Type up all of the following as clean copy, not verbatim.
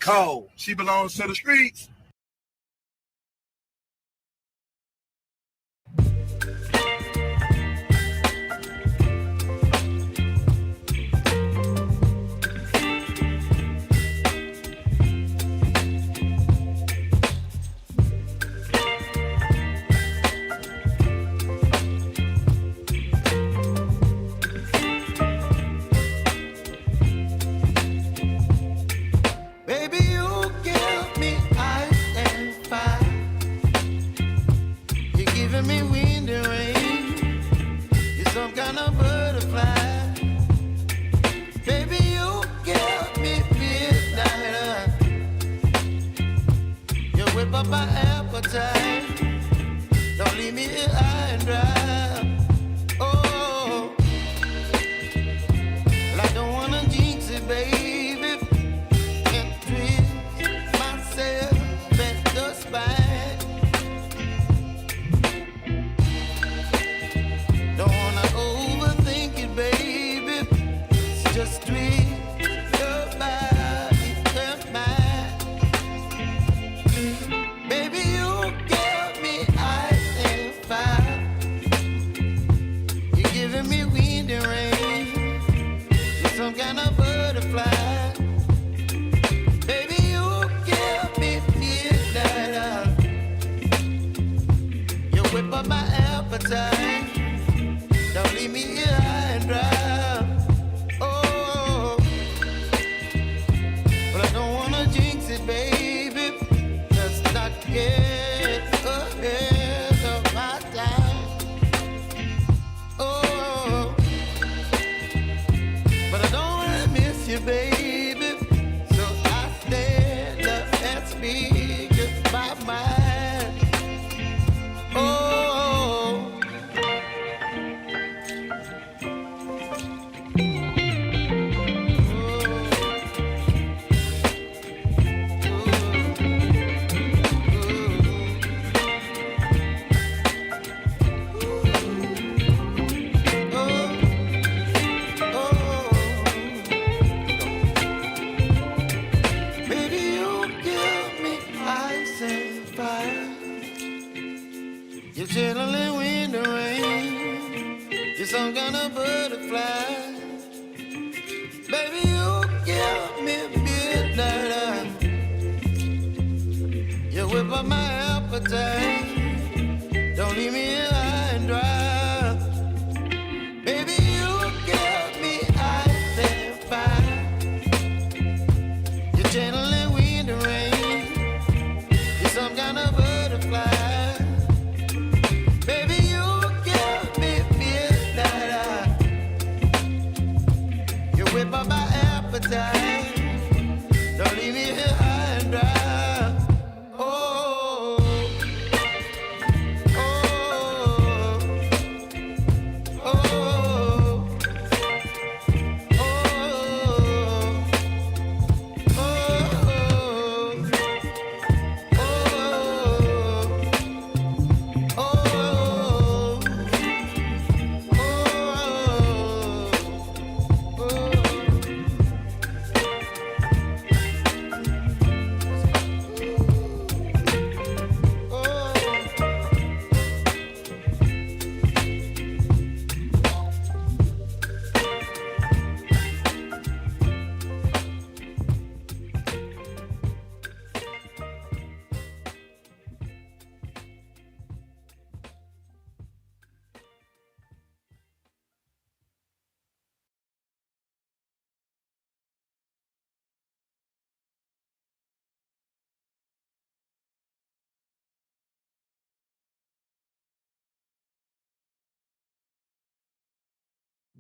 cold. She belongs to the streets.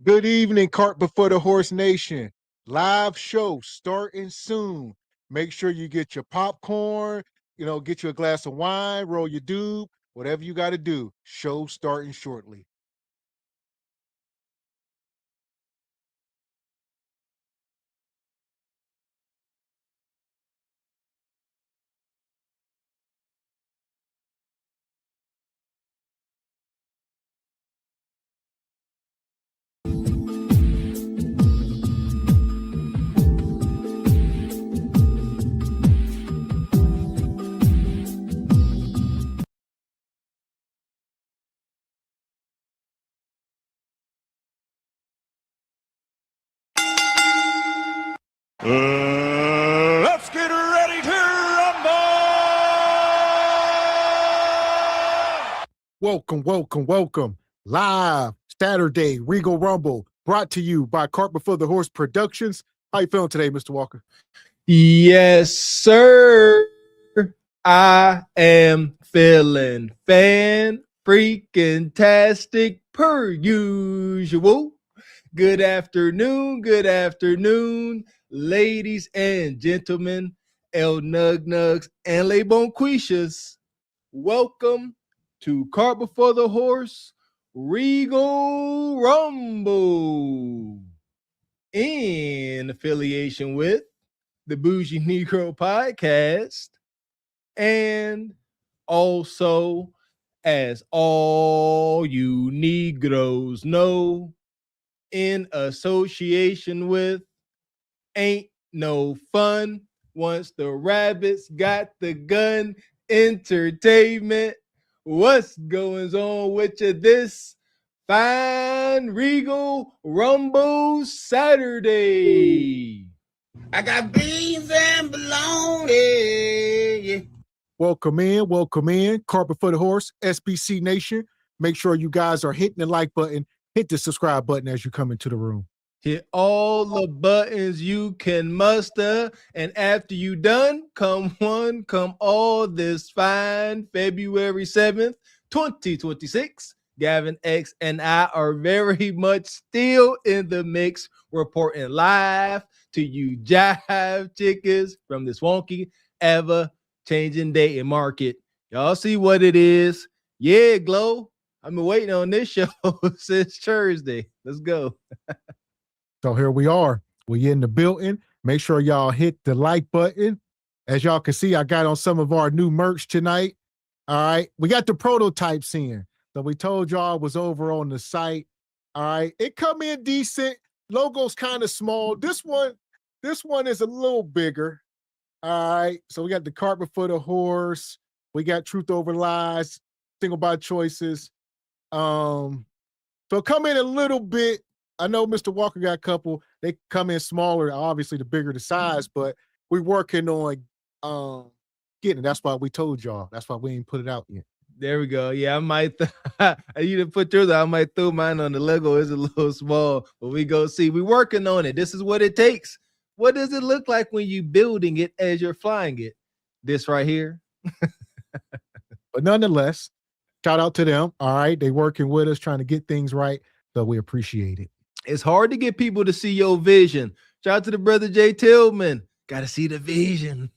Good evening, Cart Before the Horse Nation. Live show starting soon. Make sure you get your popcorn, get you a glass of wine, roll your doob, whatever you got to do. Show starting shortly. Let's get ready to rumble! Welcome. Live Saturday Regal Rumble brought to you by Cart Before the Horse Productions. How you feeling today, Mr. Walker? Yes, sir. I am feeling freaking-tastic per usual. Good afternoon, ladies and gentlemen, El Nug Nugs and Le Bonquishas. Welcome to Cart Before the Horse Regal Rumble, in affiliation with the Bougie Negro Podcast, and also, as all you Negroes know, in association with Ain't No Fun Once the Rabbits Got the Gun Entertainment. What's going on with you this fine Regal Rumble Saturday? I got beans and bologna. Welcome in. Cart Before the Horse, SBC Nation. Make sure you guys are hitting the like button. Hit the subscribe button as you come into the room. Hit all the buttons you can muster, and after you done, come one, come all, this fine February 7th, 2026. Gavin X and I are very much still in the mix, reporting live to you jive chickens from this wonky, ever-changing day in market. Y'all see what it is? Yeah, Glow. I've been waiting on this show since Thursday. Let's go. So here we are. We in the building. Make sure y'all hit the like button. As y'all can see, I got on some of our new merch tonight. All right. We got the prototypes in. So we told y'all it was over on the site. All right. It come in decent. Logo's kind of small. This one is a little bigger. All right. So we got the Cart Before the Horse. We got Truth Over Lies, Single by Choices. So come in a little bit. I know Mr. Walker got a couple. They come in smaller, obviously the bigger the size, but we're working on getting it. That's why we told y'all. That's why we ain't put it out yet. There we go. Yeah, I might. You didn't put yours. I might throw mine on the Lego. It's a little small, but we go see. We're working on it. This is what it takes. What does it look like when you building it as you're flying it? This right here. But nonetheless, shout out to them. All right, they working with us, trying to get things right. So we appreciate it. It's hard to get people to see your vision. Shout out to the brother Jay Tillman. Got to see the vision.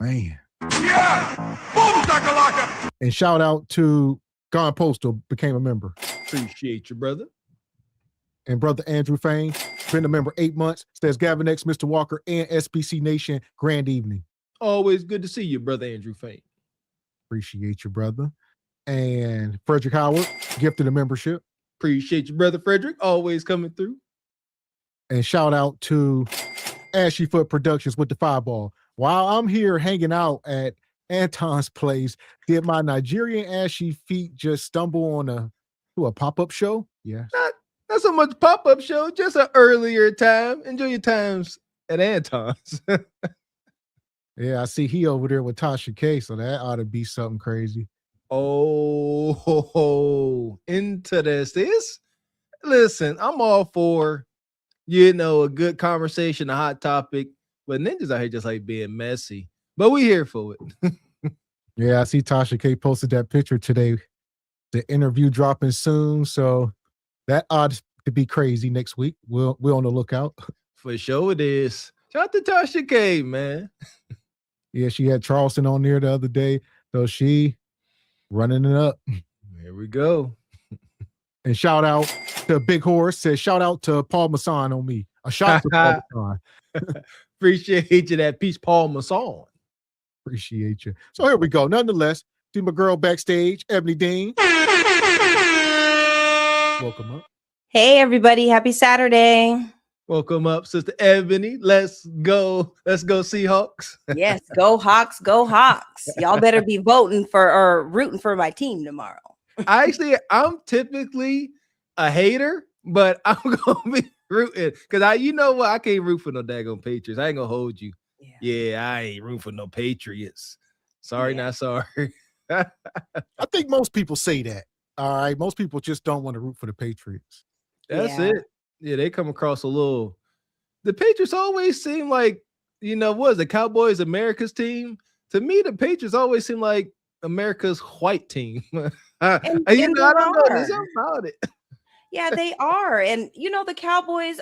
Man. Yeah! Boom, shakalaka! And shout out to Gone Postal, became a member. Appreciate you, brother. And brother Andrew Fain, been a member 8 months. Says Gavin X Mr. Walker and SBC Nation, grand evening. Always good to see you, brother Andrew Fain. Appreciate you, brother. And Frederick Howard, gifted a membership. Appreciate you, brother Frederick. Always coming through. And shout out to Ashy Foot Productions with the Fireball. While I'm here hanging out at Anton's place, did my Nigerian ashy feet just stumble on a pop-up show? Yeah. Not so much pop-up show, just an earlier time. Enjoy your times at Anton's. Yeah, I see he over there with Tasha K, so that ought to be something crazy. Oh, into this. Listen, I'm all for, a good conversation, a hot topic, but ninjas out here just like being messy. But we here for it. Yeah, I see Tasha K posted that picture today. The interview dropping soon, so that ought to be crazy next week. We're on the lookout. For sure it is. Shout out to Tasha K, man. Yeah, she had Charleston on there the other day, so she running it up. Here we go. And shout out to Big Horse. Says shout out to Paul Masson on me. A shout to Paul Masson. Appreciate you, that piece, Paul Masson. Appreciate you. So here we go. Nonetheless, see my girl backstage, Ebony Dean. Welcome up. Hey, everybody. Happy Saturday. Welcome up, Sister Ebony. Let's go. Let's go, Seahawks. Yes, go Hawks, go Hawks. Y'all better be voting for or rooting for my team tomorrow. I'm typically a hater, but I'm gonna be rooting because you know what? I can't root for no daggone Patriots. I ain't gonna hold you. Yeah, I ain't rooting for no Patriots. Sorry, not sorry. I think most people say that. All right, most people just don't want to root for the Patriots. That's it. Yeah, they come across a little. The Patriots always seem like, what is the Cowboys America's team? To me, the Patriots always seem like America's white team. I don't know. There's something about it. Yeah, they are. And, the Cowboys,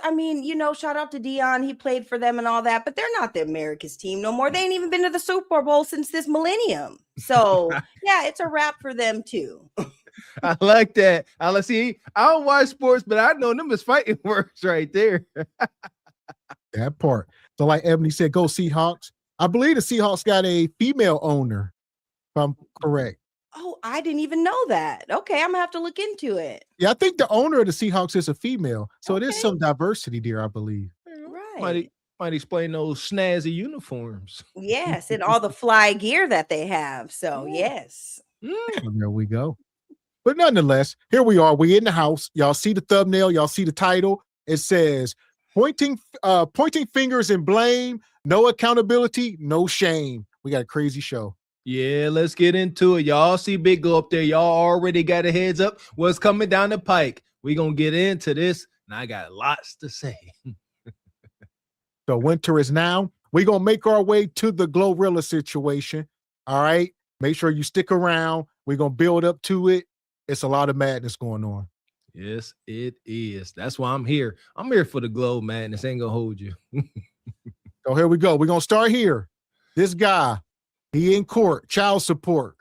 shout out to Dion. He played for them and all that, but they're not the America's team no more. They ain't even been to the Super Bowl since this millennium. So, yeah, it's a wrap for them, too. I like that. I don't watch sports, but I know them as fighting words right there. That part. So like Ebony said, go Seahawks. I believe the Seahawks got a female owner, if I'm correct. Oh, I didn't even know that. Okay, I'm gonna have to look into it. Yeah, I think the owner of the Seahawks is a female. So it is some diversity there, I believe. Right. Might explain those snazzy uniforms. Yes, and all the fly gear that they have. So yes. There we go. But nonetheless, here we are. We in the house. Y'all see the thumbnail. Y'all see the title. It says pointing fingers and blame, no accountability, no shame. We got a crazy show. Yeah, let's get into it. Y'all see Big Go up there. Y'all already got a heads up what's coming down the pike. We're going to get into this, and I got lots to say. So winter is now. We're going to make our way to the Glorilla situation. All right? Make sure you stick around. We're going to build up to it. It's a lot of madness going on. Yes, it is. That's why I'm here. I'm here for the glow madness. Ain't going to hold you. So here we go. We're going to start here. This guy, he in court, child support.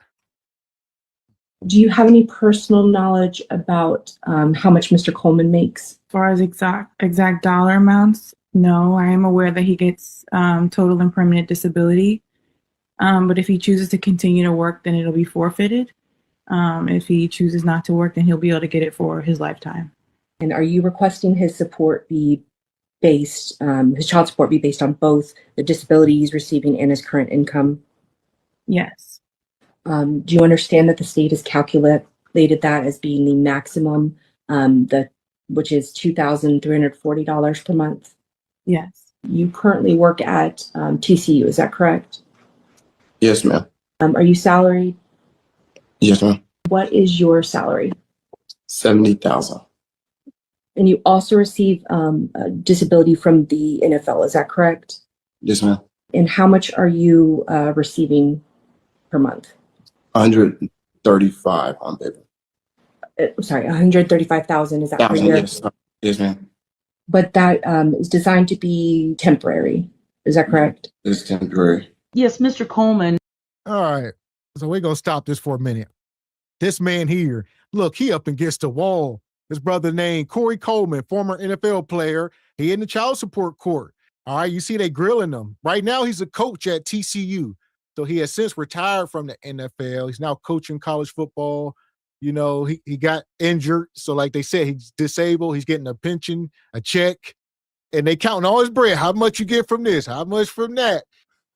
Do you have any personal knowledge about how much Mr. Coleman makes? As far as exact dollar amounts, no. I am aware that he gets total and permanent disability. But if he chooses to continue to work, then it'll be forfeited. If he chooses not to work, then he'll be able to get it for his lifetime. And are you requesting his support be based, his child support be based on both the disability he's receiving and his current income? Yes. Do you understand that the state has calculated that as being the maximum, which is $2,340 per month? Yes. You currently work at TCU, is that correct? Yes, ma'am. Are you salaried? Yes, ma'am. What is your salary? $70,000. And you also receive a disability from the NFL, is that correct? Yes, ma'am. And how much are you receiving per month? 135 on paper. Sorry, 135,000. Is that per year? Yes, yes, ma'am. But that is designed to be temporary. Is that correct? It's temporary. Yes, Mr. Coleman. All right. So we're going to stop this for a minute. This man here, look, he up against the wall. His brother named Corey Coleman, former NFL player. He in the child support court. All right. You see they grilling him. Right now, he's a coach at TCU. So he has since retired from the NFL. He's now coaching college football. You know, he got injured. So like they said, he's disabled. He's getting a pension, a check, and they counting all his bread. How much you get from this? How much from that?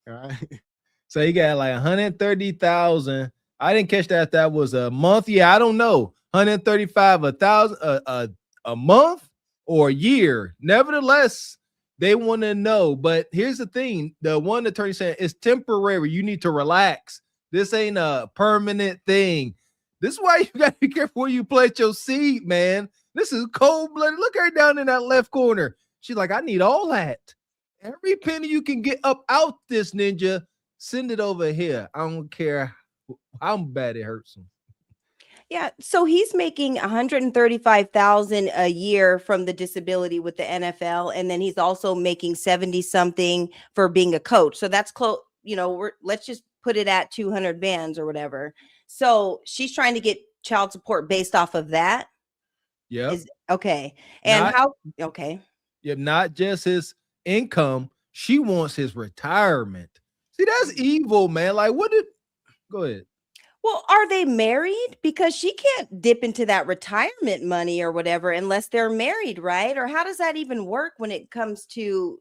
All right. So he got like 130,000. I didn't catch that. That was a month. Yeah, I don't know. 135,000 a month or a year. Nevertheless, they want to know. But here's the thing: the one attorney said it's temporary. You need to relax. This ain't a permanent thing. This is why you got to be careful where you plant your seed, man. This is cold-blooded. Look her down in that left corner. She's like, I need all that. Every penny you can get up out this ninja, send it over here. I don't care how bad it hurts him. Yeah, so he's making 135,000 a year from the disability with the NFL, and then he's also making 70 something for being a coach. So that's close. You know, let's just put it at 200 bands or whatever. So she's trying to get child support based off of that. Yeah. Okay. And okay. Yeah, not just his income. She wants his retirement. See, that's evil, man. Like, go ahead. Well, are they married? Because she can't dip into that retirement money or whatever unless they're married, right? Or how does that even work when it comes to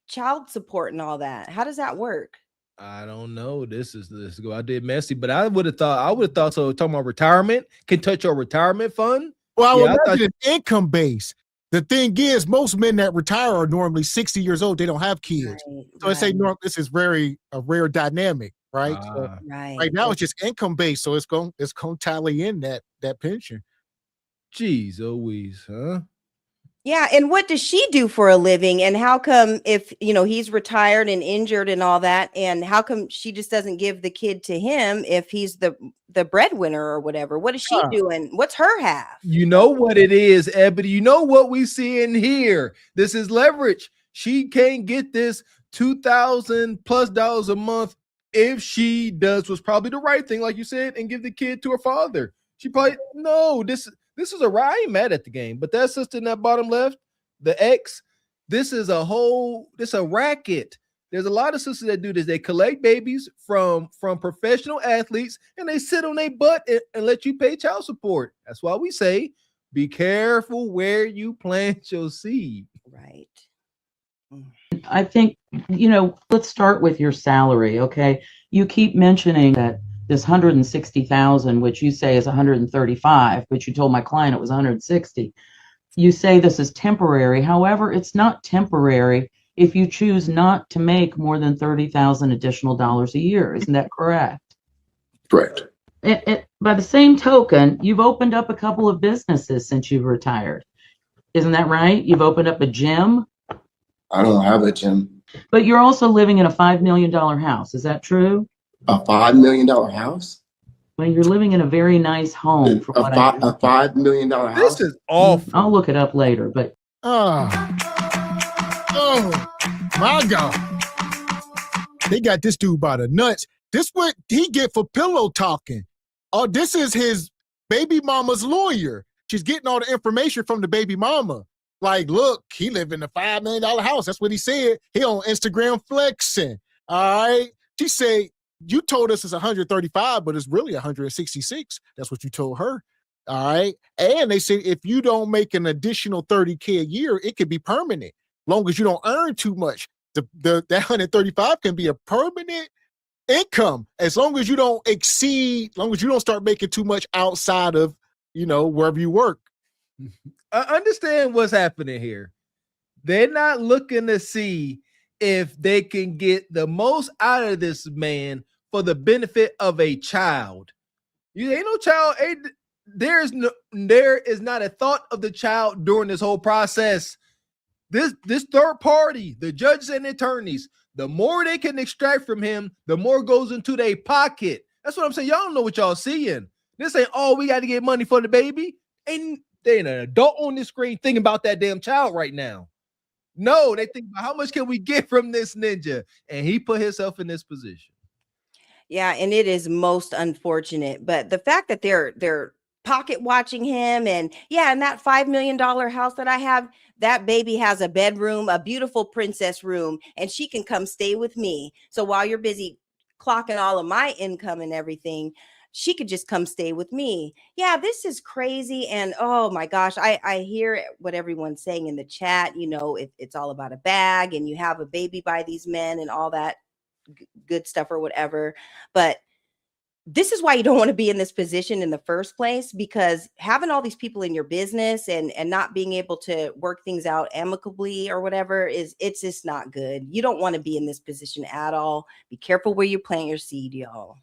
child support and all that? How does that work? I don't know. This go. I did messy, but I would have thought so. Talking about retirement can touch your retirement fund. Well, I would imagine it's income based. the thing is, most men that retire are normally 60 years old. They don't have kids. So I say this is a rare dynamic, right? So right now it's just income based. So it's going to tally in that pension. Jeez Louise, huh? Yeah, and what does she do for a living? And how come if, he's retired and injured and all that, and how come she just doesn't give the kid to him if he's the breadwinner or whatever? What is she doing? What's her half? You know what it is, Ebony. You know what we see in here. This is leverage. She can't get this $2,000+ a month if she does what's probably the right thing, like you said, and give the kid to her father. She probably, no, this is a I ain't mad at the game, but that sister in that bottom left, the ex, this is a racket. There's a lot of sisters that do this. They collect babies from professional athletes and they sit on their butt and let you pay child support. That's why we say, be careful where you plant your seed. Right. I think, let's start with your salary. Okay. You keep mentioning that this 160,000, which you say is 135, but you told my client it was 160. You say this is temporary. However, it's not temporary if you choose not to make more than $30,000 additional dollars a year. Isn't that correct? Correct. By the same token, you've opened up a couple of businesses since you've retired. Isn't that right? You've opened up a gym. I don't have a gym. But you're also living in a $5 million house. Is that true? A $5 million house? Well, you're living in a very nice home. A $5 million house? This is awful. I'll look it up later, but. Oh, my God. They got this dude by the nuts. This what he get for pillow talking. Oh, this is his baby mama's lawyer. She's getting all the information from the baby mama. Like, look, he live in a $5 million house. That's what he said. He on Instagram flexing. All right. She said, you told us it's 135, but it's really 166. That's what you told her. All right. And they say if you don't make an additional $30K a year, it could be permanent. Long as you don't earn too much. That 135 can be a permanent income as long as you don't start making too much outside of, wherever you work. I understand what's happening here. They're not looking to see if they can get the most out of this man for the benefit of a child. You ain't no child. There is not a thought of the child during this whole process. This third party, the judges and attorneys, the more they can extract from him, the more goes into their pocket. That's what I'm saying. Y'all don't know what y'all seeing. This ain't, we got to get money for the baby. Ain't an adult on this screen thinking about that damn child right now. No, they think about how much can we get from this ninja? And he put himself in this position. Yeah, and it is most unfortunate. But the fact that they're pocket watching him, and that $5 million house that I have, that baby has a bedroom, a beautiful princess room, and she can come stay with me. So while you're busy clocking all of my income and everything, she could just come stay with me. Yeah, this is crazy. And oh my gosh, I hear what everyone's saying in the chat. It's all about a bag and you have a baby by these men and all that good stuff or whatever. But this is why you don't want to be in this position in the first place, because having all these people in your business and not being able to work things out amicably or whatever it's just not good. You don't want to be in this position at all. Be careful where you plant your seed, y'all.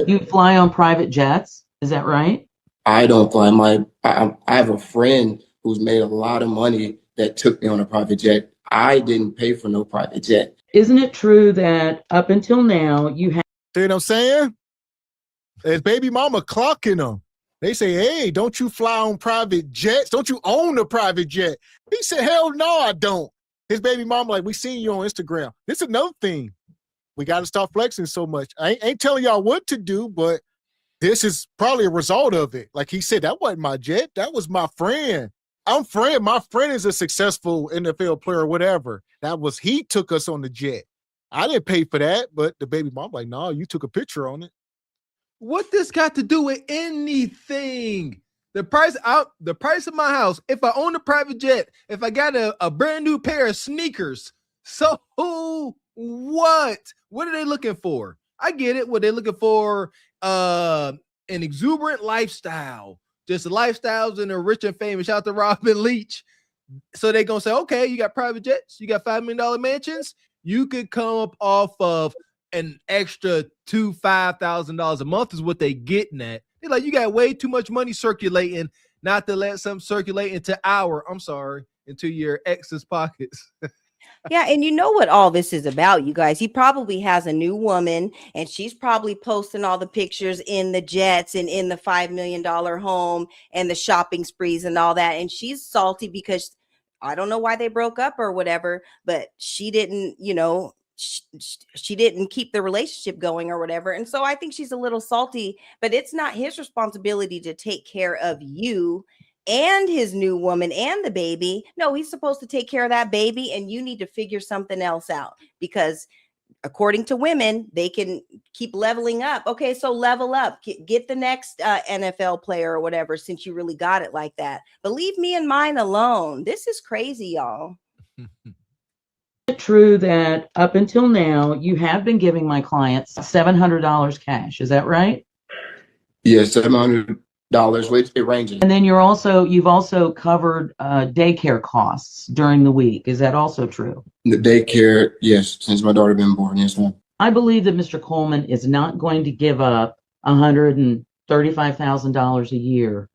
You fly on private jets, is that right? I don't fly. I have a friend who's made a lot of money that took me on a private jet. I didn't pay for no private jet. Isn't it true that up until now you have? See what I'm saying? There's baby mama clocking them. They say, hey, don't you fly on private jets? Don't you own a private jet? He said, hell no, I don't. His baby mama like, we seen you on Instagram. This is another thing. We got to stop flexing so much. I ain't telling y'all what to do, but this is probably a result of it. Like he said, that wasn't my jet. That was my friend. My friend is a successful NFL player or whatever. He took us on the jet. I didn't pay for that, but the baby mom like, no, you took a picture on it. What this got to do with anything? The price of my house, if I own a private jet, if I got a brand new pair of sneakers, so what? What are they looking for? I get it. What they're looking for, an exuberant lifestyle, just the lifestyles and the rich and famous. Shout out to Robin Leach. So they're gonna say, okay, you got private jets, you got $5 million mansions, you could come up off of an extra $5,000 a month is what they getting at. They're like, you got way too much money circulating, not to let some circulate into into your ex's pockets. Yeah, and you know what all this is about, you guys. He probably has a new woman, and she's probably posting all the pictures in the jets and in the $5 million home and the shopping sprees and all that. And she's salty because I don't know why they broke up or whatever, but she didn't, she didn't keep the relationship going or whatever. And so I think she's a little salty, but it's not his responsibility to take care of you and his new woman and the baby. No, he's supposed to take care of that baby, and you need to figure something else out, because according to women, they can keep leveling up. Okay, so level up, get the next NFL player or whatever, since you really got it like that. But leave me and mine alone. This is crazy, y'all. Is it true that up until now you have been giving my clients $700 cash? Is that right? Yes, $700, which it ranges. And then you've also covered daycare costs during the week. Is that also true? The daycare, yes, since my daughter been born, yes, ma'am. I believe that Mr. Coleman is not going to give up $135,000 a year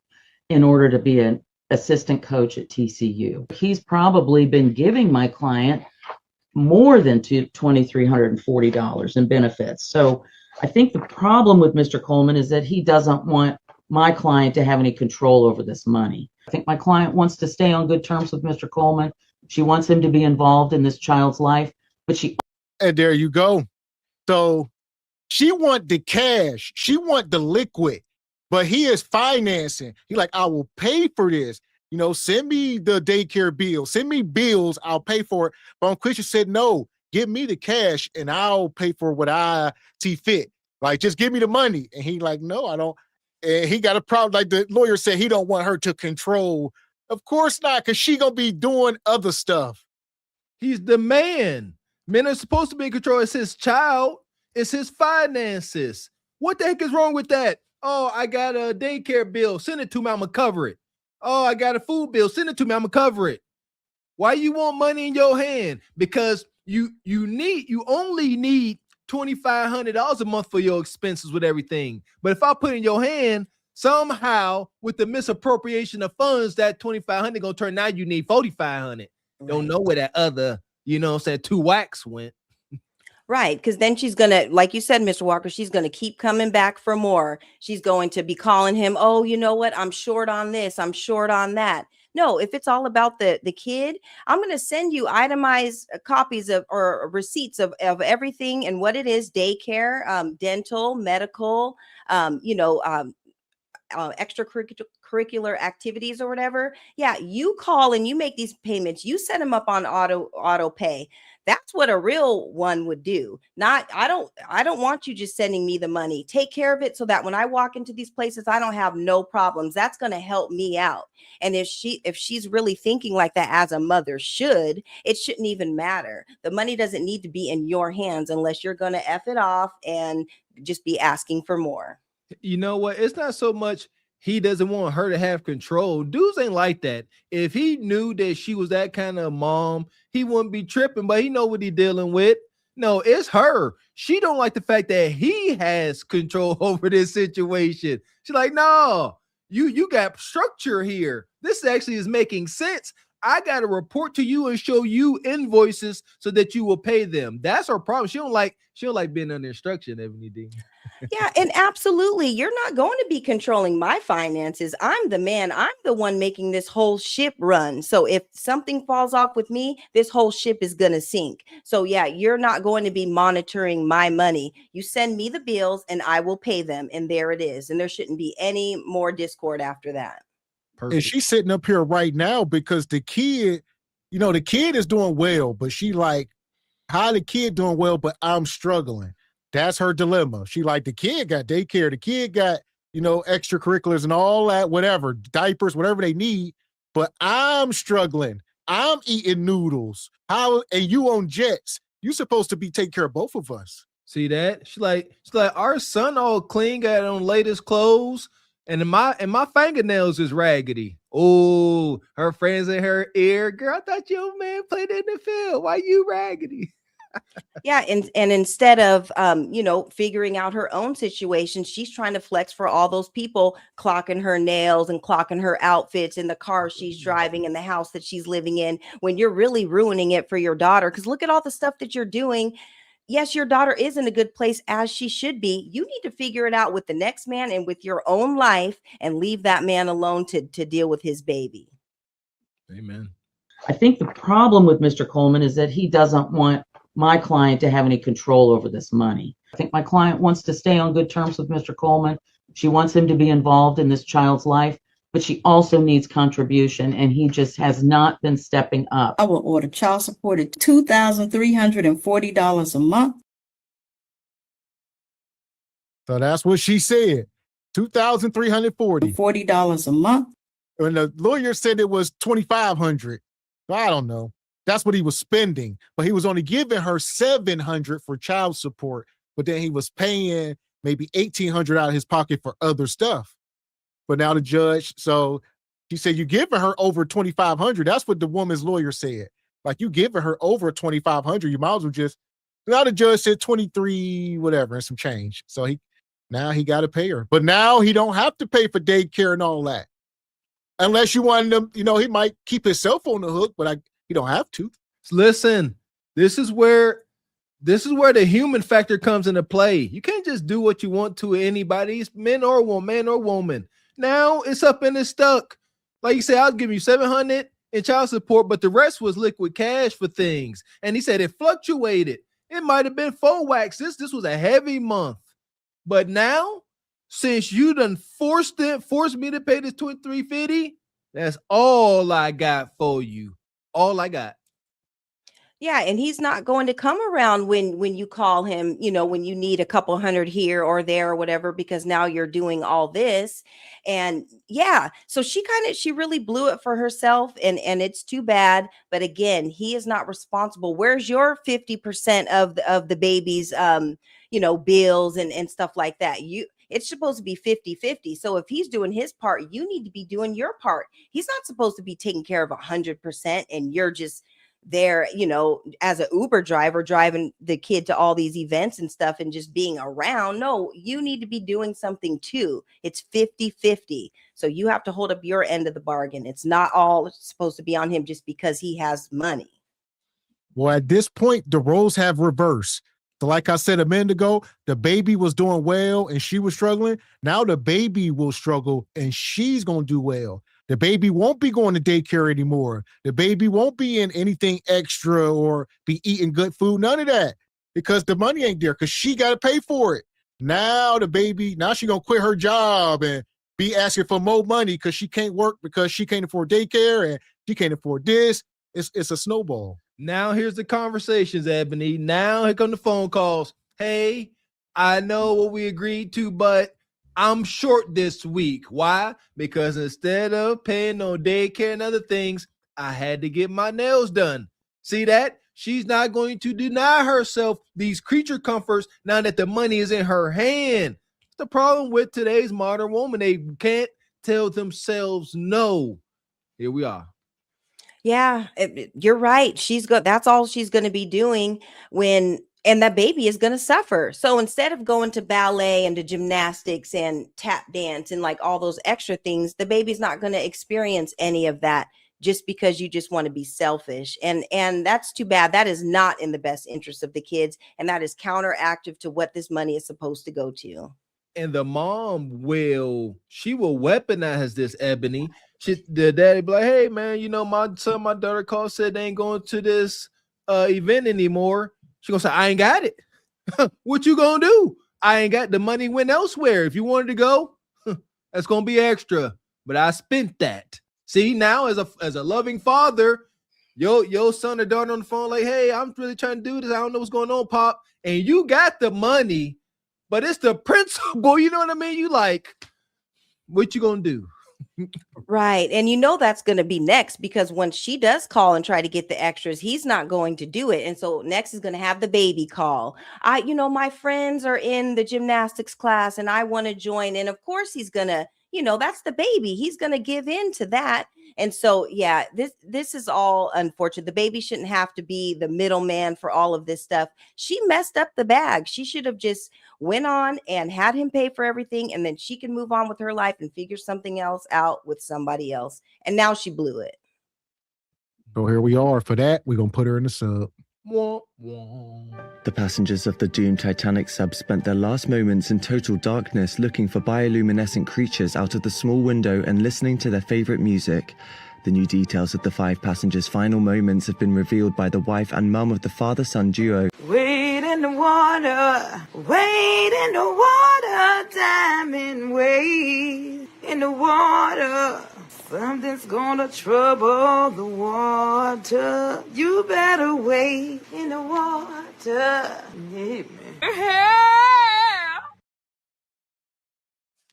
in order to be an assistant coach at TCU. He's probably been giving my client more than $2,340 in benefits. So I think the problem with Mr. Coleman is that he doesn't want my client to have any control over this money. I think my client wants to stay on good terms with Mr. Coleman. She wants him to be involved in this child's life, but and there you go. So she want the cash, she want the liquid, but he is financing. He like, I will pay for this. Send me the daycare bill, send me bills, I'll pay for it. But Christian said, no, give me the cash and I'll pay for what I see fit. Like, just give me the money. And he like, no, I don't. And he got a problem. Like the lawyer said, he don't want her to control. Of course not, because she gonna be doing other stuff. He's the man. Men are supposed to be in control. It's his child. It's his finances. What the heck is wrong with that? Oh, I got a daycare bill. Send it to me. I'm going to cover it. Oh, I got a food bill. Send it to me. I'm going to cover it. Why you want money in your hand? Because you only need $2,500 a month for your expenses with everything. But if I put in your hand, somehow with the misappropriation of funds, that $2,500 gonna turn, now you need $4,500. Right. Don't know where that other, 2 whacks went. Right, because then she's gonna, like you said, Mr. Walker, she's gonna keep coming back for more. She's going to be calling him, oh, you know what? I'm short on this. I'm short on that. No, if it's all about the kid, I'm going to send you itemized copies of or receipts of everything and what it is: daycare, dental, medical, extracurricular activities or whatever. Yeah, you call and you make these payments. You set them up on auto pay. That's what a real one would do. Not, I don't want you just sending me the money. Take care of it so that when I walk into these places, I don't have no problems. That's going to help me out. And if she's really thinking like that, as a mother should, it shouldn't even matter. The money doesn't need to be in your hands unless you're going to F it off and just be asking for more. You know what? It's not so much he doesn't want her to have control. Dudes ain't like that. If he knew that she was that kind of mom, he wouldn't be tripping, but he know what he's dealing with. No, it's her. She don't like the fact that he has control over this situation. She's like, no, you got structure here. This actually is making sense. I got to report to you and show you invoices so that you will pay them. That's her problem. She don't like being under instruction, Ebony D. Yeah, and absolutely. You're not going to be controlling my finances. I'm the man. I'm the one making this whole ship run. So if something falls off with me, this whole ship is going to sink. So yeah, you're not going to be monitoring my money. You send me the bills and I will pay them. And there it is. And there shouldn't be any more discord after that. Perfect. And she's sitting up here right now because the kid, the kid is doing well, but she like, how the kid doing well, but I'm struggling. That's her dilemma. She like, the kid got daycare, the kid got, extracurriculars and all that, whatever, diapers, whatever they need, but I'm struggling. I'm eating noodles. How, and you on jets. You supposed to be taking care of both of us. See that? She's like, our son all clean, got on latest clothes, And my fingernails is raggedy. Oh, her friends in her ear. Girl, I thought your man played in the field. Why you raggedy? Yeah, and instead of figuring out her own situation, she's trying to flex for all those people clocking her nails and clocking her outfits in the car she's driving in the house that she's living in, when you're really ruining it for your daughter. Because look at all the stuff that you're doing. Yes, your daughter is in a good place as she should be. You need to figure it out with the next man and with your own life, and leave that man alone to deal with his baby. Amen. I think the problem with Mr. Coleman is that he doesn't want my client to have any control over this money. I think my client wants to stay on good terms with Mr. Coleman. She wants him to be involved in this child's life, but she also needs contribution, and he just has not been stepping up. I will order child support at $2,340 a month. So that's what she said. $2,340. $40 a month. And the lawyer said it was $2,500. So I don't know. That's what he was spending, but he was only giving her $700 for child support. But then he was paying maybe $1,800 out of his pocket for other stuff. But now the judge, so he said, you giving her over $2,500. That's what the woman's lawyer said. Like, you giving her over $2,500, you might as well just. Now the judge said 23, whatever, and some change. So now he got to pay her. But now he don't have to pay for daycare and all that, unless you want him. He might keep himself on the hook, but you don't have to. Listen, this is where the human factor comes into play. You can't just do what you want to anybody, man or woman. Now it's up and it's stuck. Like you said, I'll give you $700 in child support, but the rest was liquid cash for things. And he said it fluctuated. It might have been 4 wax. This was a heavy month. But now, since you done forced me to pay this $2,350, that's all I got for you. All I got. Yeah, and he's not going to come around when you call him, when you need a couple hundred here or there or whatever, because now you're doing all this. And yeah, so she really blew it for herself, and it's too bad. But again, he is not responsible. Where's your 50% of the baby's bills and stuff like that? It's supposed to be 50-50. So if he's doing his part, you need to be doing your part. He's not supposed to be taking care of 100%, and you're just there, as an Uber driver, driving the kid to all these events and stuff and just being around. No, you need to be doing something too. It's 50-50. So you have to hold up your end of the bargain. It's not all supposed to be on him just because he has money. Well, at this point, the roles have reversed. So like I said a minute ago, the baby was doing well and she was struggling. Now the baby will struggle and she's going to do well. The baby won't be going to daycare anymore. The baby won't be in anything extra or be eating good food. None of that, because the money ain't there, because she got to pay for it. Now she's going to quit her job and be asking for more money because she can't work, because she can't afford daycare and she can't afford this. It's a snowball. Now here's the conversations, Ebony. Now here come the phone calls. Hey, I know what we agreed to, but I'm short this week. Why? Because instead of paying on daycare and other things, I had to get my nails done. See that? She's not going to deny herself these creature comforts now that the money is in her hand. That's the problem with today's modern woman. They can't tell themselves no. Here we are. Yeah, you're right. That's all she's going to be doing and that baby is going to suffer. So instead of going to ballet and to gymnastics and tap dance and like all those extra things, the baby's not going to experience any of that just because you just want to be selfish. And that's too bad. That is not in the best interest of the kids. And that is counteractive to what this money is supposed to go to. And the mom will weaponize this, Ebony. The daddy be like, hey man, my daughter called, said they ain't going to this event anymore. She gonna say, I ain't got it. What you gonna do? I ain't got the money, went elsewhere. If you wanted to go, that's gonna be extra. But I spent that. See, now as a loving father, your son or daughter on the phone, like, hey, I'm really trying to do this. I don't know what's going on, Pop. And you got the money, but it's the principle. You know what I mean? You like, what you gonna do? Right. And that's going to be next, because when she does call and try to get the extras, he's not going to do it. And so next is going to have the baby call. My friends are in the gymnastics class and I want to join. And of course he's going to, that's the baby. He's going to give in to that. And so, yeah, this is all unfortunate. The baby shouldn't have to be the middleman for all of this stuff. She messed up the bag. She should have just went on and had him pay for everything, and then she can move on with her life and figure something else out with somebody else. And now she blew it. So here we are. For that, we're going to put her in the sub. The passengers of the doomed Titanic sub spent their last moments in total darkness looking for bioluminescent creatures out of the small window and listening to their favorite music. The new details of the 5 passengers' final moments have been revealed by the wife and mum of the father-son duo. Wade in the water, wade in the water, diamond wade in the water. Something's gonna trouble the water. You better wade in the water. Yeah, man.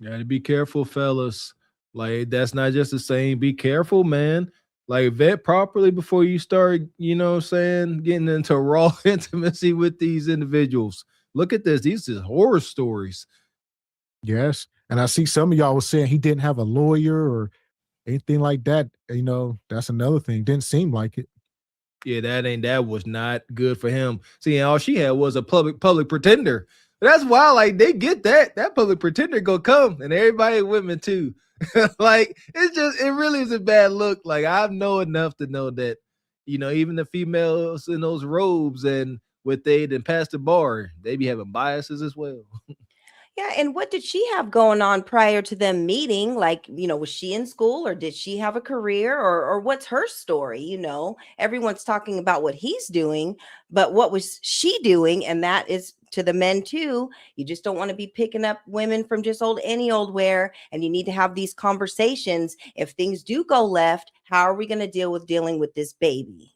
Gotta be careful, fellas. Like, that's not just the same. Be careful, man. Like, vet properly before you start, getting into raw intimacy with these individuals. Look at this. These are horror stories. Yes. And I see some of y'all was saying he didn't have a lawyer or anything like that. That's another thing. Didn't seem like it. Yeah, that was not good for him. See, all she had was a public pretender. That's why, like, they get that public pretender go come, and everybody women too. Like, it really is a bad look. Like, I know enough to know that, even the females in those robes and what they done past the bar, they be having biases as well. Yeah, and what did she have going on prior to them meeting? Like, was she in school, or did she have a career, or what's her story? Everyone's talking about what he's doing, but what was she doing? And that is to the men too. You just don't want to be picking up women from just any old where, and you need to have these conversations. If things do go left, how are we going to dealing with this baby?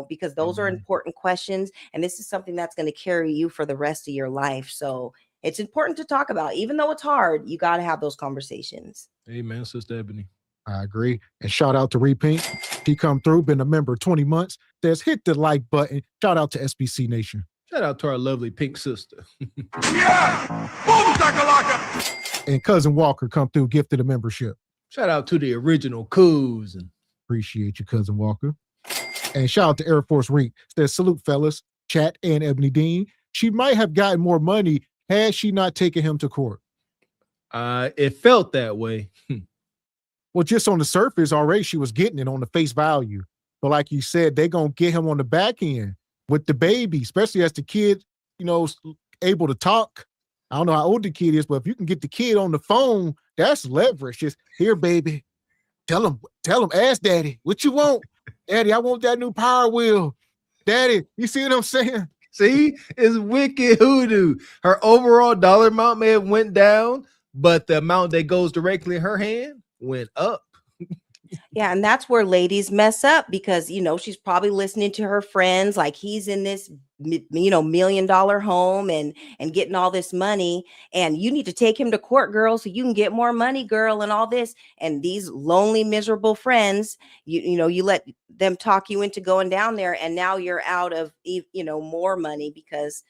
Because those are important questions, and this is something that's going to carry you for the rest of your life. So it's important to talk about. Even though it's hard, you got to have those conversations. Amen, Sister Ebony. I agree. And shout out to Repink. He come through, been a member 20 months. Says hit the like button. Shout out to SBC Nation. Shout out to our lovely pink sister. Yeah! Boom shakalaka! And Cousin Walker come through, gifted a membership. Shout out to the original Coos. Appreciate you, Cousin Walker. And shout out to Air Force Reek. Says salute, fellas. Chat and Ebony Dean. She might have gotten more money had she not taken him to court. It felt that way. Well, just on the surface already, she was getting it on the face value. But like you said, they're going to get him on the back end with the baby, especially as the kid, able to talk. I don't know how old the kid is, but if you can get the kid on the phone, that's leverage. Just, here, baby, tell him, ask daddy, what you want? Daddy, I want that new Power Wheel. Daddy, you see what I'm saying? See, it's wicked hoodoo. Her overall dollar amount may have went down, but the amount that goes directly in her hand went up. Yeah, and that's where ladies mess up because, she's probably listening to her friends like he's in this, $1 million home and getting all this money, and you need to take him to court, girl, so you can get more money, girl, and all this. And these lonely, miserable friends, you let them talk you into going down there, and now you're out of, more money because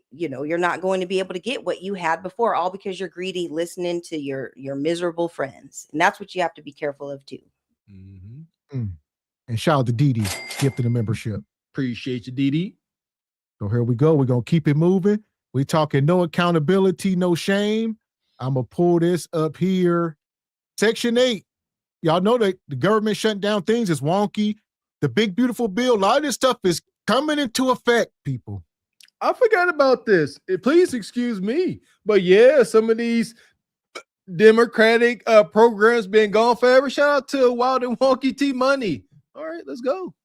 you're not going to be able to get what you had before, all because you're greedy, listening to your miserable friends. And that's what you have to be careful of too. Mm-hmm. And shout out to Dee Dee, gifted a membership. Appreciate you, Dee Dee. So here we go. We're going to keep it moving. We talking no accountability, no shame. I'm going to pull this up here. Section 8. Y'all know that the government shutting down things is wonky. The big, beautiful bill, a lot of this stuff is coming into effect, people. I forgot about this. Please excuse me. But yeah, some of these Democratic programs been gone forever. Shout out to Wild and Wonky T Money. All right, let's go.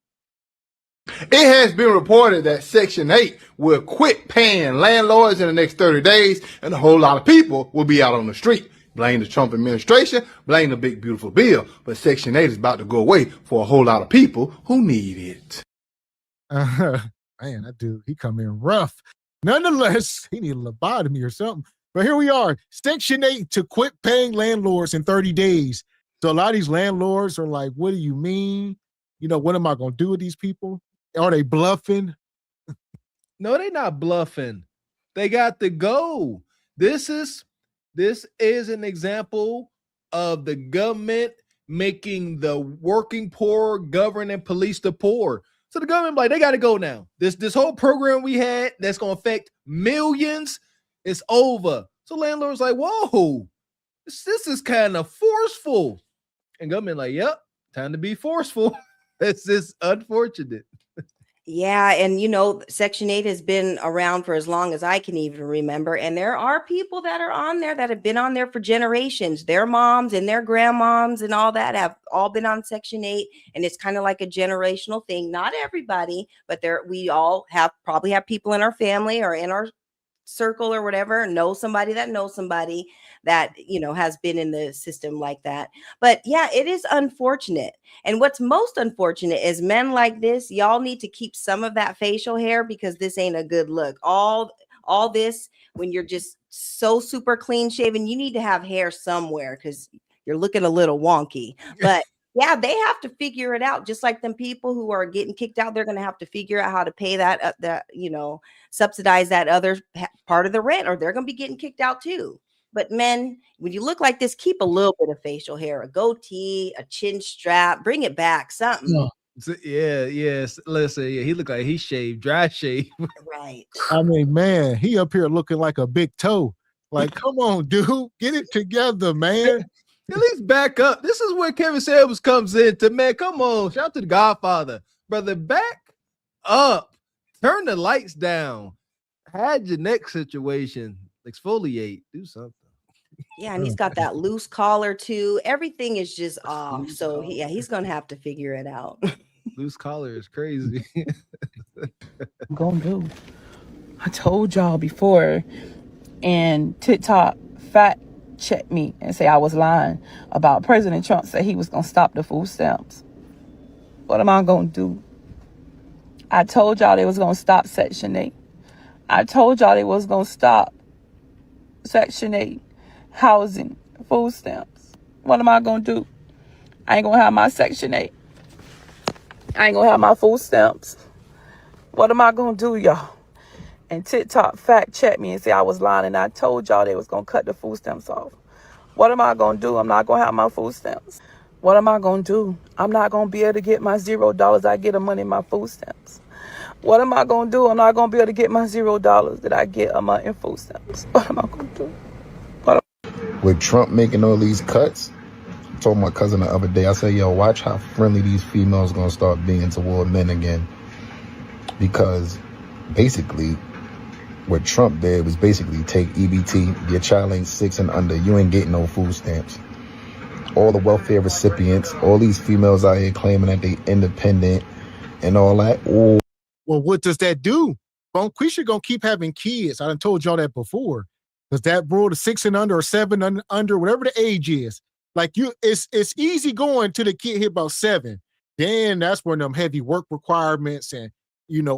It has been reported that Section 8 will quit paying landlords in the next 30 days, and a whole lot of people will be out on the street. Blame the Trump administration, blame the big, beautiful bill, but Section 8 is about to go away for a whole lot of people who need it. Man, that dude, he come in rough. Nonetheless, he need a lobotomy or something. But here we are, Section 8 to quit paying landlords in 30 days. So a lot of these landlords are like, what do you mean? What am I going to do with these people? Are they bluffing? No, they're not bluffing. They got to go. This is an example of the government making the working poor govern and police the poor. So the government, like, they got to go now. This whole program we had that's going to affect millions is over. So landlords like, whoa, this is kind of forceful. And government like, yep, time to be forceful. It's just unfortunate. Yeah, and Section 8 has been around for as long as I can even remember. And there are people that are on there that have been on there for generations. Their moms and their grandmoms and all that have all been on Section 8. And it's kind of like a generational thing. Not everybody, but we all probably have people in our family or in our circle or whatever, know somebody that has been in the system like that. But yeah, it is unfortunate. And what's most unfortunate is men like this, y'all need to keep some of that facial hair, because this ain't a good look. All this, when you're just so super clean shaven, you need to have hair somewhere because you're looking a little wonky. But yeah, they have to figure it out. Just like them people who are getting kicked out, they're going to have to figure out how to pay that, subsidize that other part of the rent, or they're going to be getting kicked out too. But men, when you look like this, keep a little bit of facial hair, a goatee, a chin strap, bring it back, something. Yes. Listen, he looked like he shaved, dry shave. Right. I mean, man, he up here looking like a big toe. Like, come on, dude, get it together, man. At least back up. This is where Kevin Samuels comes into, man. Come on, shout out to the Godfather, brother. Back up, turn the lights down, hide your neck situation, exfoliate, do something. Yeah, and he's got that loose collar too. Everything is just off. So he's gonna have to figure it out. Loose collar is crazy. I'm gonna do. I told y'all before, and TikTok fact check me and say I was lying about President Trump said he was gonna stop the food stamps. What am I gonna do? I told y'all they was gonna stop Section 8. I told y'all they was gonna stop Section 8, housing, food stamps. What am I gonna do? I ain't gonna have my Section 8. I ain't gonna have my food stamps. What am I gonna do, y'all? And TikTok fact checked me and say I was lying, and I told y'all they was gonna cut the food stamps off. What am I gonna do? I'm not gonna have my food stamps. What am I gonna do? I'm not gonna be able to get my $0 I get a month in my food stamps. What am I gonna do? I'm not gonna be able to get my $0 that I get a month in food stamps. What am I gonna do? With Trump making all these cuts, I told my cousin the other day, I said, yo, watch how friendly these females gonna start being toward men again. Because basically, what Trump did was basically take EBT, your child ain't 6 and under, you ain't getting no food stamps. All the welfare recipients, all these females out here claiming that they independent and all that. Ooh. Well, what does that do? Bonquisha gonna keep having kids. I done told y'all that before. Because that rule, the 6 and under or 7 and under, whatever the age is, like it's easy going to the kid hit about 7. Then that's when them heavy work requirements and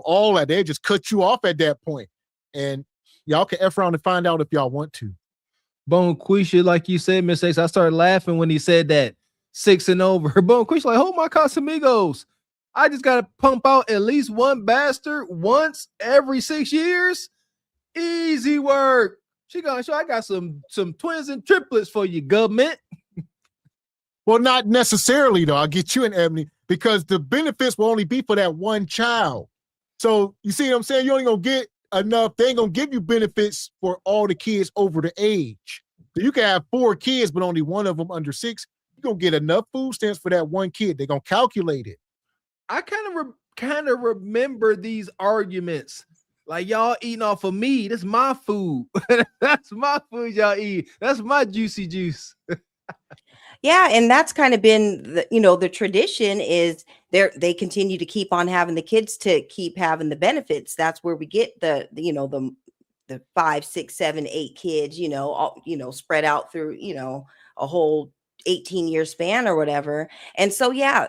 all that, they just cut you off at that point. And y'all can F around and find out if y'all want to. Bonquisha, like you said, Miss X, I started laughing when he said that 6 and over. Bonquisha, like, hold my Casamigos. I just gotta pump out at least one bastard once every 6 years. Easy work. She gonna show I got some twins and triplets for you, government. Well, not necessarily though. I'll get you an Ebony, because the benefits will only be for that one child. So you see what I'm saying? You only gonna get enough. They ain't gonna give you benefits for all the kids over the age. So you can have 4 kids, but only one of them under 6. You're gonna get enough food stamps for that one kid. They're gonna calculate it. I kind of remember these arguments. Like, y'all eating off of me. This is my food. That's my food y'all eat. That's my juicy juice. Yeah, and that's kind of been the tradition is they continue to keep on having the kids to keep having the benefits. That's where we get the 5, 6, 7, 8 kids, all, spread out through, a whole 18-year span or whatever. And so, yeah,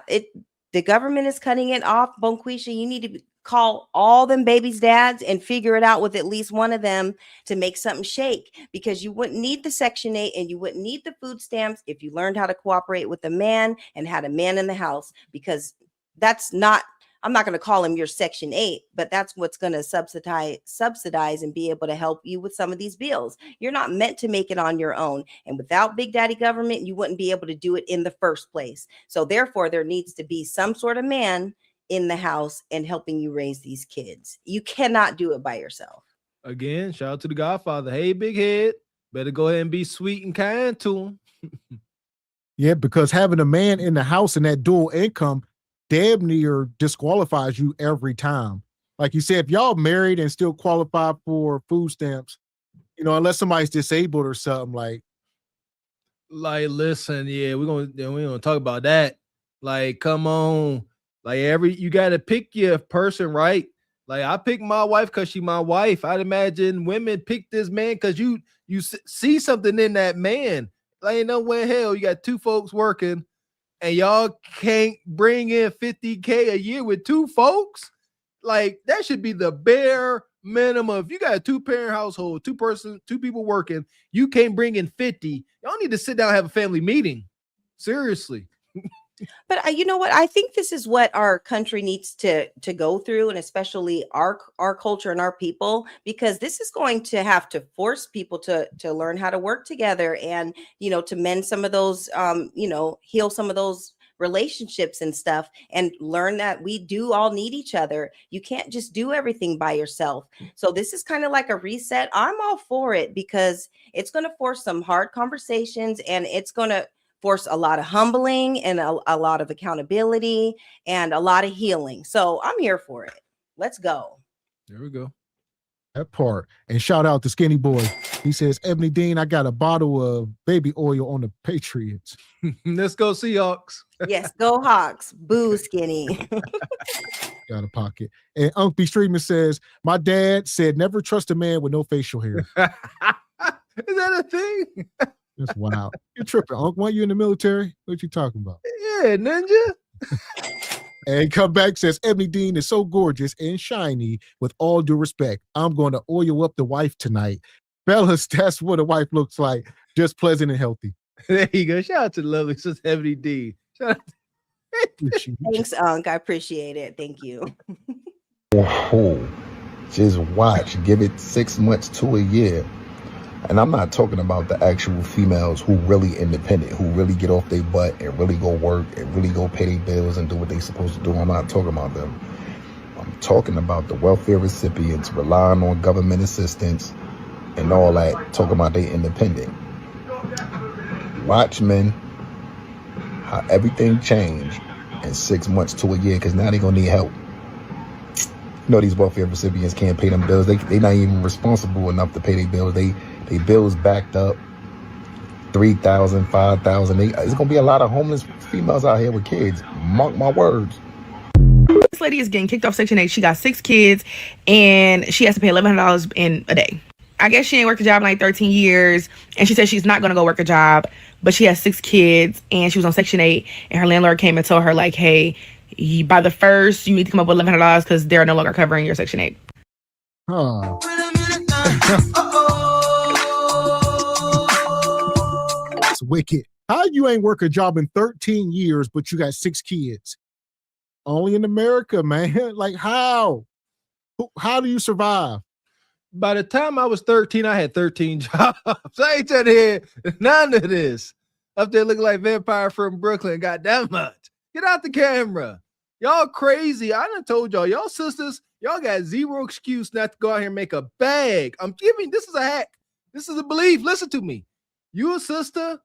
the government is cutting it off. Bonquisha, you need to call all them babies' dads and figure it out with at least one of them to make something shake, because you wouldn't need the Section 8 and you wouldn't need the food stamps if you learned how to cooperate with a man and had a man in the house, because that's not I'm not going to call him your Section 8, but that's what's going to subsidize and be able to help you with some of these bills. You're not meant to make it on your own. And without Big Daddy government, you wouldn't be able to do it in the first place. So therefore, there needs to be some sort of man in the house and helping you raise these kids. You cannot do it by yourself. Again, shout out to the Godfather. Hey, big head, better go ahead and be sweet and kind to him. Yeah, because having a man in the house and that dual income damn near disqualifies you every time. Like you said, if y'all married and still qualify for food stamps, you know, unless somebody's disabled or something, like listen, yeah, we're gonna talk about that. Like, come on, like you got to pick your person, right? Like, I pick my wife because she's my wife. I'd imagine women pick this man because you see something in that man. Like, ain't no way in hell you got two folks working and y'all can't bring in $50K a year with two folks. Like, that should be the bare minimum. If you got a 2-parent household, two people working, you can't bring in 50. Y'all need to sit down and have a family meeting. Seriously. But you know what? I think this is what our country needs to go through, and especially our culture and our people, because this is going to have to force people to learn how to work together and, you know, to mend some of those, heal some of those relationships and stuff, and learn that we do all need each other. You can't just do everything by yourself. So this is kind of like a reset. I'm all for it because it's going to force some hard conversations, and it's going to force a lot of humbling and a lot of accountability and a lot of healing. So I'm here for it. Let's go. There we go. that part. And shout out to Skinny Boy. He says, Ebony Dean, I got a bottle of baby oil on the Patriots. Let's go Seahawks. Yes, go Hawks. Boo, Skinny. Got a pocket. And Unc B. Streamer says, my dad said never trust a man with no facial hair. Is that a thing? That's wild. You're tripping, Unc. Weren't you in the military? What you talking about? Yeah, ninja. And come back, says, Ebony Dean is so gorgeous and shiny. With all due respect, I'm going to oil up the wife tonight. Fellas, that's what a wife looks like. Just pleasant and healthy. There you go. Shout out to the lovely sister Ebony D. Shout out Thanks, Unc. I appreciate it. Thank you. Oh, just watch. Give it 6 months to a year. And I'm not talking about the actual females who really independent, who really get off their butt and really go work and really go pay their bills and do what they supposed to do. I'm not talking about them. I'm talking about the welfare recipients relying on government assistance and all that, talking about they independent. Watch, men, how everything changed in 6 months to a year, because now they're going to need help. You know, these welfare recipients can't pay them bills. They not even responsible enough to pay their bills. They bills backed up, $3,000, $5,000. It's gonna be a lot of homeless females out here with kids. Mark my words. This lady is getting kicked off Section 8. She got 6 kids, and she has to pay $1,100 in a day. I guess she ain't worked a job in like 13 years, and she said she's not gonna go work a job, but she has 6 kids, and she was on Section 8, and her landlord came and told her, like, hey, by the 1st, you need to come up with $1,100 because they're no longer covering your Section 8. Huh. That's wicked. How you ain't work a job in 13 years, but you got 6 kids? Only in America, man. Like, how? How do you survive? By the time I was 13, I had 13 jobs. I ain't trying to hear none of this. Up there looking like vampire from Brooklyn. Got that much. Get out the camera. Y'all crazy. I done told y'all sisters, y'all got zero excuse not to go out here and make a bag. I'm giving, this is a hack. This is a belief. Listen to me. You a sister,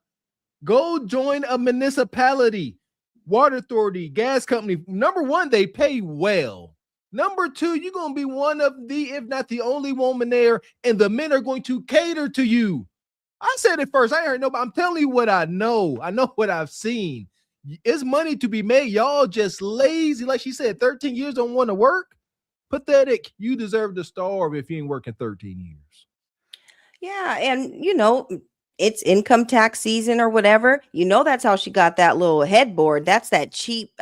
go join a municipality, water authority, gas company. Number one, they pay well. Number two, you're going to be one of the, if not the only woman there, and the men are going to cater to you. I said it first. I ain't heard nobody. I'm telling you what I know. I know what I've seen. It's money to be made. Y'all just lazy. Like she said, 13 years don't want to work. Pathetic. You deserve to starve if you ain't working 13 years. Yeah. And, you know, it's income tax season or whatever. You know, that's how she got that little headboard. That's that cheap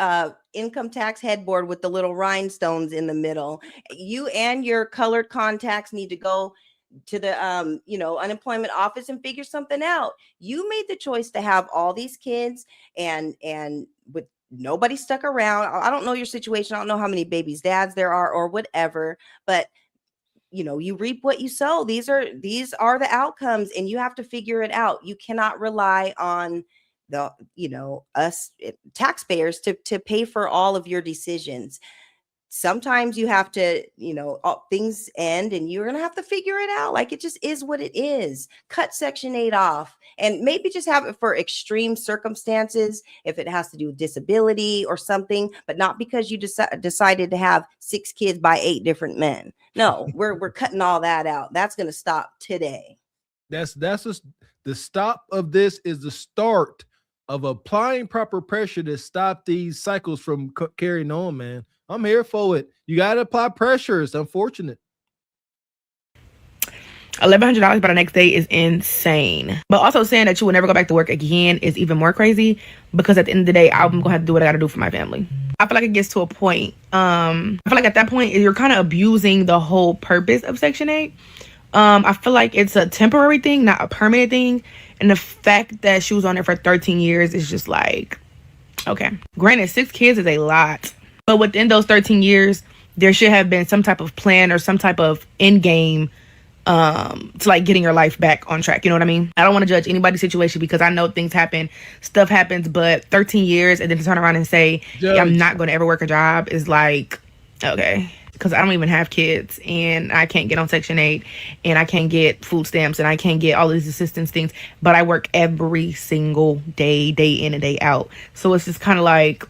income tax headboard with the little rhinestones in the middle. You and your colored contacts need to go to the unemployment office and figure something out. You made the choice to have all these kids and with nobody stuck around. I don't know your situation. I don't know how many babies' dads there are or whatever, but you reap what you sow. These are the outcomes, and you have to figure it out. You cannot rely on us taxpayers to pay for all of your decisions. Sometimes you have to, things end and you're going to have to figure it out. Like, it just is what it is. Cut Section 8 off, and maybe just have it for extreme circumstances, if it has to do with disability or something, but not because you decided to have 6 kids by 8 different men. No, we're cutting all that out. That's going to stop today. The stop of this is the start of applying proper pressure to stop these cycles from carrying on, man. I'm here for it. You got to apply pressure. It's unfortunate. $1,100 by the next day is insane. But also saying that you will never go back to work again is even more crazy, because at the end of the day, I'm going to have to do what I got to do for my family. I feel like it gets to a point. I feel like at that point, you're kind of abusing the whole purpose of Section 8. I feel like it's a temporary thing, not a permanent thing. And the fact that she was on there for 13 years is just like, okay. Granted, 6 kids is a lot. But within those 13 years, there should have been some type of plan or some type of end game to like getting your life back on track. You know what I mean? I don't want to judge anybody's situation, because I know things happen, stuff happens, but 13 years and then to turn around and say, hey, I'm not going to ever work a job is like, okay. Because I don't even have kids, and I can't get on Section 8, and I can't get food stamps, and I can't get all these assistance things, but I work every single day, day in and day out. So it's just kind of like,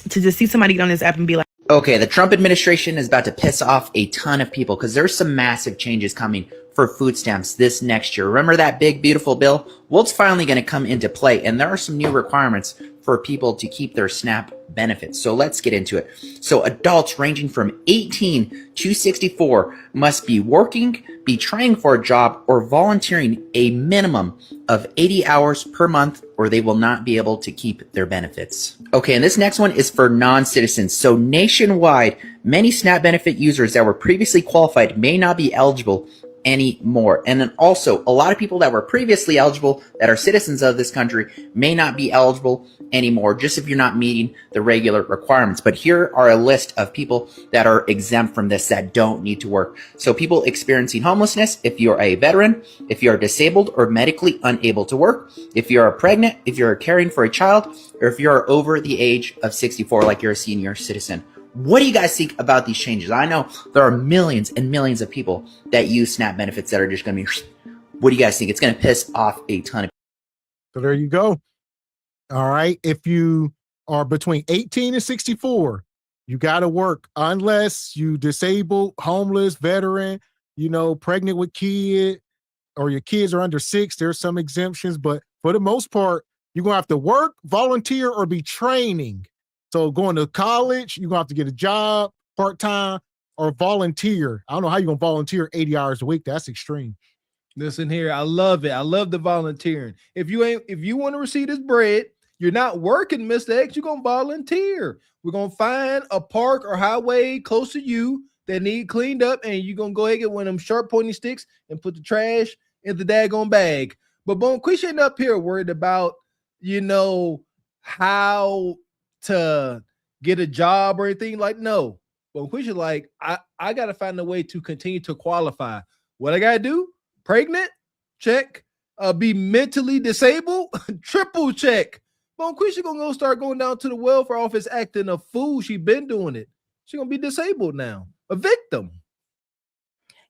to just see somebody get on this app and be like, okay, the Trump administration is about to piss off a ton of people, because there's some massive changes coming for food stamps this next year. Remember that big, beautiful bill? Well, it's finally going to come into play, and there are some new requirements for people to keep their SNAP benefits. So let's get into it. So adults ranging from 18 to 64 must be working, be trying for a job, or volunteering a minimum of 80 hours per month, or they will not be able to keep their benefits. Okay, and this next one is for non-citizens. So nationwide, many SNAP benefit users that were previously qualified may not be eligible anymore. And then also, a lot of people that were previously eligible that are citizens of this country may not be eligible anymore, just if you're not meeting the regular requirements. But here are a list of people that are exempt from this, that don't need to work. So people experiencing homelessness, if you're a veteran, if you're disabled or medically unable to work, if you're pregnant, if you're caring for a child, or if you're over the age of 64, like you're a senior citizen. What do you guys think about these changes? I know there are millions and millions of people that use SNAP benefits that are just going to be, what do you guys think? It's going to piss off a ton of people. So there you go. All right. If you are between 18 and 64, you got to work unless you disabled, homeless, veteran, pregnant with kid, or your kids are under 6. There's some exemptions, but for the most part, you're going to have to work, volunteer, or be training. So going to college, you're going to have to get a job, part-time, or volunteer. I don't know how you're going to volunteer 80 hours a week. That's extreme. Listen here. I love it. I love the volunteering. If you want to receive this bread, you're not working, Mr. X, you're going to volunteer. We're going to find a park or highway close to you that need cleaned up, and you're going to go ahead and get one of them sharp pointy sticks and put the trash in the daggone bag. But Bonquisha ain't up here worried about, how to get a job or anything. Like, no. Bonquisha like, I got to find a way to continue to qualify. What I got to do? Pregnant? Check. Be mentally disabled? Triple check. Bonquisha gonna go start going down to the welfare office acting a fool. She been doing it. She gonna be disabled now. A victim.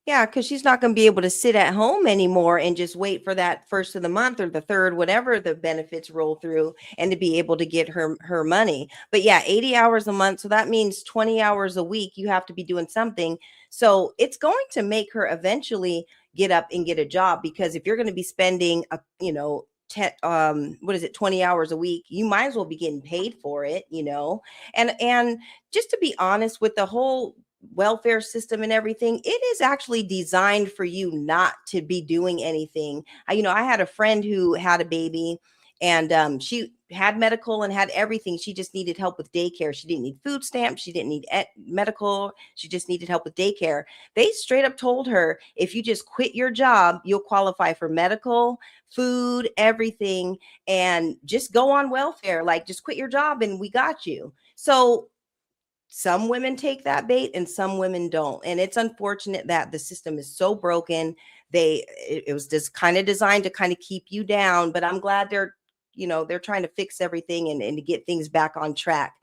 Yeah, because she's not going to be able to sit at home anymore and just wait for that first of the month or the third, whatever the benefits roll through, and to be able to get her money. But yeah, 80 hours a month. So that means 20 hours a week. You have to be doing something. So it's going to make her eventually get up and get a job, because if you're going to be spending 20 hours a week, you might as well be getting paid for it, and just to be honest, with the whole welfare system and everything, it is actually designed for you not to be doing anything. I had a friend who had a baby, And she had medical and had everything. She just needed help with daycare. She didn't need food stamps. She didn't need medical. She just needed help with daycare. They straight up told her, if you just quit your job, you'll qualify for medical, food, everything, and just go on welfare. Like, just quit your job and we got you. So some women take that bait and some women don't. And it's unfortunate that the system is so broken. It was just kind of designed to kind of keep you down, but I'm glad they're trying to fix everything and to get things back on track.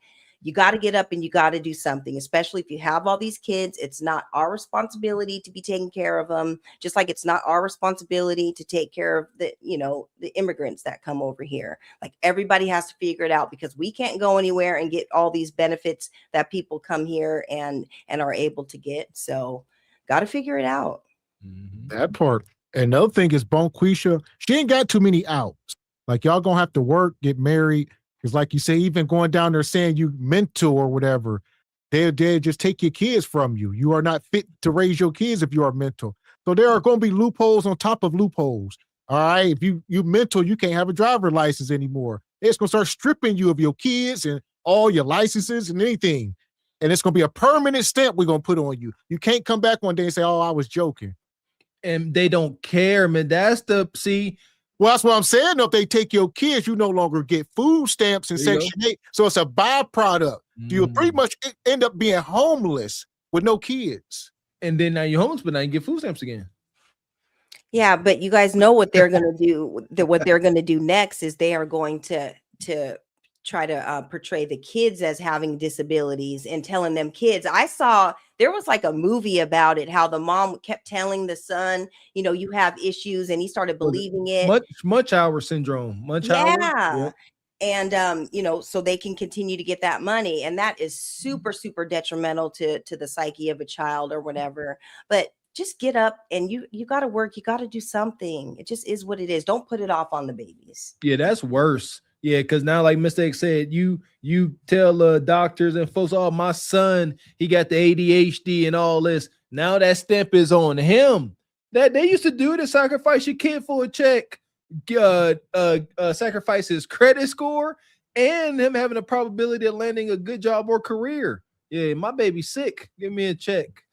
You got to get up and you got to do something, especially if you have all these kids. It's not our responsibility to be taking care of them, just like it's not our responsibility to take care of the immigrants that come over here. Like, everybody has to figure it out, because we can't go anywhere and get all these benefits that people come here and are able to get. So got to figure it out. That part. And the other thing is, Bonquisha, she ain't got too many outs. Like, y'all gonna have to work, get married. Because like you say, even going down there saying you mental or whatever, they'll just take your kids from you. You are not fit to raise your kids if you are mental. So there are going to be loopholes on top of loopholes. All right. If you mental, you can't have a driver license anymore. It's going to start stripping you of your kids and all your licenses and anything. And it's going to be a permanent stamp we're going to put on you. You can't come back one day and say, oh, I was joking. And they don't care, man. Well, that's what I'm saying. If they take your kids, you no longer get food stamps in Section 8. So it's a byproduct. You'll pretty much end up being homeless with no kids. And then now you're homeless, but now you get food stamps again. Yeah, but you guys know what they're going to do. What they're going to do next is they are going to try to portray the kids as having disabilities and telling them kids. I saw there was like a movie about it, how the mom kept telling the son, you have issues, and he started believing it. Munchausen syndrome. Yeah. And so they can continue to get that money, and that is super, super detrimental to the psyche of a child or whatever. But just get up and you got to work. You got to do something. It just is what it is. Don't put it off on the babies. Yeah, that's worse. Yeah, because now, like Mr. X said, you tell doctors and folks, oh, my son, he got the ADHD and all this. Now that stamp is on him. That they used to do it to sacrifice your kid for a check, sacrifice his credit score, and him having a probability of landing a good job or career. Yeah, my baby's sick. Give me a check.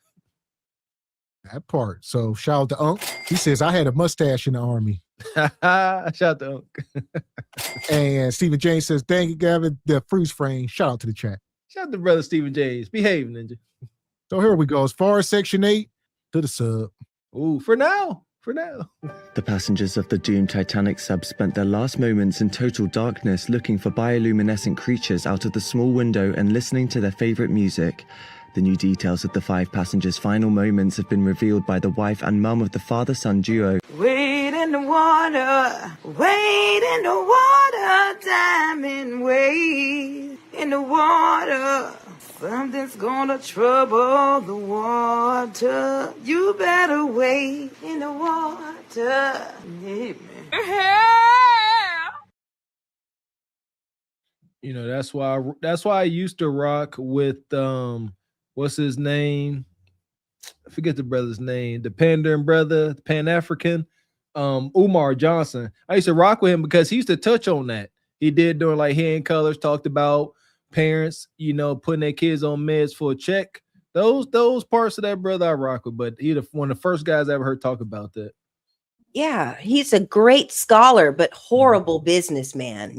That part. So shout out to Unc. He says, I had a mustache in the Army. Shout out to Unc. And Stephen James says, dang it, Gavin, the freeze frame. Shout out to the chat. Shout out to brother Stephen James. Behave, ninja. So here we go. As far as Section 8, to the sub. Ooh, for now. The passengers of the doomed Titanic sub spent their last moments in total darkness looking for bioluminescent creatures out of the small window and listening to their favorite music. The new details of the 5 passengers' final moments have been revealed by the wife and mum of the father-son duo. Wade in the water, diamond wade in the water. Something's gonna trouble the water. You better wade in the water. Yeah, man. That's why I used to rock with what's his name? I forget the brother's name. The Pandering brother, Pan-African, Umar Johnson. I used to rock with him because he used to touch on that. He did during like Hand Colors, talked about parents, putting their kids on meds for a check. Those parts of that brother I rock with, but he's one of the first guys I ever heard talk about that. Yeah, he's a great scholar, but horrible businessman.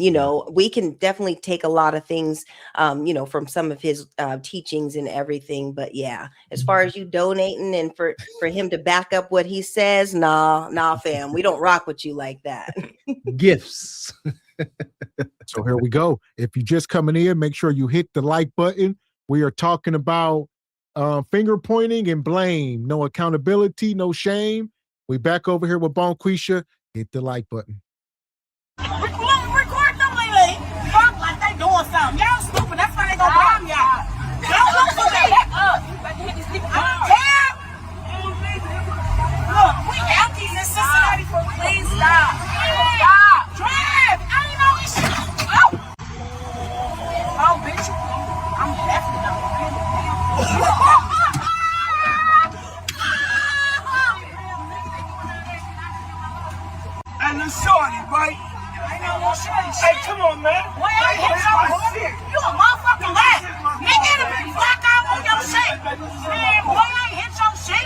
We can definitely take a lot of things, from some of his teachings and everything. But yeah, as far as you donating and for him to back up what he says, nah, fam, we don't rock with you like that. Gifts. So here we go. If you're just coming in, make sure you hit the like button. We are talking about finger pointing and blame. No accountability, no shame. We back over here with Bonquisha. Hit the like button. Record them lately. Talk like they doing something. Y'all stupid. That's why they gonna bomb y'all. Don't look for me. I don't care. Look, we empties in Cincinnati for please stop. Stop. Drive. I ain't know this shit. Oh, bitch. I'm definitely not. And the shorty, right? Hey, come on, man. Boy, I ain't hit your shit. You a motherfucking rat. Nigga, in a big black eye on your shit. Man, boy, I ain't hit your shit.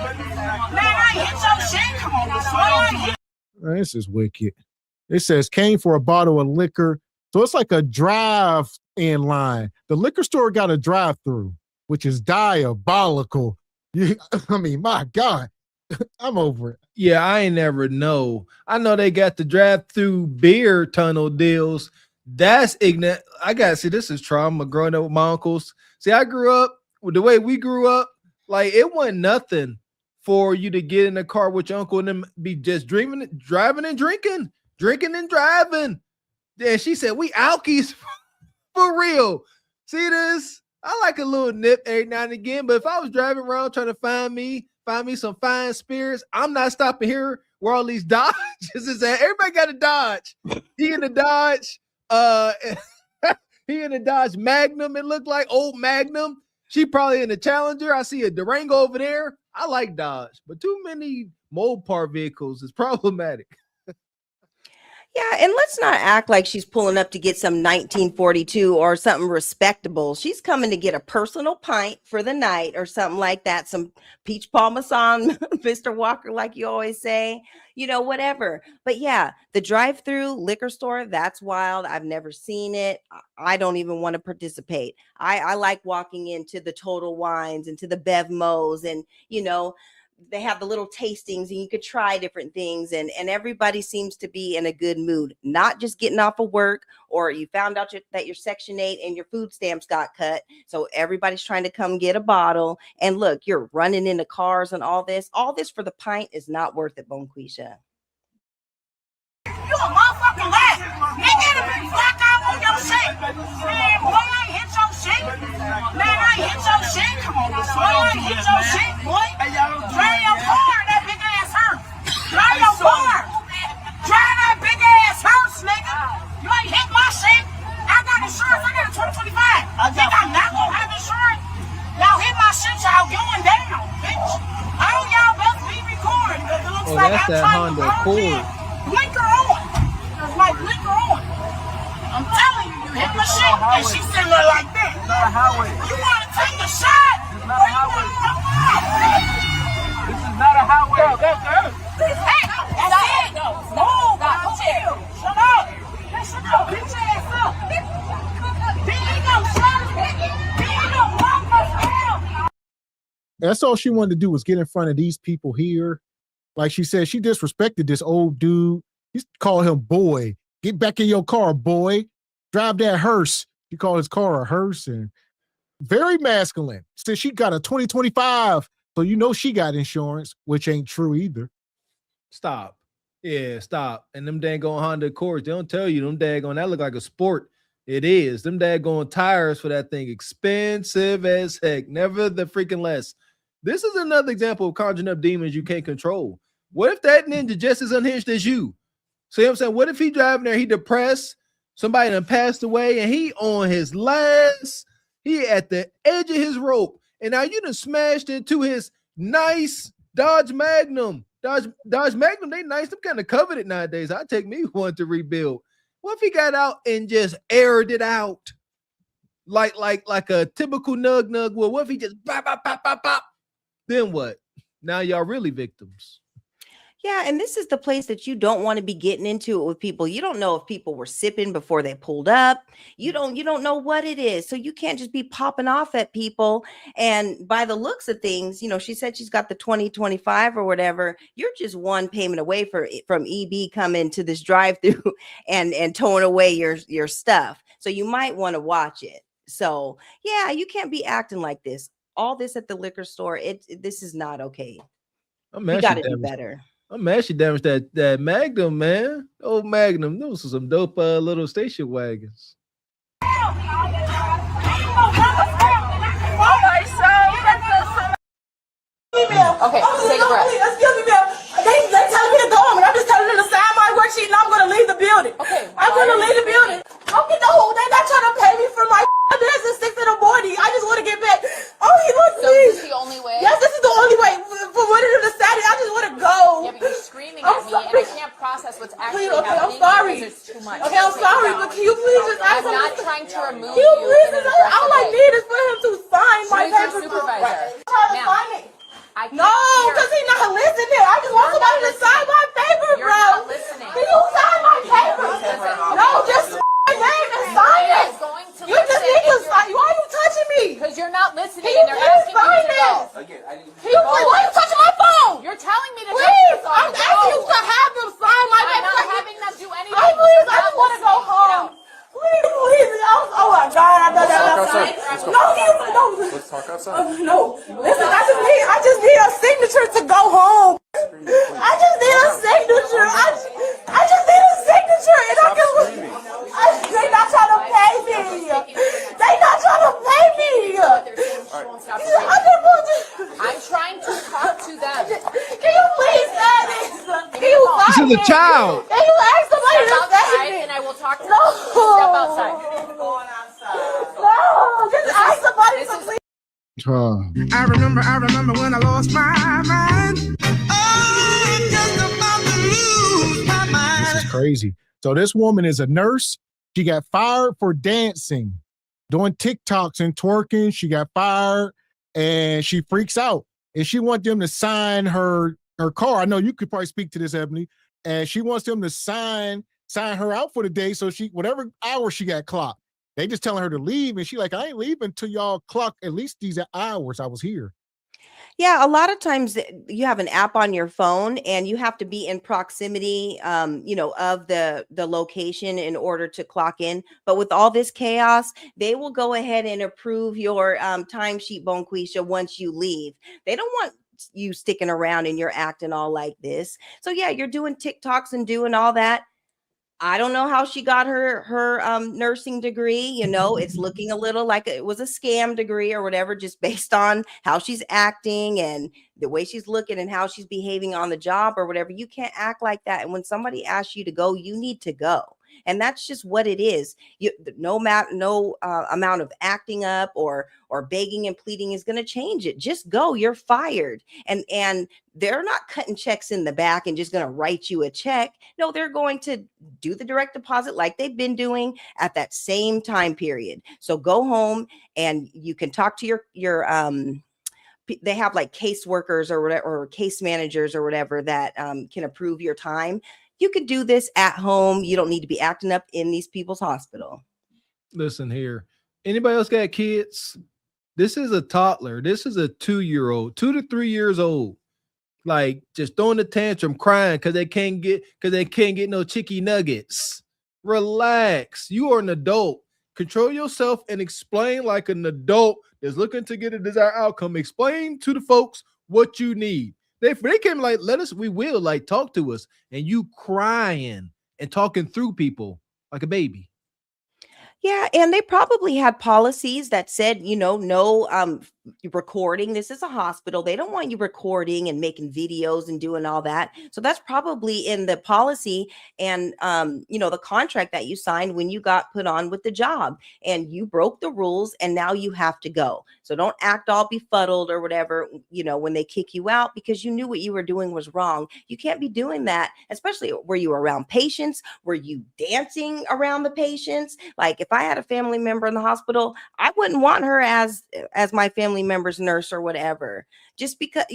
Man, I ain't hit your shit. Come on, boy, I ain't hit. This is wicked. It says came for a bottle of liquor. So it's like a drive-in line. The liquor store got a drive-through, which is diabolical. I mean, my God, I'm over it. Yeah, I ain't never know. I know they got the drive-through beer tunnel deals. That's ignorant. I gotta see, this is trauma growing up with my uncles. See, I grew up with the way we grew up, like it wasn't nothing for you to get in the car with your uncle and them be just driving and drinking and driving. And she said, we alkies for real. See this? I like a little nip every now and again, but if I was driving around trying to find me some fine spirits, I'm not stopping here where all these Dodges is at. Everybody got a Dodge. He in the Dodge, he in the Dodge Magnum. It looked like old Magnum. She probably in the Challenger. I see a Durango over there. I like Dodge, but too many Mopar vehicles is problematic. Yeah, and let's not act like she's pulling up to get some 1942 or something respectable. She's coming to get a personal pint for the night or something like that. Some peach parmesan, Mr. Walker, like you always say, whatever. But yeah, the drive-through liquor store, that's wild. I've never seen it. I don't even want to participate. I like walking into the Total Wines, into the Bev Mo's, and, they have the little tastings and you could try different things and everybody seems to be in a good mood, not just getting off of work or you found out that your Section 8 and your food stamps got cut. So everybody's trying to come get a bottle. And look, you're running into cars and all this for the pint is not worth it, Bonquisha. You a motherfucking rat. Nigga, in a big black eye on your shit. Man, boy, I ain't hit your shit. Man, I ain't hit your shit. Come on, boy, I ain't hit your shit, boy. Drive your car, that big ass hurt. Drive your car. Drive that big ass hurts, nigga. You ain't hit my shit. I got insurance. I got a 2025. Think I'm not gonna have insurance? Y'all hit my shit, y'all going down, bitch. All y'all best be recording. It looks like that's I'm that trying Honda to Accord. Blinker on. It's like blinker on. I'm telling you, you hit my shit, and she's sitting there like this. It's not a highway. You want to take a shot? It's not a highway. This is not a highway. Go. Hey, that's it. Move. Chill. Shut up. Shut up. Bitch ass up. There you go. Shut up. There you go. Walk us out. That's all she wanted to do was get in front of these people here. Like she said, she disrespected this old dude. He called him boy. Get back in your car, boy. Drive that hearse. She called his car a hearse and very masculine. Said she got a 2025. So she got insurance, which ain't true either. Stop. Yeah, stop. And them daggone Honda Accords, they don't tell you them daggone, that look like a sport. It is. Them daggone tires for that thing, expensive as heck. Never the freaking less. This is another example of conjuring up demons you can't control. What if that ninja just as unhinged as you? See what I'm saying? What if he driving there, he depressed, somebody done passed away, and he on his last, he at the edge of his rope, and now you done smashed into his nice Dodge Magnum. Dodge Magnum, they nice. Them kind of coveted nowadays. I'd take me one to rebuild. What if he got out and just aired it out? Like a typical nug would. What if he just pop? Then what? Now y'all really victims. Yeah, and this is the place that you don't want to be getting into it with people. You don't know if people were sipping before they pulled up. You don't know what it is. So you can't just be popping off at people. And by the looks of things, she said she's got the 2025 or whatever. You're just one payment away from EB coming to this drive-through and towing away your stuff. So you might want to watch it. So yeah, you can't be acting like this. All this at the liquor store, this is not okay. You got to do better. I'm mad she damaged that Magnum, man. Old Magnum. Those are some dope little station wagons. Okay, take a breath. Excuse me, ma'am. They telling me to go home, and I'm just telling them to sign my worksheet, and I'm going to leave the building. Okay. I'm going to leave the building. Don't get the whole. They're not trying to pay me for my business at 6 in the morning. I just want to get back. Oh, he looks me. So is this the only way? Yes, this is the only way. For one of them to Saturday, I just want to go. Yeah, but you're screaming at me, and I can't process what's actually happening. I'm sorry. it's too much. Okay, I'm sorry, but can you please just ask him? I'm not trying to remove Can you please in an just, all I aggressive need is for him to sign my Who's your paper. supervisor? Try to Now, sign it. I can't No, hear. because he's not listening. I just want You're somebody not to sign my paper, You're bro. not listening. Can you sign my paper? No, just my name and sign it. You just need to sign. Why are you touching me? Because you're not listening. Can you They're please asking sign you to this? go. Can you please? Why are you touching my phone? You're telling me to Please, touch your phone. I'm asking you to have them sign my I'm paper. not having them do anything. Please, I just want to go home. Please, oh my God, I know that. No, no. Let's talk outside. No, listen, I just need a signature to go home. I just need a signature. I just need a signature, and I can. They not trying to pay me. They not trying to pay me. I'm trying to talk to them. Can you please say this? Can you This is a child. Can you ask somebody to Step say outside, it? and I will talk to them. No. Step outside. No, just ask somebody to please. I remember when I lost my mind. Oh, I'm just about to lose my mind. This is crazy. So this woman is a nurse. She got fired for dancing, doing TikToks and twerking. She got fired and she freaks out. And she wants them to sign her car. I know you could probably speak to this, Ebony. And she wants them to sign her out for the day. So she, whatever hour she got clocked, they just telling her to leave. And she like, I ain't leaving until y'all clock at least these hours I was here. Yeah, a lot of times you have an app on your phone and you have to be in proximity, of the location in order to clock in. But with all this chaos, they will go ahead and approve your timesheet, Bonquisha, once you leave. They don't want you sticking around and you're acting all like this. So yeah, you're doing TikToks and doing all that. I don't know how she got her nursing degree. It's looking a little like it was a scam degree or whatever, just based on how she's acting and the way she's looking and how she's behaving on the job or whatever. You can't act like that. And when somebody asks you to go, you need to go. And that's just what it is. No amount of acting up or begging and pleading is going to change it. Just go. You're fired. And they're not cutting checks in the back and just going to write you a check. No, they're going to do the direct deposit like they've been doing at that same time period. So go home and you can talk to your they have like caseworkers or whatever, or case managers or whatever that can approve your time. You could do this at home. You don't need to be acting up in these people's hospital. Listen here. Anybody else got kids? This is a toddler. This is a 2-year-old, 2 to 3 years old. Like just throwing a tantrum, crying because they can't get no chicky nuggets. Relax. You are an adult. Control yourself and explain like an adult that's looking to get a desired outcome. Explain to the folks what you need. They came like, we will like talk to us, and you crying and talking through people like a baby. Yeah, and they probably had policies that said, no recording. This is a hospital. They don't want you recording and making videos and doing all that. So that's probably in the policy and, the contract that you signed when you got put on with the job, and you broke the rules and now you have to go. So don't act all befuddled or whatever, when they kick you out because you knew what you were doing was wrong. You can't be doing that, especially were you around patients? Were you dancing around the patients? Like if I had a family member in the hospital, I wouldn't want her as my family member's nurse or whatever, just because,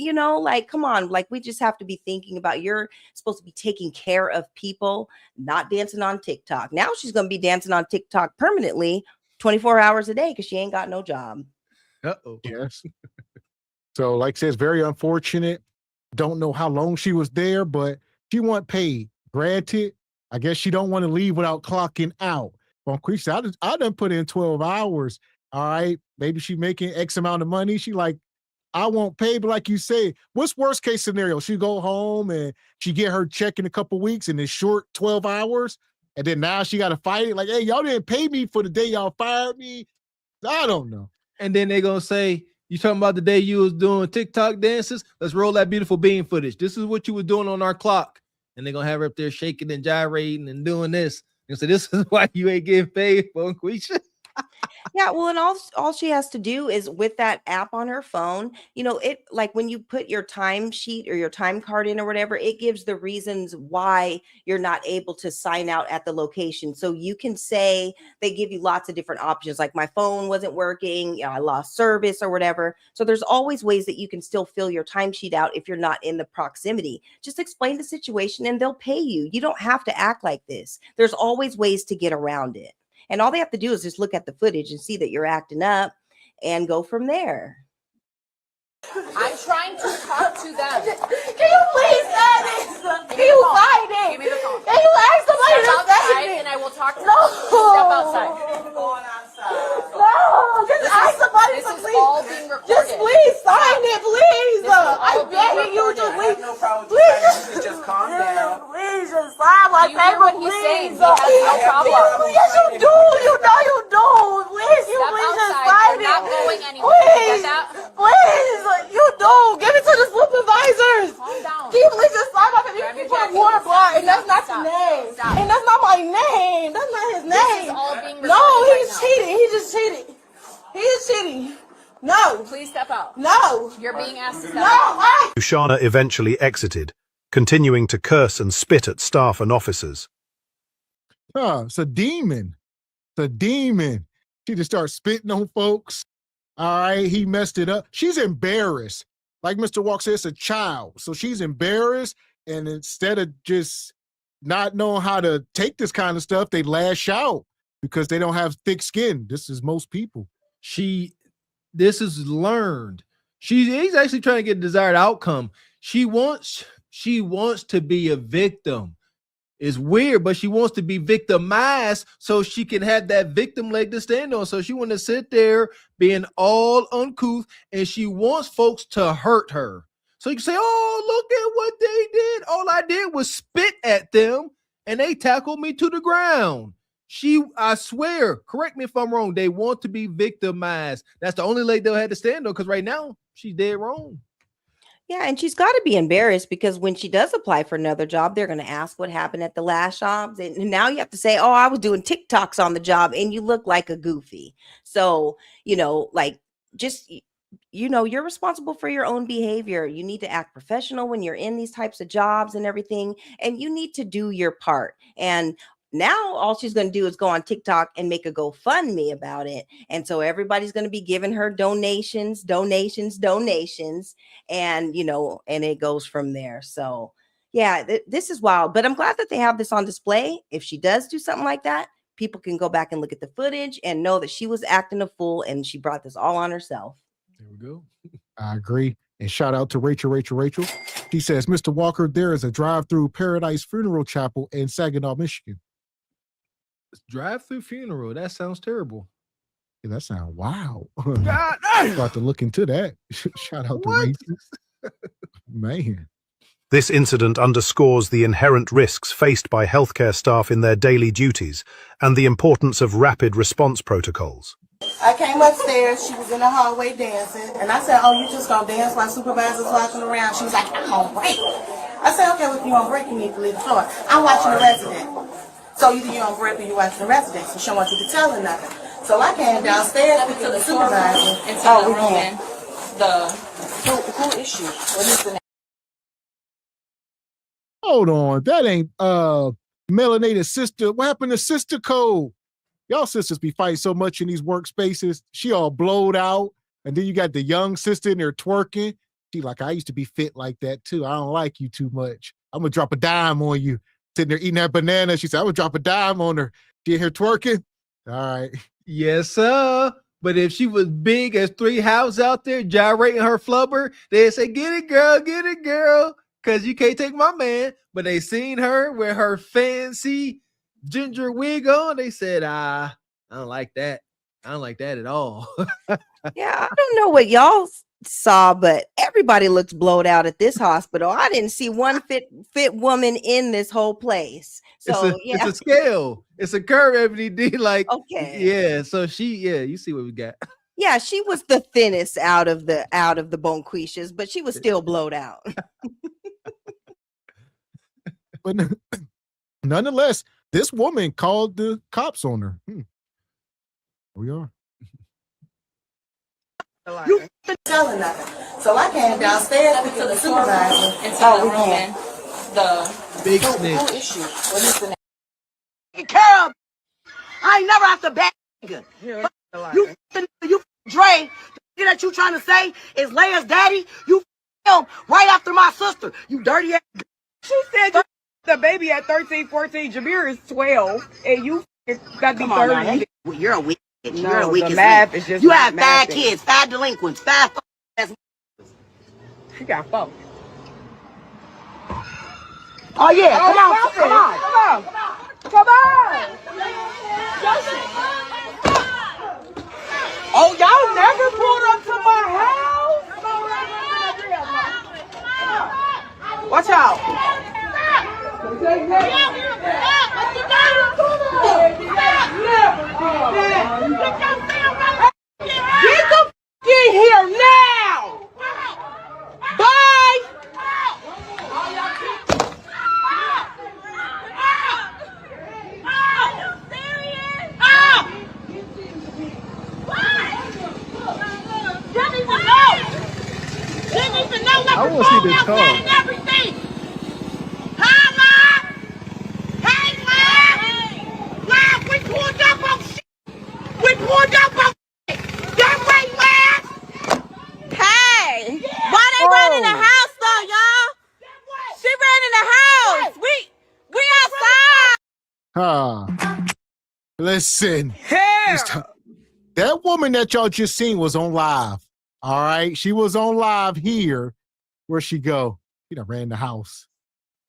come on, like we just have to be thinking about, you're supposed to be taking care of people, not dancing on TikTok. Now she's going to be dancing on TikTok permanently 24 hours a day because she ain't got no job. Uh-oh. Yes. So like I said, it's very unfortunate. Don't know how long she was there, but she wasn't paid. Granted, I guess she don't want to leave without clocking out. Well, I done put in 12 hours. All right. Maybe she making X amount of money. She like, I won't pay. But like you say, what's worst case scenario? She go home and she get her check in a couple weeks and it's short 12 hours. And then now she got to fight it. Like, hey, y'all didn't pay me for the day y'all fired me. I don't know. And then they're going to say, you talking about the day you was doing TikTok dances? Let's roll that beautiful bean footage. This is what you was doing on our clock. And they're going to have her up there shaking and gyrating and doing this. And so this is why you ain't getting paid, Bonquisha. Yeah, well, and all she has to do is with that app on her phone, it like when you put your time sheet or your time card in or whatever, it gives the reasons why you're not able to sign out at the location. So you can say they give you lots of different options, like my phone wasn't working, I lost service or whatever. So there's always ways that you can still fill your timesheet out if you're not in the proximity. Just explain the situation and they'll pay you. You don't have to act like this. There's always ways to get around it. And all they have to do is just look at the footage and see that you're acting up and go from there. I'm trying to talk to them. Can you please say this? Can you find it? Give me the phone. Can you ask somebody Step to outside say it? and I will talk to No. them. Step outside. No, just ask somebody This to is please. all being recorded. Just please sign it, please. This is all I'm being begging you to recorded. please. Please just calm down. Please just sign my You hear paper, what he's saying? please. He has no problem. Yes, you do. You know you do. Please, you Step please just outside. sign You're it. not going anywhere. You Please, get that? please, you do. Give it to the supervisors. Calm down. Can you please just sign my paper? Grab You your put jacket. water bar, and that's not Stop. your name. Stop. And that's not my name. That's not his This name. is all being No, recorded right he's now. cheating. He just cheated. He is cheating. No. Please step out. No. You're being asked to step No. out. Why? Ushana eventually exited, continuing to curse and spit at staff and officers. It's a demon. It's a demon. She just starts spitting on folks. All right, he messed it up. She's embarrassed. Like Mr. Walker said, it's a child. So she's embarrassed, and instead of just not knowing how to take this kind of stuff, they lash out because they don't have thick skin. This is most people. This is learned. He's actually trying to get a desired outcome. She wants to be a victim. It's weird, but she wants to be victimized so she can have that victim leg to stand on. So she want to sit there being all uncouth, and she wants folks to hurt her. So you can say, oh, look at what they did. All I did was spit at them, and they tackled me to the ground. I swear, correct me if I'm wrong, they want to be victimized. That's the only leg they'll have to stand on, because right now, she's dead wrong. Yeah, and she's got to be embarrassed because when she does apply for another job, they're going to ask what happened at the last job. And now you have to say, oh, I was doing TikToks on the job, and you look like a goofy. So, you're responsible for your own behavior. You need to act professional when you're in these types of jobs and everything, and you need to do your part. And now all she's going to do is go on TikTok and make a GoFundMe about it. And so everybody's going to be giving her donations. And, and it goes from there. So yeah, this is wild, but I'm glad that they have this on display. If she does do something like that, people can go back and look at the footage and know that she was acting a fool and she brought this all on herself. There we go. I agree. And shout out to Rachel. She says, Mr. Walker, there is a drive-through Paradise Funeral Chapel in Saginaw, Michigan. Drive-through funeral. That sounds terrible. Yeah, that sounds wow. About to look into that. Shout out to Rachel. Man. This incident underscores the inherent risks faced by healthcare staff in their daily duties and the importance of rapid response protocols. I came upstairs, she was in the hallway dancing, and I said, oh, you just gonna dance while supervisor's walking around? She was like, I'm on break. I said, okay, well, if you're on break, you need to leave the floor. I'm watching the resident. So either you're on break or you're watching the resident, so she don't want you to tell her nothing. So I came downstairs with the supervisor. Who is she? What is the name? Hold on. That ain't melanated sister. What happened to Sister Code? Y'all sisters be fighting so much in these workspaces. She all blowed out. And then you got the young sister in there twerking. She like, I used to be fit like that too. I don't like you too much. I'm going to drop a dime on you. Sitting there eating that banana. She said, I would drop a dime on her. She in here twerking. All right. Yes, sir. But if she was big as 3 houses out there gyrating her flubber, they'd say, get it, girl. Because you can't take my man. But they seen her with her fancy ginger wig on. They said, I don't like that. I don't like that at all. Yeah, I don't know what y'all saw, but everybody looks blowed out at this hospital. I didn't see one fit woman in this whole place. So it's a scale. It's a curve, Ebony D. Like, okay. Yeah. So you see what we got. Yeah, she was the thinnest out of the bonquishas, but she was still blowed out. But nonetheless, this woman called the cops on her. We are. You selling nothing. So I came downstairs to the supervisor. The big snitch. Who is she? What is the name? Taking care of. I ain't never have to back nigga. You Dre, the nigga that you trying to say is Leia's daddy. You him right after my sister. You dirty ass. She said you the baby at 13, 14. Jameer is 12, and you got the 30. You're a weak bitch. You're No, a weak the math is just you not have 5 mathing. kids, 5 delinquents, 5 She got 4. Oh yeah, come on. Oh, y'all never pulled up to my house? Watch out. Get the in here now. Bye. I want to see this car. We pulled up on shit. We pulled up on shit. That way, last. Hey, why they running the house though, y'all? She ran in the house. We outside. Listen. Here. That woman that y'all just seen was on live. All right. She was on live here. Where'd she go? She done ran the house.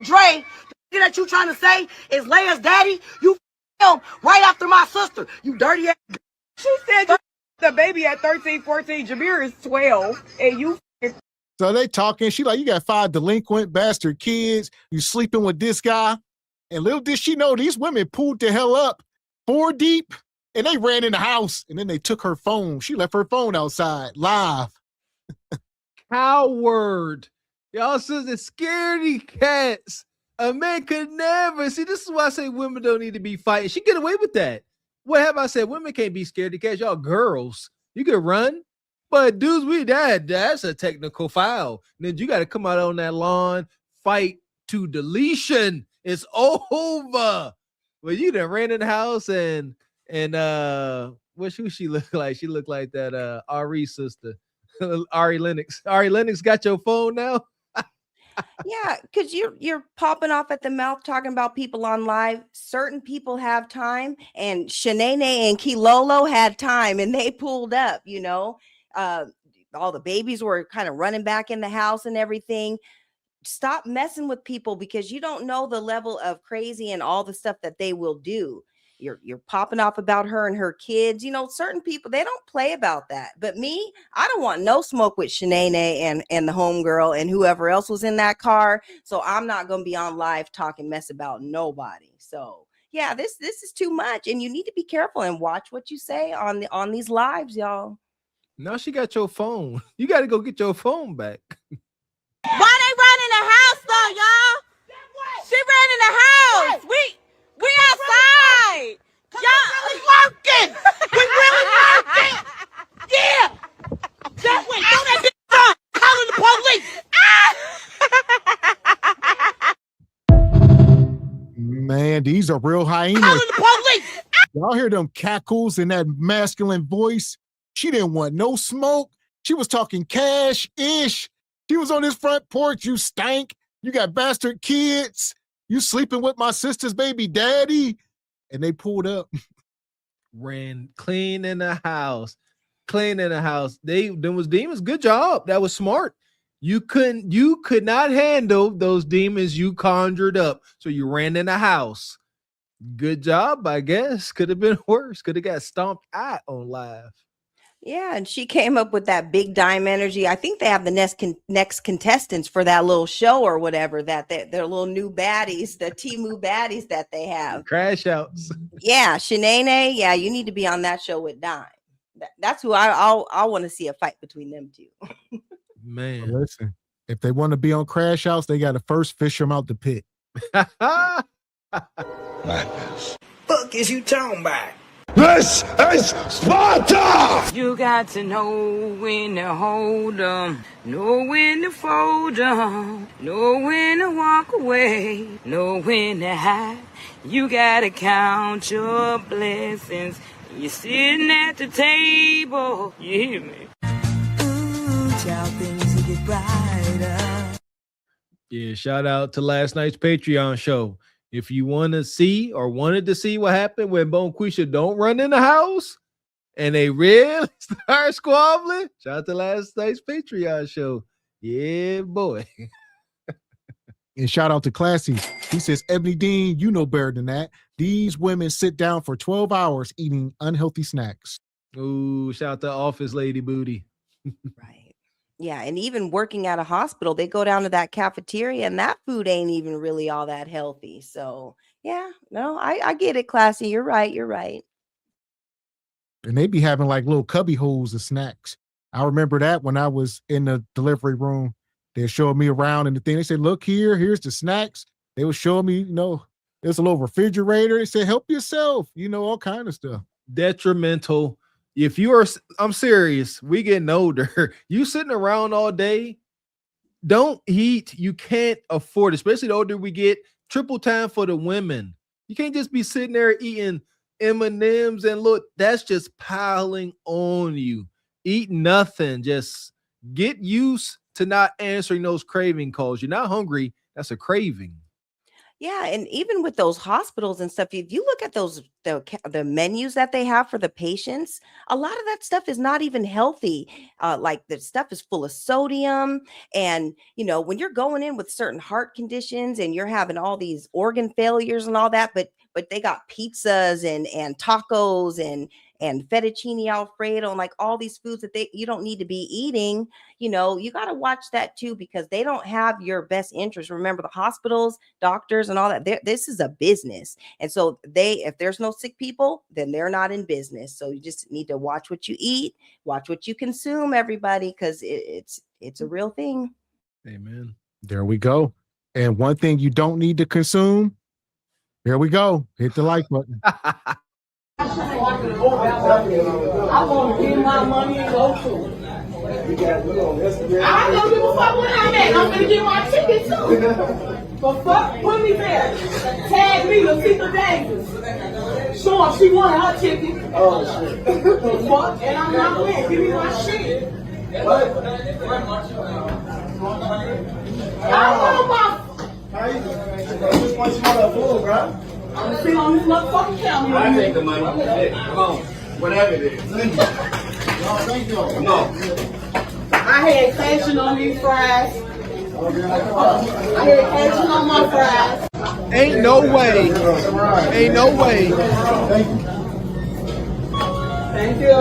Dre, the nigga that you trying to say is Leia's daddy. You him right after my sister. You dirty ass. She said you the baby at 13, 14. Jameer is 12, and you. So they talking. She like, you got 5 delinquent bastard kids. You sleeping with this guy. And little did she know these women pulled the hell up 4 deep and they ran in the house. And then they took her phone. She left her phone outside live. Coward. Y'all says the scaredy cats. A man could never. See, this is why I say women don't need to be fighting. She get away with that. What have I said? Women can't be scaredy cats. Y'all girls. You can run. But dudes, that's a technical foul. Then you got to come out on that lawn, fight to deletion. It's over. Well, you done ran in the house and who she look like? She looked like that Ari sister. Ari Lennox. Ari Lennox got your phone now? Yeah, because you're popping off at the mouth talking about people on live. Certain people have time, and Shanae and Kilolo had time, and they pulled up, all the babies were kind of running back in the house and everything. Stop messing with people because you don't know the level of crazy and all the stuff that they will do. You're popping off about her and her kids. Certain people, they don't play about that. But me, I don't want no smoke with Shanae and the homegirl and whoever else was in that car. So I'm not going to be on live talking mess about nobody. So yeah, this is too much. And you need to be careful and watch what you say on these lives, y'all. Now she got your phone. You got to go get your phone back. Why they running the house though, y'all? She ran in the house. We outside. Y'all really working. We really working. Yeah. That way. Throw that bitch down. Calling the police. Man, these are real hyenas. Calling the police. Y'all hear them cackles in that masculine voice? She didn't want no smoke. She was talking cash-ish. She was on his front porch. You stank. You got bastard kids. You sleeping with my sister's baby daddy. And they pulled up. Ran clean in the house. Them was demons. Good job. That was smart. You could not handle those demons you conjured up. So you ran in the house. Good job, I guess. Could have been worse. Could have got stomped out on live. Yeah, and she came up with that big dime energy. I think they have the next contestants for that little show or whatever, that they're little new baddies, the Temu baddies that they have. Crash outs. Yeah, Shanae, yeah, you need to be on that show with Dime. That's who I want to see a fight between them two. Man. Listen, if they want to be on Crash Outs, they got to first fish them out the pit. Fuck is you talking about? This is Sparta! You got to know when to hold 'em, know when to fold 'em, know when to walk away, know when to hide. You gotta count your blessings. You're sitting at the table. You hear me? Ooh, child, things will get brighter. Yeah, shout out to last night's Patreon show. If you want to see or wanted to see what happened when Bonquisha don't run in the house and they really start squabbling, shout out to last night's Patreon show. Yeah, boy. And shout out to Classy. He says, Ebony Dean, you know better than that. These women sit down for 12 hours eating unhealthy snacks. Ooh, shout out to Office Lady Booty. Right. Yeah. And even working at a hospital, they go down to that cafeteria and that food ain't even really all that healthy. So, yeah, no, I get it, Classy. You're right. You're right. And they be having like little cubby holes of snacks. I remember that when I was in the delivery room. They showed me around and the thing. They said, look here, here's the snacks. They were showing me, there's a little refrigerator. They said, help yourself, all kind of stuff. Detrimental. If you are, I'm serious, we getting older. You sitting around all day, don't eat. You can't afford it, especially the older we get. Triple time for the women. You can't just be sitting there eating M&Ms and look, that's just piling on you. Eat nothing. Just get used to not answering those craving calls. You're not hungry. That's a craving. Yeah, and even with those hospitals and stuff, if you look at the menus that they have for the patients, a lot of that stuff is not even healthy. Like the stuff is full of sodium, and when you're going in with certain heart conditions and you're having all these organ failures and all that, but they got pizzas and tacos and fettuccine alfredo and like all these foods that you don't need to be eating. You got to watch that too, because they don't have your best interest. Remember, the hospitals, doctors and all that, this is a business. And so if there's no sick people, then they're not in business. So you just need to watch what you eat, watch what you consume, everybody, because it's a real thing. Amen. There we go. And one thing you don't need to consume, here we go. Hit the like button. I want to give my money and go to. I don't give a fuck when I'm at. I'm gonna get my ticket too. But fuck, put me there. Tag me, Latika Davis. Show her she won her ticket. Oh shit. Fuck, and I'm not winning. Give me my shit. What? I want my. How you doing? I just want you to fool, bro. I'm gonna sit on this motherfucking camera. I take the money. Come on. Whatever it is. Thank you. No, thank you. Come on. I had catching on these fries. I had catching on my fries. Ain't no way. Ain't no way. Thank you.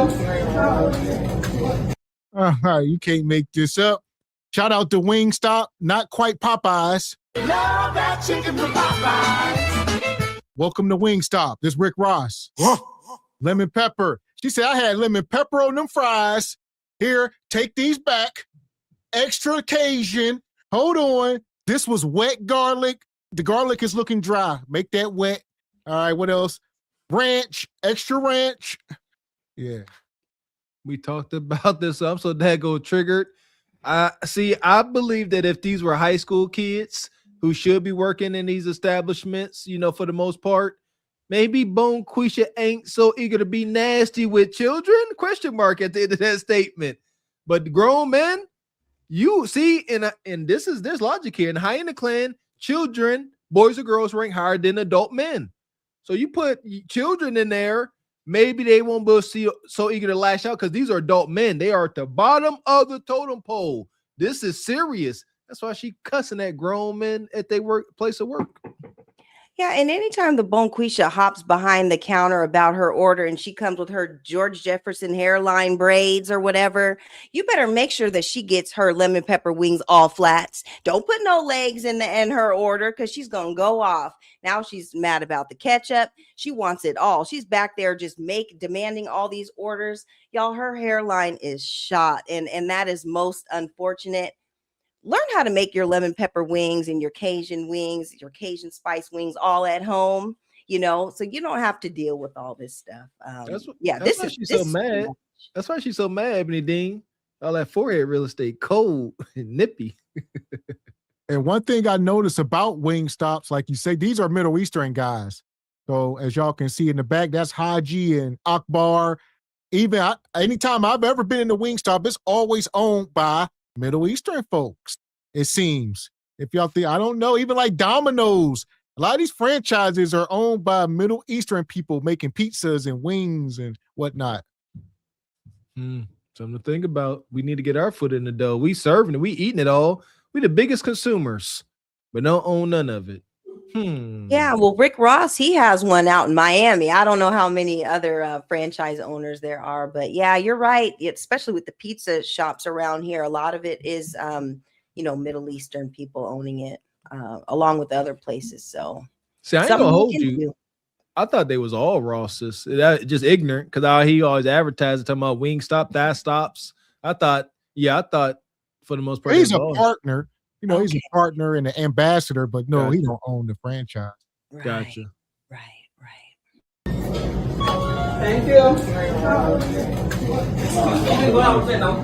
You can't make this up. Shout out to Wingstop, not quite Popeyes. Love that chicken from Popeyes. Welcome to Wingstop. This is Rick Ross. Lemon pepper. She said, I had lemon pepper on them fries. Here, take these back. Extra Cajun. Hold on. This was wet garlic. The garlic is looking dry. Make that wet. All right, what else? Ranch. Extra ranch. Yeah. We talked about this. I'm so daggone triggered. I believe that if these were high school kids who should be working in these establishments, for the most part, maybe Bonquisha ain't so eager to be nasty with children? Question mark at the end of that statement. But grown men, you see, and there's logic here. In Hyena clan, children, boys or girls, rank higher than adult men. So you put children in there, maybe they won't be so eager to lash out because these are adult men. They are at the bottom of the totem pole. This is serious. That's why she cussing at grown men at their place of work. Yeah, and anytime the Bonquisha hops behind the counter about her order and she comes with her George Jefferson hairline braids or whatever, you better make sure that she gets her lemon pepper wings all flats. Don't put no legs in her order because she's going to go off. Now she's mad about the ketchup. She wants it all. She's back there just demanding all these orders. Y'all, her hairline is shot, and that is most unfortunate. Learn how to make your lemon pepper wings and your Cajun wings, your Cajun spice wings all at home. you know, so you don't have to deal with all this stuff. That's why she's so mad. That's why she's so mad, Ebony Dean. All that forehead real estate, cold and nippy. And one thing I noticed about Wingstops, like you say, these are Middle Eastern guys. So as y'all can see in the back, that's Haji and Akbar. Even anytime I've ever been in the Wingstop, it's always owned by Middle Eastern folks, it seems. If y'all think, I don't know, even like Domino's, a lot of these franchises are owned by Middle Eastern people making pizzas and wings and whatnot. Something to think about. We need to get our foot in the dough. We serving it. We eating it all. We the biggest consumers, but don't own none of it. Yeah, well, Rick Ross, he has one out in Miami. I don't know how many other franchise owners there are, but yeah, you're right. Especially with the pizza shops around here, a lot of it is, Middle Eastern people owning it, along with other places. So, see, I ain't gonna hold you. I thought they was all Rosses. Just ignorant, because he always advertised talking about Wingstop, that stops. I thought for the most part he's a partner. He's a partner and an ambassador, but no, Gotcha. he don't own the franchise. Right. Gotcha. Thank you.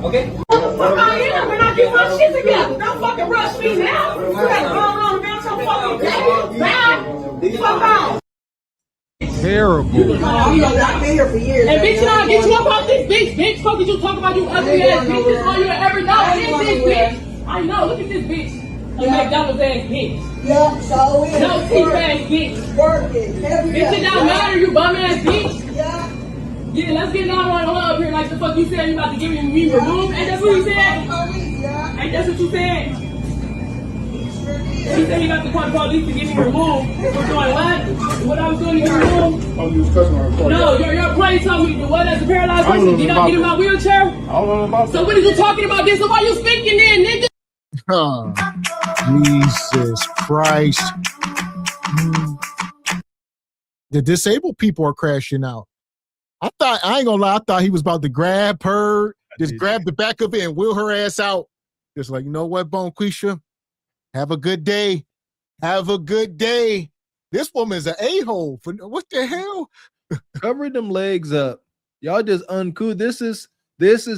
Okay. When I get my shit together, don't fucking rush me now. You gotta go on about your fucking day. Bye. Fuck off. Terrible. I've been here for years. And bitch, I'll get you up off this bitch. Fuck you talk about you ugly ass bitches on your every night. This bitch. I know, look at this bitch. You McDonald's ass bitch. Yeah, so is. No teeth ass bitch. Working. Bitch, it don't matter, you bum ass bitch. Yeah, let's get on up here like the fuck you said you about to give me removed. Ain't that what you said? Ain't that what you said? He said he got to call the police to get me removed. For doing what? What I was doing to get removed? Oh, you was cussing on the No, your brain told me to what as a paralyzed person. Did I get in my wheelchair? I don't know about that. So what are you talking about this? So why you speaking then, nigga? Oh, Jesus Christ. The disabled people are crashing out. I ain't gonna lie, I thought he was about to grab her, just grab the back of it and wheel her ass out. Just like, you know what, Bonquisha? Have a good day. Have a good day. This woman's an a-hole. For what the hell? Cover them legs up. Y'all just uncouth. This is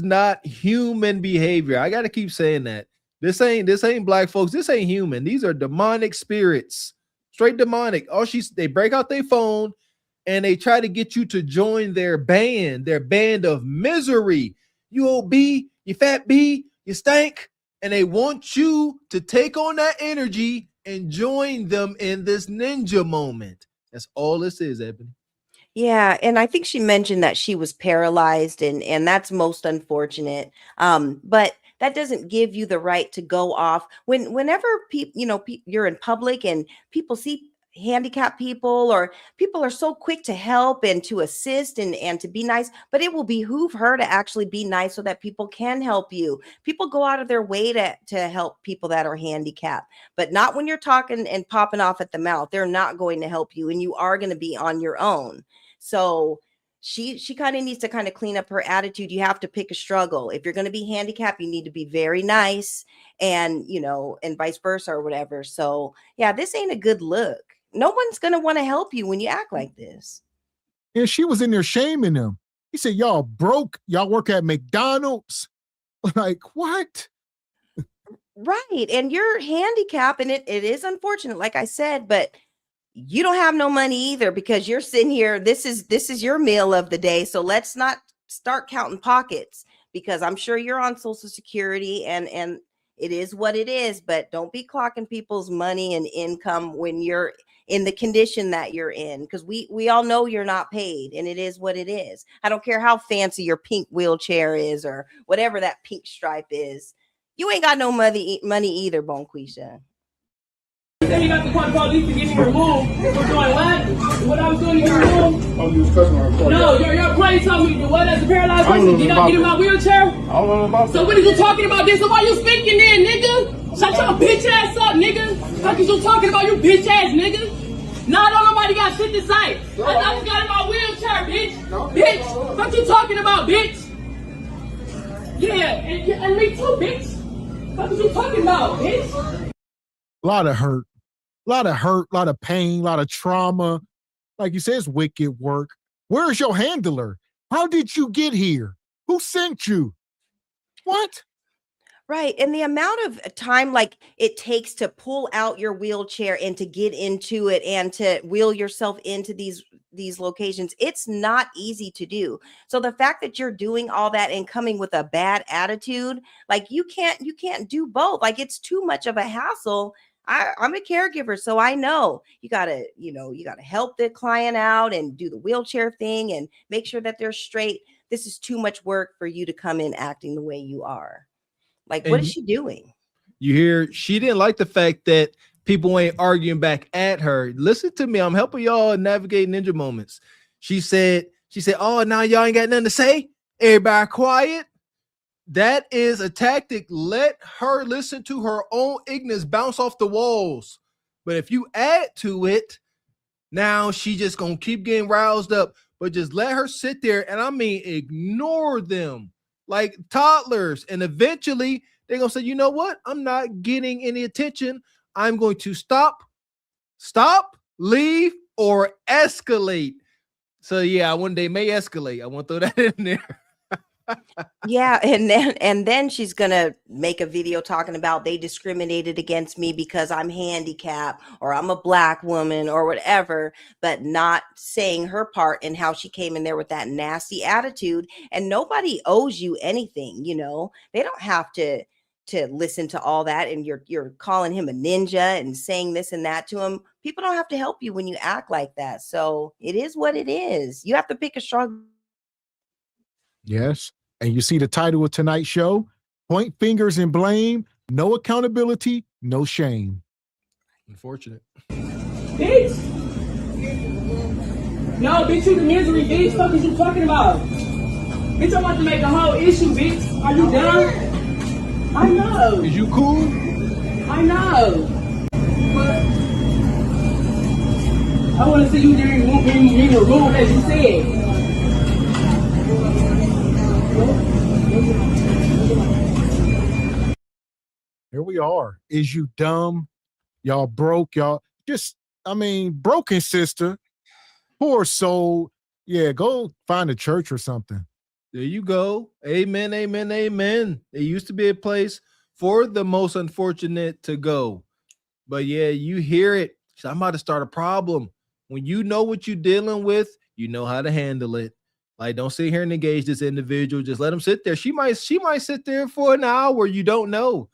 not human behavior. I gotta keep saying that. This ain't black folks. This ain't human. These are demonic spirits. Straight demonic. They break out their phone and they try to get you to join their band of misery. You old B, you fat B, you stank. And they want you to take on that energy and join them in this ninja moment. That's all this is, Ebony. Yeah, and I think she mentioned that she was paralyzed, and that's most unfortunate. But that doesn't give you the right to go off whenever people, you're in public and people see handicapped people, or people are so quick to help and to assist and to be nice, but it will behoove her to actually be nice so that people can help you. People go out of their way to help people that are handicapped, but not when you're talking and popping off at the mouth. They're not going to help you, and you are going to be on your own. So she kind of needs to kind of clean up her attitude. You have to pick a struggle. If you're going to be handicapped, you need to be very nice, and and vice versa or whatever. So yeah, this ain't a good look. No one's going to want to help you when you act like this. And she was in there shaming them. He said, y'all broke. Y'all work at McDonald's. Like, what? Right. And you're handicapped, and it is unfortunate, like I said, but you don't have no money either, because you're sitting here. This is your meal of the day. So let's not start counting pockets, because I'm sure you're on Social Security and it is what it is, but don't be clocking people's money and income when you're in the condition that you're in, because we all know you're not paid, and it is what it is. I don't care how fancy your pink wheelchair is or whatever that pink stripe is. You ain't got no money either, Bonquisha. He said he got to call the police to get me removed. For doing what? What I was doing to get removed? Oh, you was cussing on the No, your brain told me to what as a paralyzed person. Did I get in my wheelchair? I don't know about that. So what are you talking about this? So why you speaking then, nigga? Shut your bitch ass up, nigga. What is you talking about, you bitch ass nigga? Nah, don't nobody got shit to say. I just got in my wheelchair, bitch. Bitch, what you talking about, bitch? Yeah, and me too, bitch. What you talking about, bitch? A lot of hurt, a lot of pain, a lot of trauma. like you said, it's wicked work. Where's your handler? How did you get here? Who sent you? What? Right. And the amount of time like it takes to pull out your wheelchair and to get into it and to wheel yourself into these locations, it's not easy to do. So the fact that you're doing all that and coming with a bad attitude, like you can't do both. Like it's too much of a hassle. I'm a caregiver, so I know you gotta help the client out and do the wheelchair thing and make sure that they're straight. This is too much work for you to come in acting the way you are. Like, what is she doing? You hear she didn't like the fact that people ain't arguing back at her. Listen to me. I'm helping y'all navigate ninja moments. She said, oh, now y'all ain't got nothing to say. Everybody quiet. That is a tactic. Let her listen to her own ignorance bounce off the walls. But if you add to it, now she just gonna keep getting roused up. But just let her sit there and I mean ignore them like toddlers. And eventually they're gonna say, you know what? I'm not getting any attention. I'm going to stop, leave, or escalate. So yeah, one day may escalate. I want to throw that in there. Yeah, and then she's gonna make a video talking about they discriminated against me because I'm handicapped or I'm a black woman or whatever, but not saying her part and how she came in there with that nasty attitude. And nobody owes you anything, you know. They don't have to listen to all that. And you're calling him a ninja and saying this and that to him. People don't have to help you when you act like that. So it is what it is. You have to pick a strong. Yes. And you see the title of tonight's show, Point Fingers and Blame, No Accountability, No Shame. Unfortunate. Bitch! No, bitch, you the misery, bitch. What is you talking about? Bitch, I want to make a whole issue, bitch. Are you done? I know. Is you cool? I know. But I want to see you being removed, as you said. Here we are. Is you dumb? Y'all broke. Y'all just, broken sister. Poor soul. Yeah, go find a church or something. There you go. Amen, amen, amen. It used to be a place for the most unfortunate to go. But yeah, you hear it. So I'm about to start a problem. When you know what you're dealing with, you know how to handle it. Like, don't sit here and engage this individual. Just let them sit there. She might sit there for an hour. You don't know.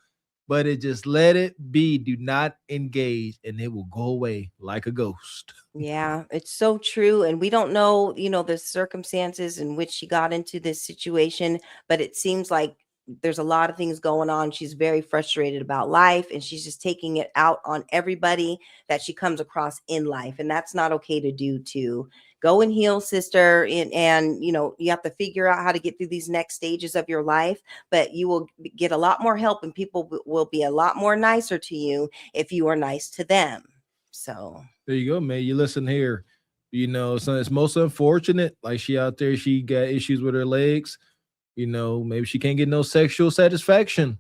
But just let it be. Do not engage, and it will go away like a ghost. Yeah, it's so true. And we don't know, the circumstances in which she got into this situation, but it seems like there's a lot of things going on. She's very frustrated about life, and she's just taking it out on everybody that she comes across in life. And that's not okay to do too. Go and heal, sister. And you have to figure out how to get through these next stages of your life, but you will get a lot more help and people will be a lot more nicer to you if you are nice to them. So there you go, man. You listen here, so it's most unfortunate. Like she out there, she got issues with her legs. Maybe she can't get no sexual satisfaction.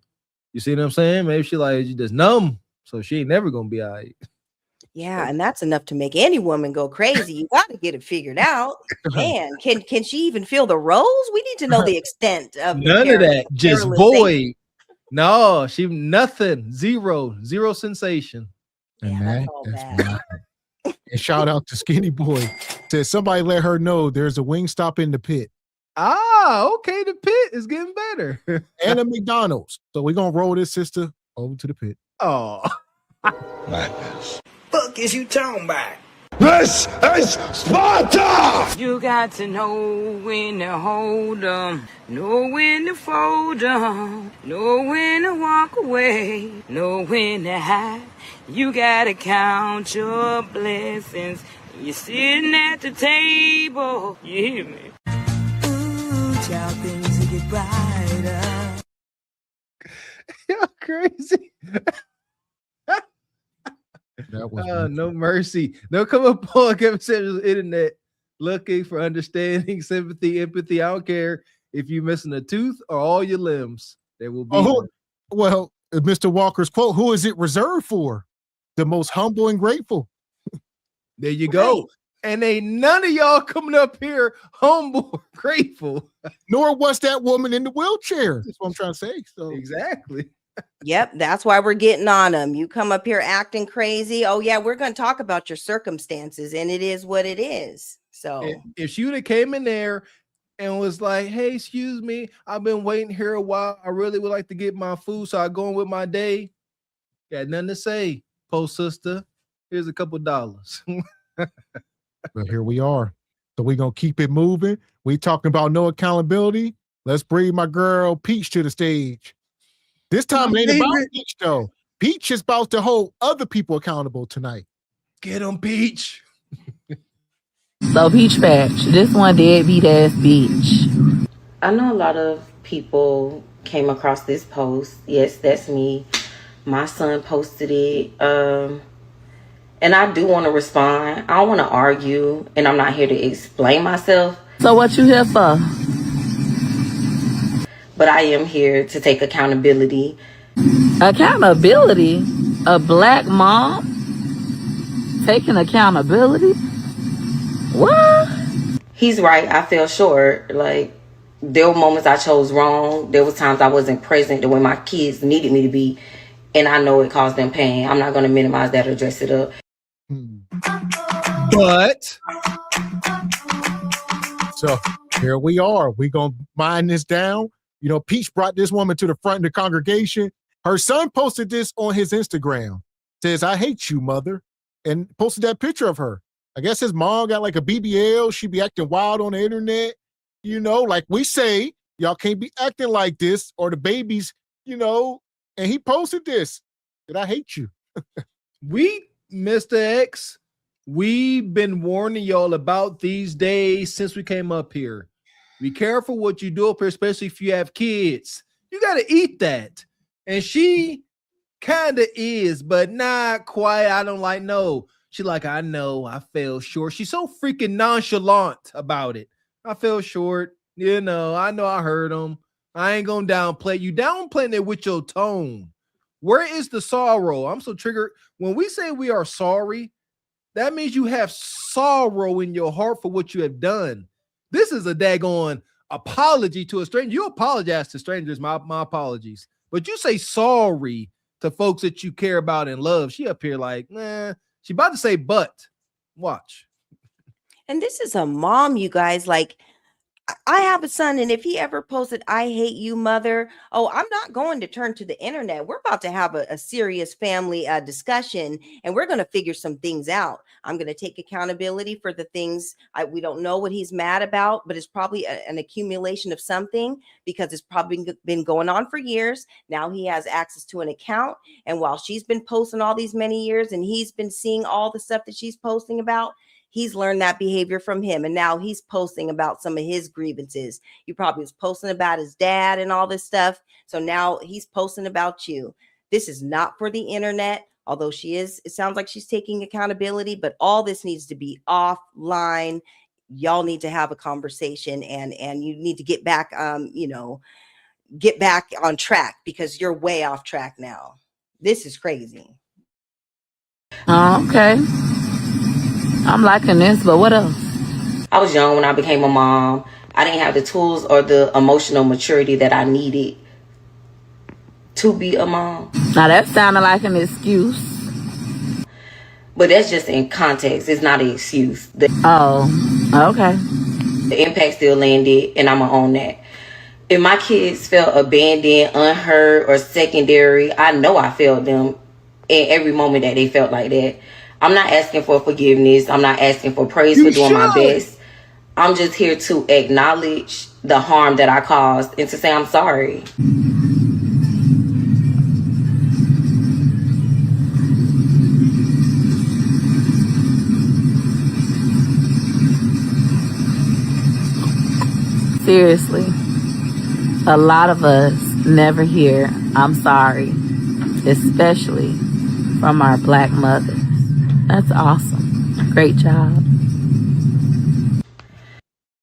You see what I'm saying? Maybe she just numb. So she ain't never going to be all right. Yeah, and that's enough to make any woman go crazy. You got to get it figured out. Man, can she even feel the rose? We need to know the extent of none of that. Just void. No, she nothing. Zero sensation. And that's and shout out to Skinny Boy. Says somebody let her know there's a Wingstop in the pit. Ah, okay. The pit is getting better. And a McDonald's. So we're gonna roll this sister over to the pit. Oh. Madness. Fuck is you talking about? This is Sparta! You got to know when to hold 'em, know when to fold 'em, know when to walk away, know when to hide. You gotta count your blessings. You're sitting at the table. You hear me? Ooh, child, things will get brighter. You're crazy. That was no mercy. No come up on Kevin Samuel's internet looking for understanding, sympathy, empathy. I don't care if you're missing a tooth or all your limbs. There will be. Well, Mr. Walker's quote, who is it reserved for? The most humble and grateful. There you go. And ain't none of y'all coming up here humble or grateful. Nor was that woman in the wheelchair. That's what I'm trying to say. So exactly. Yep, that's why we're getting on them. You come up here acting crazy. Oh yeah, we're going to talk about your circumstances, and it is what it is. So if she would have came in there and was like, "Hey, excuse me, I've been waiting here a while. I really would like to get my food, so I go on with my day." Got nothing to say, post sister. Here's a couple dollars. But here we are. So we're going to keep it moving. We talking about no accountability. Let's bring my girl Peach to the stage. This time it ain't about Peach, though. Peach is about to hold other people accountable tonight. Get him, Peach. So, Peach Patch, this one deadbeat ass bitch. I know a lot of people came across this post. Yes, that's me. My son posted it. And I do want to respond. I don't want to argue, and I'm not here to explain myself. So what you here for? But I am here to take accountability. Accountability? A black mom taking accountability? What? He's right. I fell short. Like, there were moments I chose wrong. There was times I wasn't present the way my kids needed me to be. And I know it caused them pain. I'm not going to minimize that or dress it up. But so here we are. We're going to mind this down. You know, Peach brought this woman to the front of the congregation. Her son posted this on his Instagram. Says, "I hate you, mother," and posted that picture of her. I guess his mom got like a BBL. She be acting wild on the internet. You know, like we say, y'all can't be acting like this or the babies, you know. And he posted this. That I hate you. Mr. X, we've been warning y'all about these days since we came up here. Be careful what you do up here, especially if you have kids. You got to eat that. And she kind of is, but not quite. I don't like, no. She like, I know, I fell short. She's so freaking nonchalant about it. I fell short. You know I heard him. I ain't going to downplay you. Downplaying it with your tone. Where is the sorrow? I'm so triggered. When we say we are sorry, that means you have sorrow in your heart for what you have done. This is a daggone apology to a stranger. You apologize to strangers, my apologies. But you say sorry to folks that you care about and love. She up here like, nah, she about to say but. Watch. And this is a mom, you guys, like, I have a son, and if he ever posted, "I hate you, mother," oh, I'm not going to turn to the internet. We're about to have a serious family discussion, and we're going to figure some things out. I'm going to take accountability for the things we don't know what he's mad about, but it's probably an accumulation of something because it's probably been going on for years. Now he has access to an account, and while she's been posting all these many years, and he's been seeing all the stuff that she's posting about, he's learned that behavior from him. And now he's posting about some of his grievances. He probably was posting about his dad and all this stuff. So now he's posting about you. This is not for the internet, although it sounds like she's taking accountability, but all this needs to be offline. Y'all need to have a conversation and you need to get back, get back on track because you're way off track now. This is crazy. Okay. I'm liking this, but what else? I was young when I became a mom. I didn't have the tools or the emotional maturity that I needed to be a mom. Now that sounded like an excuse. But that's just in context. It's not an excuse. Oh, okay. The impact still landed, and I'm going to own that. If my kids felt abandoned, unheard, or secondary, I know I felt them in every moment that they felt like that. I'm not asking for forgiveness. I'm not asking for praise for doing my best. I'm just here to acknowledge the harm that I caused and to say I'm sorry. Seriously, a lot of us never hear "I'm sorry," especially from our Black mothers. That's awesome. Great job.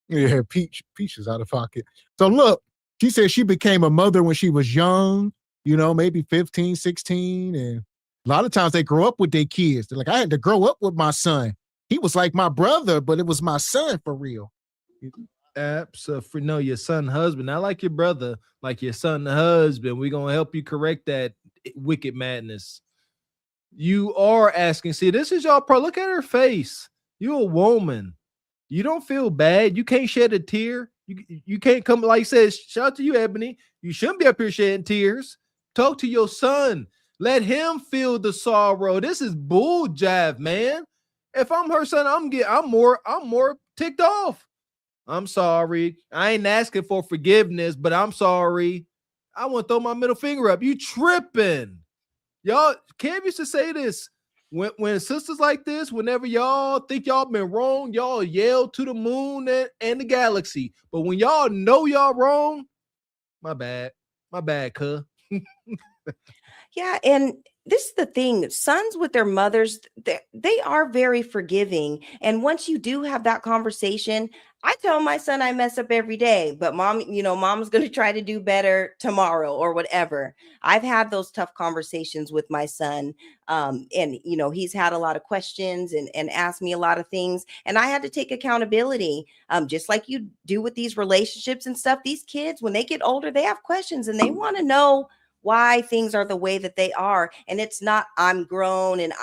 Yeah, Peach is out of pocket. So look, she said she became a mother when she was young, maybe 15, 16. And a lot of times they grow up with their kids. They're like, I had to grow up with my son. he was like my brother, but it was my son for real. Absolutely. No, your son husband, not like your brother, like your son the husband. We're gonna help you correct that wicked madness. You are asking. See, this is y'all pro. Look at her face. You're a woman. You don't feel bad. You can't shed a tear. You can't come, like I said, shout out to you, Ebony. You shouldn't be up here shedding tears. Talk to your son. Let him feel the sorrow. This is bull jive, man. If I'm her son, I'm more ticked off. I'm sorry. I ain't asking for forgiveness, but I'm sorry. I want to throw my middle finger up. You tripping. Y'all, Cam used to say this. When sisters like this, whenever y'all think y'all been wrong, y'all yell to the moon and the galaxy. But when y'all know y'all wrong, my bad, cuh. Yeah, and this is the thing. Sons with their mothers, they are very forgiving. And once you do have that conversation, I tell my son I mess up every day, but mom's going to try to do better tomorrow or whatever. I've had those tough conversations with my son. And he's had a lot of questions and asked me a lot of things. And I had to take accountability, just like you do with these relationships and stuff. These kids, when they get older, they have questions and they want to know why things are the way that they are. And it's not, I'm grown and,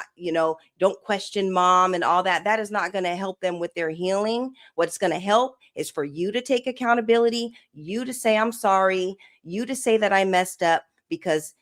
don't question mom and all that. That is not going to help them with their healing. What's going to help is for you to take accountability, you to say, I'm sorry, you to say that I messed up, because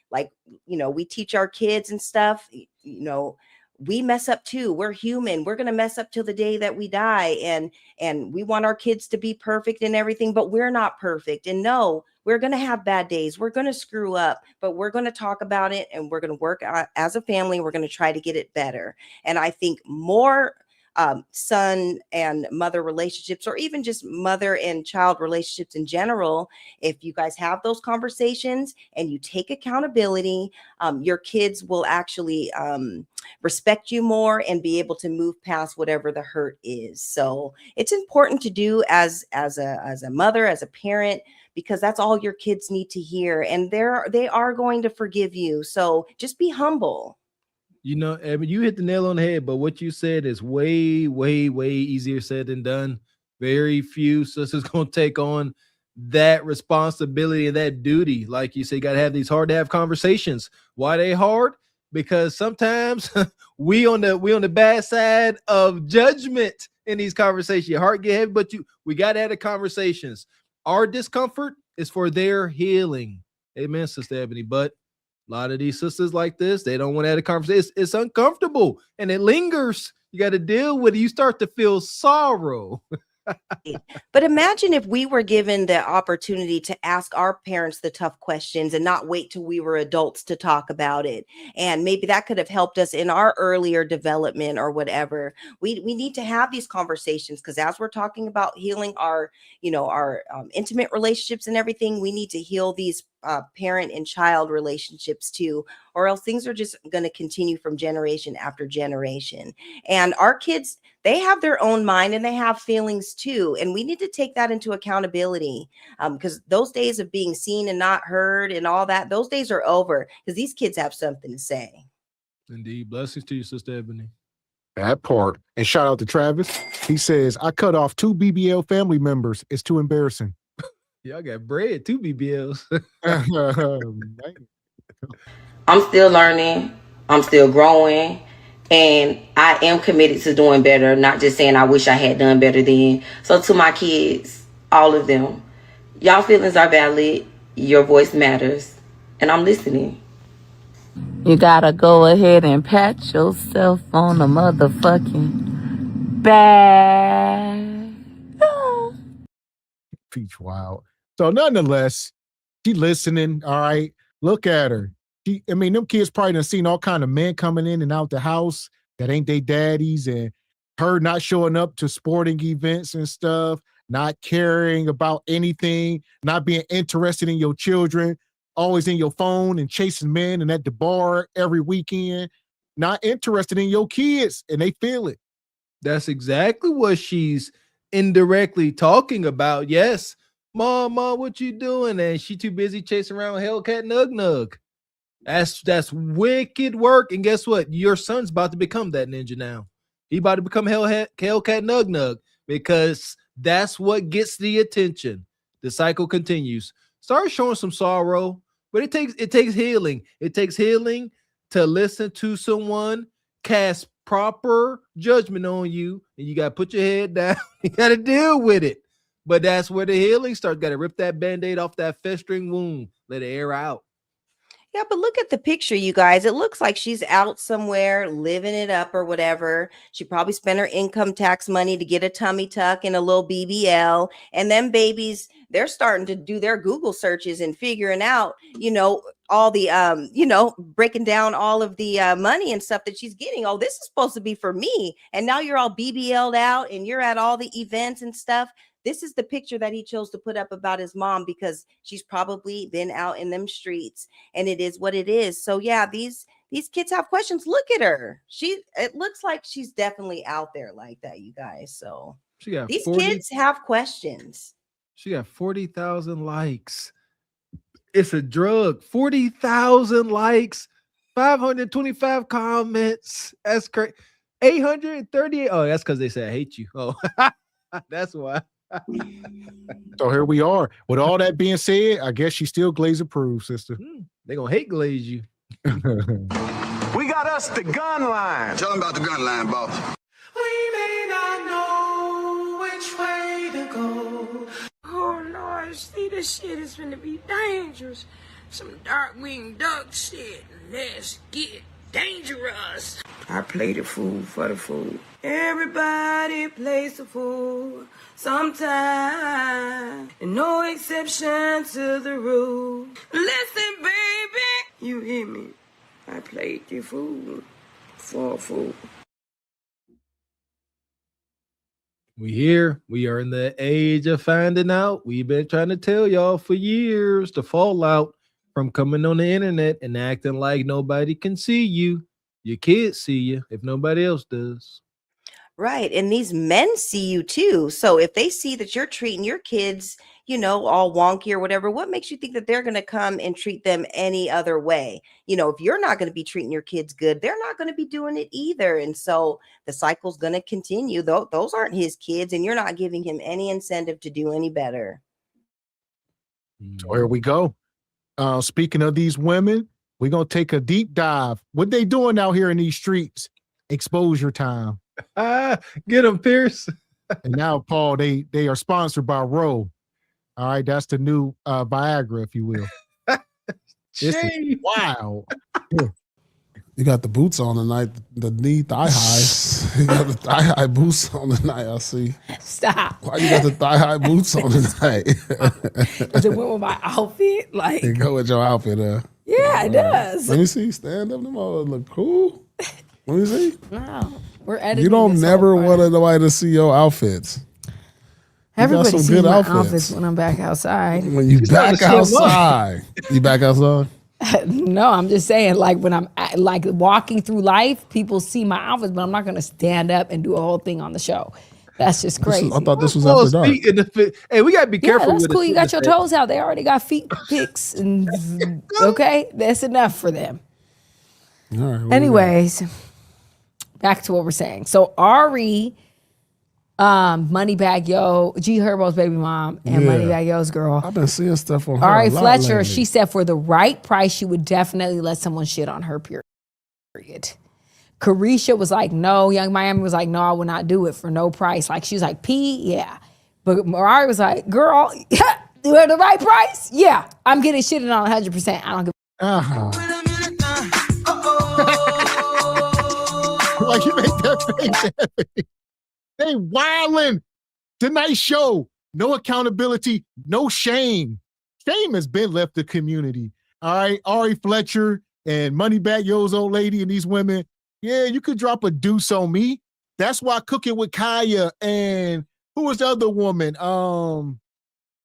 we teach our kids and stuff, we mess up too. We're human. We're going to mess up till the day that we die. And we want our kids to be perfect and everything, but we're not perfect. And no, we're going to have bad days. We're going to screw up, but we're going to talk about it and we're going to work as a family. We're going to try to get it better. And I think more son and mother relationships, or even just mother and child relationships in general, if you guys have those conversations and you take accountability, your kids will actually respect you more and be able to move past whatever the hurt is. So it's important to do as a mother, as a parent, because that's all your kids need to hear, and they are going to forgive you. So just be humble. Evan, you hit the nail on the head, but what you said is way, way, way easier said than done. Very few sisters going to take on that responsibility and that duty. Like you say, you got to have these hard to have conversations. Why they hard? Because sometimes we on the bad side of judgment in these conversations. Your heart get heavy, but we got to have the conversations. Our discomfort is for their healing. Amen, Sister Ebony. But a lot of these sisters like this, they don't want to have a conversation. It's uncomfortable and it lingers. You got to deal with it. You start to feel sorrow. But imagine if we were given the opportunity to ask our parents the tough questions and not wait till we were adults to talk about it. And maybe that could have helped us in our earlier development or whatever. We need to have these conversations, because as we're talking about healing our intimate relationships and everything, we need to heal these parent and child relationships too, or else things are just going to continue from generation after generation. And our kids, they have their own mind and they have feelings too. And we need to take that into accountability, because those days of being seen and not heard and all that, those days are over, because these kids have something to say. Indeed. Blessings to you, Sister Ebony. That part. And shout out to Travis. He says, I cut off 2 BBL family members. It's too embarrassing. Y'all got bread, 2 BBLs. I'm still learning. I'm still growing. And I am committed to doing better, not just saying I wish I had done better then. So to my kids, all of them, y'all feelings are valid. Your voice matters. And I'm listening. You gotta go ahead and pat yourself on the motherfucking back. Peach wild. So nonetheless, she listening. All right. Look at her. Them kids probably done seen all kind of men coming in and out the house that ain't they daddies, and her not showing up to sporting events and stuff, not caring about anything, not being interested in your children, always in your phone and chasing men and at the bar every weekend, not interested in your kids, and they feel it. That's exactly what she's indirectly talking about. Yes. Mom, what you doing? And she too busy chasing around Hellcat Nug. That's wicked work. And guess what? Your son's about to become that ninja now. He about to become Hellcat Nug Nug because that's what gets the attention. The cycle continues. Start showing some sorrow, but it takes healing. It takes healing to listen to someone cast proper judgment on you, and you got to put your head down. You got to deal with it. But that's where the healing starts. Got to rip that Band-Aid off that festering wound. Let it air out. Yeah, but look at the picture, you guys. It looks like she's out somewhere living it up or whatever. She probably spent her income tax money to get a tummy tuck and a little BBL. And then babies, they're starting to do their Google searches and figuring out, all the, breaking down all of the money and stuff that she's getting. Oh, this is supposed to be for me. And now you're all BBL'd out and you're at all the events and stuff. This is the picture that he chose to put up about his mom because she's probably been out in them streets and it is what it is. So yeah, these kids have questions. Look at her. It looks like she's definitely out there like that, you guys. So these kids have questions. She got 40,000 likes. It's a drug. 40,000 likes, 525 comments. That's crazy. 838. Oh, that's because they said I hate you. Oh, that's why. So here we are. With all that being said, I guess she's still Glaze approved, sister. They're gonna hate Glaze you. We got us the gun line. Tell them about the gun line, boss. We may not know which way to go. Oh Lord, see, this shit is gonna be dangerous. Some dark-winged duck shit. Let's get dangerous. I play the fool for the fool. Everybody plays the fool sometime. And no exception to the rule. Listen, baby, you hear me? I played the fool for a fool. We here. We are in the age of finding out. We've been trying to tell y'all for years the fallout from coming on the internet and acting like nobody can see you. Your kids see you if nobody else does. Right. And these men see you too. So if they see that you're treating your kids, all wonky or whatever, what makes you think that they're going to come and treat them any other way? If you're not going to be treating your kids good, they're not going to be doing it either. And so the cycle's going to continue. Those aren't his kids, and you're not giving him any incentive to do any better. So here we go. Speaking of these women, we're going to take a deep dive. What they doing out here in these streets? Exposure time. Get them, Pierce. And now, Paul, they are sponsored by Roe. All right, that's the new Viagra, if you will. This is wild. You got the boots on tonight, the knee thigh high. You got the thigh high boots on tonight, I see. Stop. Why you got the thigh high boots on tonight? Does it went with my outfit? Like, it go with your outfit, yeah, it does. Let me see. Stand up. Them all look cool. Let me see. No, we're editing. You don't never want nobody to see your outfits. Everybody sees my outfits when I'm back outside. When you back outside. You back outside? No, I'm just saying, like, when I'm like walking through life, people see my outfits, but I'm not going to stand up and do a whole thing on the show. That's just crazy. I thought this was after dark. Hey, we got to be careful. Yeah, that's cool. You got your toes out. They already got feet pics. And okay, that's enough for them. All right. Anyways, back to what we're saying. So Ari, Moneybag Yo, G Herbo's baby mom, and Moneybag Yo's girl. I've been seeing stuff on her. Ari a lot Fletcher, lately. she said for the right price, she would definitely let someone shit on her, period. Carisha was like, no. Young Miami was like, no, I would not do it for no price. Like, she was like, P, yeah. But Ari was like, girl, do it at the right price? Yeah. I'm getting shitted on 100%. I don't give Like, you make that face. They wildin'. Tonight's show. No accountability, no shame. Shame has been left the community. All right. Ari Fletcher and Moneybag Yo's old lady and these women. Yeah, you could drop a deuce on me. That's why Cooking with Kaya and who was the other woman?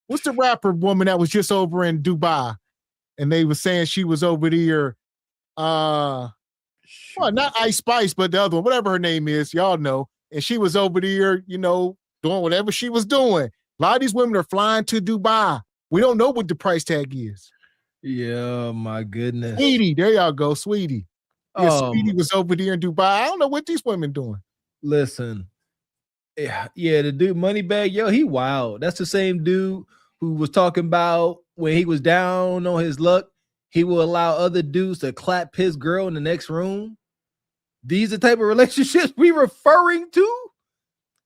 What's the rapper woman that was just over in Dubai? And they were saying she was over there. Well, not Ice Spice, but the other one, whatever her name is, y'all know. And she was over there, doing whatever she was doing. A lot of these women are flying to Dubai. We don't know what the price tag is. Yeah, my goodness. Sweetie, there y'all go, Sweetie. Yeah, Sweetie was over there in Dubai. I don't know what these women doing. Listen, yeah, the dude Moneybag, yo, he wild. That's the same dude who was talking about when he was down on his luck, he will allow other dudes to clap his girl in the next room. These are the type of relationships we referring to?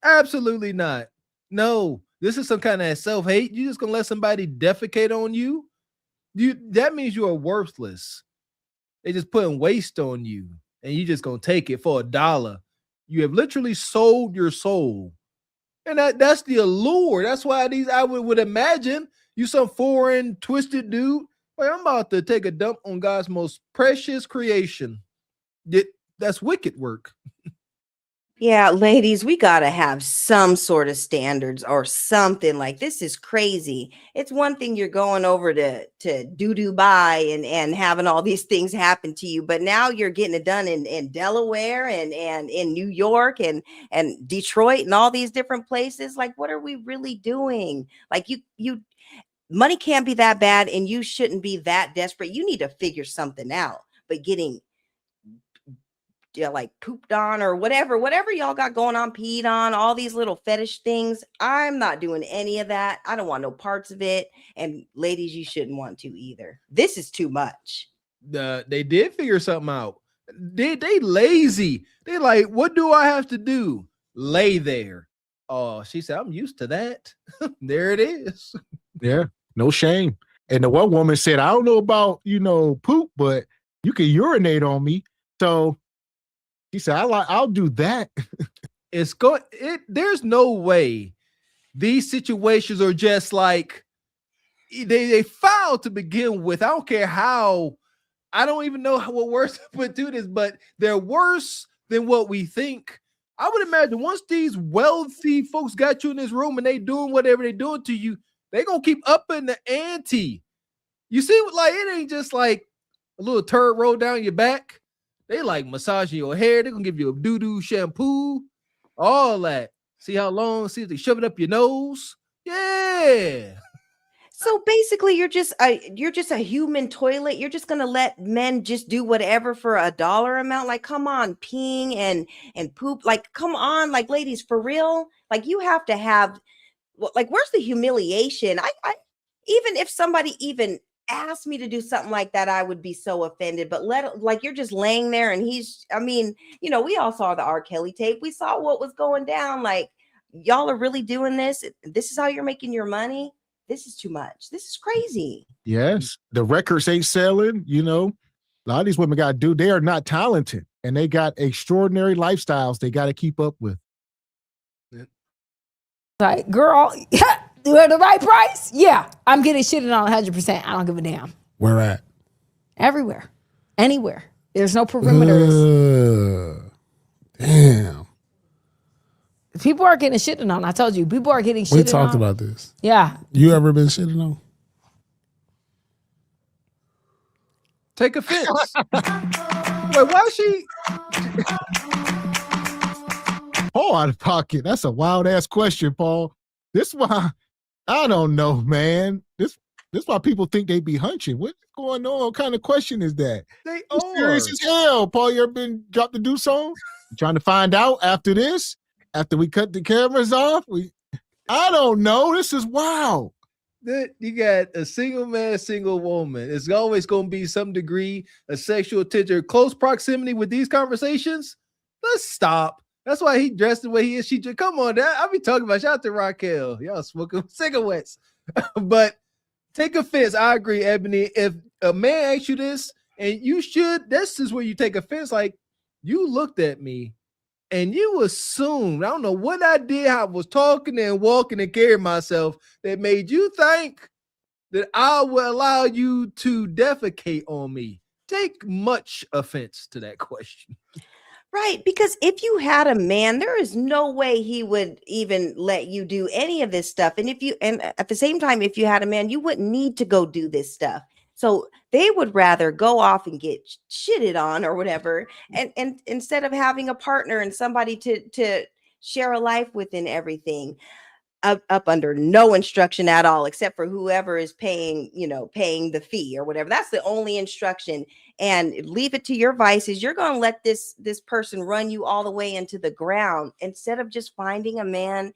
Absolutely not. No, this is some kind of self-hate. You just gonna let somebody defecate on you? That means you are worthless. They just putting waste on you, and you just gonna take it for $1. You have literally sold your soul. And that's the allure. That's why I would imagine you some foreign twisted dude. Like, I'm about to take a dump on God's most precious creation. That's wicked work. Yeah, ladies, we got to have some sort of standards or something. Like, this is crazy. It's one thing you're going over to Dubai and having all these things happen to you, but now you're getting it done in Delaware and in New York and Detroit and all these different places. Like, what are we really doing? Like, you money can't be that bad, and you shouldn't be that desperate. You need to figure something out. But getting like pooped on or whatever y'all got going on, peed on, all these little fetish things, I'm not doing any of that. I don't want no parts of it. And ladies, you shouldn't want to either. This is too much. They did figure something out. They lazy. They like, what do I have to do? Lay there. Oh, she said, I'm used to that. There it is. Yeah, no shame. And the one woman said, I don't know about, poop, but you can urinate on me. So he said, I'll do that. There's no way these situations are just like they foul to begin with. I don't care how. I don't even know what worse to put to this, but they're worse than what we think. I would imagine once these wealthy folks got you in this room and they doing whatever they're doing to you, they're gonna keep upping the ante. You see, like, it ain't just like a little turd roll down your back. They like massaging your hair. They're gonna give you a doo-doo shampoo, all that. See how long? See if they shove it up your nose. Yeah. So basically, you're just a human toilet. You're just gonna let men just do whatever for $1 amount. Like, come on, peeing and poop. Like, come on, like, ladies, for real. Like, you have to have, like, where's the humiliation? I even if somebody even asked me to do something like that, I would be so offended. But like, you're just laying there and we all saw the R. Kelly tape. We saw what was going down. Like, y'all are really doing this. This is how you're making your money. This is too much. This is crazy. Yes. The records ain't selling. A lot of these women they are not talented, and they got extraordinary lifestyles they got to keep up with. Like, girl, do it at the right price? Yeah, I'm getting shitted on 100%. I don't give a damn. Where at? Everywhere. Anywhere. There's no perimeters. Damn. People are getting shitted on. I told you. People are getting shitted on. We talked about this. Yeah. You ever been shitted on? Take offense. Wait, why is she? Paul out of pocket. That's a wild ass question, Paul. This why I don't know, man. This why people think they be hunching. What's going on? What kind of question is that? They are serious as hell. Paul, you ever been dropped to do something? You trying to find out after this? After we cut the cameras off? I don't know. This is wild. You got a single man, single woman. It's always going to be some degree of sexual tension, close proximity with these conversations. Let's stop. That's why he dressed the way he is. Come on, I'll be talking about. Shout out to Raquel. Y'all smoking cigarettes. But take offense. I agree, Ebony. If a man asks you this, and this is where you take offense. Like, you looked at me and you assumed, I don't know what I did, how I was talking and walking and carrying myself that made you think that I would allow you to defecate on me. Take much offense to that question. Right, because if you had a man, there is no way he would even let you do any of this stuff. And at the same time, if you had a man, you wouldn't need to go do this stuff. So they would rather go off and get shitted on or whatever, and instead of having a partner and somebody to share a life with and everything. Up under no instruction at all, except for whoever is paying the fee or whatever. That's the only instruction. and leave it to your vices, you're going to let this person run you all the way into the ground instead of just finding a man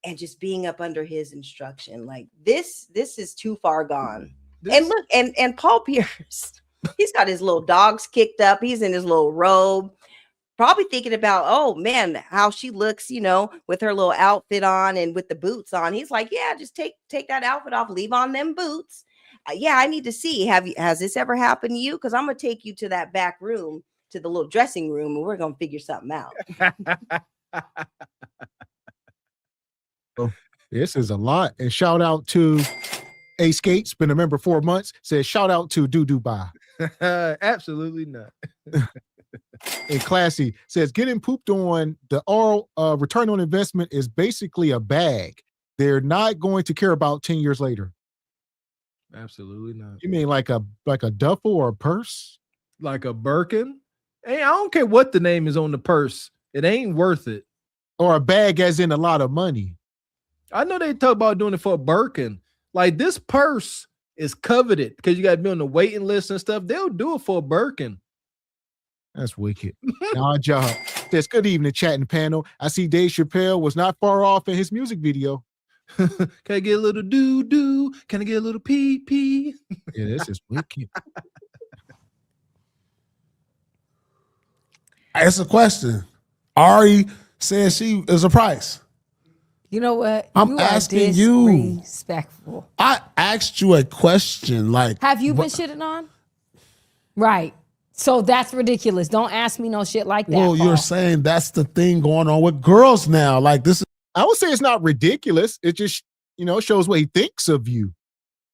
and just being up under his instruction. Like this is too far gone. And look, and Paul Pierce, he's got his little dogs kicked up. He's in his little robe, probably thinking about, oh man, how she looks, you know, with her little outfit on and with the boots on. He's like, yeah, just take that outfit off, leave on them boots. Yeah, I need to see, has this ever happened to you? Because I'm going to take you to that back room, to the little dressing room, and we're going to figure something out. This is a lot. And shout out to A Skates, been a member 4 months, says shout out to Doo Dubai. Absolutely not. And Classy says getting pooped on, the oral return on investment is basically a bag. They're not going to care about 10 years later. Absolutely not. You mean like a duffel or a purse? Like a Birkin? Hey, I don't care what the name is on the purse. It ain't worth it. Or a bag as in a lot of money. I know they talk about doing it for a Birkin. Like this purse is coveted because you got to be on the waiting list and stuff. They'll do it for a Birkin. That's wicked. Nah, job. Says good evening, chatting panel. I see Dave Chappelle was not far off in his music video. Can I get a little doo-doo? Can I get a little pee-pee? Yeah, this is wicked. It's a question. Ari says she is a price. You know what? I'm asking you. Respectful. I asked you a question. Like, have you been shitting on? Right. So that's ridiculous. Don't ask me no shit like that. Well, Paul. you're saying that's the thing going on with girls now. Like this is. I would say it's not ridiculous. It just, you know, shows what he thinks of you.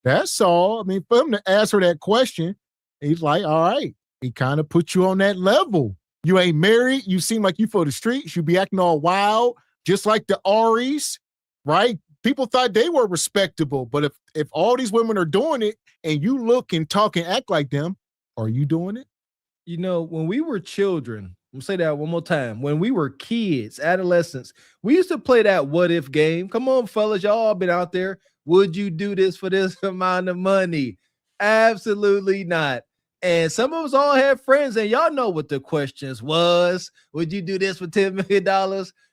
That's all. I mean, for him to ask her that question, he's like, all right, he kind of put you on that level. You ain't married. You seem like you for the streets. You be acting all wild, just like the Aries, right? People thought they were respectable, but if all these women are doing it and you look and talk and act like them, are you doing it? You know, when we were children, I'm gonna say that one more time. When we were kids, adolescents, we used to play that what if game. Come on, fellas, y'all all been out there. Would you do this for this amount of money? Absolutely not. And some of us all had friends, and y'all know what the questions was. Would you do this for $10 million?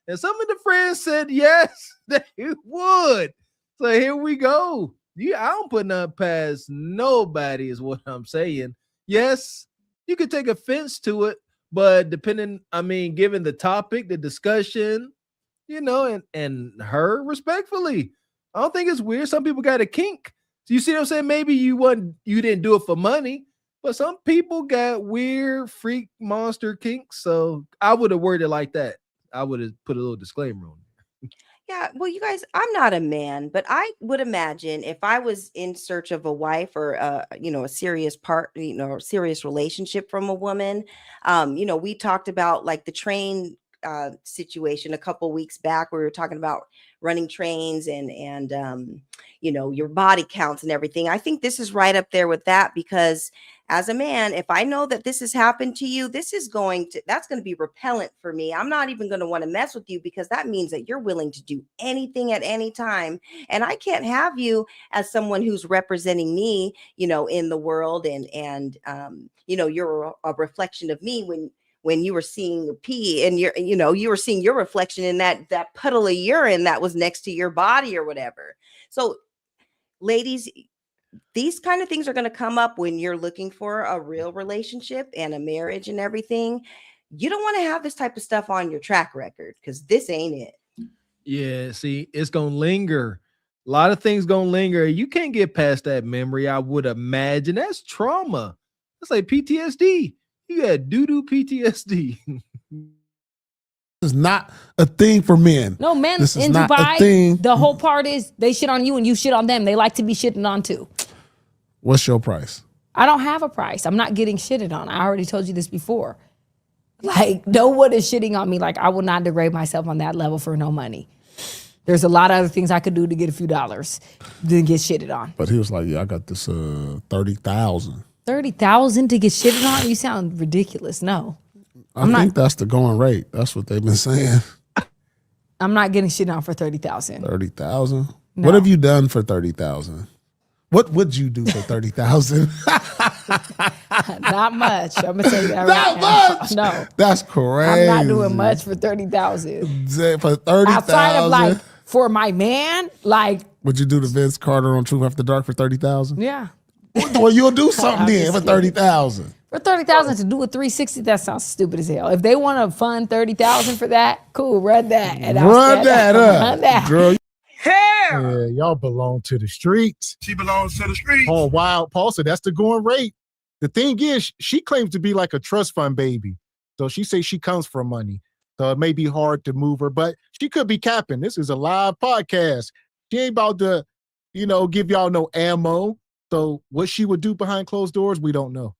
And some of the friends said yes, they would. So here we go. I don't put nothing past nobody is what I'm saying. Yes, you could take offense to it, but given the topic, the discussion, you know, and her respectfully, I don't think it's weird. Some people got a kink. So you see what I'm saying? Maybe you didn't do it for money, but some people got weird freak monster kinks. So I would have worded it like that. I would have put a little disclaimer on it. Yeah, well, you guys, I'm not a man, but I would imagine if I was in search of a wife or a serious serious relationship from a woman, we talked about like the train situation a couple weeks back where we were talking about running trains and your body counts and everything. I think this is right up there with that, because as a man, if I know that this has happened to you, that's going to be repellent for me. I'm not even going to want to mess with you, because that means that you're willing to do anything at any time. And I can't have you as someone who's representing me, in the world. And you're a reflection of me when you were seeing pee and you were seeing your reflection in that puddle of urine that was next to your body or whatever. So ladies, these kind of things are going to come up when you're looking for a real relationship and a marriage and everything. You don't want to have this type of stuff on your track record, because this ain't it. Yeah, see, it's going to linger. A lot of things going to linger. You can't get past that memory, I would imagine. That's trauma. That's like PTSD. You got doo-doo PTSD. This is not a thing for men. No, men this is in not Dubai, a thing. the whole part is they shit on you and you shit on them. They like to be shitted on too. What's your price? I don't have a price. I'm not getting shitted on. I already told you this before. Like, no one is shitting on me. Like, I will not degrade myself on that level for no money. There's a lot of other things I could do to get a few dollars than get shitted on. But he was like, yeah, I got this 30,000. 30,000 to get shitted on? You sound ridiculous. No. I think that's the going rate. That's what they've been saying. I'm not getting shit on for 30,000. 30,000? No. What have you done for 30,000? What would you do for 30,000? Not much. I'm gonna tell you that Not right much. now. No, That's crazy. I'm not doing much for 30,000. For 30,000. Outside of like for my man, like would you do the Vince Carter on Truth After Dark for 30,000? yeah. Well, you'll do something I'm then just for kidding. 30,000. For 30,000 to do a 360, that sounds stupid as hell. If they want to fund 30,000 for that, cool, run that. And I'll Run stand that up, Run that. girl. Yeah, y'all belong to the streets. She belongs to the streets. Paul said that's the going rate. The thing is, she claims to be like a trust fund baby. So she says she comes from money. So it may be hard to move her, but she could be capping. This is a live podcast. She ain't about to, give y'all no ammo. So what she would do behind closed doors, we don't know.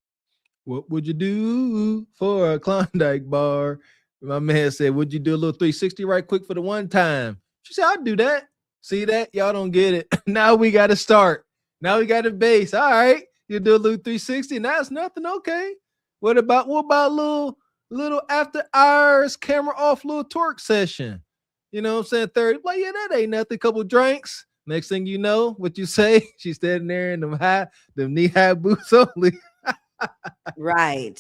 What would you do for a Klondike bar? My man said, would you do a little 360 right quick for the one time? She said, I'd do that. See that? Y'all don't get it. Now we got to start. Now we got a base. All right. You do a little 360. Now it's nothing. Okay. What about a little after hours camera off little twerk session? You know what I'm saying? 30. Well, yeah, that ain't nothing. Couple drinks. Next thing you know, what you say? She's standing there in them knee-high boots only. Right.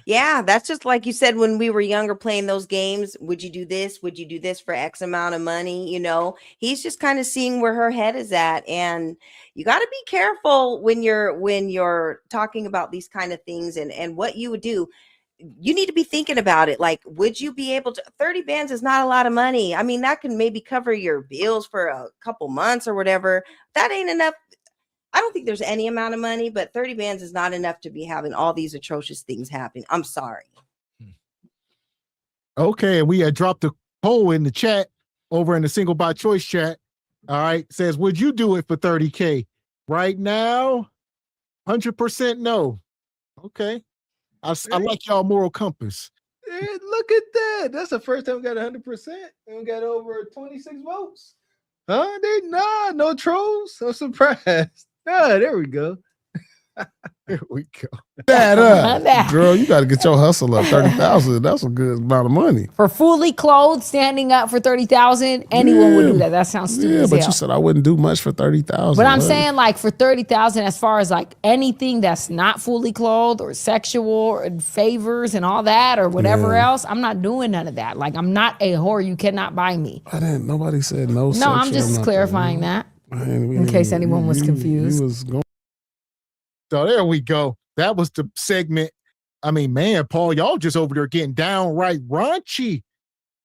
Yeah, that's just like you said when we were younger playing those games. Would you do this? Would you do this for X amount of money? He's just kind of seeing where her head is at. And you got to be careful when you're talking about these kind of things and what you would do. You need to be thinking about it. Like, would you be able to 30 bands is not a lot of money. I mean, that can maybe cover your bills for a couple months or whatever. That ain't enough. I don't think there's any amount of money, but 30 bands is not enough to be having all these atrocious things happen. I'm sorry. Okay, and we had dropped a poll in the chat over in the Single by Choice chat. All right, says, would you do it for 30K? Right now, 100% no. Okay. I like y'all moral compass. Hey, look at that. That's the first time we got 100%. And we got over 26 votes. Huh? No trolls. I'm surprised. There we go. There we go. That up. Girl, you got to get your hustle up. 30,000, that's a good amount of money. For fully clothed, standing up for 30,000, anyone would do that. That sounds stupid. Yeah, as but hell. you said I wouldn't do much for 30,000. But I'm saying, like, for 30,000, as far as like anything that's not fully clothed or sexual and favors and all that or whatever else, I'm not doing none of that. Like, I'm not a whore. You cannot buy me. Nobody said no. No, I'm just clarifying that in case anyone was confused. So there we go. That was the segment. I mean, man, Paul, y'all just over there getting downright raunchy.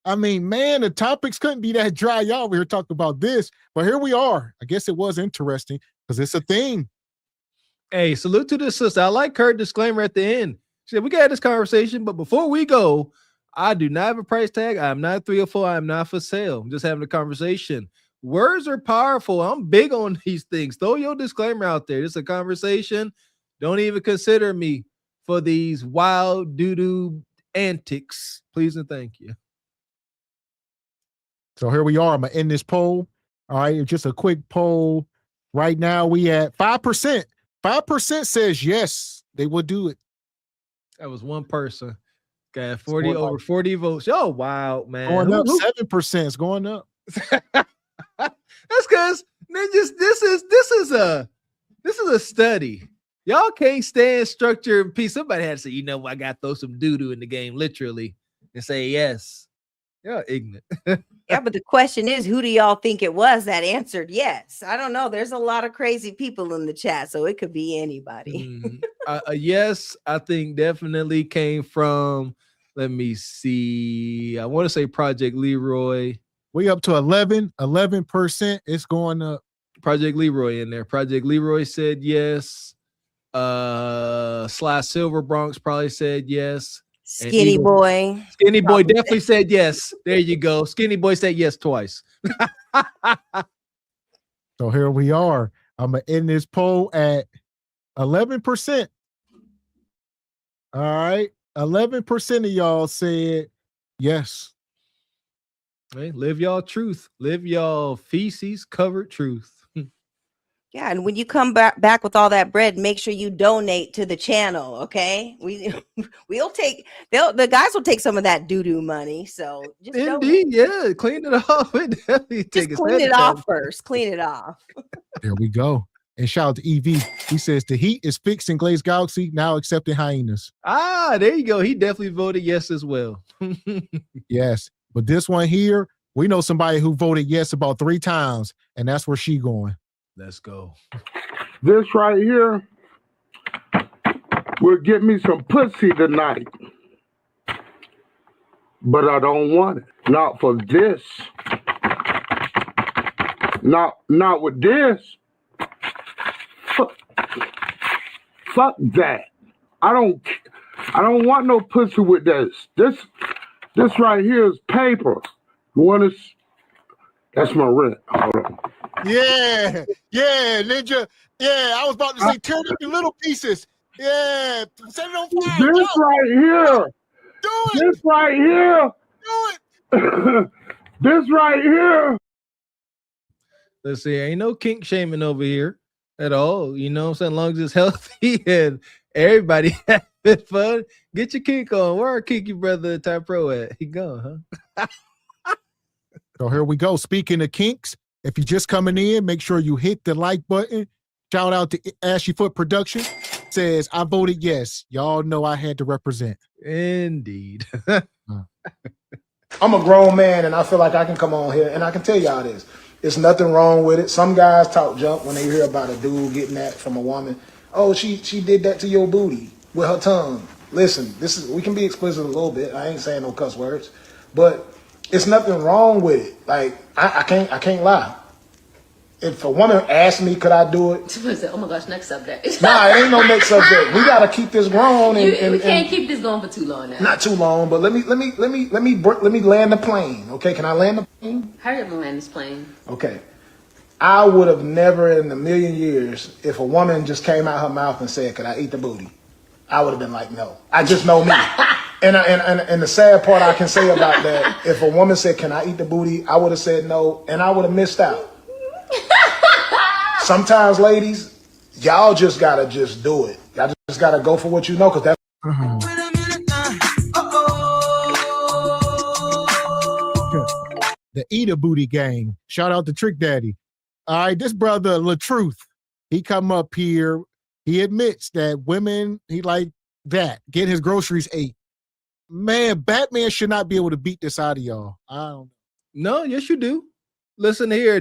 I mean, man, the topics couldn't be that dry. Y'all over here talking about this, but here we are. I guess it was interesting because it's a thing. Hey, salute to this sister. I like her disclaimer at the end. She said, we got this conversation, but before we go, I do not have a price tag. I'm not 304. I'm not for sale. I'm just having a conversation. Words are powerful. I'm big on these things. Throw your disclaimer out there. It's a conversation. Don't even consider me for these wild doo-doo antics. Please and thank you. So here we are. I'm going to end this poll. All right, just a quick poll. Right now we at 5%. 5% says yes, they will do it. That was one person. Got 40 votes. Oh, wow, man. Going up 7%. It's going up. That's because this is a study. Y'all can't stand structure and peace. Somebody had to say, I got to throw some doo-doo in the game, literally, and say yes. You're ignorant. Yeah, but the question is, who do y'all think it was that answered yes? I don't know. There's a lot of crazy people in the chat, so it could be anybody. Yes, I think definitely came from, let me see. I want to say Project Leroy. We up to 11%. It's going up. Project Leroy in there. Project Leroy said yes. Sly Silver Bronx probably said yes. Skinny Boy Definitely said yes. There you go. Skinny Boy said yes twice. So here we are. I'm going to end this poll at 11%. All right. 11% of y'all said yes. Hey, live y'all truth. Live y'all feces covered truth. Yeah, and when you come back with all that bread, make sure you donate to the channel, okay? The guys will take some of that doo-doo money. So just indeed, yeah, clean it off. Just clean it off first. Clean it off. There we go. And shout out to EV. He says the heat is fixed in Glazed Galaxy, now accepting hyenas. Ah, there you go. He definitely voted yes as well. Yes. But this one here, we know somebody who voted yes about 3 times, and that's where she going. Let's go. This right here will get me some pussy tonight. But I don't want it. Not for this. Not with this. Fuck that. I don't want no pussy with this. This right here is paper. You want to? That's my rent. Hold on. Yeah, Ninja. Yeah, I was about to say tear it up in little pieces. Yeah, set it on fire. This right here. Do it. This right here. Do it. This right here. Let's see. Ain't no kink shaming over here at all. You know what I'm saying? As long as it's healthy and everybody having fun, get your kink on. Where our kinky brother Ty Pro at? He gone, huh? So here we go. Speaking of kinks, if you're just coming in, make sure you hit the like button. Shout out to Ashy Foot Production. Says, I voted yes. Y'all know I had to represent. Indeed. I'm a grown man and I feel like I can come on here and I can tell y'all this. There's nothing wrong with it. Some guys talk junk when they hear about a dude getting that from a woman. Oh, she did that to your booty with her tongue. Listen, we can be explicit a little bit. I ain't saying no cuss words, but it's nothing wrong with it. Like I can't lie. If a woman asked me, could I do it? Oh my gosh, next subject. Nah, it ain't no next subject. We gotta keep this grown. We can't keep this going for too long now. Not too long, but let me land the plane. Okay, can I land the plane? Hurry up and land this plane. Okay. I would have never in a million years, if a woman just came out her mouth and said, could I eat the booty? I would have been like, no. I just know me. And the sad part I can say about that, if a woman said, can I eat the booty? I would have said no, and I would have missed out. Sometimes, ladies, y'all just gotta just do it. Y'all just gotta go for what you know, because that's The Eat a Booty Gang. Shout out to Trick Daddy. All right, this brother, LaTruth, he come up here. He admits that women, he like that, get his groceries ate. Man, Batman should not be able to beat this out of y'all. I don't know. No, yes, you do. Listen here.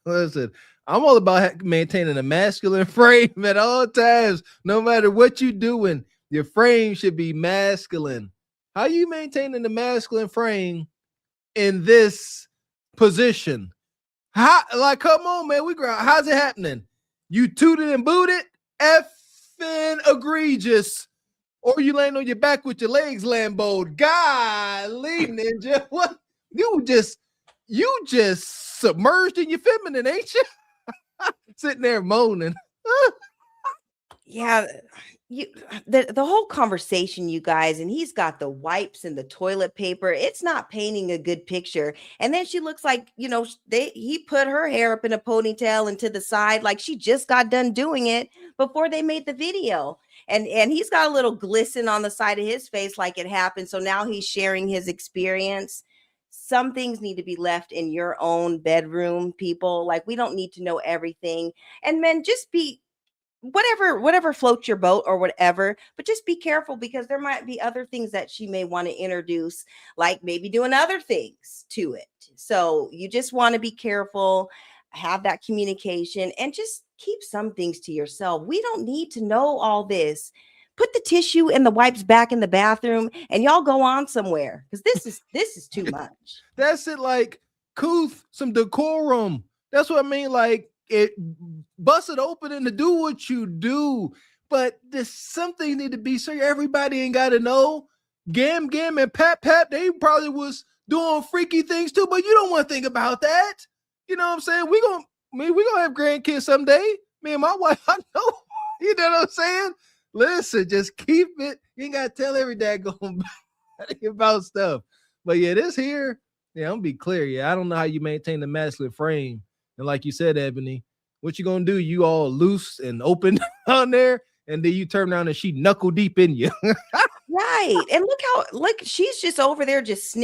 Listen, I'm all about maintaining a masculine frame at all times. No matter what you're doing, your frame should be masculine. How you maintaining the masculine frame in this position? How, like, come on, man. How's it happening? You tooted and booted? Effing egregious. Or you laying on your back with your legs lambowed. Golly, Ninja. What? You just submerged in your feminine, ain't you? Sitting there moaning. Yeah, the whole conversation, you guys, and he's got the wipes and the toilet paper. It's not painting a good picture. And then she looks like, he put her hair up in a ponytail and to the side, like she just got done doing it before they made the video. And he's got a little glisten on the side of his face like it happened. So now he's sharing his experience. Some things need to be left in your own bedroom, people. Like, we don't need to know everything. And men, just be whatever floats your boat or whatever, but just be careful, because there might be other things that she may want to introduce, like maybe doing other things to it. So you just want to be careful, have that communication, and just keep some things to yourself. We don't need to know all this. Put the tissue and the wipes back in the bathroom and y'all go on somewhere, because this is too much. That's it. Like, Kuth, some decorum. That's what I mean. Like, it bust it open and to do what you do. But there's something need to be so everybody ain't got to know. Gam and Pat, they probably was doing freaky things too, but you don't want to think about that. You know what I'm saying? We gonna have grandkids someday. Me and my wife, I know. You know what I'm saying? Listen, just keep it. You ain't got to tell every daggone about stuff. But yeah, this here, yeah, I'm gonna be clear. Yeah, I don't know how you maintain the masculine frame. And like you said, Ebony, what you gonna do? You all loose and open on there and then you turn around and she knuckle deep in you. Right. And look, she's just over there just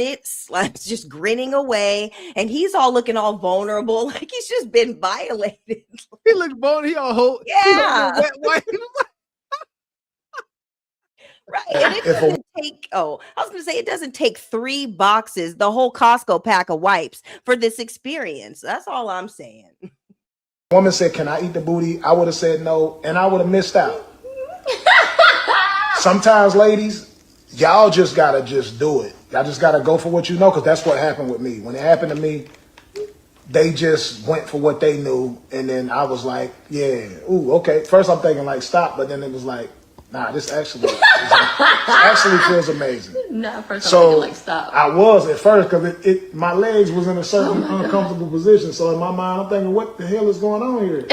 like just grinning away. And he's all looking all vulnerable. Like he's just been violated. He looks vulnerable. He all hold. Yeah. Wet wipe. Right. And it doesn't take, I was going to say, it doesn't take 3 boxes, the whole Costco pack of wipes for this experience. That's all I'm saying. Woman said, "Can I eat the booty?" I would have said no, and I would have missed out. Sometimes, ladies, y'all just gotta just do it. Y'all just gotta go for what you know, because that's what happened with me. When it happened to me, they just went for what they knew, and then I was like, yeah, ooh, okay. First I'm thinking like stop, but then it was like, nah, this actually feels amazing. Nah, first So I'm thinking like stop. I was at first, because my legs was in a certain uncomfortable position. So in my mind, I'm thinking, what the hell is going on here?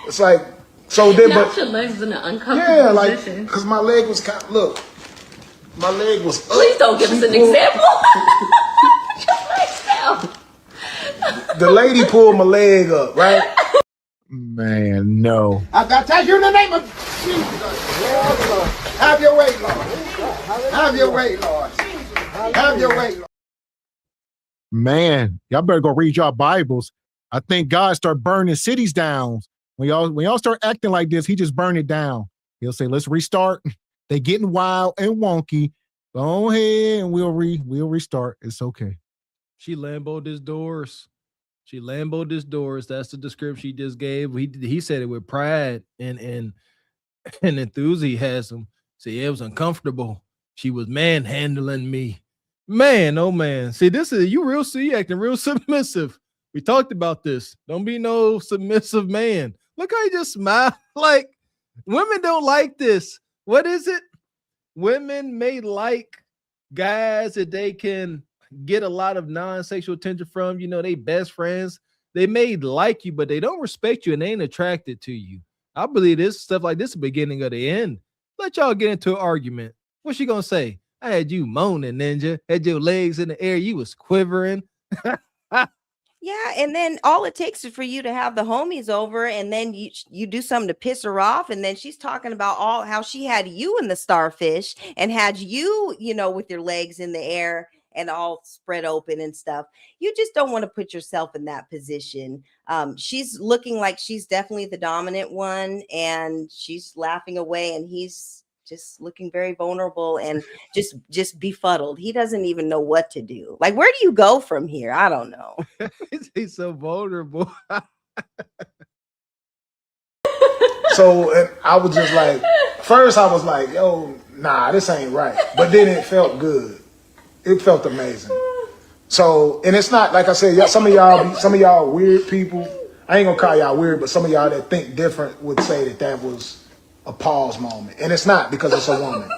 It's like, so then, Not your legs in an uncomfortable position. like, because my leg was kind of, look, my leg was up. Please don't give us an example. The lady pulled my leg up, right? Man, no. I tell you in the name of Jesus. Lord, have your way, Lord. Have your way, Lord. Have your way, Lord. Man, y'all better go read your Bibles. I think God start burning cities down. When y'all start acting like this, he just burn it down. He'll say, let's restart. They getting wild and wonky. Go ahead and we'll restart. It's okay. She Lambo'd his doors. That's the description she just gave. He said it with pride and enthusiasm. See, it was uncomfortable. She was manhandling me. Man, oh man. See, you acting real submissive. We talked about this. Don't be no submissive man. Look how he just smiled. Like, women don't like this. What is it? Women may like guys that they can get a lot of non-sexual attention from. You know, they best friends. They may like you, but they don't respect you and they ain't attracted to you. I believe this stuff like this is the beginning of the end. Let y'all get into an argument. What's she gonna say? I had you moaning, ninja. Had your legs in the air. You was quivering. Yeah, and then all it takes is for you to have the homies over, and then you do something to piss her off, and then she's talking about how she had you in the starfish and had you, with your legs in the air and all spread open and stuff. You just don't want to put yourself in that position. She's looking like she's definitely the dominant one, and she's laughing away, and he's just looking very vulnerable and just befuddled. He doesn't even know what to do. Like, where do you go from here? I don't know. He's so vulnerable. So I was just like, first I was like, yo, nah, this ain't right. But then it felt good. It felt amazing. So, and it's not, like I said, some of y'all weird people. I ain't gonna call y'all weird, but some of y'all that think different would say that was a pause moment. And it's not, because it's a woman.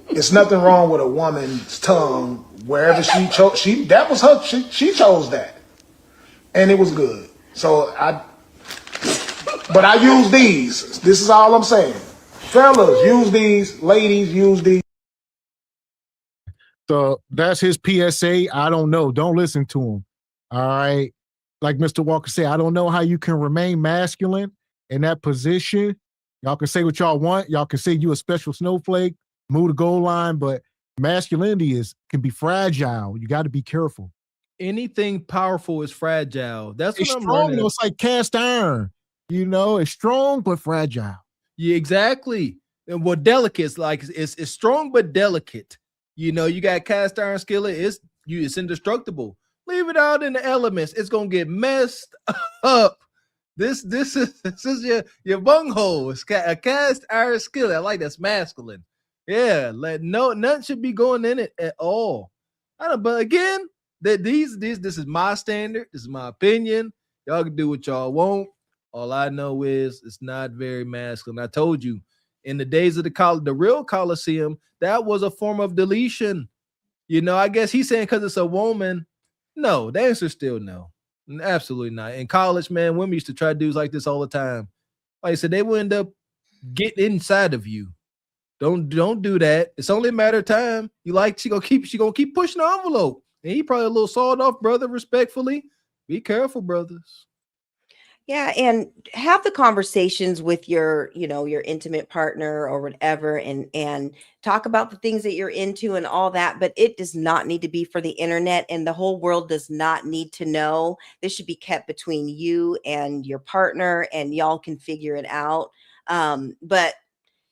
It's nothing wrong with a woman's tongue wherever she chose. That was her. She chose that, and it was good. So but I use these. This is all I'm saying. Fellas, use these. Ladies, use these. So that's his PSA. I don't know. Don't listen to him. All right. Like Mr. Walker said, I don't know how you can remain masculine in that position. Y'all can say what y'all want. Y'all can say you a special snowflake, move the goal line, but masculinity can be fragile. You got to be careful. Anything powerful is fragile. That's what it's I'm strong, learning. It's like cast iron. It's strong but fragile. Yeah, exactly. And what delicate is like, it's strong but delicate. You got cast iron skillet. It's indestructible. Leave it out in the elements. It's gonna get messed up. This is your bunghole. It's a cast iron skillet. I like that's masculine. Yeah, nothing should be going in it at all. But again, this is my standard. This is my opinion. Y'all can do what y'all want. All I know is it's not very masculine. I told you, in the days of the real Coliseum, that was a form of deletion. I guess he's saying because it's a woman. No, the answer is still no. Absolutely not. In college, man, women used to try dudes like this all the time. Like I said, they will end up getting inside of you. Don't do that. It's only a matter of time. She gonna keep pushing the envelope. And he probably a little sawed off, brother, respectfully. Be careful, brothers. Yeah, and have the conversations with your, your intimate partner or whatever, and talk about the things that you're into and all that, but it does not need to be for the internet, and the whole world does not need to know. This should be kept between you and your partner, and y'all can figure it out. But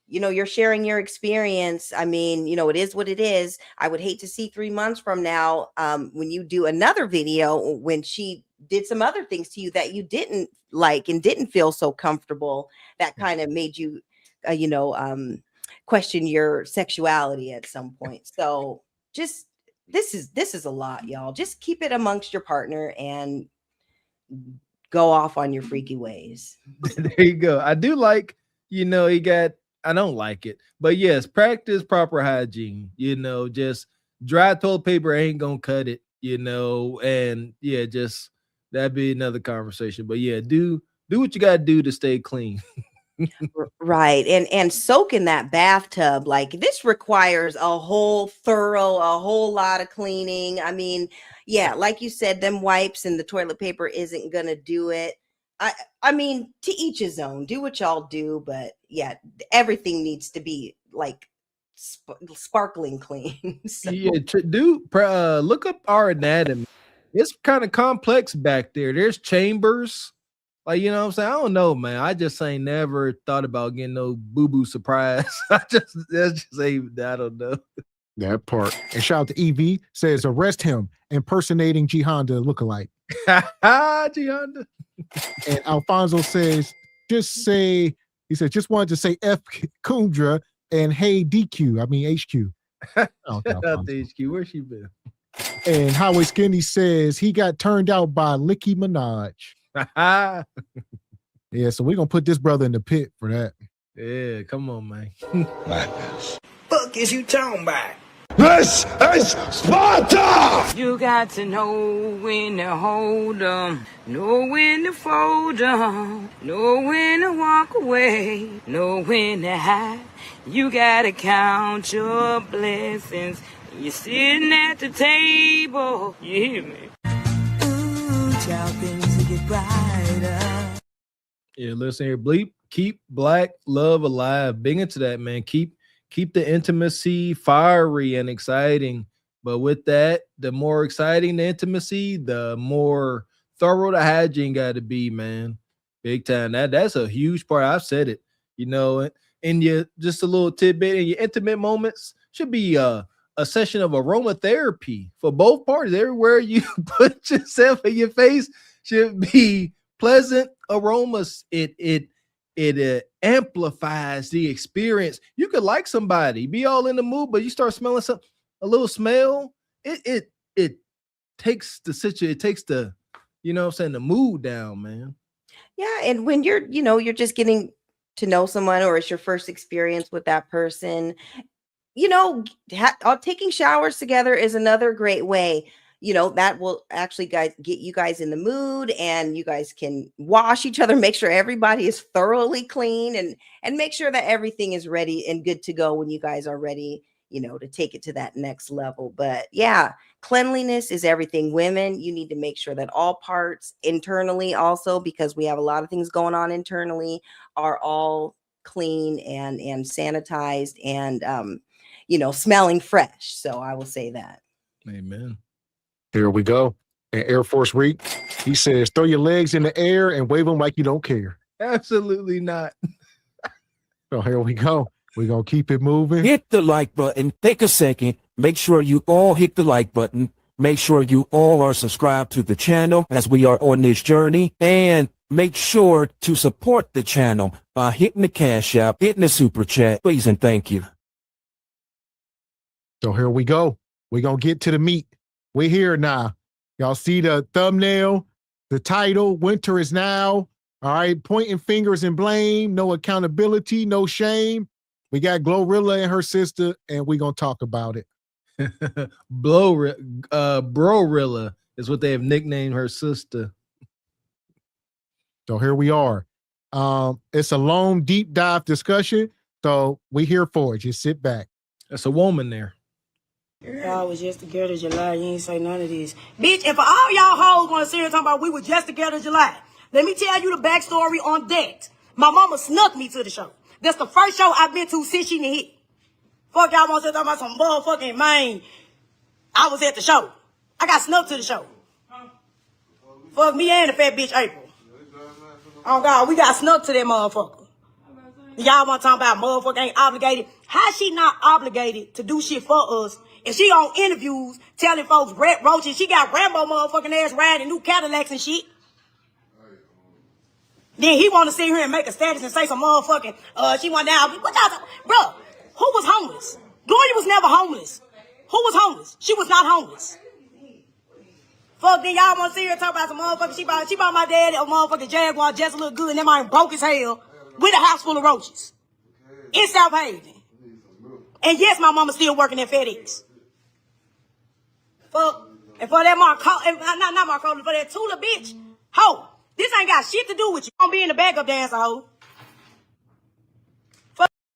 you're sharing your experience. I mean, it is what it is. I would hate to see 3 months from now, when you do another video when she did some other things to you that you didn't like and didn't feel so comfortable, that kind of made you, question your sexuality at some point. So just, this is a lot, y'all. Just keep it amongst your partner and go off on your freaky ways. There you go. I do like, he got, I don't like it, but yes, practice proper hygiene, just dry toilet paper ain't gonna cut it, and yeah, just that'd be another conversation. But yeah, do what you gotta do to stay clean. Right. And soak in that bathtub. Like, this requires a whole lot of cleaning. I mean, yeah, like you said, them wipes and the toilet paper isn't gonna do it. I mean, to each his own. Do what y'all do, but yeah, everything needs to be like sparkling clean. So. Yeah, look up our anatomy. It's kind of complex back there. There's chambers, like, what I'm saying. I don't know, man. I just ain't never thought about getting no boo-boo surprise. I don't know. That part. And shout out to EV, says arrest him impersonating G Honda lookalike. G Honda. And Alfonso says, just wanted to say F Kundra and hey DQ. I mean HQ. HQ. Where's she been? And Highway Skinny says he got turned out by Nicki Minaj. Yeah, so we're gonna put this brother in the pit for that. Yeah, come on, man. Fuck is you talking about? This is Sparta! You got to know when to hold 'em, know when to fold 'em, know when to walk away, know when to hide. You gotta count your blessings. You're sitting at the table. You hear me? Ooh, child, things to get brighter. Yeah, listen here, Bleep. Keep Black love alive. Big into that, man. Keep the intimacy fiery and exciting. But with that, the more exciting the intimacy, the more thorough the hygiene got to be, man. Big time. That's a huge part. I've said it, and you just a little tidbit in your intimate moments should be a session of aromatherapy for both parties. Everywhere you put yourself in your face should be pleasant aromas. It amplifies the experience. You could like somebody, be all in the mood, but you start smelling something, a little smell. It takes the situation. It takes the, the mood down, man. Yeah, and when you're just getting to know someone, or it's your first experience with that person, taking showers together is another great way. That will actually get you guys in the mood, and you guys can wash each other, make sure everybody is thoroughly clean, and make sure that everything is ready and good to go when you guys are ready, to take it to that next level. But yeah, cleanliness is everything. Women, you need to make sure that all parts internally also, because we have a lot of things going on internally, are all clean and sanitized and, smelling fresh. So I will say that. Amen. Here we go. And Air Force Reek, he says, throw your legs in the air and wave them like you don't care. Absolutely not. So here we go. We're going to keep it moving. Hit the like button. Take a second. Make sure you all hit the like button. Make sure you all are subscribed to the channel as we are on this journey. And make sure to support the channel by hitting the Cash App, hitting the Super Chat. Please and thank you. So here we go. We're going to get to the meat. We're here now. Y'all see the thumbnail, the title, winter is now. All right, pointing fingers and blame, no accountability, no shame. We got Glorilla and her sister, and we're going to talk about it. Brorilla is what they have nicknamed her sister. So here we are. It's a long, deep dive discussion, so we here for it. Just sit back. That's a woman there. Y'all was just together in July. You ain't say none of this. Bitch, if all y'all hoes want to sit here talking about we were just together in July, Let me tell you the backstory on that. My mama snuck me to the show. That's the first show I've been to since she done hit. Fuck y'all want to talk about some motherfucking man. I was at the show. I got snuck to the show. Fuck me and the fat bitch April. Oh God, we got snuck to that motherfucker. Y'all want to talk about motherfucker ain't obligated? How she not obligated to do shit for us? If she on interviews telling folks Brett Roaches, she got Rambo motherfucking ass riding new Cadillacs and shit. Then he want to sit here and make a status and say some motherfucking, she went down. What y'all, bro, who was homeless? Gloria was never homeless. Who was homeless? She was not homeless. Fuck, then y'all want to sit here and talk about some motherfucking, she bought my dad a motherfucking Jaguar just a little good and that man broke as hell with a house full of roaches. In South Haven. And yes, my mama still working at FedEx. Fuck, and for that not Marco, for that Tula bitch, ho. This ain't got shit to do with you. I'm be in the backup dancer, ho.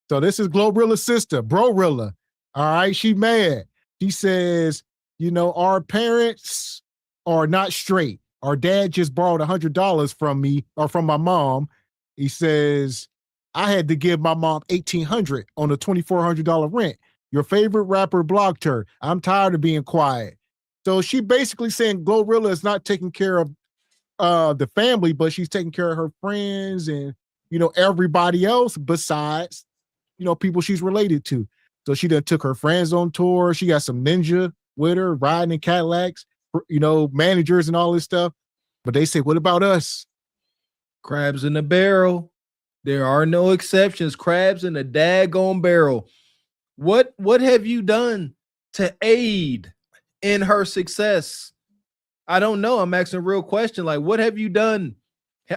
So this is Glorilla's sister, Brorilla. All right, she mad. She says, you know, our parents are not straight. Our dad just borrowed $100 from me or from my mom. He says, I had to give my mom $1,800 on a $2,400 rent. Your favorite rapper blocked her. I'm tired of being quiet. So she basically saying Glorilla is not taking care of the family, but she's taking care of her friends and, you know, everybody else besides, you know, people she's related to. So she done took her friends on tour. She got some ninja with her riding in Cadillacs, you know, managers and all this stuff. But they say, what about us? Crabs in the barrel. There are no exceptions. Crabs in a daggone barrel. What have you done to aid in her success? I don't know. I'm asking a real question. Like, what have you done?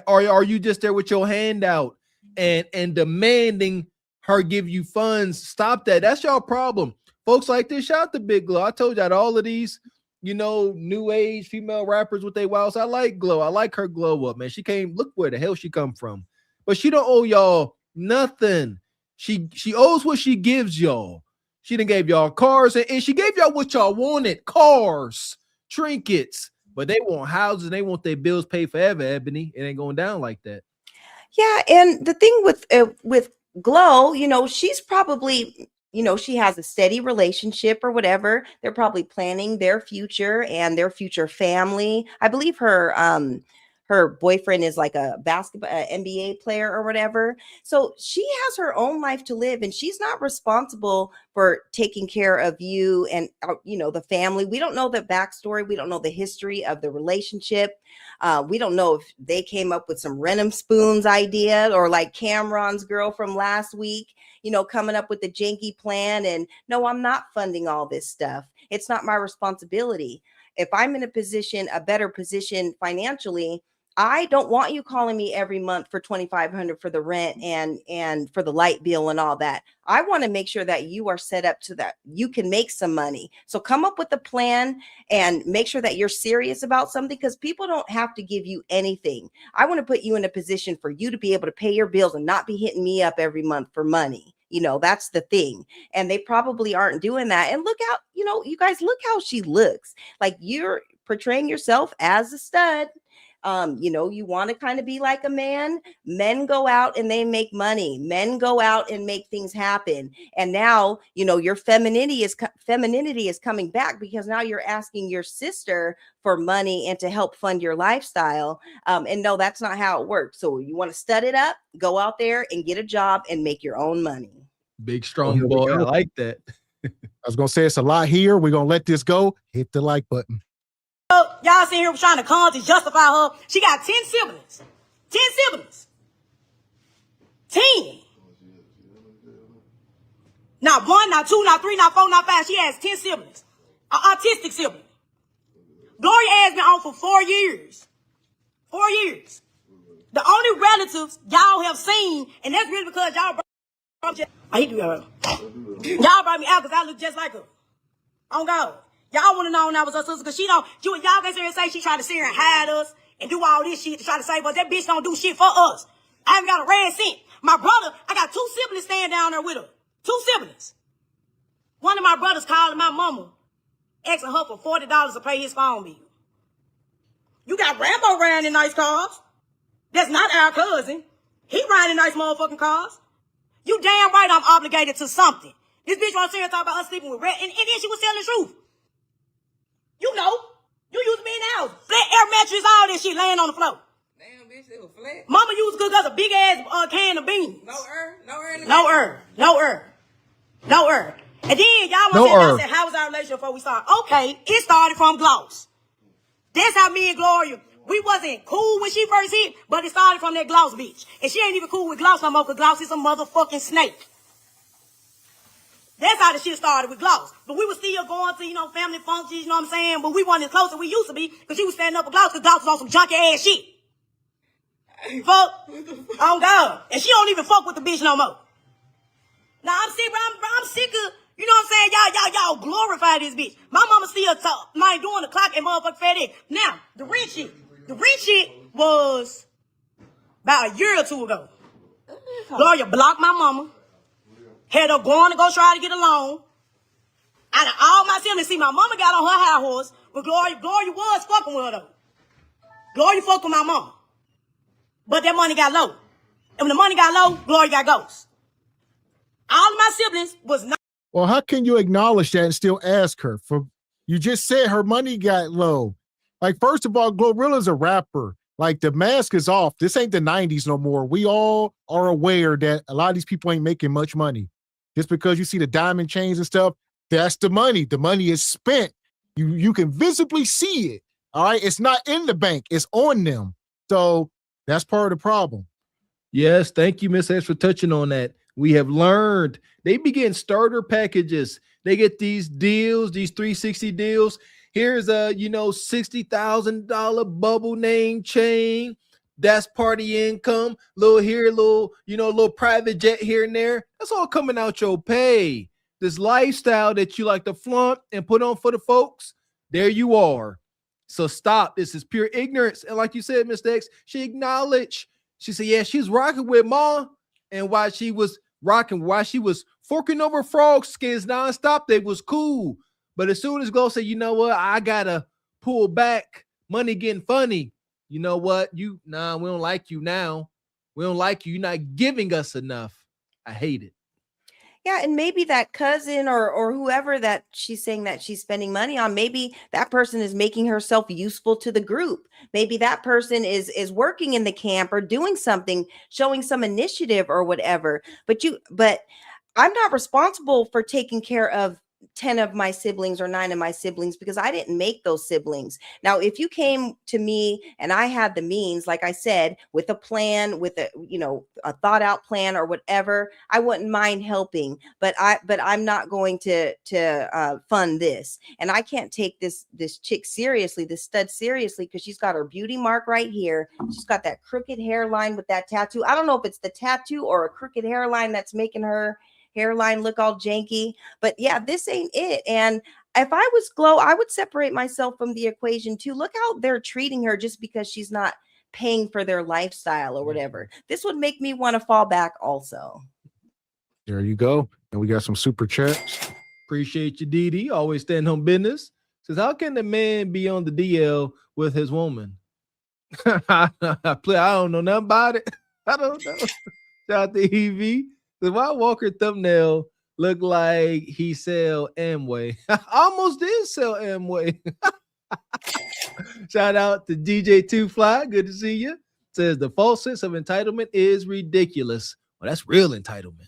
Are you just there with your hand out and demanding her give you funds? Stop that. That's y'all problem. Folks like this, shout out to Big Glow. I told you that all of these, you know, new age female rappers with their wows. I like Glow. I like her glow up, man. She came, look where the hell she come from. But she don't owe y'all nothing. She owes what she gives y'all. She done gave y'all cars and she gave y'all what y'all wanted. Cars, trinkets. But they want houses. They want their bills paid forever, Ebony. It ain't going down like that. Yeah, and the thing with Glow, you know, she's probably, you know, she has a steady relationship or whatever. They're probably planning their future and their future family. I believe her boyfriend is like a basketball NBA player or whatever. So she has her own life to live and she's not responsible for taking care of you and, you know, the family. We don't know the backstory. We don't know the history of the relationship. We don't know if they came up with some Renum Spoons idea or like Cameron's girl from last week, you know, coming up with the janky plan. And no, I'm not funding all this stuff. It's not my responsibility. If I'm in a better position financially, I don't want you calling me every month for $2,500 for the rent and for the light bill and all that. I want to make sure that you are set up to that you can make some money. So come up with a plan and make sure that you're serious about something because people don't have to give you anything. I want to put you in a position for you to be able to pay your bills and not be hitting me up every month for money. You know, that's the thing. And they probably aren't doing that. And look out, you know, you guys, look how she looks. Like you're portraying yourself as a stud. You know, you want to kind of be like a man. Men go out and they make money. Men go out and make things happen. And now, you know, your femininity is coming back because now you're asking your sister for money and to help fund your lifestyle. And no, that's not how it works. So you want to stud it up, go out there and get a job and make your own money. Big, strong boy. I like that. I was going to say it's a lot here. We're going to let this go. Hit the like button. Y'all sitting here trying to come to justify her. She got 10 siblings. 10 siblings. 10. Not one, not two, not three, not four, not five. She has 10 siblings. An autistic sibling. Gloria has been on for 4 years. 4 years. The only relatives y'all have seen, and that's really because y'all brought me out because I look just like her. On God. Y'all want to know that was her sister because she don't, y'all can sit here and say she tried to sit here and hide us and do all this shit to try to save us. That bitch don't do shit for us. I haven't got a red cent. My brother, I got 2 siblings staying down there with her. 2 siblings. One of my brothers calling my mama, asking her for $40 to pay his phone bill. You got Rambo riding in nice cars. That's not our cousin. He riding nice motherfucking cars. You damn right I'm obligated to something. This bitch was saying talk about us sleeping with Red, and then she was telling the truth. You know, you used to be in the house. Flat air mattress, all this shit laying on the floor. Damn, bitch, it was flat. Mama used to cook us a big ass can of beans. No air. And then y'all said, how was our relationship before we started? Okay, it started from gloss. That's how me and Gloria, we wasn't cool when she first hit, but it started from that gloss bitch. And she ain't even cool with gloss no more, because gloss is a motherfucking snake. That's how the shit started with gloss. But we were still going to, family functions, you know what I'm saying? But we weren't as close as we used to be, because she was standing up with gloss, because gloss was on some junky ass shit. Fuck. Oh God. And she don't even fuck with the bitch no more. Now I'm sick, but I'm sick of, you know what I'm saying? Y'all glorify this bitch. My mama still like doing the clock and motherfucking FedEx. Now, the rent shit was about a year or two ago. Gloria blocked my mama. Had her going to go try to get a loan. Out of all my siblings, see, my mama got on her high horse, but Gloria was fucking with her though. Gloria fucked with my mama. But that money got low. And when the money got low, Gloria got ghosts. All of my siblings was not. Well, how can you acknowledge that and still ask her? You just said her money got low. Like, first of all, Glorilla's a rapper. Like, the mask is off. This ain't the 90s no more. We all are aware that a lot of these people ain't making much money. Just because you see the diamond chains and stuff, that's the money. The money is spent. You can visibly see it. All right. It's not in the bank. It's on them. So that's part of the problem. Yes. Thank you, Miss X, for touching on that. We have learned they begin starter packages. They get these deals, these 360 deals. Here's a, $60,000 bubble name chain. That's party income. Little private jet here and there. That's all coming out your pay. This lifestyle that you like to flaunt and put on for the folks, there you are. So stop. This is pure ignorance. And like you said, Mr. X, she acknowledged. She said, yeah, she's rocking with Ma. And while she was forking over frog skins nonstop, they was cool. But as soon as Glow said, you know what, I gotta pull back, money getting funny. You know what? We don't like you now. We don't like you. You're not giving us enough. I hate it. Yeah, and maybe that cousin or whoever that she's saying that she's spending money on, maybe that person is making herself useful to the group. Maybe that person is working in the camp or doing something, showing some initiative or whatever. But I'm not responsible for taking care of 10 of my siblings or 9 of my siblings, because I didn't make those siblings. Now, if you came to me and I had the means, like I said, with a plan, with a thought out plan or whatever, I wouldn't mind helping, but I'm not going to fund this. And I can't take this chick seriously, this stud seriously, because she's got her beauty mark right here. She's got that crooked hairline with that tattoo. I don't know if it's the tattoo or a crooked hairline that's making her hairline look all janky, but yeah, this ain't it. And if I was Glow, I would separate myself from the equation too. Look how they're treating her just because she's not paying for their lifestyle or whatever. This would make me want to fall back also. There you go. And we got some super chats. Appreciate you, Didi. Always stand on business. Says, how can the man be on the DL with his woman? I don't know nothing about it. I don't know. Shout out to EV. Why Walker thumbnail look like he sell Amway? I almost did sell Amway. Shout out to DJ Two Fly. Good to see you. Says the false sense of entitlement is ridiculous. Well, that's real entitlement.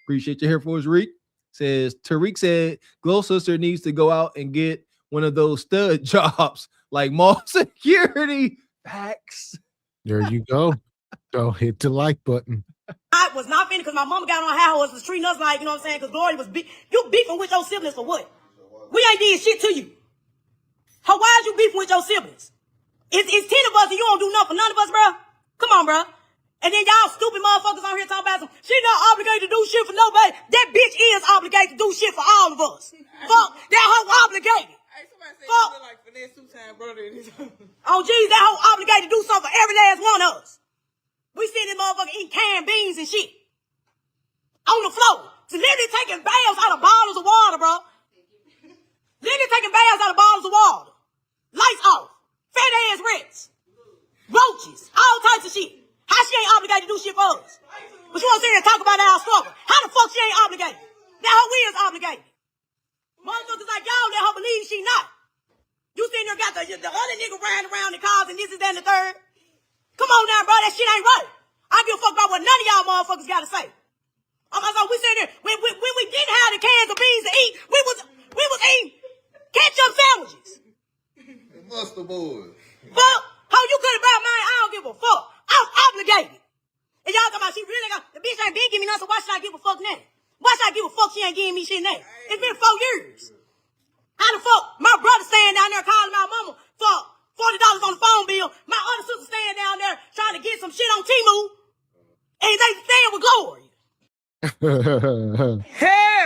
Appreciate you here for us, Reek. Says Tariq said Glow sister needs to go out and get one of those stud jobs like mall security. Facts. There you go. So hit the like button. I was not finished because my mama got on her high horse, was treating us like, you know what I'm saying? Because Gloria was you beefing with your siblings for what? We ain't did shit to you. Why is you beefing with your siblings? It's 10 of us and you don't do nothing for none of us, bro. Come on, bro. And then y'all stupid motherfuckers on here talking about some, she not obligated to do shit for nobody. That bitch is obligated to do shit for all of us. Fuck, that hoe obligated. Fuck. Oh, geez, that hoe obligated to do something for every last one of us. We see this motherfucker eating canned beans and shit. On the floor. So literally taking baths out of bottles of water, bro. Literally taking baths out of bottles of water. Lights off. Fat ass rents. roaches, all types of shit. How she ain't obligated to do shit for us? But you want to sit here and talk about our struggle. How the fuck she ain't obligated? That hoe is obligated. Motherfuckers like y'all let her believe she not. You sitting there got the other nigga riding around the cars and this is that and the third. Come on now, bro, that shit ain't right. I give a fuck about what none of y'all motherfuckers got to say. We sitting there, when we didn't have the cans of beans to eat, we was eating ketchup sandwiches. Mustard boys. Fuck, how you could about mine, I don't give a fuck. I'm obligated. And y'all talking about she really got, the bitch ain't been giving me nothing, so why should I give a fuck now? Why should I give a fuck she ain't giving me shit now? It's been 4 years. How the fuck my brother staying down there calling my mama for $40 on the phone bill, my other sister staying down there trying to get some shit on Temu, and they staying with Glory.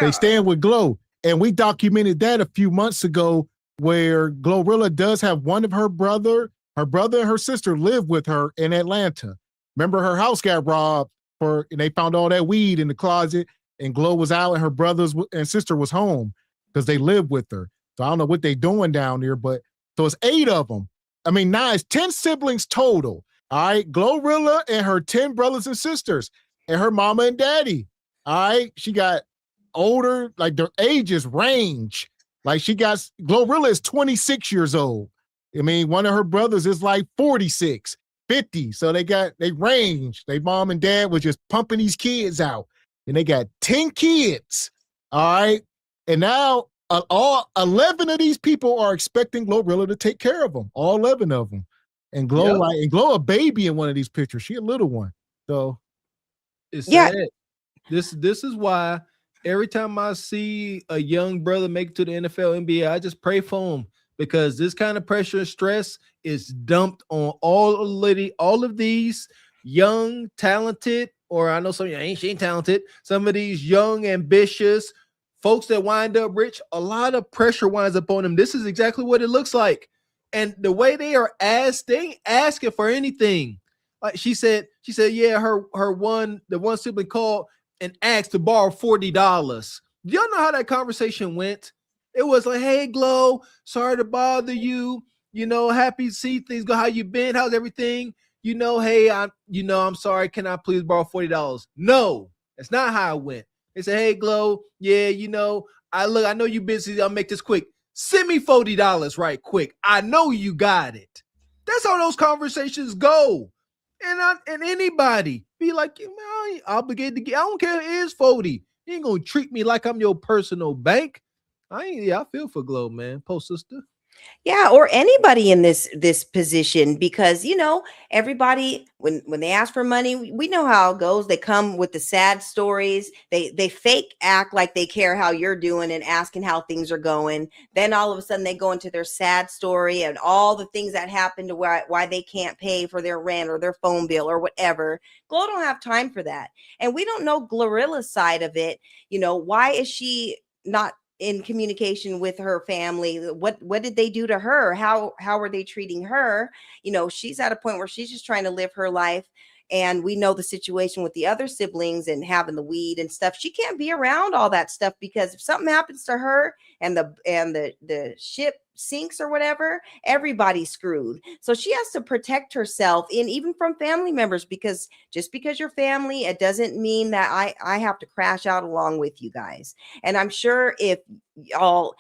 They stand with Glow. And we documented that a few months ago where Glorilla does have one of her brother and her sister live with her in Atlanta. Remember her house got robbed and they found all that weed in the closet and Glow was out and her brothers and sister was home because they lived with her. So I don't know what they doing down there, but so it's 8 of them. I mean, 9, it's 10 siblings total. All right. Glorilla and her 10 brothers and sisters and her mama and daddy. All right. She got older, like their ages range. Like Glorilla is 26 years old. I mean, one of her brothers is like 46, 50. So they range. They mom and dad was just pumping these kids out. And they got 10 kids. All right. And now all 11 of these people are expecting Glorilla to take care of them. All 11 of them. And Glow, Glow a baby in one of these pictures. She a little one. So it's sad. This is why every time I see a young brother make it to the NFL, NBA, I just pray for him because this kind of pressure and stress is dumped on all of these young, talented, or I know some she ain't talented, some of these young, ambitious folks that wind up rich. A lot of pressure winds up on them. This is exactly what it looks like. And the way they are asking for anything. Like she said, yeah, the one sibling called and asked to borrow $40. Do y'all know how that conversation went? It was like, hey, Glow, sorry to bother you. You know, happy to see things go. How you been? How's everything? You know, hey, I'm sorry. Can I please borrow $40? No, that's not how it went. They said, hey, Glow, yeah, you know, I know you busy. I'll make this quick. Send me $40 right quick. I know you got it. That's how those conversations go. And anybody be like, man, I ain't obligated to get. I don't care if it is 40. You ain't gonna treat me like I'm your personal bank. I feel for Glow, man. Post sister. Yeah, or anybody in this position, because everybody when they ask for money, we know how it goes. They come with the sad stories. They fake act like they care how you're doing and asking how things are going. Then all of a sudden they go into their sad story and all the things that happened to why they can't pay for their rent or their phone bill or whatever. Glow don't have time for that, and we don't know Glorilla's side of it. Why is she not in communication with her family? What did they do to her? How are they treating her? She's at a point where she's just trying to live her life. And we know the situation with the other siblings and having the weed and stuff. She can't be around all that stuff because if something happens to her and the ship sinks or whatever, everybody's screwed. So she has to protect herself, and even from family members, because just because you're family, it doesn't mean that I have to crash out along with you guys. And I'm sure if y'all,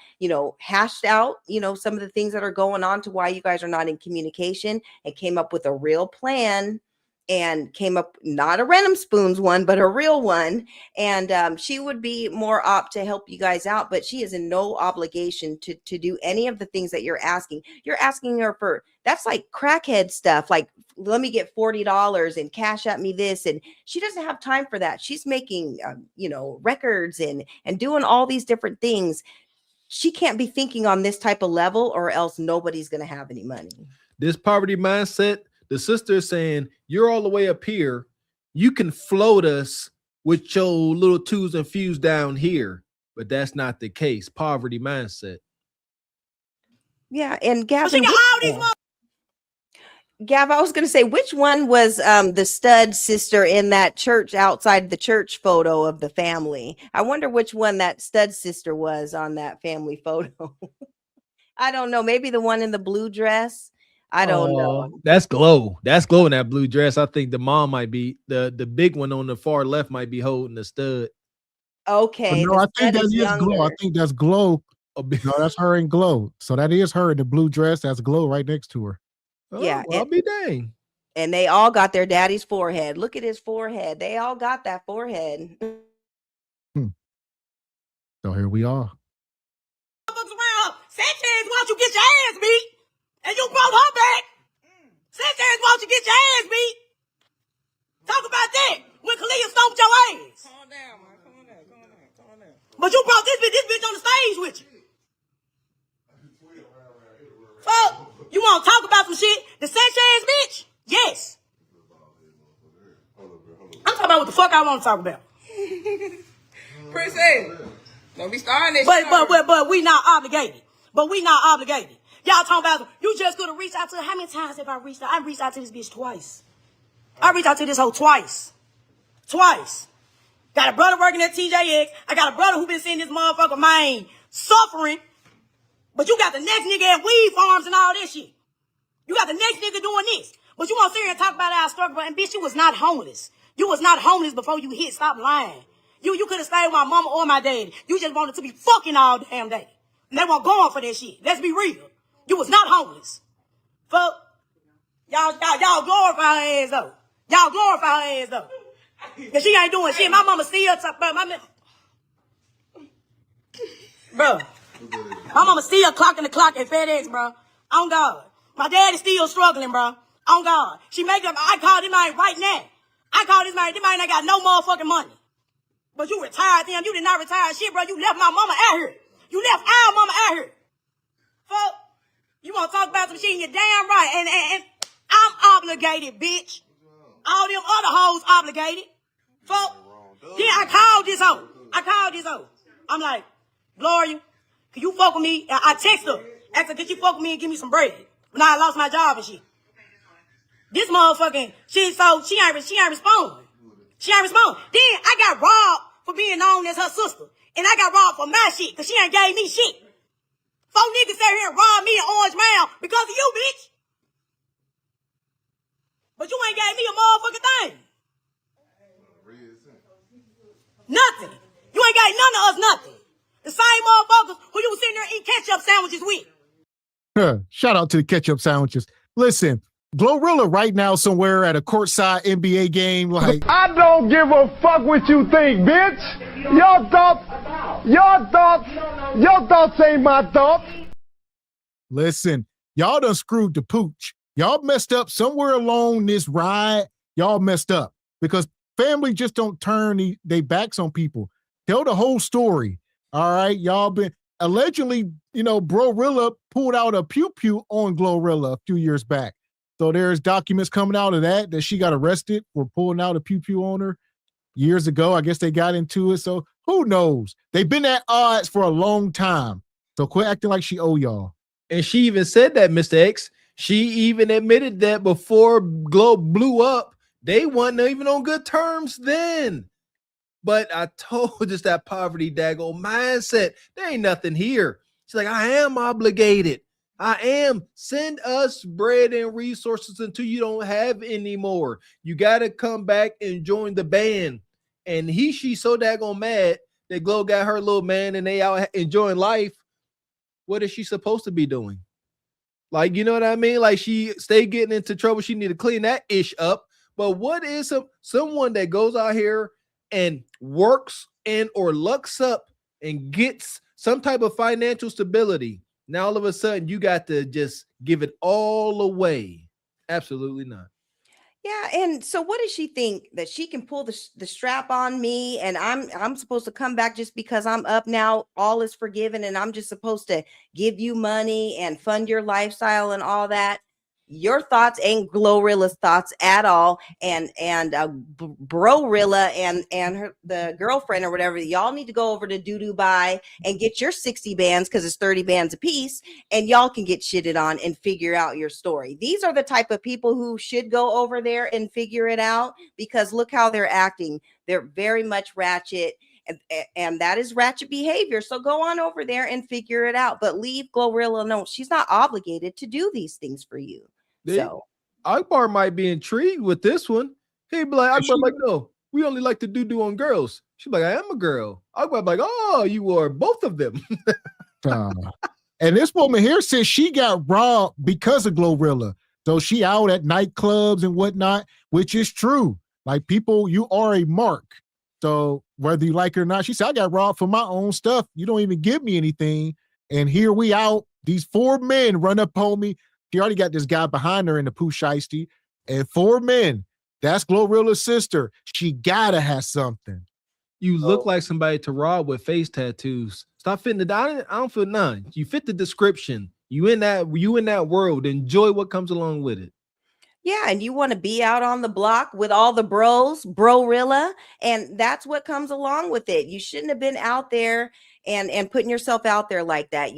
hashed out, some of the things that are going on to why you guys are not in communication and came up with a real plan, and came up, not a random spoons one, but a real one. And she would be more apt to help you guys out, but she is in no obligation to do any of the things that you're asking. You're asking her for, that's like crackhead stuff. Like, let me get $40 and cash at me this. And she doesn't have time for that. She's making, records and doing all these different things. She can't be thinking on this type of level, or else nobody's going to have any money. This poverty mindset, the sister is saying, you're all the way up here. You can float us with your little twos and fews down here. But that's not the case. Poverty mindset. Yeah. And Gavin, Gav, I was going to say, which one was the stud sister in that church outside the church photo of the family? I wonder which one that stud sister was on that family photo. I don't know. Maybe the one in the blue dress. I don't know. That's Glow. That's Glow in that blue dress. I think the mom might be the big one on the far left might be holding the stud. Okay. No, I think that is Glow. I think that's Glow. No, that's her in Glow. So that is her in the blue dress. That's Glow right next to her. Yeah, I'll be dang. And they all got their daddy's forehead. Look at his forehead. They all got that forehead. So here we are. Sanchez wants you get your ass beat, and you brought her back. Sanchez wants you get your ass beat. Talk about that when Kalia stomped your ass. Calm down, man. Calm down. But you brought this bitch on the stage with you. Fuck, you want to talk about some shit? The Sanchez bitch? Yes. I'm talking about what the fuck I want to talk about. Princess, don't be starting this shit. But we not obligated. Y'all talking about you just could have reached out to her. How many times have I reached out? I reached out to this bitch twice. I reached out to this hoe twice. Got a brother working at TJX. I got a brother who been seeing this motherfucker man suffering. But you got the next nigga at weed farms and all this shit. You got the next nigga doing this. But you want to sit here and talk about our struggle. And bitch, you was not homeless. You was not homeless before you hit. Stop lying. You could have stayed with my mama or my daddy. You just wanted to be fucking all damn day. And they weren't going for that shit. Let's be real. You was not homeless. Fuck. Y'all glorify her ass though. Cause she ain't doing shit. My mama still talk about bro. My mama still clocking the clock at FedEx, bro. On God. My daddy still struggling, bro. On God. She make up. I call this man right now. This man ain't got no motherfucking money. But you retired then. You did not retire shit, bro. You left my mama out here. You left our mama out here. Fuck. You want to talk about some shit and you're damn right. And I'm obligated, bitch. All them other hoes obligated. Fuck. Then I called this hoe. I'm like, Gloria, can you fuck with me? I text her. Ask her, can you fuck with me and give me some bread? When I lost my job and shit. This motherfucking shit, so she ain't respond. Then I got robbed for being known as her sister. And I got robbed for my shit, because she ain't gave me shit. 4 niggas sat here and robbed me in Orange Mound because of you, bitch. But you ain't gave me a motherfucking thing. Nothing. You ain't got none of us nothing. The same motherfuckers who you was sitting there eating ketchup sandwiches with. Shout out to the ketchup sandwiches. Listen, Glorilla right now somewhere at a courtside NBA game. Like, I don't give a fuck what you think, bitch. Your thoughts ain't my thoughts. Listen, y'all done screwed the pooch. Y'all messed up somewhere along this ride. Y'all messed up because family just don't turn their backs on people. Tell the whole story. All right, y'all been allegedly, Glorilla pulled out a pew-pew on Glorilla a few years back. So there's documents coming out of that she got arrested for pulling out a pew-pew on her years ago. I guess they got into it. So who knows? They've been at odds for a long time. So quit acting like she owe y'all. And she even said that, Mr. X. She even admitted that before Glow blew up, they weren't even on good terms then. But I told us that poverty daggone mindset. There ain't nothing here. She's like, I am obligated. I am. Send us bread and resources until you don't have any more. You got to come back and join the band. And she's so daggone mad that Glow got her little man and they out enjoying life. What is she supposed to be doing? Like, you know what I mean? Like, she stay getting into trouble. She need to clean that ish up. But what is someone that goes out here and works and or lucks up and gets some type of financial stability? Now, all of a sudden, you got to just give it all away. Absolutely not. Yeah, and so what does she think? That she can pull the strap on me and I'm supposed to come back just because I'm up now, all is forgiven, and I'm just supposed to give you money and fund your lifestyle and all that? Your thoughts ain't Glorilla's thoughts at all, and Brorilla and the girlfriend or whatever, y'all need to go over to Dubai and get your 60 bands because it's 30 bands a piece, and y'all can get shitted on and figure out your story. These are the type of people who should go over there and figure it out, because look how they're acting. They're very much ratchet. And that is ratchet behavior. So go on over there and figure it out. But leave Glorilla alone. She's not obligated to do these things for you. So Akbar might be intrigued with this one. He'd be like, Akbar like, no, we only like to do on girls. She's like, I am a girl. Akbar like, oh, you are both of them. And this woman here says she got robbed because of Glorilla. So she out at nightclubs and whatnot, which is true. Like, people, you are a mark. So whether you like it or not, she said, I got robbed for my own stuff. You don't even give me anything. And here we out. These 4 men run up on me. She already got this guy behind her in the poo shiesty. And 4 men. That's Glorilla's sister. She gotta have something. You look like somebody to rob with face tattoos. Stop fitting the. I don't feel none. You fit the description. You in that world. Enjoy what comes along with it. yeah, and you want to be out on the block with all the bros, Brorilla, and that's what comes along with it. You shouldn't have been out there and putting yourself out there like that.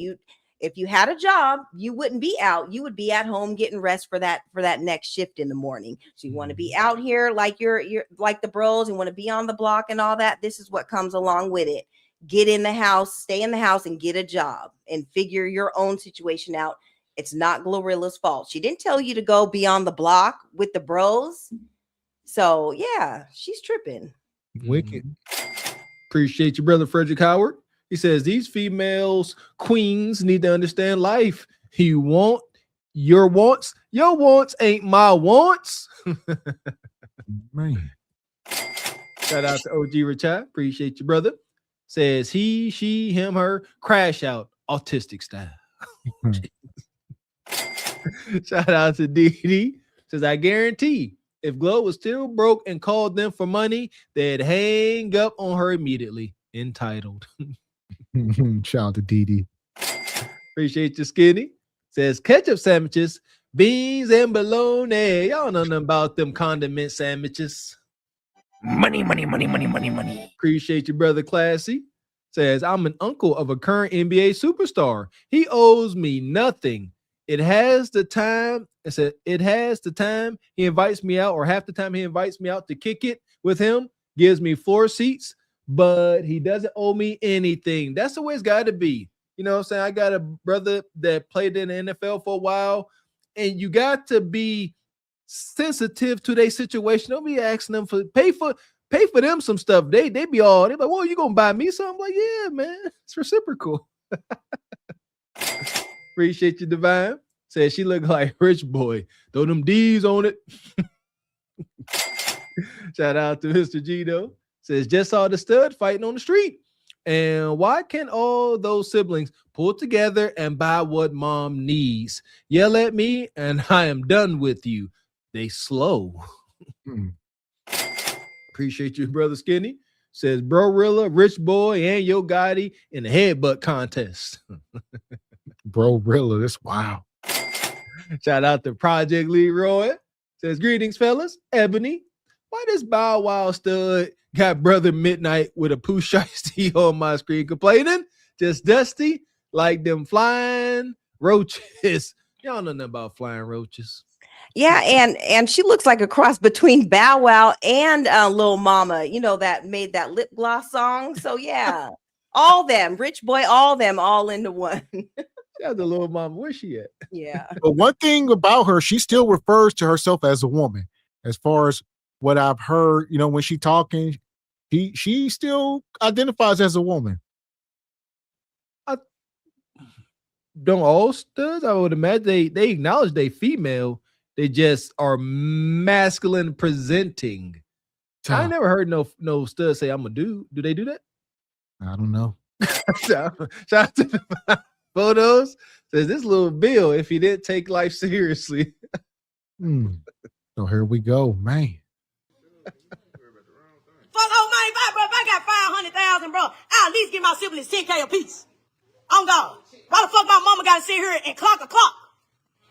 If you had a job, you wouldn't be out. You would be at home getting rest for that next shift in the morning. So you want to be out here like you're like the bros and want to be on the block and all that. This is what comes along with it. Get in the house, stay in the house and get a job and figure your own situation out. It's not Glorilla's fault. She didn't tell you to go be on the block with the bros. So yeah, she's tripping. Wicked. Appreciate you, brother Frederick Howard. He says these females, queens, need to understand life. You want your wants ain't my wants. Man. Shout out to OG Richard. Appreciate you, brother. Says he, she, him, her, crash out, autistic style. Shout out to DD. Says, I guarantee if Glo was still broke and called them for money, they'd hang up on her immediately. Entitled. Shout out to DD. Appreciate you, Skinny. Says ketchup sandwiches, beans and bologna. Y'all know nothing about them condiment sandwiches. Money. Appreciate you, brother Classy. Says, I'm an uncle of a current NBA superstar. He owes me nothing. It has the time he invites me out, or half the time he invites me out to kick it with him, gives me 4 seats, but he doesn't owe me anything. That's the way it's got to be. You know what I'm saying? I got a brother that played in the NFL for a while, and you got to be sensitive to their situation. Don't be asking them for pay for them some stuff. They like, well, you gonna buy me something? Like, yeah, man, it's reciprocal. Appreciate you, Divine. Says she look like Rich Boy. Throw them D's on it. Shout out to Mr. Gito. Says just saw the stud fighting on the street. And why can't all those siblings pull together and buy what mom needs? Yell at me and I am done with you. They slow. Appreciate you, brother Skinny. Says Brorilla, Rich Boy, and Yo Gotti in the headbutt contest. Brorilla, that's wow. Shout out to Project Leroy. Says greetings, fellas. Ebony, why this Bow Wow stud got brother Midnight with a poo shiesty on my screen complaining? Just dusty like them flying roaches. Y'all know nothing about flying roaches. Yeah, and she looks like a cross between Bow Wow and Lil Mama, you know, that made that lip gloss song. So yeah, all them, Rich Boy, all them, all into one. Shout out to Lil Mama. Where's she at? Yeah. But one thing about her, she still refers to herself as a woman. As far as what I've heard, you know, when she talking, she still identifies as a woman. Don't all studs? I would imagine they acknowledge they female. They just are masculine presenting. I never heard no stud say I'm a dude. Do they do that? I don't know. Shout out to the photos. Says this little Bill if he didn't take life seriously. So here we go, man. Fuck old money, bro. If I got 500,000, bro, I'll at least give my siblings 10K a piece. On God. Why the fuck my mama gotta sit here and clock a clock?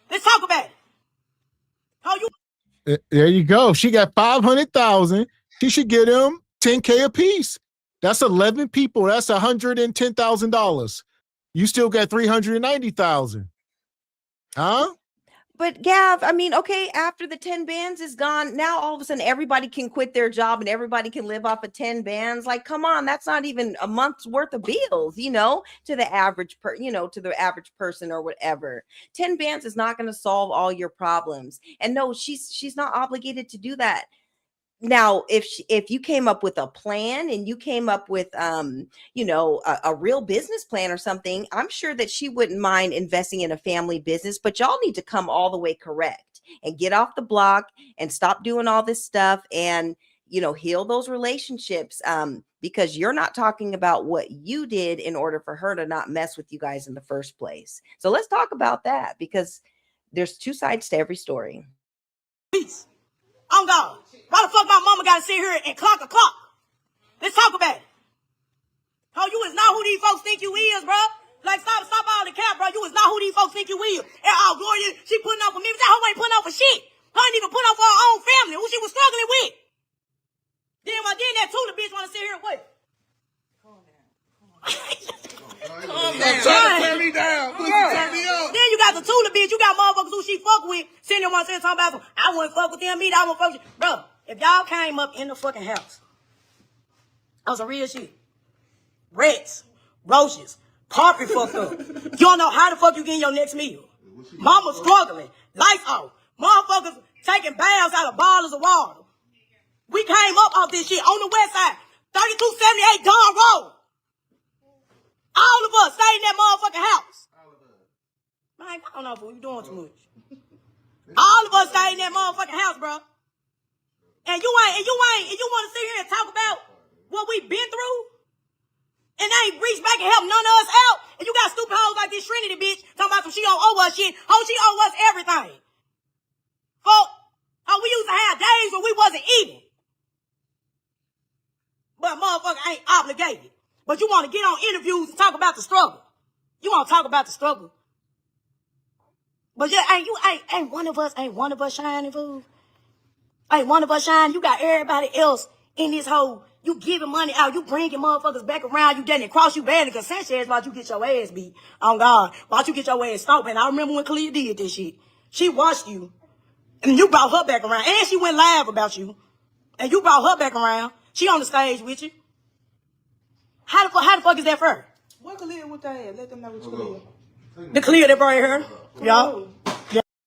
Let's talk about it. How you? There you go. She got 500,000. She should get them 10K a piece. That's 11 people. That's $110,000. You still got 390,000. Huh? But Gav, I mean, okay, after the 10 bands is gone, now all of a sudden everybody can quit their job and everybody can live off of 10 bands. Like, come on, that's not even a month's worth of bills, to the average to the average person or whatever. 10 bands is not going to solve all your problems. And no, she's not obligated to do that. Now, if you came up with a plan and you came up with, a real business plan or something, I'm sure that she wouldn't mind investing in a family business, but y'all need to come all the way correct and get off the block and stop doing all this stuff and, heal those relationships, because you're not talking about what you did in order for her to not mess with you guys in the first place. So let's talk about that, because there's two sides to every story. Peace. On God. Why the fuck my mama gotta sit here and clock a clock? Let's talk about it. Oh, you is not who these folks think you is, bro. Like, stop all the cap, bro. You is not who these folks think you is. And Gloria, she putting up for me. That hoe ain't putting up for shit. Her ain't even put up for her own family, who she was struggling with. Then that Tula bitch wanna sit here and wait. Calm down. Turn me down. Turn me up. Then you got the Tula bitch. You got motherfuckers who she fuck with. Sitting there one saying talking about, I wouldn't fuck with them either. I wouldn't fuck with you. Bro, if y'all came up in the fucking house, that was some real shit. Rats, roaches, carpet fucked up. You don't know how the fuck you getting your next meal. Mama struggling. Lights off. Motherfuckers taking baths out of bottles of water. We came up off this shit on the west side. 3278 Don Road. All of us stayed in that motherfucking house. Man, I don't know if you're doing too much. All of us stayed in that motherfucking house, bro. And you want to sit here and talk about what we've been through? And they ain't reached back and helped none of us out? And you got stupid hoes like this Trinity bitch talking about some she don't owe us shit. Oh, she owe us everything. Fuck. Oh, we used to have days when we wasn't eating. But motherfucker ain't obligated. But you want to get on interviews and talk about the struggle. You want to talk about the struggle. But yeah, ain't one of us shining, fool. Ain't one of us shining. You got everybody else in this hole. You giving money out. You bringing motherfuckers back around. You done it cross you bad because Sanchez watch you get your ass beat. On God. Watch you get your ass stomped. And I remember when Kalia did this shit. She watched you. And you brought her back around. And she went live about you. And you brought her back around. She on the stage with you. How the fuck is that fair? What Kalia with that ass? Let them know what you Kalia. The Kalia that brought her. Y'all.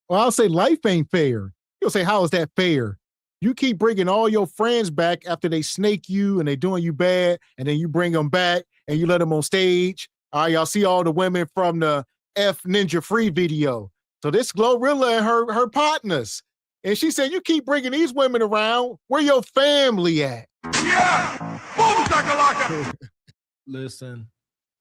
Well, I'll say life ain't fair. You'll say, how is that fair? You keep bringing all your friends back after they snake you and they doing you bad, and then you bring them back and you let them on stage. All right, y'all see all the women from the F Ninja Free video. So this Glorilla and her partners. And she said, you keep bringing these women around. Where your family at? Yeah! Boom, shakalaka! Listen,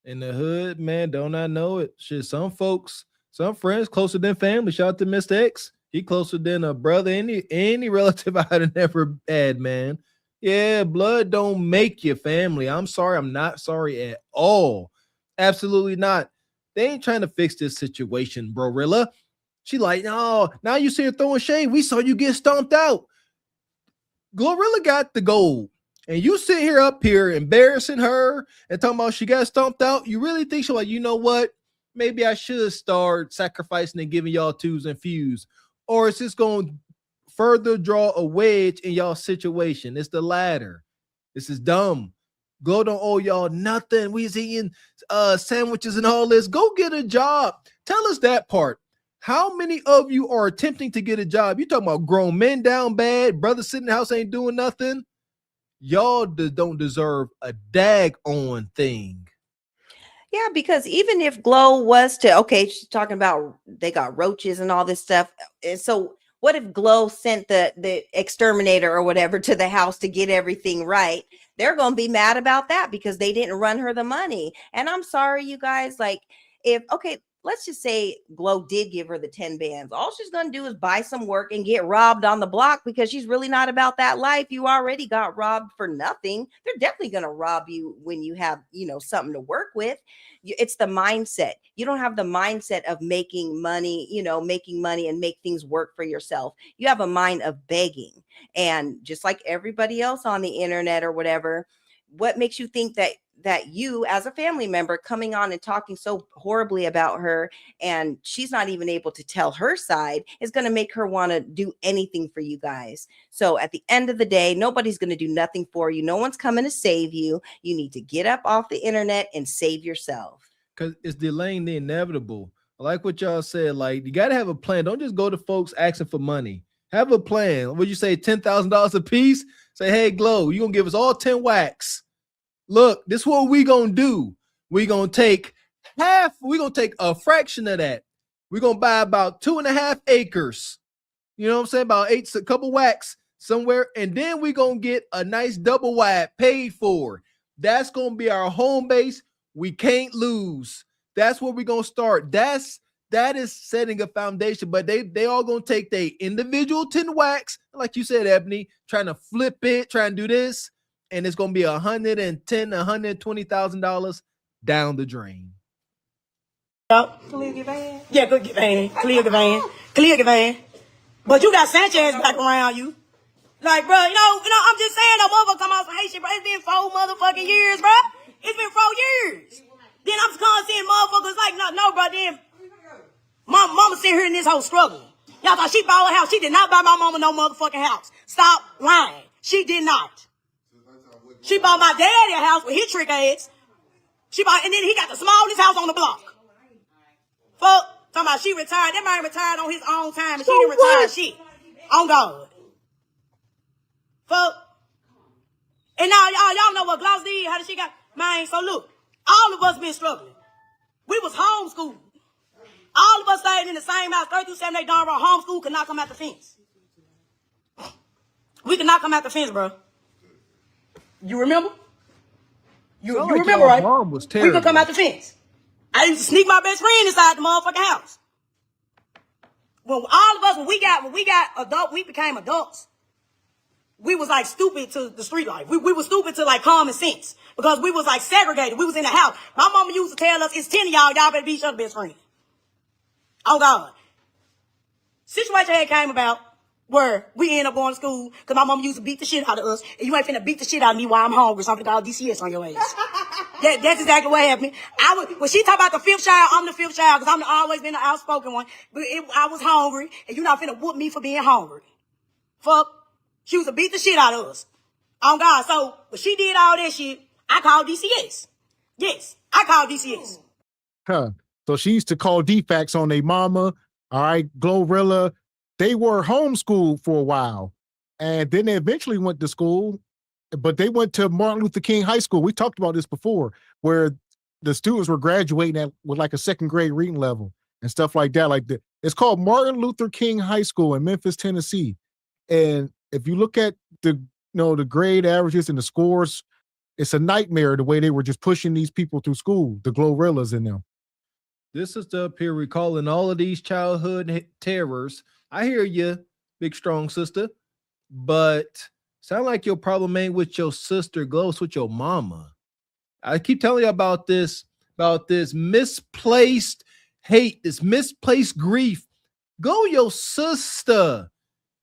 in the hood, man, don't I know it? Shit, some folks, some friends closer than family. Shout out to Mr. X. He closer than a brother, any relative I'd have never had, man. Yeah, blood don't make you family. I'm sorry. I'm not sorry at all. Absolutely not. They ain't trying to fix this situation, Glorilla. She like, no, now you see her throwing shade. We saw you get stomped out. Glorilla got the gold. And you sit here up here embarrassing her and talking about she got stomped out. You really think she's like, you know what? Maybe I should start sacrificing and giving y'all twos and fews. Or is this going to further draw a wedge in y'all situation? It's the latter. This is dumb. Go don't owe y'all nothing. We was eating sandwiches and all this. Go get a job. Tell us that part. How many of you are attempting to get a job? You talking about grown men down bad, brothers sitting in the house ain't doing nothing. Y'all don't deserve a dag-on thing. Yeah, because even if Glow was to, okay, she's talking about they got roaches and all this stuff. And so what if Glow sent the exterminator or whatever to the house to get everything right? They're going to be mad about that because they didn't run her the money. And I'm sorry, you guys, like let's just say Glow did give her the 10 bands. All she's going to do is buy some work and get robbed on the block because she's really not about that life. You already got robbed for nothing. They're definitely going to rob you when you have, something to work with. It's the mindset. You don't have the mindset of making money and make things work for yourself. You have a mind of begging. And just like everybody else on the internet or whatever, what makes you think that that you, as a family member, coming on and talking so horribly about her, and she's not even able to tell her side, is going to make her want to do anything for you guys. So at the end of the day, nobody's going to do nothing for you. No one's coming to save you. You need to get up off the internet and save yourself. Because it's delaying the inevitable. I like what y'all said. Like, you got to have a plan. Don't just go to folks asking for money. Have a plan. Would you say $10,000 a piece? Say, hey, Glow, you're going to give us all 10 wax. Look, this is what we going to do. We're going to take a fraction of that. We're going to buy about 2.5 acres. You know what I'm saying? About a couple wax somewhere. And then we're going to get a nice double wide paid for. That's going to be our home base. We can't lose. That's where we're going to start. That is setting a foundation, but they all going to take their individual 10 wax, like you said, Ebony, trying to flip it, trying to do this, and it's going to be $110,000, $120,000 down the drain. Clear your van. Yeah, go get van. Clear the van. Clear the van. But you got Sanchez back around you. Like, bro, you know, I'm just saying, no motherfucker come out some hate shit, bro. It's been 4 motherfucking years, bro. It's been 4 years. Then I'm gonna seeing motherfuckers like, no, bro, then mama sitting here in this whole struggle. Y'all thought she bought a house. She did not buy my mama no motherfucking house. Stop lying. She did not. She bought my daddy a house with his trick ass. And then he got the smallest house on the block. Fuck, talking about she retired. That man retired on his own time, and she didn't retire shit. On God. Fuck. And now y'all know what Gloss did, how did she got, man, so look, all of us been struggling. We was homeschooled. All of us stayed in the same house, 3 through 7, they darn bro, homeschool could not come out the fence. We could not come out the fence, bro. You remember? You remember, right? Mom was we terrible. could come out the fence. I used to sneak my best friend inside the motherfucking house. When all of us, when we got adult, we became adults. We was like stupid to the street life. We was stupid to like common sense because we was like segregated. We was in the house. My mama used to tell us, it's 10 of y'all better be each other's best friend. Oh God. Situation had came about where we ended up going to school because my mama used to beat the shit out of us. And you ain't finna beat the shit out of me while I'm hungry. Something called DCS on your ass. That's exactly what happened. When she talk about the 5th child, I'm the 5th child because I'm always been the outspoken one. But I was hungry and you're not finna whoop me for being hungry. Fuck. She used to beat the shit out of us. Oh God. So when she did all that shit, I called DCS. Yes, I called DCS. Huh. So she used to call defects on their mama. All right, Glorilla. They were homeschooled for a while. And then they eventually went to school, but they went to Martin Luther King High School. We talked about this before, where the students were graduating with like a 2nd grade reading level and stuff like that. It's called Martin Luther King High School in Memphis, Tennessee. And if you look at the grade averages and the scores, it's a nightmare the way they were just pushing these people through school, the Glorillas in them. This is up here recalling all of these childhood terrors. I hear you, big strong sister, but sound like your problem ain't with your sister, Glow, it's with your mama. I keep telling you about this misplaced hate, this misplaced grief. Go your sister.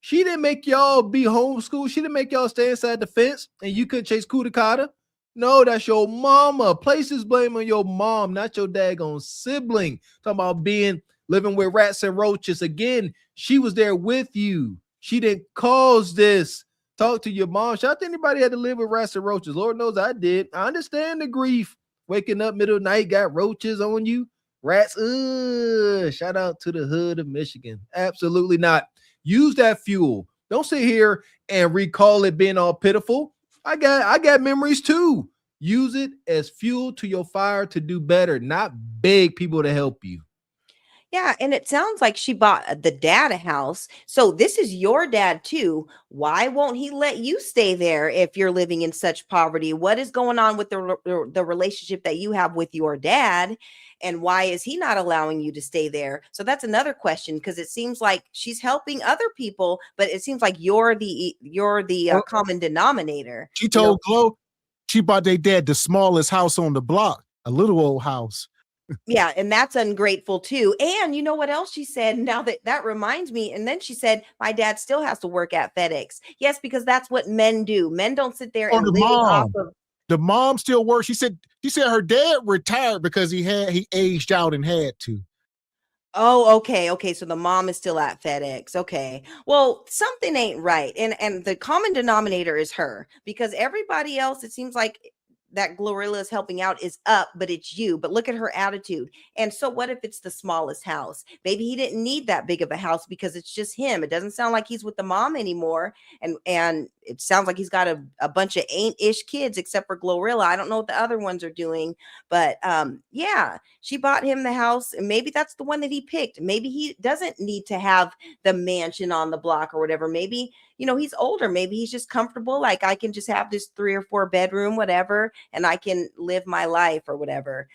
She didn't make y'all be homeschooled. She didn't make y'all stay inside the fence and you couldn't chase Kudakata. No, that's your mama. Place this blame on your mom, not your daggone sibling. Talking about living with rats and roaches. Again, she was there with you. She didn't cause this. Talk to your mom. Shout out to anybody had to live with rats and roaches. Lord knows I did. I understand the grief. Waking up middle of the night, got roaches on you. Rats. Shout out to the hood of Michigan. Absolutely not. Use that fuel. Don't sit here and recall it being all pitiful. I got memories too. Use it as fuel to your fire to do better, not beg people to help you. Yeah, and it sounds like she bought the dad a house. So this is your dad too. Why won't he let you stay there if you're living in such poverty? What is going on with the relationship that you have with your dad? And why is he not allowing you to stay there? So that's another question, because it seems like she's helping other people, but it seems like you're the common denominator. She told Glow she bought their dad the smallest house on the block, a little old house. Yeah, and that's ungrateful too. And you know what else she said? Now that reminds me. And then she said, my dad still has to work at FedEx. Yes, because that's what men do. Men don't sit there and live off of The mom still works. She said her dad retired because he aged out and had to. Oh, okay. Okay. So the mom is still at FedEx. Okay. Well, something ain't right. And the common denominator is her, because everybody else, it seems like that Glorilla is helping out is up, but it's you. But look at her attitude. And so what if it's the smallest house? Maybe he didn't need that big of a house because it's just him. It doesn't sound like he's with the mom anymore. And it sounds like he's got a bunch of ain't-ish kids except for Glorilla. I don't know what the other ones are doing, but yeah, she bought him the house, and maybe that's the one that he picked. Maybe he doesn't need to have the mansion on the block or whatever. Maybe, he's older. Maybe he's just comfortable. Like, I can just have this 3 or 4 bedroom, whatever, and I can live my life or whatever.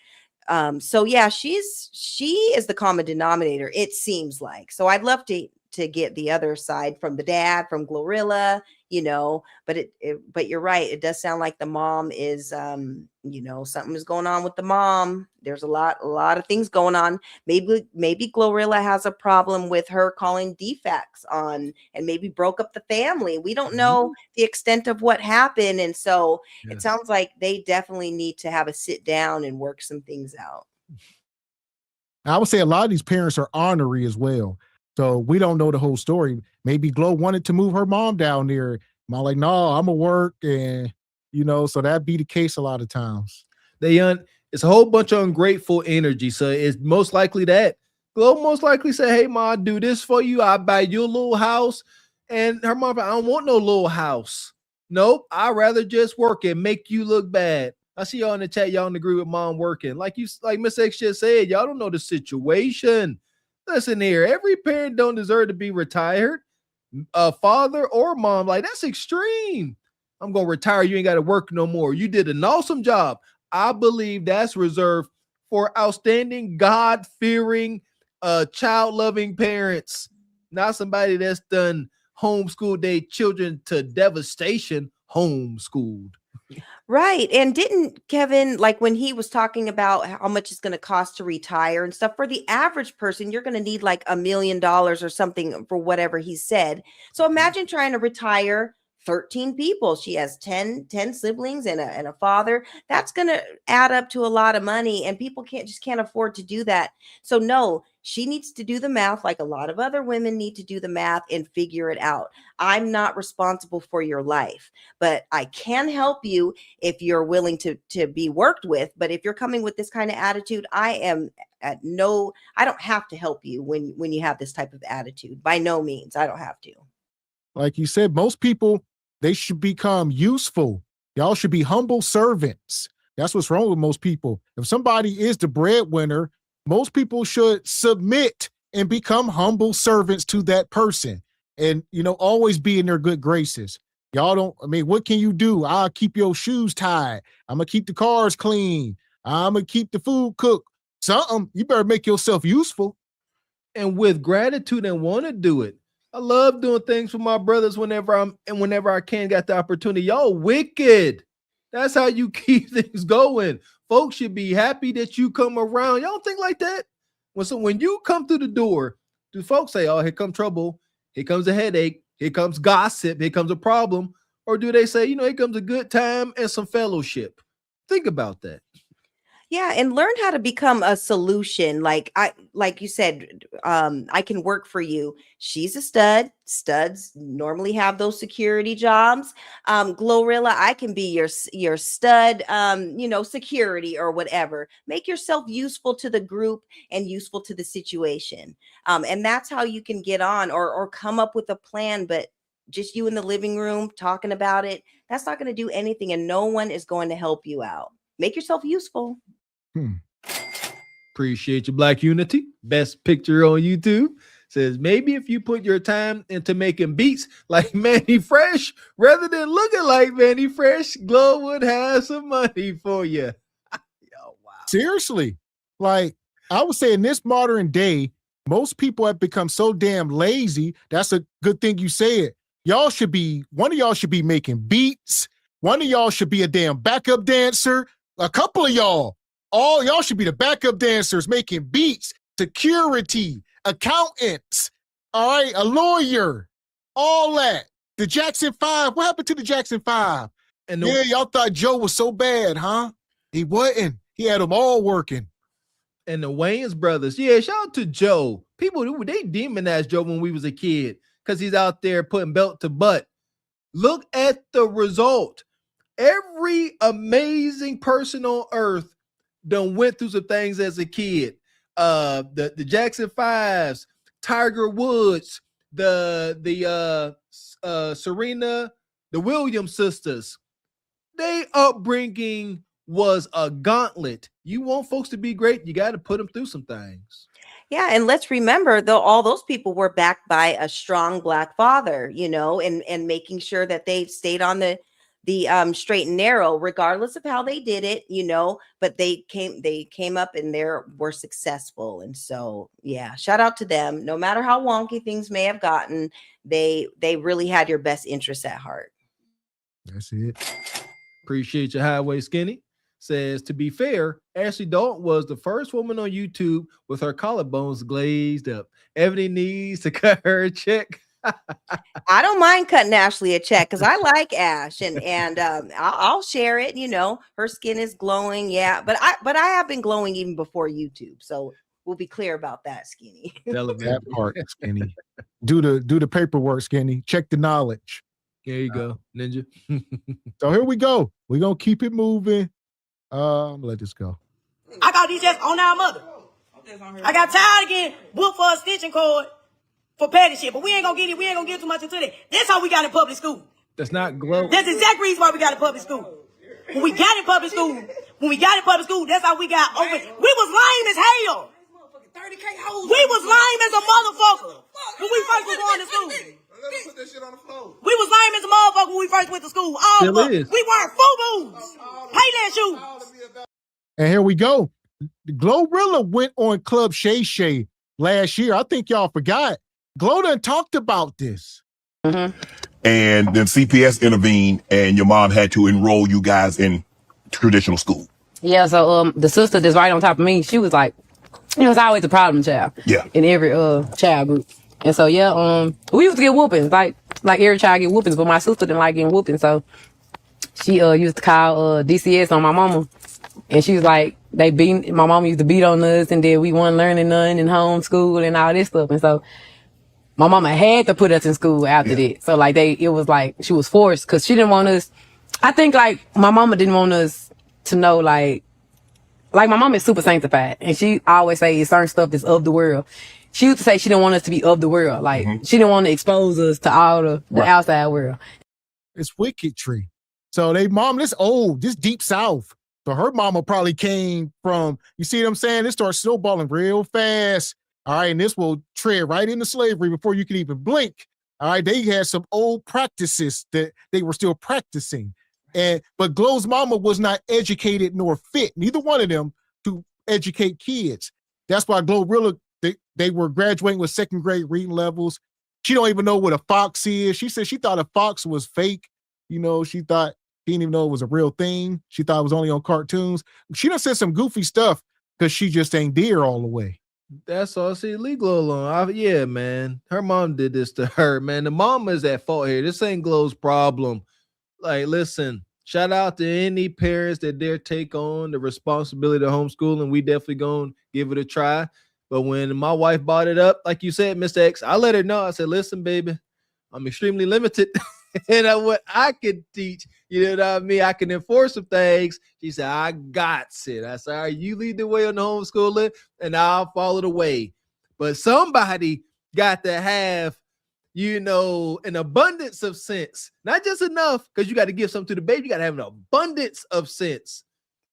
So yeah, she is the common denominator, it seems like. So I'd love to get the other side from the dad, from Glorilla, but you're right. It does sound like the mom is, something is going on with the mom. There's a lot of things going on. Maybe Glorilla has a problem with her calling defects on, and maybe broke up the family. We don't know the extent of what happened. And so It sounds like they definitely need to have a sit down and work some things out. I would say a lot of these parents are ornery as well. So we don't know the whole story. Maybe Glo wanted to move her mom down there. Mom like, no, I'm gonna work, and so that'd be the case a lot of times. It's a whole bunch of ungrateful energy. So it's most likely that Glo most likely say, hey, Ma, I'll do this for you. I'll buy you a little house. And her mom, I don't want no little house. Nope, I'd rather just work and make you look bad. I see y'all in the chat. Y'all don't agree with mom working. Like Miss X just said, y'all don't know the situation. Listen here, every parent don't deserve to be retired. Father or mom, like, that's extreme. I'm going to retire. You ain't got to work no more. You did an awesome job. I believe that's reserved for outstanding, God-fearing, child-loving parents, not somebody that's done homeschooled their children to devastation, homeschooled. Right. And didn't Kevin, like when he was talking about how much it's going to cost to retire and stuff, for the average person, you're going to need like $1 million or something for whatever he said. So imagine trying to retire 13 people. She has 10 siblings and a father. That's going to add up to a lot of money, and people can't afford to do that. So no, she needs to do the math like a lot of other women need to do the math and figure it out. I'm not responsible for your life, but I can help you if you're willing to be worked with. But if you're coming with this kind of attitude, I don't have to help you when you have this type of attitude. By no means, I don't have to. Like you said, most people, they should become useful. Y'all should be humble servants. That's what's wrong with most people. If somebody is the breadwinner, most people should submit and become humble servants to that person, and, always be in their good graces. What can you do? I'll keep your shoes tied. I'm going to keep the cars clean. I'm going to keep the food cooked. Something. You better make yourself useful. And with gratitude and want to do it. I love doing things for my brothers whenever I can get the opportunity. Y'all wicked. That's how you keep things going. Folks should be happy that you come around. Y'all think like that? When you come through the door, do folks say, oh, here comes trouble, here comes a headache, here comes gossip, here comes a problem? Or do they say, here comes a good time and some fellowship? Think about that. Yeah, and learn how to become a solution. Like you said, I can work for you. She's a stud. Studs normally have those security jobs. Glorilla, I can be your stud, security or whatever. Make yourself useful to the group and useful to the situation. And that's how you can get on or come up with a plan. But just you in the living room talking about it, that's not going to do anything, and no one is going to help you out. Make yourself useful. Appreciate your Black Unity. Best picture on YouTube. Says, maybe if you put your time into making beats like Manny Fresh rather than looking like Manny Fresh, Glo would have some money for you. Wow. Seriously. Like, I would say in this modern day, most people have become so damn lazy. That's a good thing you said. One of y'all should be making beats. One of y'all should be a damn backup dancer. A couple of y'all. All y'all should be the backup dancers making beats, security, accountants, all right, a lawyer, all that. The Jackson 5, what happened to the Jackson 5? And yeah, y'all thought Joe was so bad, huh? He wasn't. He had them all working. And the Wayans brothers, yeah, shout out to Joe. People, they demonized Joe when we was a kid because he's out there putting belt to butt. Look at the result. Every amazing person on earth done went through some things as a kid. The Jackson Fives, Tiger Woods, the Serena, the Williams sisters. They upbringing was a gauntlet. You want folks to be great, you got to put them through some things. Yeah, and let's remember, though, all those people were backed by a strong Black father, and making sure that they stayed on the straight and narrow, regardless of how they did it, but they came up and were successful. And so, yeah, shout out to them. No matter how wonky things may have gotten, they really had your best interests at heart. That's it. Appreciate your highway skinny. Says, to be fair, Ashley Dalton was the first woman on YouTube with her collarbones glazed up. Ebony needs to cut her a check. I don't mind cutting Ashley a check because I like Ash, and I'll share it. Her skin is glowing, yeah. But I have been glowing even before YouTube, so we'll be clear about that, Skinny. That part, Skinny. Do the paperwork, Skinny. Check the knowledge. There you go, Ninja. So here we go. We're gonna keep it moving. Let this go. I got these just on our mother. I got tired of getting booked for a stitching cord for petty shit, but we ain't gonna get too much into that. That's how we got in public school. That's not glow. That's the exact reason why we got in public school. When we got in public school, that's how we got over. We was lame as hell. We was lame as a motherfucker when we first was going to school. Put that shit on the floor. We was lame as a motherfucker when we first went to school. All of us. We weren't FUBUs. Payless shoes. And here we go. Glorilla went on Club Shay Shay last year. I think y'all forgot. Glo done talked about this. Mm-hmm. And then CPS intervened, and your mom had to enroll you guys in traditional school. Yeah, so the sister that's right on top of me, she was like, it's always a problem child. Yeah. In every child group. And so we used to get whoopings, like every child get whoopings, but my sister didn't like getting whoopings, so she used to call DCS on my mama, and she was like, my mama used to beat on us, and then we weren't learning none in homeschool and all this stuff, and so my mama had to put us in school after that. So it was like she was forced because she didn't want us. I think my mama didn't want us to know like my mama is super sanctified, and she always say certain stuff is of the world. She used to say she didn't want us to be of the world. She didn't want to expose us to all the outside world. It's wicketry. So this old, this deep South. So her mama probably came from, you see what I'm saying? This starts snowballing real fast. All right. And this will tread right into slavery before you can even blink. All right. They had some old practices that they were still practicing. But Glo's mama was not educated nor fit, neither one of them, to educate kids. That's why Glorilla, they were graduating with second grade reading levels. She don't even know what a fox is. She said she thought a fox was fake. She thought she didn't even know it was a real thing. She thought it was only on cartoons. She done said some goofy stuff because she just ain't there all the way. That's all. See, leave Glo alone. Yeah, man. Her mom did this to her, man. The mama is at fault here. This ain't Glo's problem. Listen, shout out to any parents that dare take on the responsibility of homeschooling. We definitely gonna give it a try. But when my wife brought it up, like you said, Mr. X, I let her know. I said, listen, baby, I'm extremely limited. And what I could teach, you know what I mean? I can enforce some things. She said, I got it. I said, all right, you lead the way on the homeschooling and I'll follow the way. But somebody got to have, an abundance of sense. Not just enough, because you got to give something to the baby. You got to have an abundance of sense.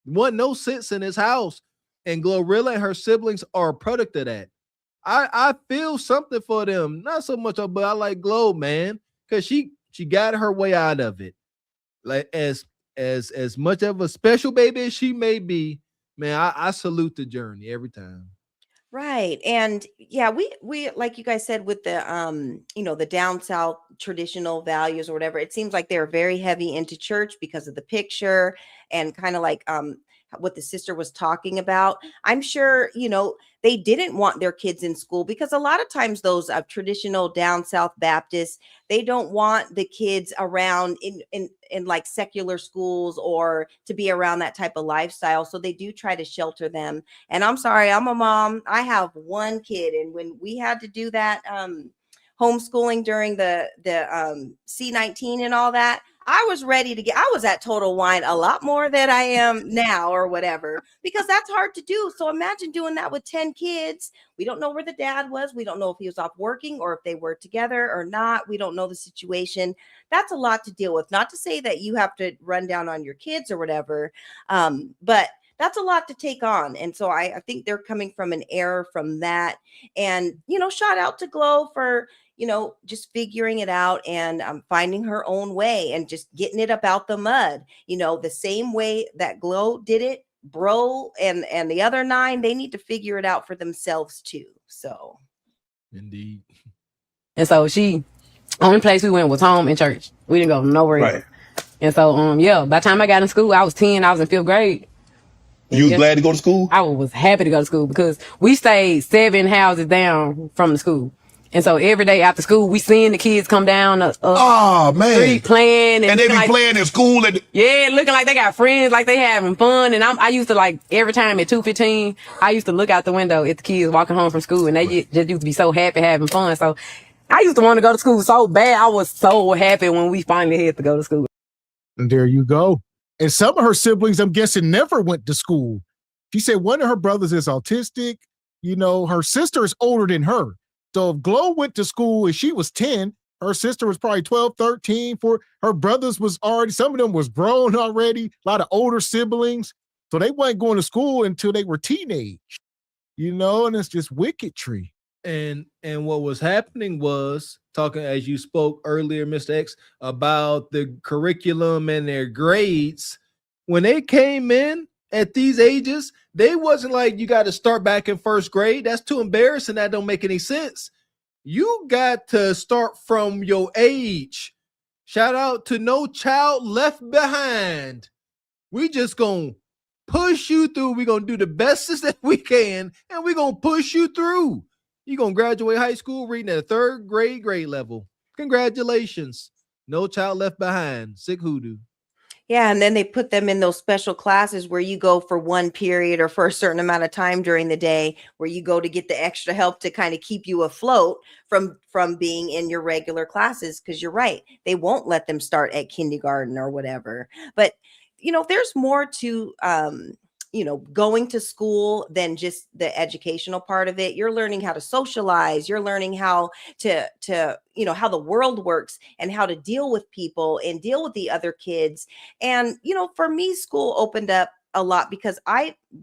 No sense in his house. And Glorilla and her siblings are a product of that. I feel something for them. Not so much, but I like Glo, man, because she got her way out of it. Like as much of a special baby as she may be, man, I salute the journey every time. Right. And yeah, we like you guys said with the the down south traditional values or whatever, it seems like they're very heavy into church because of the picture and kind of like what the sister was talking about. I'm sure, they didn't want their kids in school because a lot of times those traditional down South Baptists, they don't want the kids around in like secular schools or to be around that type of lifestyle. So they do try to shelter them. And I'm sorry, I'm a mom. I have one kid. And when we had to do that homeschooling during the C-19 and all that, I was ready to I was at Total Wine a lot more than I am now or whatever, because that's hard to do. So imagine doing that with 10 kids. We don't know where the dad was. We don't know if he was off working or if they were together or not. We don't know the situation. That's a lot to deal with. Not to say that you have to run down on your kids or whatever, but that's a lot to take on. And so I think they're coming from an error from that. And, shout out to Glow for, just figuring it out and finding her own way and just getting it up out the mud, the same way that Glow did it. Bro and the other 9, they need to figure it out for themselves too. So indeed. And so only place we went was home and church. We didn't go nowhere else. And so by the time I got in school, I was 10, I was in 5th grade. You was glad to go to school? I was happy to go to school because we stayed 7 houses down from the school. And so every day after school, we seeing the kids come down the street playing. And they be playing in school. Looking like they got friends, like they having fun. And I used to every time at 2:15, I used to look out the window at the kids walking home from school and they just used to be so happy having fun. So I used to want to go to school so bad. I was so happy when we finally had to go to school. And there you go. And some of her siblings, I'm guessing, never went to school. She said one of her brothers is autistic. Her sister is older than her. So if Glow went to school and she was 10, her sister was probably 12, 13, her brothers was already, some of them was grown already, a lot of older siblings. So they weren't going to school until they were teenage, and it's just wicketry. And what was happening was, talking as you spoke earlier, Mr. X, about the curriculum and their grades. When they came in at these ages, they wasn't like, you got to start back in 1st grade. That's too embarrassing. That don't make any sense. You got to start from your age. Shout out to No Child Left Behind. We just gonna push you through. We're gonna do the bestest that we can, and we're gonna push you through. You're going to graduate high school reading at a 3rd grade level. Congratulations. No Child Left Behind. Sick hoodoo. Yeah, and then they put them in those special classes where you go for one period or for a certain amount of time during the day, where you go to get the extra help to kind of keep you afloat from being in your regular classes. Because you're right, they won't let them start at kindergarten or whatever. But, there's more to going to school than just the educational part of it. You're learning how to socialize. You're learning how to how the world works and how to deal with people and deal with the other kids. And, for me, school opened up a lot because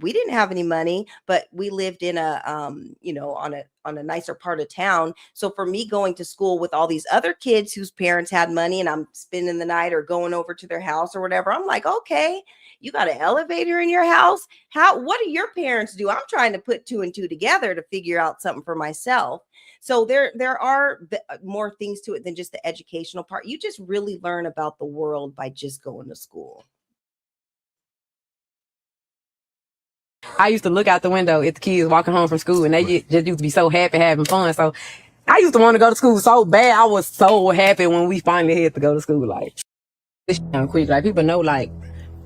we didn't have any money, but we lived in a, on a nicer part of town. So for me, going to school with all these other kids whose parents had money and I'm spending the night or going over to their house or whatever, I'm like, okay, you got an elevator in your house. What do your parents do? I'm trying to put 2 and 2 together to figure out something for myself. So there are more things to it than just the educational part. You just really learn about the world by just going to school. I used to look out the window at the kids walking home from school and they just used to be so happy having fun. So I used to want to go to school so bad. I was so happy when we finally had to go to school. This quick. People know,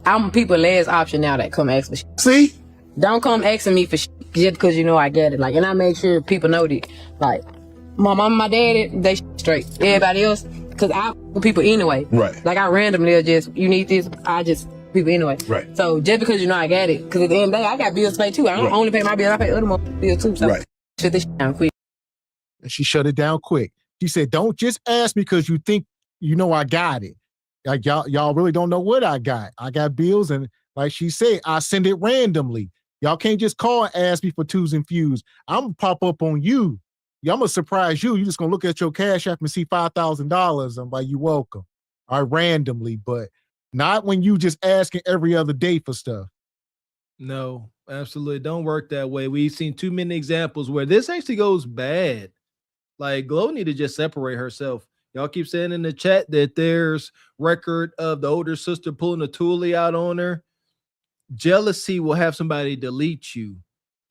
I'm people last option now that come ask for shit. See? Don't come asking me for shit just because I get it. And I make sure people know that. My mom, my daddy, they straight. Everybody else, because I people anyway. Right. I randomly just, you need this, I just people anyway. Right. So just because I got it, because at the end of the day, I got bills to pay too. I don't only pay my bills, I pay other bills too. So shut this shit down quick. And she shut it down quick. She said, don't just ask me because you think I got it. Y'all really don't know what I got. I got bills, and like she said, I send it randomly. Y'all can't just call and ask me for 2s and fews. I'm gonna pop up on you. I'm gonna surprise you. You're just gonna look at your cash app and see $5,000. I'm like, you welcome. All right, randomly, but not when you just asking every other day for stuff. No, absolutely. Don't work that way. We've seen too many examples where this actually goes bad. Glow need to just separate herself. Y'all keep saying in the chat that there's record of the older sister pulling a toolie out on her. Jealousy will have somebody delete you.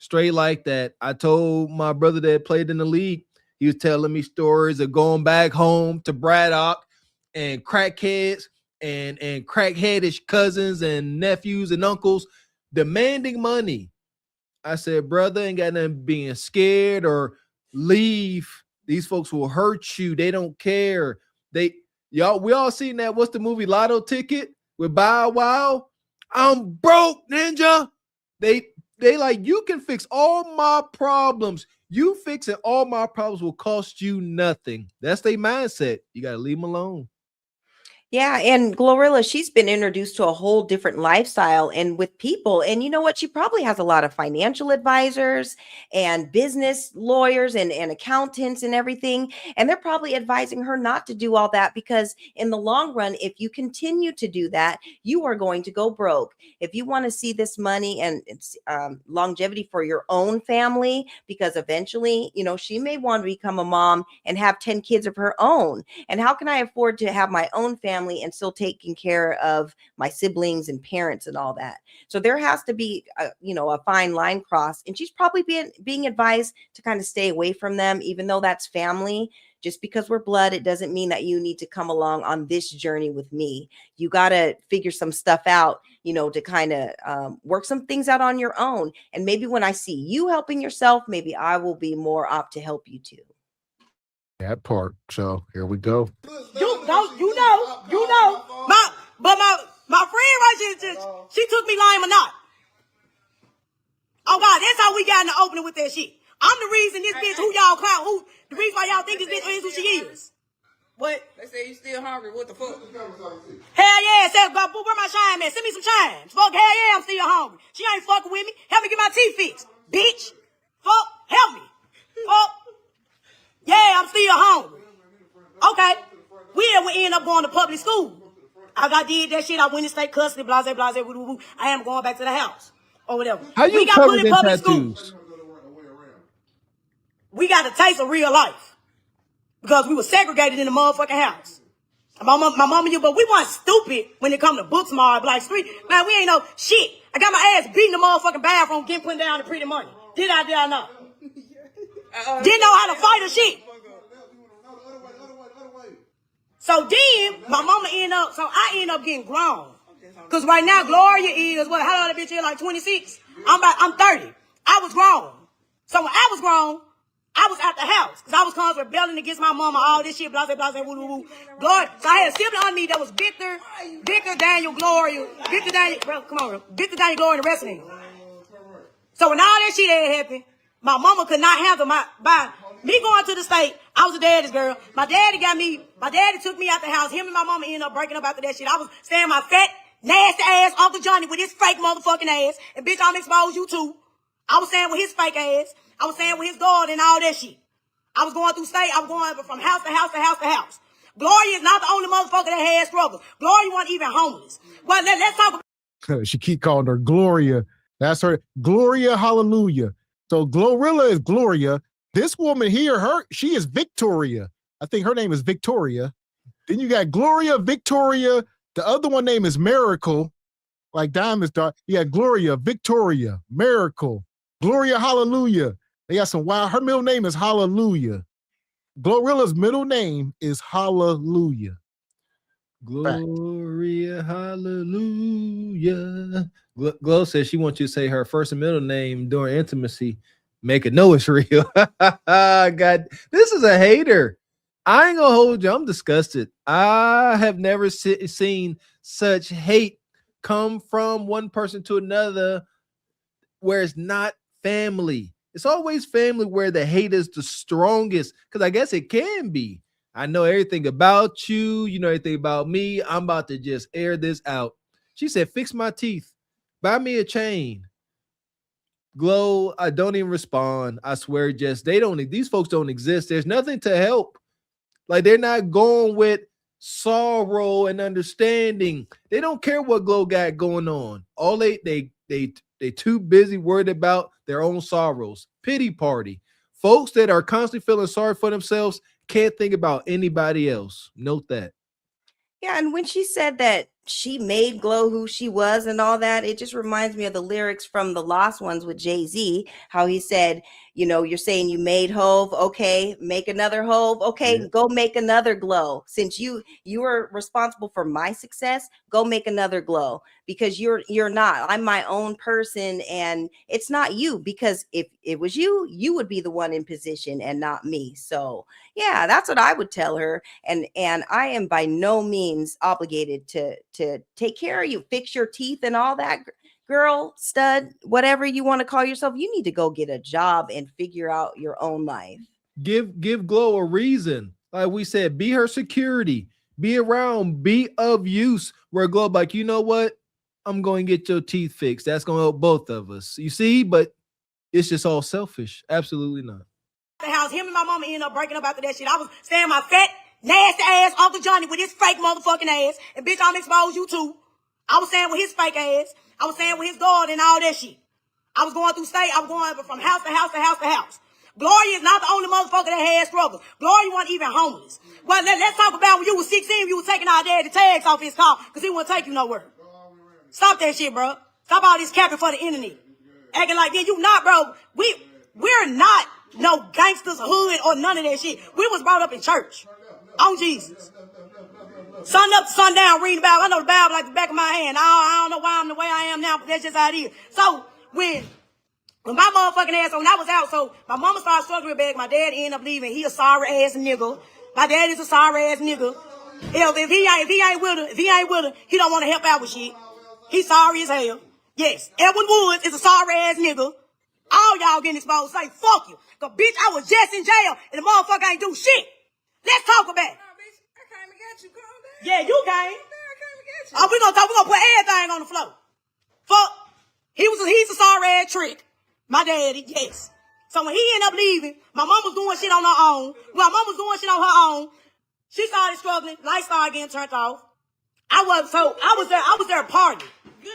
straight like that. I told my brother that played in the league, he was telling me stories of going back home to Braddock and crackheads and crackheadish cousins and nephews and uncles demanding money. I said, brother, ain't got nothing being scared or leave. These folks will hurt you. They don't care. We all seen that. What's the movie Lotto Ticket with Bow Wow? I'm broke, ninja. They like, you can fix all my problems. You fixing all my problems will cost you nothing. That's their mindset. You got to leave them alone. Yeah, and Glorilla, she's been introduced to a whole different lifestyle and with people. And you know what? She probably has a lot of financial advisors and business lawyers and accountants and everything. And they're probably advising her not to do all that because in the long run, if you continue to do that, you are going to go broke. If you want to see this money and it's longevity for your own family, because eventually, you know, she may want to become a mom and have 10 kids of her own. And how can I afford to have my own family and still taking care of my siblings and parents and all that? So there has to be a fine line crossed, and she's probably being advised to kind of stay away from them, even though that's family. Just because we're blood, it doesn't mean that you need to come along on this journey with me. You got to figure some stuff out, to kind of work some things out on your own. And maybe when I see you helping yourself, maybe I will be more apt to help you too. That part. So here we go. My friend right here, she took me lying or not. Oh God, that's how we got in the opening with that shit. I'm the reason this bitch, the reason why y'all think this bitch is who she is. What? They say you still hungry. What the fuck? Hell yeah, say, where my shine man? Send me some chimes. Fuck, hell yeah, I'm still hungry. She ain't fucking with me. Help me get my teeth fixed, bitch. Fuck, help me. Fuck. Yeah, I'm still hungry. Okay. We end up going to public school. I did that shit. I went to state custody, blase, woo, woo, woo. I am going back to the house or whatever. How you covered in tattoos? We got a taste of real life because we were segregated in the motherfucking house. My mama, but we weren't stupid when it come to book smart, like street. Man, we ain't no shit. I got my ass beating the motherfucking bathroom, getting put down the pretty money. Did I not? Didn't know how to fight or shit. So then, I end up getting grown. Because right now, Gloria is, how old that bitch is, like 26? I'm 30. I was grown. So when I was grown, I was at the house. Because I was constantly rebelling against my mama, all this shit, blase, woo, woo, woo. Gloria. So I had a sibling on me that was Victor, Daniel, Gloria, Victor, Daniel, Gloria, and the rest of them. So when all that shit had happened, my mama could not handle me going to the state. I was a daddy's girl. My daddy took me out the house. Him and my mama ended up breaking up after that shit. I was staying my fat, nasty ass Uncle Johnny with his fake motherfucking ass. And bitch, I'm expose you too. I was staying with his fake ass. I was staying with his daughter and all that shit. I was going through state. I was going from house to house to house to house. Gloria is not the only motherfucker that had struggle. Gloria wasn't even homeless. Well, let's talk about. She keep calling her Gloria. That's her. Gloria, hallelujah. So Glorilla is Gloria. This woman here, she is Victoria. I think her name is Victoria. Then you got Gloria, Victoria. The other one name is Miracle, like Diamond Star. You got Gloria, Victoria, Miracle, Gloria, Hallelujah. They got some wild. Her middle name is Hallelujah. Glorilla's middle name is Hallelujah. Gloria, hallelujah. Glow says she wants you to say her first and middle name during intimacy. Make it know it's real. God, this is a hater. I ain't gonna hold you. I'm disgusted. I have never seen such hate come from one person to another where it's not family. It's always family where the hate is the strongest, because I guess it can be. I know everything about you. You know everything about me. I'm about to just air this out. She said, fix my teeth. Buy me a chain. Glow, I don't even respond. I swear, these folks don't exist. There's nothing to help. Like, they're not going with sorrow and understanding. They don't care what Glow got going on. All they too busy worried about their own sorrows. Pity party. Folks that are constantly feeling sorry for themselves can't think about anybody else. Note that. Yeah, and when she said that she made Glow who she was and all that. It just reminds me of the lyrics from the Lost Ones with Jay-Z, how he said, you know, you're saying you made Hove, okay, make another Hove, okay, go make another Glow. Since you were responsible for my success, go make another Glow, because you're not. I'm my own person, and it's not you, because if it was you, you would be the one in position and not me. So yeah, that's what I would tell her. And I am by no means obligated to take care of you, fix your teeth and all that. Girl, stud, whatever you want to call yourself, you need to go get a job and figure out your own life. Give Glow a reason. Like we said, be her security, be around, be of use. Where Glow like, you know what? I'm going to get your teeth fixed. That's going to help both of us. You see, but it's just all selfish. Absolutely not. The house, him and my mama ended up breaking up after that shit. I was staring my fat, nasty ass Uncle Johnny with his fake motherfucking ass. And bitch, I'm expose you too. I was staying with his fake ass. I was staying with his daughter and all that shit. I was going through state. I was going from house to house to house to house. Gloria is not the only motherfucker that had struggles. Gloria wasn't even homeless. Well, let's talk about when you was 16, you was taking our daddy tags off his car because he wouldn't take you nowhere. Stop that shit, bro. Stop all this capping for the internet. Acting like, yeah, you not, bro. We're not no gangsters, hood, or none of that shit. We was brought up in church. On Jesus. Sun up to sundown reading the Bible. I know the Bible like the back of my hand. I don't know why I'm the way I am now, but that's just how it is. So when my motherfucking ass, when I was out, so my mama started struggling bad. My dad ended up leaving. He a sorry ass nigga. My dad is a sorry ass nigga. If he ain't with her, he don't want to help out with shit. He's sorry as hell. Yes, Edwin Woods is a sorry ass nigga. All y'all getting exposed. Say fuck you. Cause bitch, I was just in jail and the motherfucker ain't do shit. Let's talk about it. Yeah, you came. Oh, we gonna put everything on the floor. Fuck. He's a sorry ass trick. My daddy, yes. So when he ended up leaving, my mom was doing shit on her own. Well, my mom was doing shit on her own. She started struggling. Lights started getting turned off. I was there partying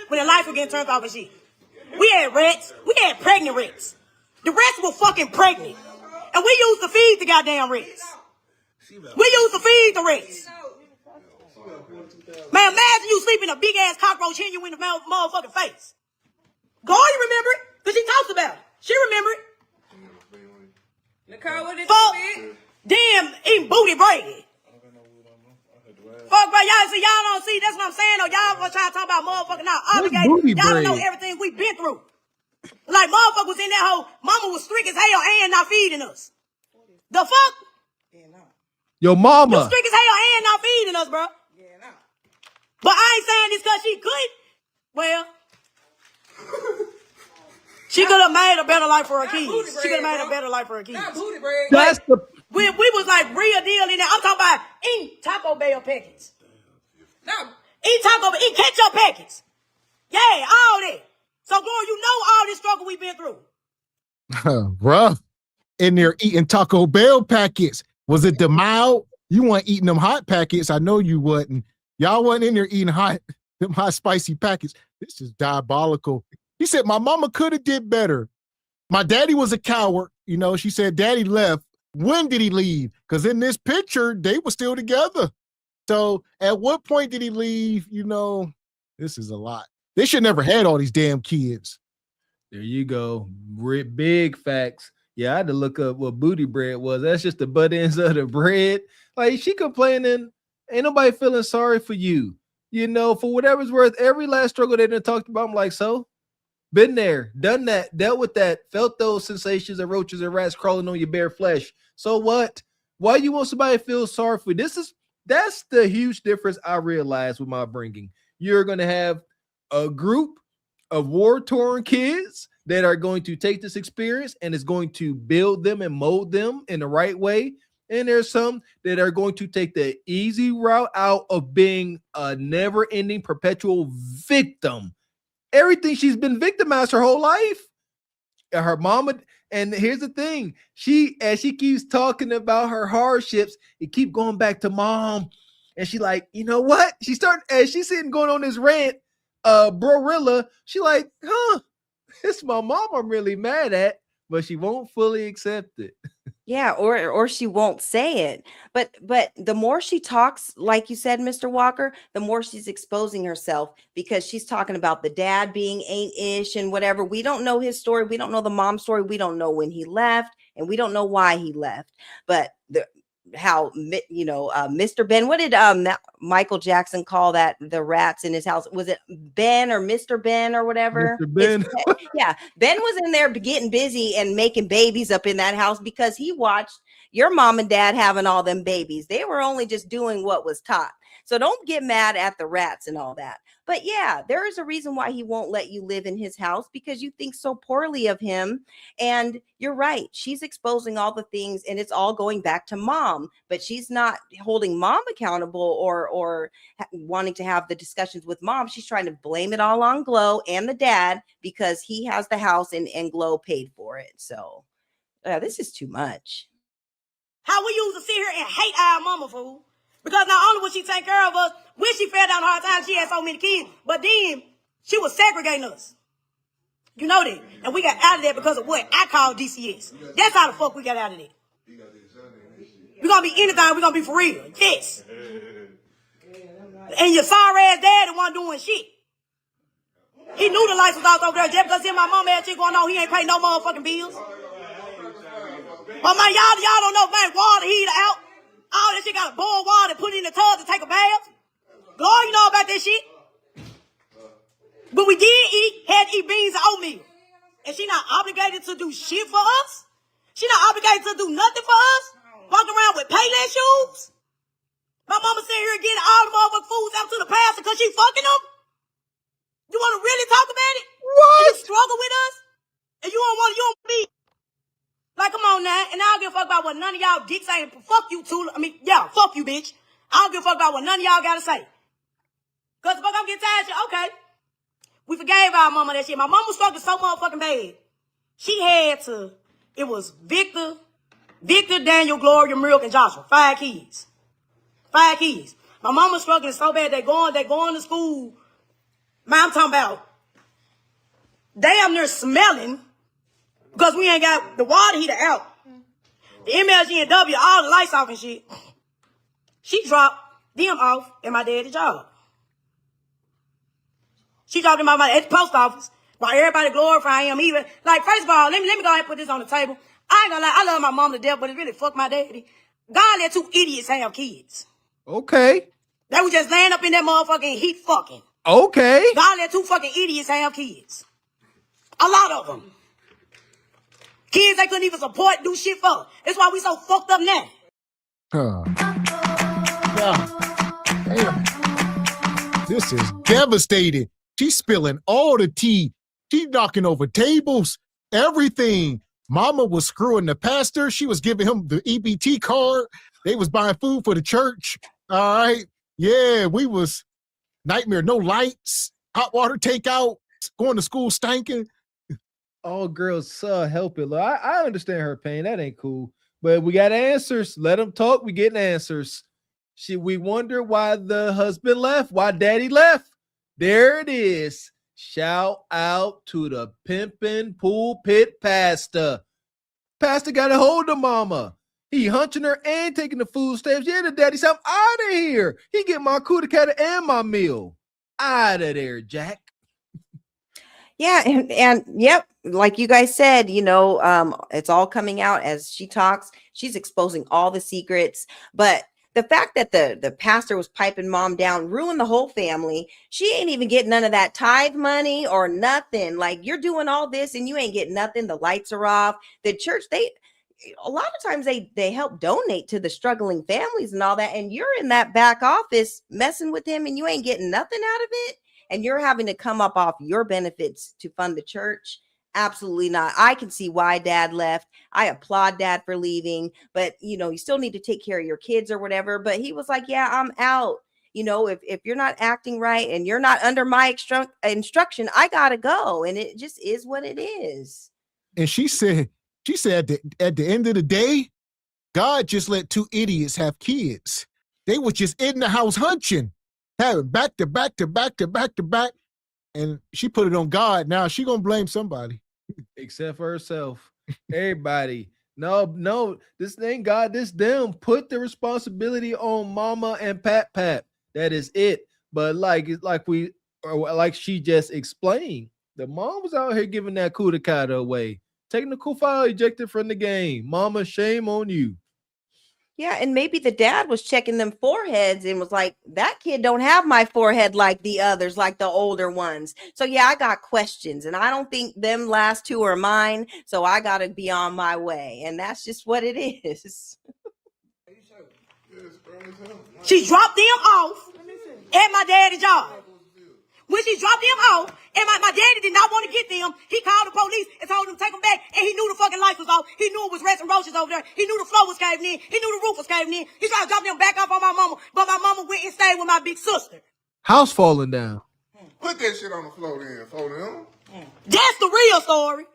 when the lights were getting turned off and shit. We had rats. We had pregnant rats. The rats were fucking pregnant. And we used to feed the goddamn rats. We used to feed the rats. Man, imagine you sleeping a big ass cockroach hitting you in the motherfucking face. Gloria remember it, because she talks about it. She remember it. Nicole, what did fuck, you damn, eating booty bread. Fuck, bro, y'all don't see, that's what I'm saying, though. Y'all gonna try to talk about motherfucking not obligated. Y'all don't know everything we been through. Like, motherfucker was in that hole, mama was strict as hell and not feeding us. The fuck? Your mama. You strict as hell and not feeding us, bro. But I ain't saying this because she could. Well, she could have made a better life for her kids. She could have made a better life for her kids. That's the. We was like real deal in there. I'm talking about eating Taco Bell packets. No. Eat ketchup packets. Yeah, all that. So, Gloria, you know all this struggle we've been through. Rough. In there eating Taco Bell packets. Was it the mild? You weren't eating them hot packets. I know you wasn't. Y'all wasn't in there eating them hot spicy packets. This is diabolical. He said, my mama could have did better. My daddy was a coward. You know, she said, daddy left. When did he leave? Because in this picture, they were still together. So at what point did he leave? You know, this is a lot. They should never had all these damn kids. There you go. Big facts. Yeah, I had to look up what booty bread was. That's just the butt ends of the bread. Like, she complaining. Ain't nobody feeling sorry for you. You know, for whatever's worth, every last struggle they done talked about, I'm like, so? Been there, done that, dealt with that, felt those sensations of roaches and rats crawling on your bare flesh. So what? Why you want somebody to feel sorry for you? That's the huge difference I realized with my upbringing. You're going to have a group of war-torn kids that are going to take this experience and is going to build them and mold them in the right way. And there's some that are going to take the easy route out of being a never-ending perpetual victim. Everything she's been victimized her whole life. Her mama, and here's the thing, as she keeps talking about her hardships, it keep going back to mom. And she like, you know what? As she's sitting going on this rant, Glorilla, she like, it's my mom I'm really mad at, but she won't fully accept it. Yeah, or she won't say it. But the more she talks, like you said, Mr. Walker, the more she's exposing herself because she's talking about the dad being ain't-ish and whatever. We don't know his story. We don't know the mom's story. We don't know when he left, and we don't know why he left. But Mr. Ben, what did Michael Jackson call that, the rats in his house? Was it Ben or Mr. Ben or whatever? Mr. Ben. Yeah, Ben was in there getting busy and making babies up in that house because he watched your mom and dad having all them babies. They were only just doing what was taught. So don't get mad at the rats and all that. But yeah, there is a reason why he won't let you live in his house, because you think so poorly of him. And you're right. She's exposing all the things, and it's all going back to mom, but she's not holding mom accountable or wanting to have the discussions with mom. She's trying to blame it all on Glow and the dad because he has the house and Glow paid for it. So this is too much. How we used to sit here and hate our mama, fool. Because not only would she take care of us, when she fell down hard times, she had so many kids, but then she was segregating us. You know that. And we got out of that because of what I call DCS. That's how the fuck we got out of that. We're going to be anything. We're going to be for real. Yes. And your sorry ass dad the one doing shit. He knew the lights was out over there. Just because him and my mom had shit going on, he ain't pay no motherfucking bills. But man, y'all don't know, man, water heater out. All that shit got to boil water and put it in the tub to take a bath. Lord, you know about that shit. But we had to eat beans and oatmeal. And she not obligated to do shit for us. She not obligated to do nothing for us. Walking around with Payless shoes. My mama sitting here getting all the motherfucking foods out to the pastor because she fucking them. You want to really talk about it? What? You struggle with us? And you don't want me. Like, come on now. And I don't give a fuck about what none of y'all dicks saying. Fuck you, too. I mean, yeah, fuck you, bitch. I don't give a fuck about what none of y'all got to say. Because the fuck I'm getting tired of shit. Okay. We forgave our mama that shit. My mama was struggling so motherfucking bad. She had to, it was Victor, Daniel, Gloria, Milk, and Joshua. 5 kids. 5 kids. My mama was struggling so bad. They going to school. Man, I'm talking about damn near smelling. Because we ain't got the water heater out. The MLG and W, all the lights off and shit. She dropped them off at my daddy's job. She dropped them off at the post office while everybody glorifying him. Even, like, first of all, let me go ahead and put this on the table. I ain't gonna lie, I love my mom to death, but it really fucked my daddy. God let 2 idiots have kids. Okay. They was just laying up in that motherfucking heat fucking. Okay. God let 2 fucking idiots have kids. A lot of them. Kids they couldn't even support, do shit for. That's why we so fucked up now. Damn. This is devastating. She's spilling all the tea. She's knocking over tables, everything. Mama was screwing the pastor. She was giving him the EBT card. They was buying food for the church. All right. Yeah, we was nightmare. No lights, hot water takeout, going to school stinking. All girls help it. Look, I understand her pain. That ain't cool. But we got answers. Let them talk. We getting answers. We wonder why the husband left, why daddy left. There it is. Shout out to the pimpin' pulpit pastor. Pastor got a hold of mama. He hunching her and taking the food stamps. Yeah, the daddy said, I'm out of here. He get my cootie cutter and my meal. Out of there, Jack. Yeah, and yep, like you guys said, it's all coming out as she talks. She's exposing all the secrets. But the fact that the pastor was piping mom down ruined the whole family. She ain't even getting none of that tithe money or nothing. Like, you're doing all this and you ain't getting nothing. The lights are off. The church, a lot of times they help donate to the struggling families and all that. And you're in that back office messing with him and you ain't getting nothing out of it. And you're having to come up off your benefits to fund the church. Absolutely not. I can see why dad left. I applaud dad for leaving, but you still need to take care of your kids or whatever. But he was like, yeah, I'm out. If you're not acting right and you're not under my instruction, I got to go. And it just is what it is. And she said at the end of the day, God just let 2 idiots have kids. They were just in the house hunching, having back to back to back to back to back. And she put it on God. Now she gonna blame somebody. Except for herself. Everybody. No, this ain't God, this them. Put the responsibility on mama and Pat. That is it. But like she just explained, the mom was out here giving that kudakata away, taking the kufa ejected from the game. Mama, shame on you. Yeah, and maybe the dad was checking them foreheads and was like, that kid don't have my forehead like the others, like the older ones. So yeah, I got questions, and I don't think them last two are mine, so I got to be on my way. And that's just what it is. She dropped them off at my daddy's job. When she dropped them off, and my daddy did not want to get them, he called the police and told them to take them back, and he knew the fucking lights was off. He knew it was rats and roaches over there. He knew the floor was caving in. He knew the roof was caving in. He tried to drop them back off on my mama, but my mama went and stayed with my big sister. House falling down. Put that shit on the floor then, for them. That's the real story.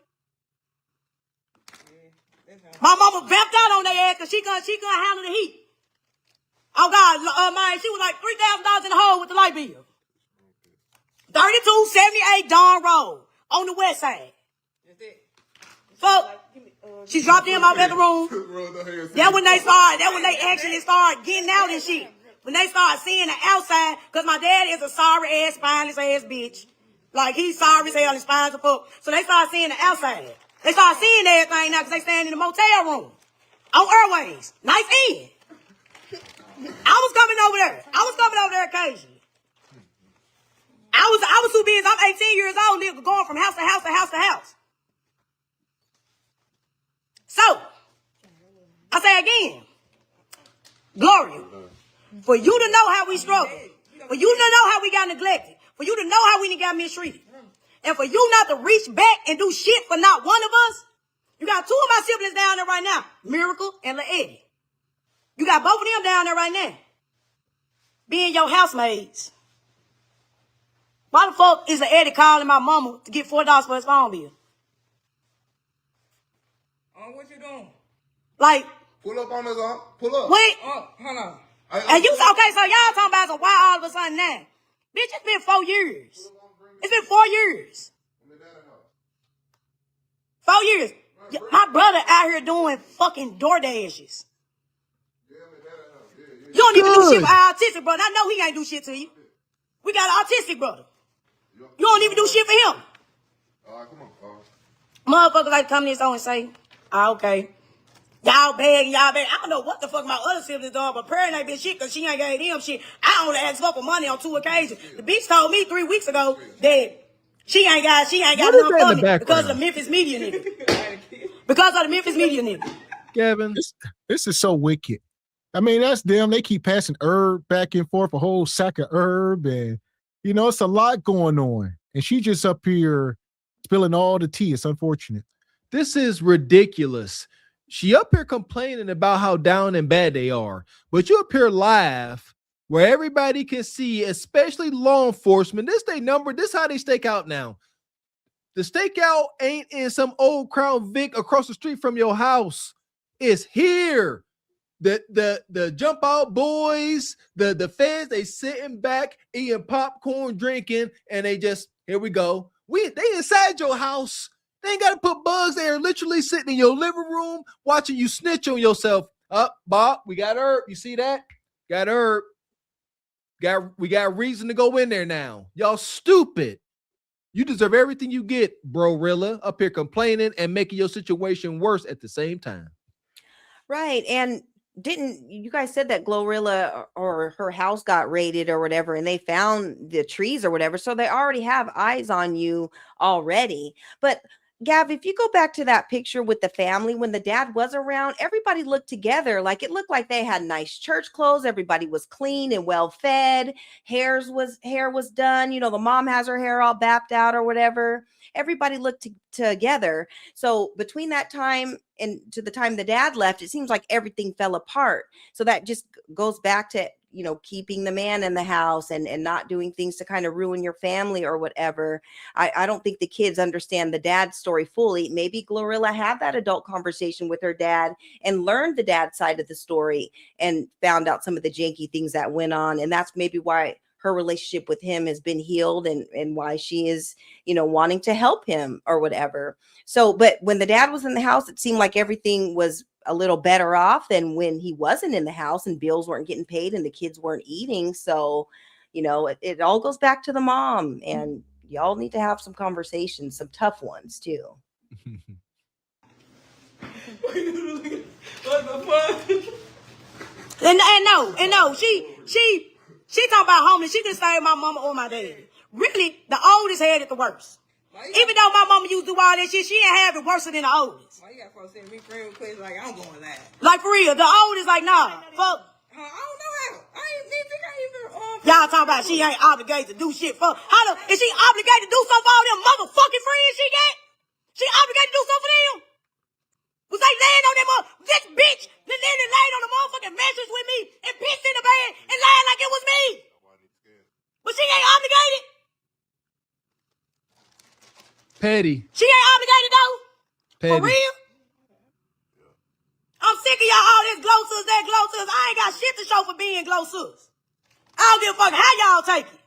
My mama vamped out on their ass because she couldn't handle the heat. Oh God, man, she was like $3,000 in the hole with the light bill. 3278 Dawn Road on the west side. So she dropped them off at the room. That when they actually started getting out and shit. When they started seeing the outside, because my dad is a sorry ass, spineless ass bitch. Like he's sorry as hell and spines as fuck. So they started seeing the outside. They started seeing everything now because they stand in the motel room. On Airways. Nice in. I was coming over there occasionally. I was too busy. I'm 18 years old, going from house to house to house to house. So, I say again, Gloria, for you to know how we struggle, for you to know how we got neglected, for you to know how we got mistreated, and for you not to reach back and do shit for not one of us, you got two of my siblings down there right now, Miracle and La Eddie. You got both of them down there right now, being your housemaids. Why the fuck is the Eddie calling my mama to get $4 for his phone bill? What you doing? Like, pull up on us, pull up. Wait. Hold on. And you okay? So y'all talking about some why all of a sudden now? Bitch, it's been 4 years. It's been 4 years. 4 years. My brother out here doing fucking DoorDashes. You don't even do shit for our autistic brother. I know he ain't do shit to you. We got an autistic brother. You don't even do shit for him. All right, come on. Motherfuckers like to come in and say, okay, y'all begging. I don't know what the fuck my other siblings done, but Perry ain't been shit because she ain't gave them shit. I only asked for money on 2 occasions. The bitch told me 3 weeks ago that she ain't got nothing for me because of the Memphis media nigga. Because of the Memphis media nigga. Gavin, this is so wicked. I mean, that's them. They keep passing herb back and forth, a whole sack of herb, and it's a lot going on. And she just up here spilling all the tea. It's unfortunate. This is ridiculous. She up here complaining about how down and bad they are, but you up here live where everybody can see, especially law enforcement. This they number. This how they stake out now. The stakeout ain't in some old Crown Vic across the street from your house. It's here. The jump out boys, the fans, they sitting back eating popcorn, drinking, and they just, here we go. They inside your house. They ain't got to put bugs there. Literally sitting in your living room watching you snitch on yourself. Bob, we got herb. You see that? Got herb. We got reason to go in there now. Y'all stupid. You deserve everything you get, Glorilla, up here complaining and making your situation worse at the same time. Right. And didn't you guys said that Glorilla or her house got raided or whatever, and they found the trees or whatever, so they already have eyes on you already. But Gav, if you go back to that picture with the family when the dad was around, everybody looked together. Like it looked like they had nice church clothes. Everybody was clean and well fed. Hair was done. The mom has her hair all bapped out or whatever. Everybody looked together. So between that time and to the time the dad left, it seems like everything fell apart. So that just goes back to keeping the man in the house and not doing things to kind of ruin your family or whatever. I don't think the kids understand the dad's story fully. Maybe Glorilla had that adult conversation with her dad and learned the dad's side of the story and found out some of the janky things that went on. And that's maybe why her relationship with him has been healed and why she is, wanting to help him or whatever. So, but when the dad was in the house, it seemed like everything was a little better off than when he wasn't in the house and bills weren't getting paid and the kids weren't eating. So, it all goes back to the mom, and y'all need to have some conversations, some tough ones too. What the fuck? And no, she talking about homeless. She can say my mama or my daddy. Really, the oldest had it the worst. Even though my mama used to do all that shit, she ain't have it worse than the oldest. Why you got folks sending me friend requests like I'm going live? Like for real, the oldest like nah, fuck. I don't know how. I ain't think I even. Y'all talking about she ain't obligated to do shit for. Is she obligated to do something for all them motherfucking friends she got? She obligated to do something for them? Was they laying on them this bitch that literally laid on the motherfucking mattress with me and pissed in the bed and lied like it was me? But she ain't obligated. Petty. She ain't obligated though. Petty. For real? I'm sick of y'all all this glow sis, that glow sis. I ain't got shit to show for being glow sis. I don't give a fuck how y'all take it.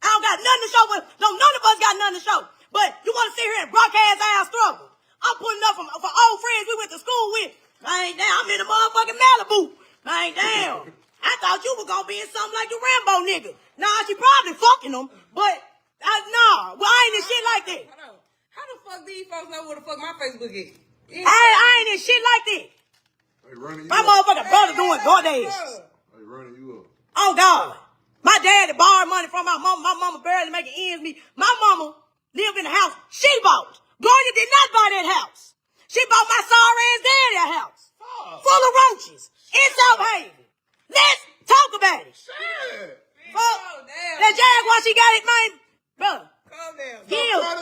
I don't got nothing to show. No, none of us got nothing to show. But you want to sit here and broadcast our struggle. I'm putting up for old friends we went to school with. I ain't down. I'm in the motherfucking Malibu. I ain't down. I thought you were going to be in something like the Rambo nigga. Nah, she probably fucking them. But, nah. Well, I ain't in shit like that. How the fuck these folks know where the fuck my Facebook is? I ain't in shit like that. My motherfucking brother doing DoorDash. Hey, running you up. Oh, God. My daddy borrowed money from my mama. My mama barely making ends meet. My mama lived in the house she bought. Gloria did not buy that house. She bought my sorry ass daddy a house. Full of roaches. In South Haven. Let's talk about it. That Jaguar, she got it, man. Bro. Calm down.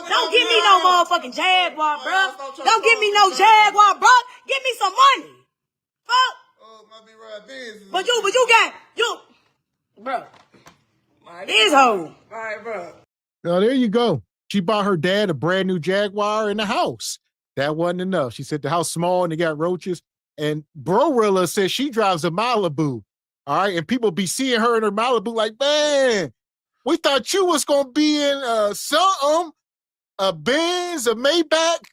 Don't give me no motherfucking Jaguar, bro. Don't give me no Jaguar, bro. Give me some money. Fuck. But you got, bro. This hoe. Alright, bro. Now, there you go. She bought her dad a brand new Jaguar in the house. That wasn't enough. She said the house small and they got roaches. And Glorilla says she drives a Malibu. All right. And people be seeing her in her Malibu like, man, we thought you was going to be in something, a Benz, a Maybach.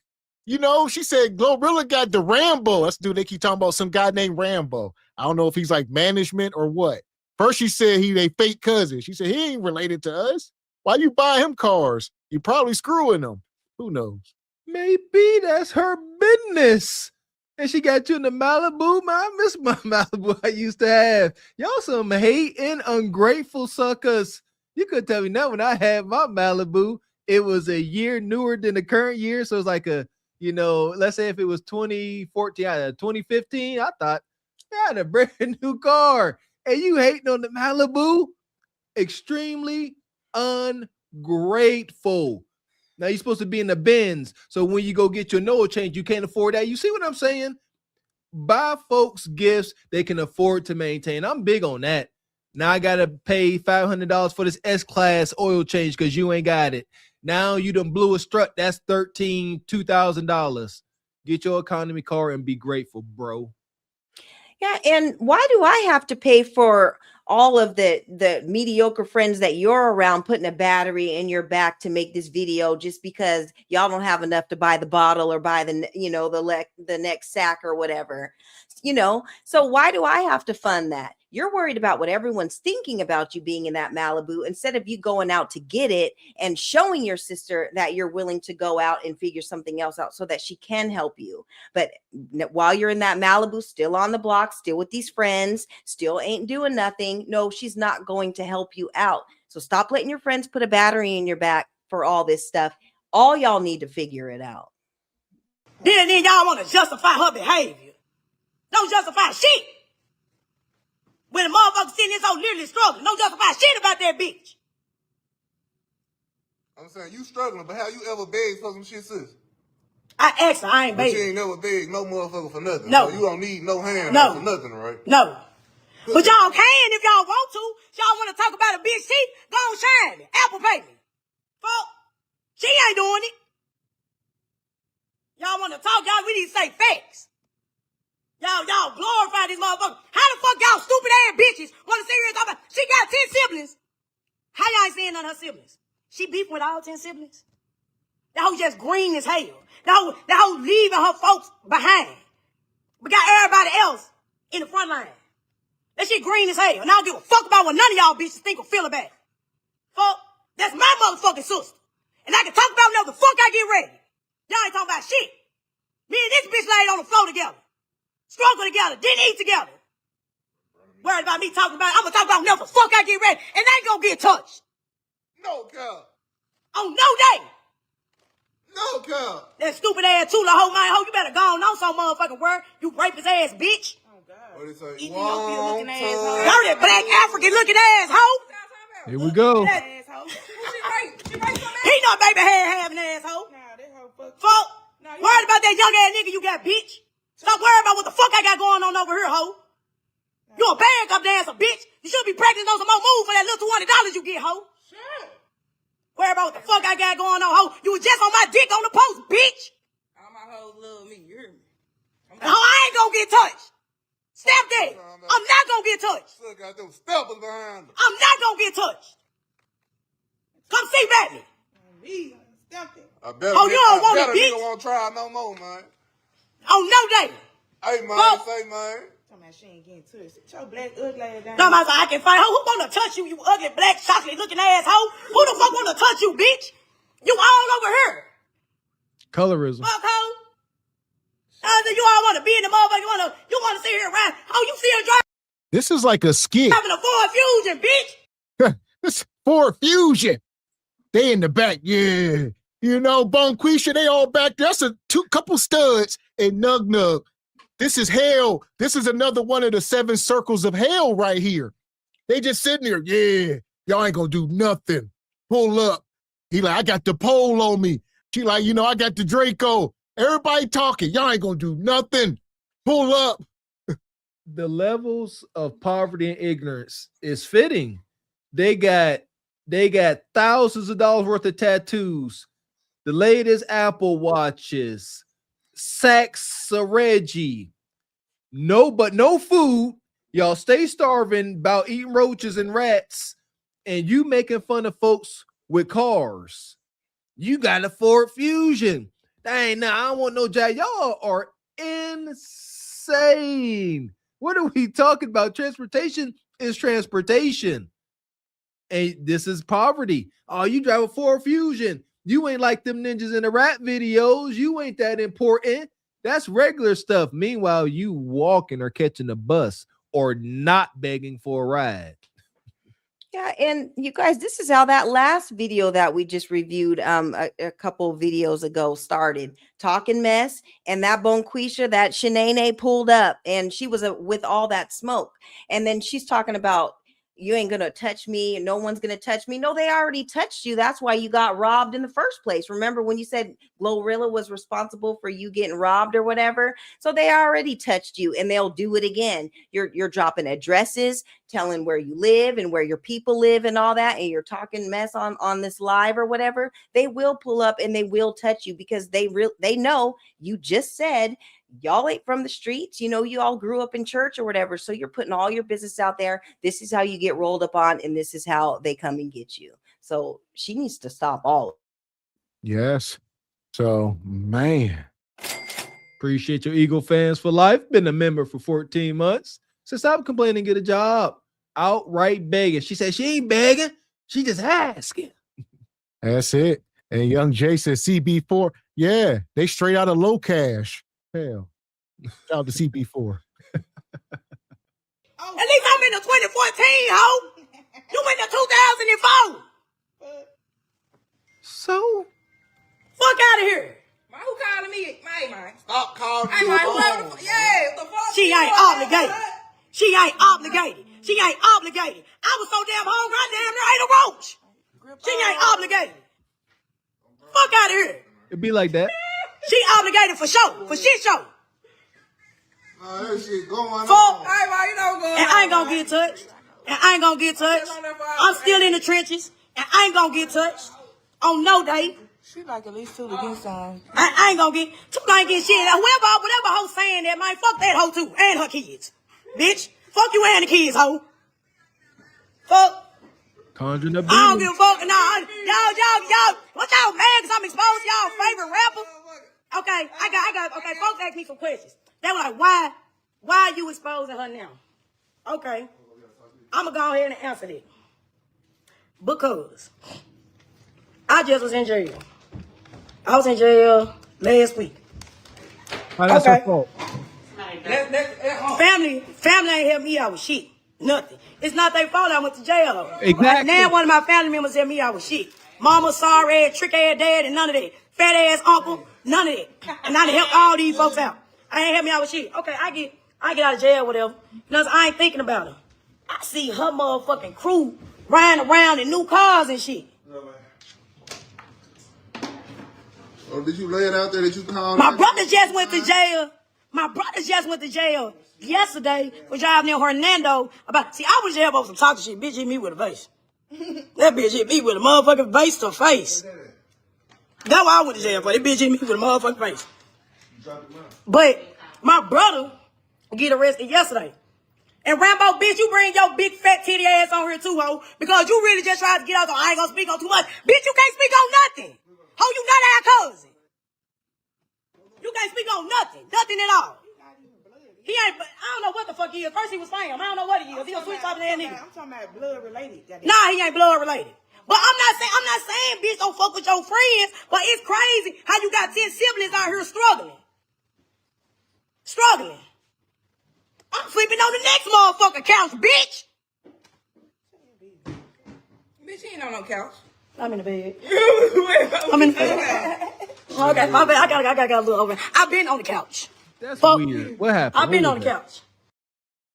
She said Glorilla got the Rambo. That's the dude they keep talking about, some guy named Rambo. I don't know if he's like management or what. First she said he they fake cousin. She said he ain't related to us. Why you buy him cars? You probably screwing them. Who knows? Maybe that's her business. And she got you in the Malibu. Man, I miss my Malibu I used to have. Y'all some hating, ungrateful suckers. You couldn't tell me that when I had my Malibu. It was a year newer than the current year. So it's like let's say if it was 2014, 2015, I thought, I had a brand new car. And you hating on the Malibu? Extremely ungrateful. Now you're supposed to be in the Benz. So when you go get your oil change, you can't afford that. You see what I'm saying? Buy folks gifts they can afford to maintain. I'm big on that. Now I got to pay $500 for this S-Class oil change because you ain't got it. Now you done blew a strut. That's $2,000. Get your economy car and be grateful, bro. Yeah, and why do I have to pay for all of the mediocre friends that you're around putting a battery in your back to make this video just because y'all don't have enough to buy the bottle or buy the next sack or whatever? So why do I have to fund that? You're worried about what everyone's thinking about you being in that Malibu instead of you going out to get it and showing your sister that you're willing to go out and figure something else out so that she can help you. But while you're in that Malibu, still on the block, still with these friends, still ain't doing nothing. No, she's not going to help you out. So stop letting your friends put a battery in your back for all this stuff. All y'all need to figure it out. Then y'all want to justify her behavior. Don't justify shit. When a motherfucker sitting there so literally struggling, don't justify shit about that bitch. I'm saying you struggling, but have you ever begged for some shit, sis? I asked her, I ain't begging. But you ain't never begged no motherfucker for nothing. No. So you don't need no hand for nothing, right? No. But y'all can if y'all want to. Y'all want to talk about a bitch teeth? Go on, shine me. Apple pay me. Fuck. She ain't doing it. Y'all want to talk? Y'all, we need to say facts. Y'all glorify these motherfuckers. How the fuck y'all stupid ass bitches want to sit here and talk about she got 10 siblings? How y'all ain't seeing none of her siblings? She beefing with all 10 siblings? That hoe just green as hell. That hoe leaving her folks behind. We got everybody else in the front line. That shit green as hell. And I don't give a fuck about what none of y'all bitches think or feel about it. Fuck. That's my motherfucking sister. And I can talk about whatever the fuck I get ready. Y'all ain't talking about shit. Me and this bitch laid on the floor together. Struggle together. Didn't eat together. Worried about me talking about it. I'm gonna talk about whatever the fuck I get ready. And I ain't gonna get touched. No, girl. On no day. No, girl. That stupid ass Tula hoe, man. Hoe, you better go on some motherfucking word. You rapist ass bitch. What is it? Ethiopian looking ass hoe. Dirty black African looking ass hoe. Here we go. He not baby hair having asshole. Fuck. Worried about that young ass nigga you got, bitch. Stop worrying about what the fuck I got going on over here, hoe. You a bag up there as a bitch. You should be practicing on some more moves for that little $200 you get, hoe. Sure. Worry about what the fuck I got going on, hoe. You was just on my dick on the post, bitch. All my hoes love me, you hear me? Hoe, I ain't gonna get touched. Step that. I'm not gonna get touched. Still got them steppers behind her. I'm not gonna get touched. Come see baby. I bet Oh, you don't want it, bitch. Nigga won't try no more, man. Oh, no day. Hey, man, Fuck. say, man. She ain't getting touched. Sit your black ugly ass down. Somebody say I can fight. Who wanna touch you, you ugly black chocolate looking asshole? Who the fuck wanna touch you, bitch? You all over here. Colorism. Fuck hoe. You all wanna be in the motherfucker. You wanna sit here around. Oh, you see her driving This is like a skit. a Ford Fusion, bitch. This Ford Fusion. They in the back, yeah. You know, Bonquisha, they all back there. That's a couple studs and Nug Nug. This is hell. This is another one of the 7 circles of hell right here. They just sitting there, yeah. Y'all ain't gonna do nothing. Pull up. He like, I got the pole on me. She like, you know, I got the Draco. Everybody talking. Y'all ain't gonna do nothing. Pull up. The levels of poverty and ignorance is fitting. They got thousands of dollars worth of tattoos, the latest Apple watches, Saks Reggie. No food. Y'all stay starving about eating roaches and rats, and you making fun of folks with cars. You got a Ford Fusion. Dang, nah, I don't want no job. Y'all are insane. What are we talking about? Transportation is transportation. And this is poverty. Oh, you drive a Ford Fusion. You ain't like them ninjas in the rap videos. You ain't that important. That's regular stuff. Meanwhile, you walking or catching a bus or not begging for a ride. Yeah, and you guys, this is how that last video that we just reviewed a couple videos ago started. Talking mess, and that Bonquisha, that Shanae pulled up, and she was with all that smoke. And then she's talking about, you ain't gonna touch me, and no one's gonna touch me. No, they already touched you. That's why you got robbed in the first place. Remember when you said Glorilla was responsible for you getting robbed or whatever? So they already touched you, and they'll do it again. You're dropping addresses, telling where you live and where your people live and all that, and you're talking mess on this live or whatever. They will pull up and they will touch you because they know you just said y'all ain't from the streets. You know, you all grew up in church or whatever. So you're putting all your business out there. This is how you get rolled up on, and this is how they come and get you. So she needs to stop all. Yes. So, man. Appreciate your Eagle fans for life. Been a member for 14 months. So stop complaining, get a job. Outright begging. She said she ain't begging. She just asking. That's it. And Young Jay said CB4. Yeah, they straight out of low cash. Hell. Shout out to CB4. At least I'm in the 2014, ho. You in the 2004. So? Fuck out of here. Man, who calling me? Man. Stop calling me. Yeah, the fuck. She ain't obligated. She ain't obligated. She ain't obligated. I was so damn hungry, I damn near ate a roach. She ain't obligated. Fuck out of here. It'd be like that. She obligated for show, for shit show. Oh, that shit going on. Hey, man, you know going And I ain't gonna get touched. And I ain't gonna get touched. I'm still in the trenches. And I ain't gonna get touched. On no day. She like at least 2 to get some. I ain't gonna get, 2 ain't get shit. Whatever hoe saying that, man, fuck that hoe too. And her kids. Bitch. Fuck you and the kids, hoe. Fuck. Conjuring the I don't demons. give a fuck. Nah, y'all. What y'all mad because I'm exposed to y'all favorite rapper? Okay, I got. Okay, folks ask me some questions. They were like, why are you exposing her now? Okay, I'm gonna go ahead and answer it. Because I just was in jail. I was in jail last week. Oh, that's her fault. Family ain't helped me out with shit. Nothing. It's not their fault I went to jail. Exactly. Now one of my family members helped me out with shit. Mama, sorry, trick ass dad, and none of that. Fat ass uncle, none of that. And I done helped all these folks out. I ain't help me out with shit. Okay, I get out of jail, whatever. Because I ain't thinking about her. I see her motherfucking crew riding around in new cars and shit. Oh, did you lay it out there that you called? My brother just went to jail. My brother just went to jail yesterday for driving in Hernando. See, I was jail over some talking shit. Bitch hit me with a vase. That bitch hit me with a motherfucking vase to face. That's why I went to jail for. That bitch hit me with a motherfucking face. But my brother get arrested yesterday. And Rambo, bitch, you bring your big fat titty ass on here too, ho. Because you really just tried to get out. So I ain't gonna speak on too much. Bitch, you can't speak on nothing. Ho, you not our cousin. You can't speak on nothing. Nothing at all. He ain't, I don't know what the fuck he is. First he was fam. I don't know what he is. He a sweet talking ass nigga. I'm talking about blood related. Nah, he ain't blood related. But I'm not saying bitch don't fuck with your friends, but it's crazy how you got 10 siblings out here struggling. I'm sleeping on the next motherfucking couch, bitch. Bitch, he ain't on no couch. I'm in the bed. I'm in the bed. Okay, my bad. I got a little over. I've been on the couch. That's weird. What happened? I've been on the couch.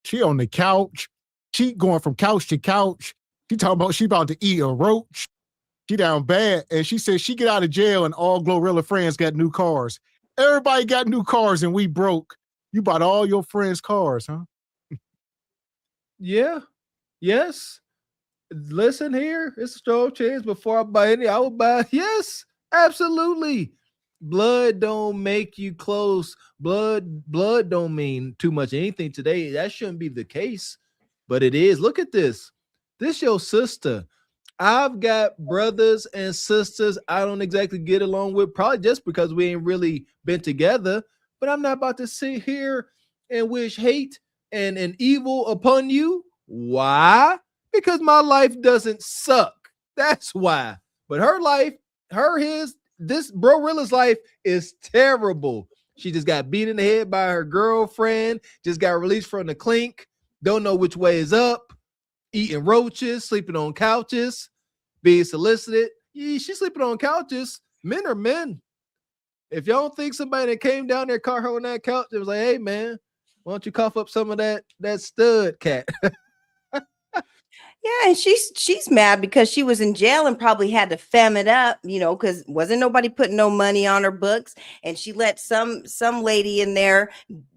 She on the couch. She going from couch to couch. She talking about she about to eat a roach. She down bad. And she said she get out of jail and all Glorilla friends got new cars. Everybody got new cars and we broke. You bought all your friends' cars, huh? Yeah. Yes. Listen here. It's a strong chance before I buy any. I would buy. Yes, absolutely. Blood don't make you close. Blood don't mean too much anything today. That shouldn't be the case, but it is. Look at this. This your sister. I've got brothers and sisters I don't exactly get along with, probably just because we ain't really been together, but I'm not about to sit here and wish hate and evil upon you. Why? Because my life doesn't suck. That's why. But her life, this Glorilla's life is terrible. She just got beat in the head by her girlfriend, just got released from the clink, don't know which way is up, eating roaches, sleeping on couches, being solicited. She's sleeping on couches. Men are men. If y'all don't think somebody that came down there caught her on that couch, it was like, hey man, why don't you cough up some of that stud cat? Yeah, and she's mad because she was in jail and probably had to fem it up, because wasn't nobody putting no money on her books, and she let some lady in there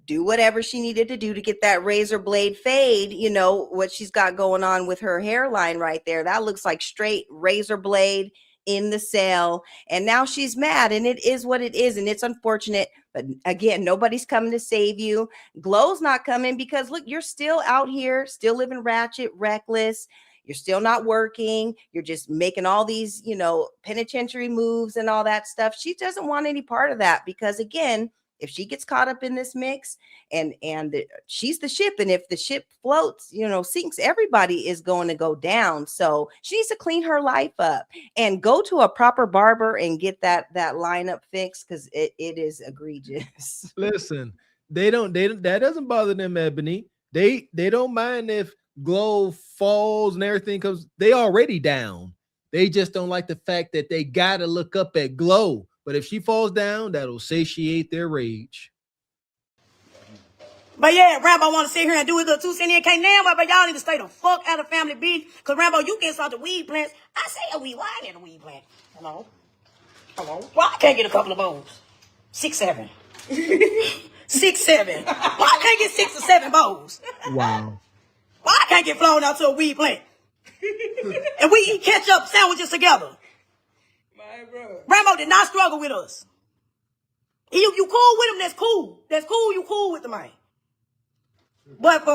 do whatever she needed to do to get that razor blade fade. What she's got going on with her hairline right there, that looks like straight razor blade in the cell, and now she's mad, and it is what it is, and it's unfortunate. But again, nobody's coming to save you. Glow's not coming because look, you're still out here, still living ratchet, reckless. You're still not working. You're just making all these, penitentiary moves and all that stuff. She doesn't want any part of that because again, if she gets caught up in this mix and she's the ship, and if the ship floats, sinks, everybody is going to go down. So she needs to clean her life up and go to a proper barber and get that lineup fixed because it is egregious. Listen, that doesn't bother them, Ebony. They don't mind if Glow falls and everything because they already down. They just don't like the fact that they gotta look up at Glow. But if she falls down, that'll satiate their rage. But yeah, Rambo want to sit here and do his little 2 cents and can't now, but y'all need to stay the fuck out of family beef. Because Rambo, you can't start the weed plants. I say a weed. Why I get a weed plant? Hello? Why I can't get a couple of bowls? 6, 7. 6, 7. Why I can't get 6 or 7 bowls? Wow. Why I can't get flown out to a weed plant? And we eat ketchup sandwiches together. Rambo did not struggle with us. You cool with him, that's cool. That's cool, you cool with the man. But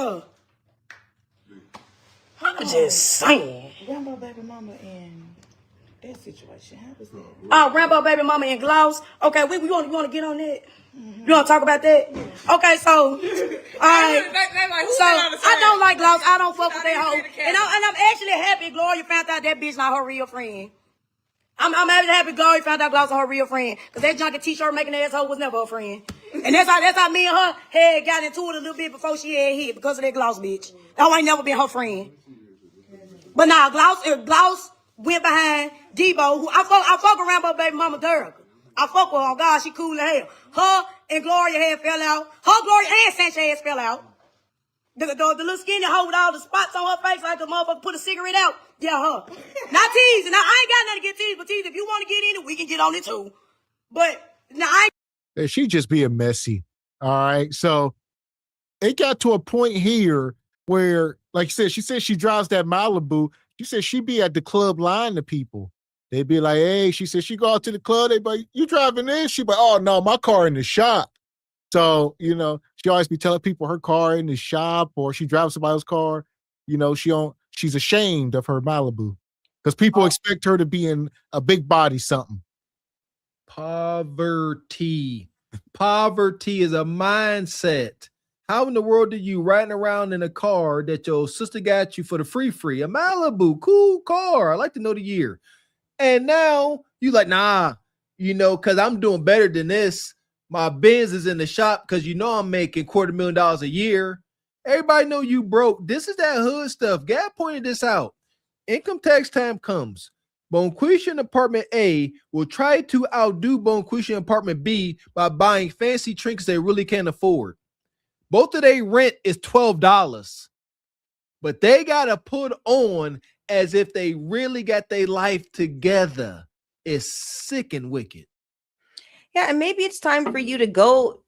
I'm just saying. Rambo baby mama in that situation. How was that? Oh, Rambo baby mama in Gloss. Okay, we want to get on that. You want to talk about that? Okay, so, all right. So, I don't like Gloss. I don't fuck with that hoe. And I'm actually happy Gloria found out that bitch not her real friend. I'm actually happy Gloria found out Gloss was her real friend. Because that junkie t-shirt making asshole was never her friend. And that's how me and her had got into it a little bit before she had hit because of that Gloss bitch. That ain't never been her friend. But now Gloss went behind Debo, who I fuck with Rambo baby mama Durga. I fuck with her. Oh God, she cool as hell. Her and Gloria had fell out. Her, Gloria, and Sanchez fell out. The little skinny hoe with all the spots on her face like a motherfucker put a cigarette out. Yeah, her. Not teasing. Now, I ain't got nothing to get teased, but tease, if you want to get in it, we can get on it too. But, now, I ain't. She just being messy. All right. So it got to a point here where, like you said, she said she drives that Malibu. She said she be at the club lying to people. They'd be like, hey, she said she go out to the club. They be like, you driving this? She be like, oh, no, my car in the shop. So, you know, she always be telling people her car in the shop or she drives somebody else's car. You know, she's ashamed of her Malibu because people expect her to be in a big body something. Poverty. Poverty is a mindset. How in the world are you riding around in a car that your sister got you for the free? A Malibu, cool car. I like to know the year. And now you like, nah, you know, because I'm doing better than this. My Benz is in the shop because you know I'm making $250,000 a year. Everybody know you broke. This is that hood stuff. Gab pointed this out. Income tax time comes. Bonquisha Apartment A will try to outdo Bonquisha Apartment B by buying fancy trinkets they really can't afford. Both of their rent is $12. But they got to put on as if they really got their life together. It's sick and wicked. Yeah, and maybe it's time for you to go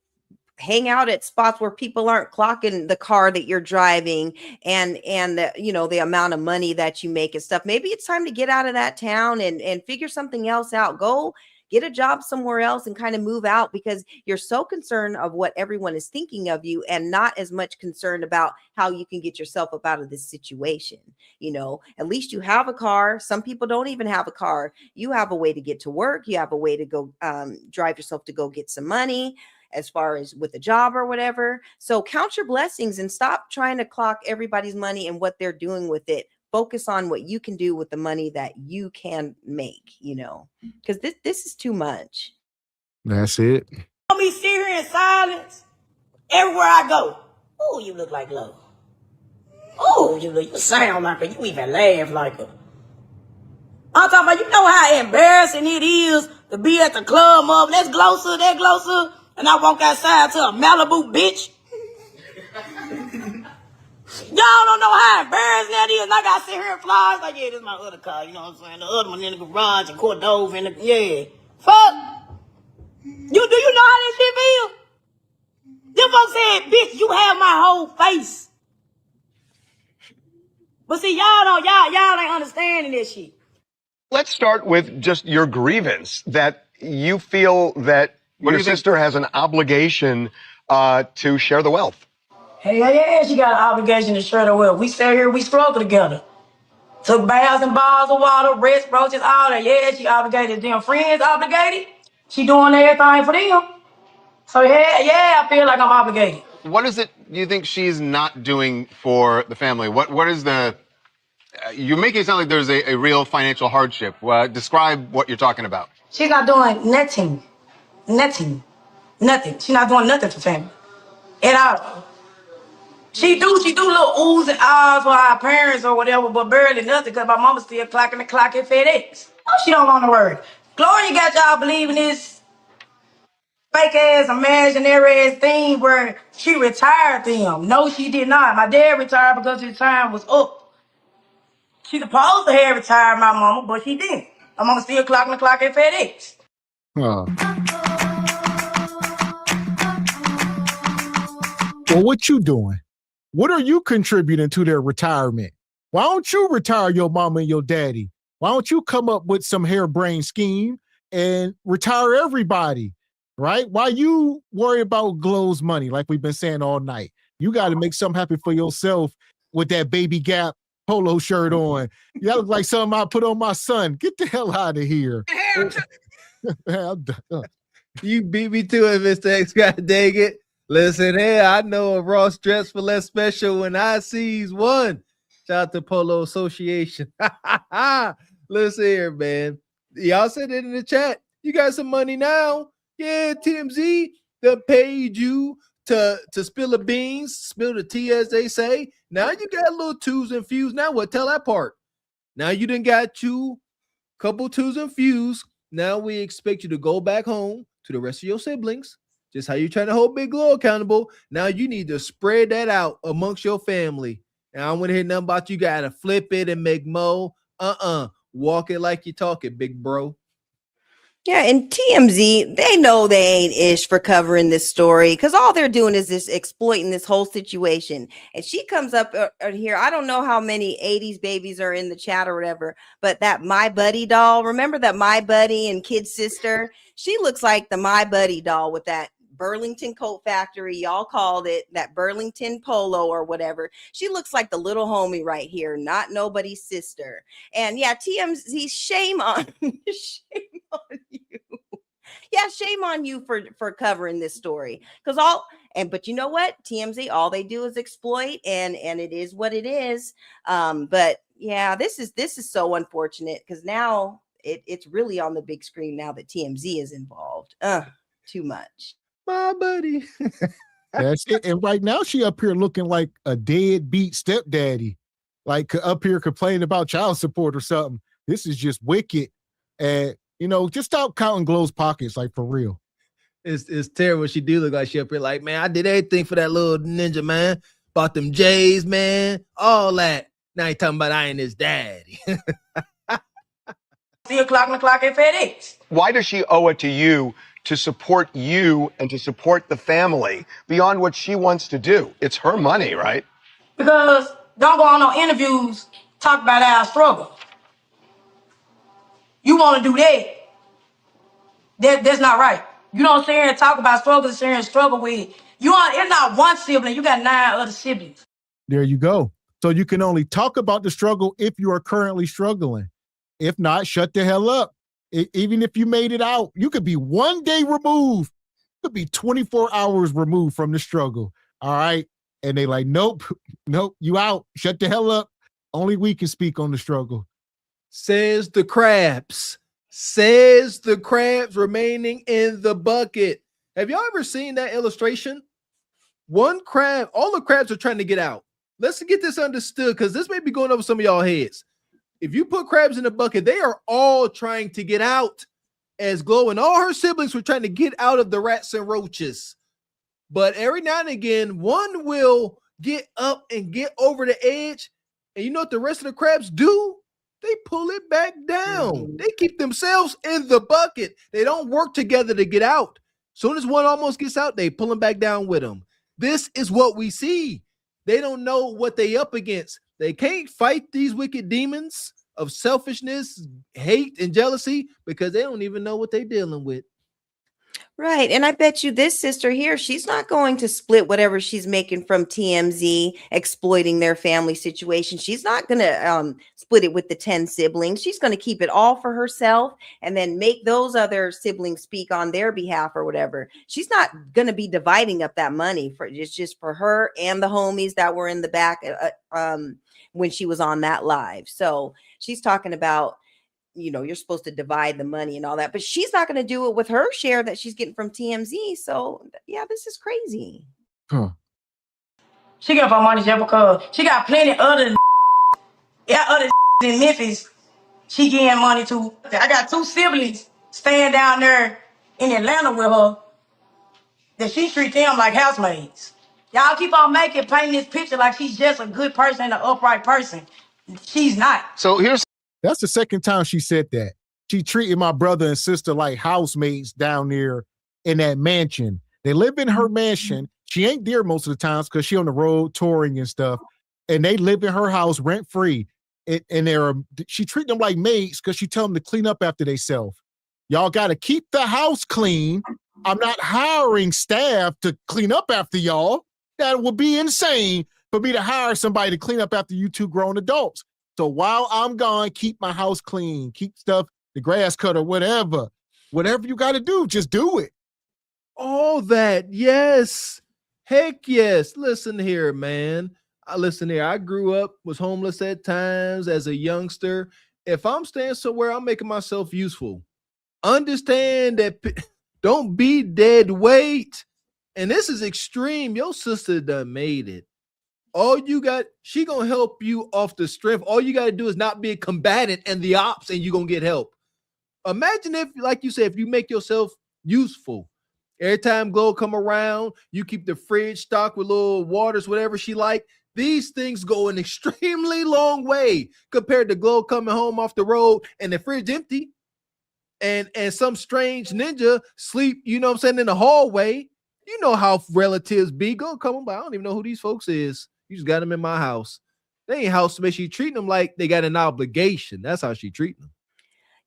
hang out at spots where people aren't clocking the car that you're driving and the, you know, the amount of money that you make and stuff. Maybe it's time to get out of that town and figure something else out. Go get a job somewhere else and kind of move out because you're so concerned of what everyone is thinking of you and not as much concerned about how you can get yourself up out of this situation. You know, at least you have a car. Some people don't even have a car. You have a way to get to work. You have a way to go drive yourself to go get some money as far as with a job or whatever. So count your blessings and stop trying to clock everybody's money and what they're doing with it. Focus on what you can do with the money that you can make, you know, because this is too much. That's it. Let me sit here in silence everywhere I go. Oh, you look like Lo. Oh, you sound like her. You even laugh like her. I'm talking about, you know how embarrassing it is to be at the club of let's glosser, that glosser, and I walk outside to a Malibu bitch. Y'all don't know how embarrassing that is. And I gotta sit here and fly. It's like, yeah, this is my other car. You know what I'm saying? The other one in the garage and Cordova in the, yeah. Fuck. Do you know how this shit feel? Them folks said, bitch, you have my whole face. But see, y'all ain't understanding this shit. Let's start with just your grievance that you feel that your sister has an obligation to share the wealth. Hell yeah, she got an obligation to share the wealth. We sat here, we struggled together. Took baths and bars of water, rest, roaches, all that. Yeah, she obligated. Them friends obligated. She doing everything for them. So yeah, I feel like I'm obligated. What is it you think she's not doing for the family? What is the... you make it sound like there's a real financial hardship. Describe what you're talking about. She's not doing nothing. Nothing. She's not doing nothing for family. At all. She do little oohs and ahs for our parents or whatever, but barely nothing because my mama still clocking the clock at FedEx. Oh, she don't want to work. Gloria got y'all believing this fake ass, imaginary ass thing where she retired them. No, she did not. My dad retired because his time was up. She supposed to have retired my mama, but she didn't. My mama still clocking the clock at FedEx. Well, what you doing? What are you contributing to their retirement? Why don't you retire your mama and your daddy? Why don't you come up with some harebrained scheme and retire everybody, right? Why you worry about Glow's money like we've been saying all night? You got to make something happen for yourself with that baby gap polo shirt on. Y'all look like something I put on my son. Get the hell out of here. I'm done. You beat me to it, Mr. X. God dang it. Listen here, I know a Ross dress for less special when I sees one. Shout out to Polo Association. Listen here, man. Y'all said it in the chat. You got some money now. Yeah, TMZ, they paid you to spill the beans, spill the tea, as they say. Now you got a little twos and fews. Now what? Tell that part. Now you done got you a couple twos and fews. Now we expect you to go back home to the rest of your siblings. Just how you trying to hold Big Glo accountable. Now you need to spread that out amongst your family. And I don't want to hear nothing about you got to flip it and make mo. Walk it like you talk it, big bro. Yeah, and TMZ, they know they ain't ish for covering this story because all they're doing is this exploiting this whole situation. And she comes up here. I don't know how many 80s babies are in the chat or whatever, but that My Buddy doll, remember that My Buddy and Kid Sister? She looks like the My Buddy doll with that Burlington Coat Factory, y'all called it, that Burlington Polo or whatever. She looks like the little homie right here, not nobody's sister. And yeah, TMZ, shame on shame on you. Yeah, shame on you for covering this story. But you know what? TMZ, all they do is exploit, and it is what it is. But yeah, this is so unfortunate because now it's really on the big screen now that TMZ is involved. Too much. My buddy. That's it. And right now she up here looking like a deadbeat stepdaddy, like up here complaining about child support or something. This is just wicked. And just stop counting Glo's pockets, like for real. It's terrible. She do look like she up here like, man, I did everything for that little ninja, man. Bought them J's, man. All that. Now he talking about I ain't his daddy. 3 o'clock on the clock at FedEx. Why does she owe it to you to support you and to support the family beyond what she wants to do? It's her money, right? Because don't go on no interviews, talk about our struggle. You want to do that. That's not right. You don't sit here and talk about struggles, sit here and struggle with. It's not one sibling, you got 9 other siblings. There you go. So you can only talk about the struggle if you are currently struggling. If not, shut the hell up. Even if you made it out, you could be one day removed. You could be 24 hours removed from the struggle. All right. And they like, nope, you out. Shut the hell up. Only we can speak on the struggle. Says the crabs remaining in the bucket. Have y'all ever seen that illustration? One crab, all the crabs are trying to get out. Let's get this understood because this may be going over some of y'all heads. If you put crabs in a bucket, they are all trying to get out, as Glo and all her siblings were trying to get out of the rats and roaches. But every now and again, one will get up and get over the edge. And you know what the rest of the crabs do? They pull it back down. They keep themselves in the bucket. They don't work together to get out. Soon as one almost gets out, they pull them back down with them. This is what we see. They don't know what they up against. They can't fight these wicked demons of selfishness, hate, and jealousy because they don't even know what they're dealing with. Right. And I bet you this sister here, she's not going to split whatever she's making from TMZ exploiting their family situation. She's not going to split it with the 10 siblings. She's going to keep it all for herself and then make those other siblings speak on their behalf or whatever. She's not going to be dividing up that money for just for her and the homies that were in the back when she was on that live. So she's talking about, you're supposed to divide the money and all that, but she's not going to do it with her share that she's getting from TMZ. So yeah, this is crazy. Huh. She got her money just because she got plenty other in Memphis. She getting money too. I got 2 siblings staying down there in Atlanta with her that she treat them like housemates. Y'all keep on painting this picture like she's just a good person, an upright person. She's not. So That's the second time she said that. She treated my brother and sister like housemates down there in that mansion. They live in her mansion. She ain't there most of the times because she on the road touring and stuff. And they live in her house rent free. And she treat them like maids because she tell them to clean up after themselves. Y'all got to keep the house clean. I'm not hiring staff to clean up after y'all. That would be insane. for me to hire somebody to clean up after you two grown adults. So while I'm gone, keep my house clean, keep stuff, the grass cut or whatever you got to do, just do it. All that, yes. Heck yes. Listen here, man. Listen here. I grew up, was homeless at times as a youngster. If I'm staying somewhere, I'm making myself useful. Understand that don't be dead weight. And this is extreme. Your sister done made it. She gonna help you off the strength. All you got to do is not be a combatant and the ops, and you gonna get help. Imagine if, like you said, if you make yourself useful. Every time Glo come around, you keep the fridge stocked with little waters, whatever she like. These things go an extremely long way compared to Glo coming home off the road and the fridge empty. And some strange ninja sleep, you know what I'm saying, in the hallway. You know how relatives be. Go come by. I don't even know who these folks is. You just got them in my house. They ain't housemates. She treating them like they got an obligation. That's how she treating them.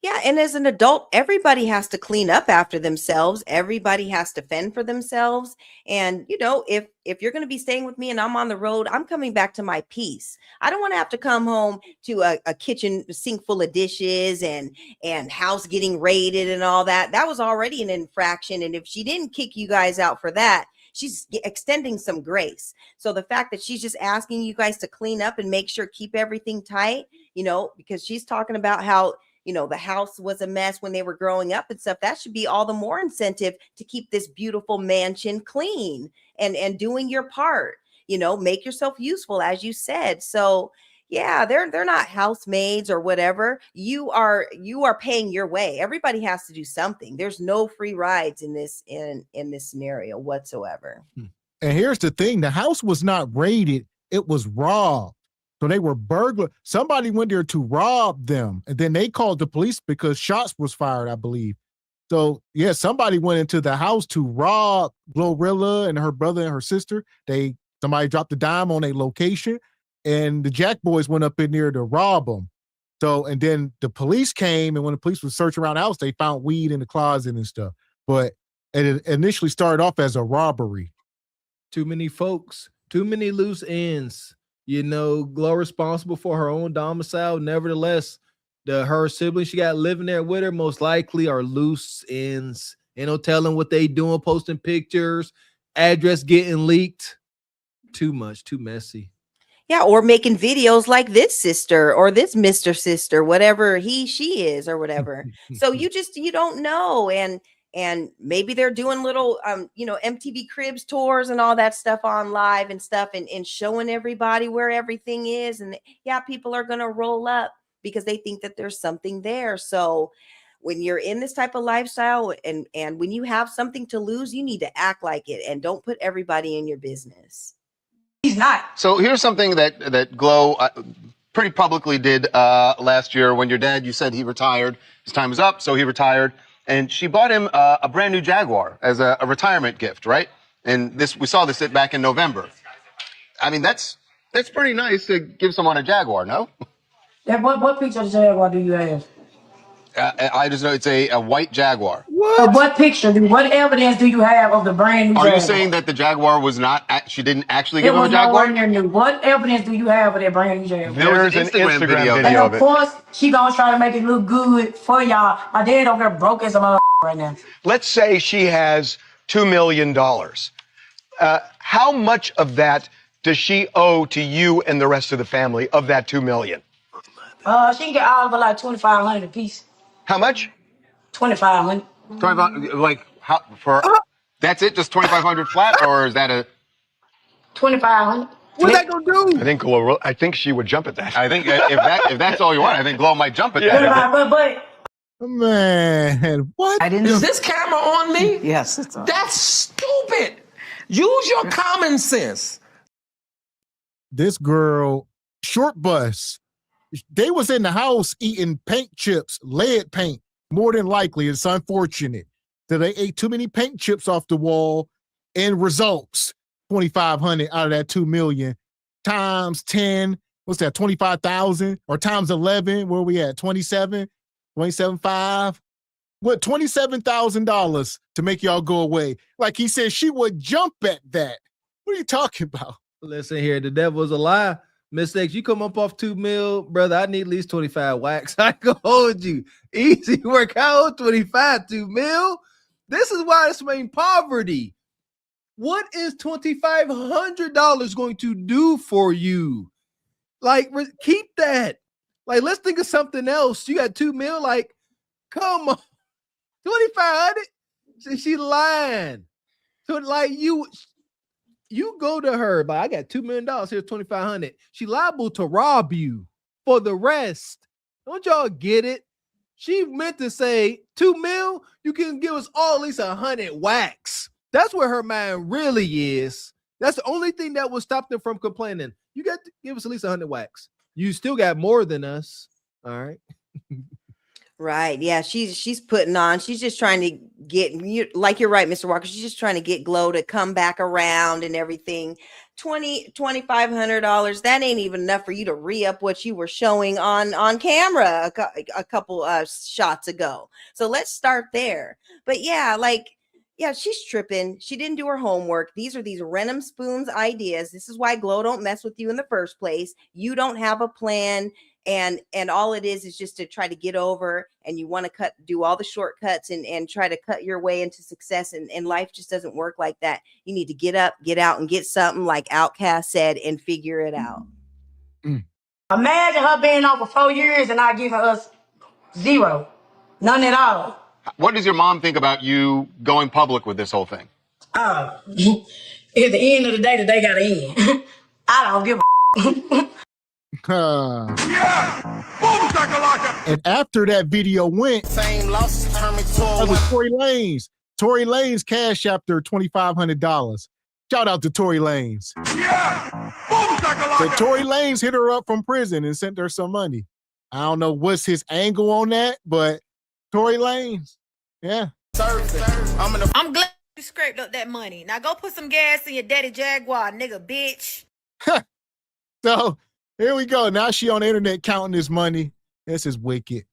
Yeah, and as an adult, everybody has to clean up after themselves. Everybody has to fend for themselves. And, you know, if you're going to be staying with me and I'm on the road, I'm coming back to my peace. I don't want to have to come home to a kitchen sink full of dishes and house getting raided and all that. That was already an infraction. And if she didn't kick you guys out for that, she's extending some grace. So the fact that she's just asking you guys to clean up and make sure, keep everything tight, you know, because she's talking about how, you know, the house was a mess when they were growing up and stuff. That should be all the more incentive to keep this beautiful mansion clean and doing your part, you know, make yourself useful, as you said. So yeah, they're not housemaids or whatever. You are paying your way. Everybody has to do something. There's no free rides in this scenario whatsoever. And here's the thing. The house was not raided. It was robbed. So they were burglar. Somebody went there to rob them. And then they called the police because shots was fired, I believe. So yeah, somebody went into the house to rob Glorilla and her brother and her sister. Somebody dropped a dime on a location and the Jack boys went up in there to rob them. So, and then the police came, and when the police was searching around the house, they found weed in the closet and stuff. But it initially started off as a robbery. Too many folks, too many loose ends. You know, Glo responsible for her own domicile. Nevertheless, her siblings she got living there with her most likely are loose ends. Ain't no telling what they doing, posting pictures, address getting leaked. Too much, too messy. Yeah, or making videos like this sister or this Mr. Sister, whatever she is or whatever. So you don't know. And maybe they're doing little, MTV Cribs tours and all that stuff on live and stuff and showing everybody where everything is. And yeah, people are going to roll up because they think that there's something there. So when you're in this type of lifestyle and when you have something to lose, you need to act like it and don't put everybody in your business. He's not. So here's something that Glo pretty publicly did last year when your dad, you said he retired. His time was up, so he retired. And she bought him a brand new Jaguar as a retirement gift, right? And we saw this back in November. I mean, that's pretty nice to give someone a Jaguar, no? Yeah, what picture of the Jaguar do you have? I just know it's a white Jaguar. What picture? What evidence do you have of the brand new Jaguar? Are you saying that the Jaguar was not, she didn't actually give It him a was Jaguar? nowhere near new. What evidence do you have of that brand new Jaguar? There's an Instagram video And of course, she gonna try to make it look good for y'all. My dad over here broke as a mother right now. Let's say she has $2 million. How much of that does she owe to you and the rest of the family of that $2 million? She can get all of it like $2,500 a piece. How much? $2,500. 25, like how for? That's it, just 2,500 flat, or is that a? 2,500. What's that gonna do? I think she would jump at that. I think if that's all you want, I think Glo might jump at that. But Man, what? Is this camera on me? Yes, it's on. That's stupid. Use your common sense. This girl, short bus, they was in the house eating paint chips, lead paint. More than likely, it's unfortunate that they ate too many paint chips off the wall. And results, 2,500 out of that 2 million times 10. What's that? 25,000 or times 11? Where we at? 27, 27.5. What? $27,000 to make y'all go away. Like he said, she would jump at that. What are you talking about? Listen here, the devil's a lie. Miss X, you come up off 2 mil, brother. I need at least 25 wax. I can hold you. Easy work. How old 25, 2 mil? This is why it's main poverty. What is $2,500 going to do for you? Like, keep that. Like, let's think of something else. You got 2 mil, like, come on. 2,500? She lying. So, like, you go to her, but I got $2 million. Here's 2,500. She liable to rob you for the rest. Don't y'all get it? She meant to say 2 mil. You can give us all at least 100 wax. That's where her mind really is. That's the only thing that will stop them from complaining. You got to give us at least 100 wax. You still got more than us. All right. Right. Yeah. She's putting on. She's just trying to get you. Like you're right, Mr. Walker. She's just trying to get Glow to come back around and everything. $2,500. That ain't even enough for you to re-up what you were showing on camera a couple shots ago. So let's start there. But yeah, she's tripping. She didn't do her homework. These are these Renum Spoons ideas. This is why Glow don't mess with you in the first place. You don't have a plan. And all it is just to try to get over, and you want to do all the shortcuts and try to cut your way into success. And life just doesn't work like that. You need to get up, get out, and get something, like Outcast said, and figure it out. Imagine her being on for 4 years and I give her zero. None at all. What does your mom think about you going public with this whole thing? At the end of the day got to end. I don't give a And after that video went, Same loss determined that was Tory Lanez. Tory Lanez cash after $2,500. Shout out to Tory Lanez. So Tory Lanez hit her up from prison and sent her some money. I don't know what's his angle on that, but Tory Lanez, yeah. I'm glad you scraped up that money. Now go put some gas in your daddy Jaguar, nigga, bitch. So here we go. Now she on the internet counting this money. This is wicked.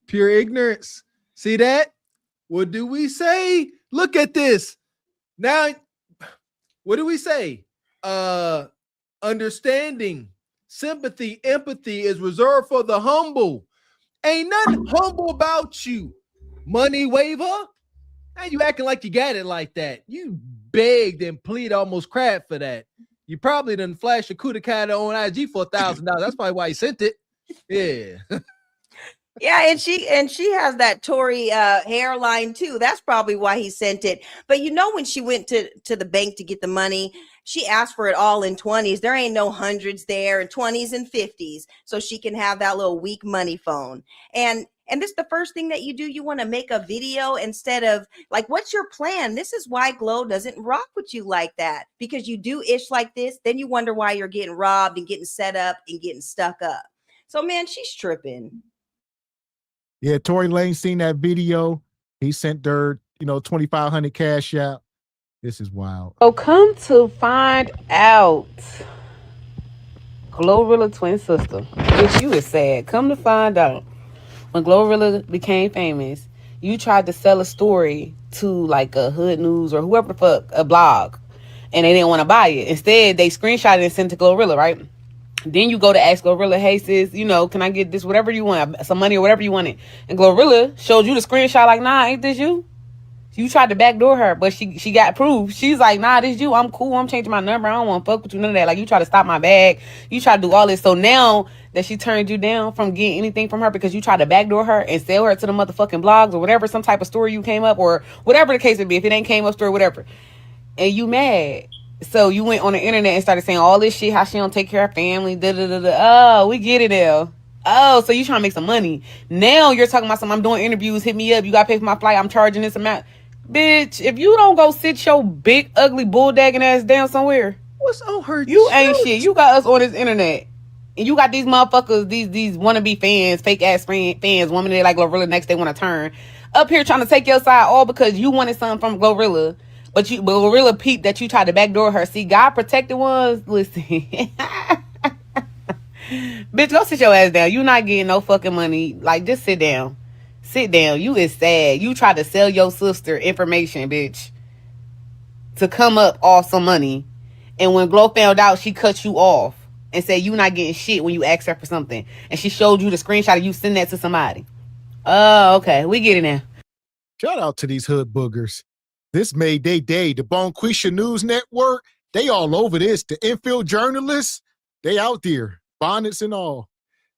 Pure ignorance. See that? What do we say? Look at this. Now, what do we say? Understanding, sympathy, empathy is reserved for the humble. Ain't nothing humble about you. Money waiver? Now you acting like you got it like that. You begged and pleaded almost crap for that. You probably done flash a Kudakata on IG for $1,000. That's probably why he sent it. Yeah. Yeah, and she has that Tory hairline too. That's probably why he sent it. But when she went to the bank to get the money, she asked for it all in 20s. There ain't no hundreds there, and 20s and 50s, so she can have that little weak money phone. And this is the first thing that you do. You want to make a video instead of what's your plan? This is why Glow doesn't rock with you like that, because you do ish like this. Then you wonder why you're getting robbed and getting set up and getting stuck up. So man, she's tripping. Yeah, Tory Lanez seen that video. He sent her, $2,500 cash out. This is wild. So come to find out, Glorilla twin sister, which you is sad. Come to find out, when Glorilla became famous, you tried to sell a story to a Hood News or whoever the fuck, a blog, and they didn't want to buy it. Instead, they screenshot it and sent it to Glorilla, right? Then you go to ask Glorilla, hey sis, can I get this, whatever you want, some money or whatever you wanted. And Glorilla showed you the screenshot like, nah, ain't this you? You tried to backdoor her, but she got proof. She's like, nah, this you. I'm cool. I'm changing my number. I don't want to fuck with you, none of that. You try to stop my bag. You try to do all this. So now that she turned you down from getting anything from her because you tried to backdoor her and sell her to the motherfucking blogs or whatever, some type of story you came up or whatever the case would be, if it ain't came up story, whatever. And you mad. So you went on the internet and started saying all this shit, how she don't take care of family, Oh, we get it, L. Oh, so you trying to make some money. Now you're talking about I'm doing interviews, hit me up, you got to pay for my flight, I'm charging this amount. Bitch, if you don't go sit your big, ugly, bulldagging ass down somewhere. What's on her? You ain't shit. You got us on this internet. And you got these motherfuckers, these wannabe fans, fake ass fans, women they like Glorilla, next they want to turn. Up here trying to take your side all because you wanted something from Glorilla. But Glorilla peeped that you tried to backdoor her. See, God protected ones. Listen. Bitch, go sit your ass down. You not getting no fucking money. Just sit down. Sit down. You is sad. You tried to sell your sister information, bitch, to come up off some money. And when Glow found out, she cut you off and said you not getting shit when you ask her for something. And she showed you the screenshot of you sending that to somebody. Oh, okay. We get it now. Shout out to these hood boogers. This made their day. The Bonquisha News Network, they all over this. The infield journalists, they out there, bonnets and all.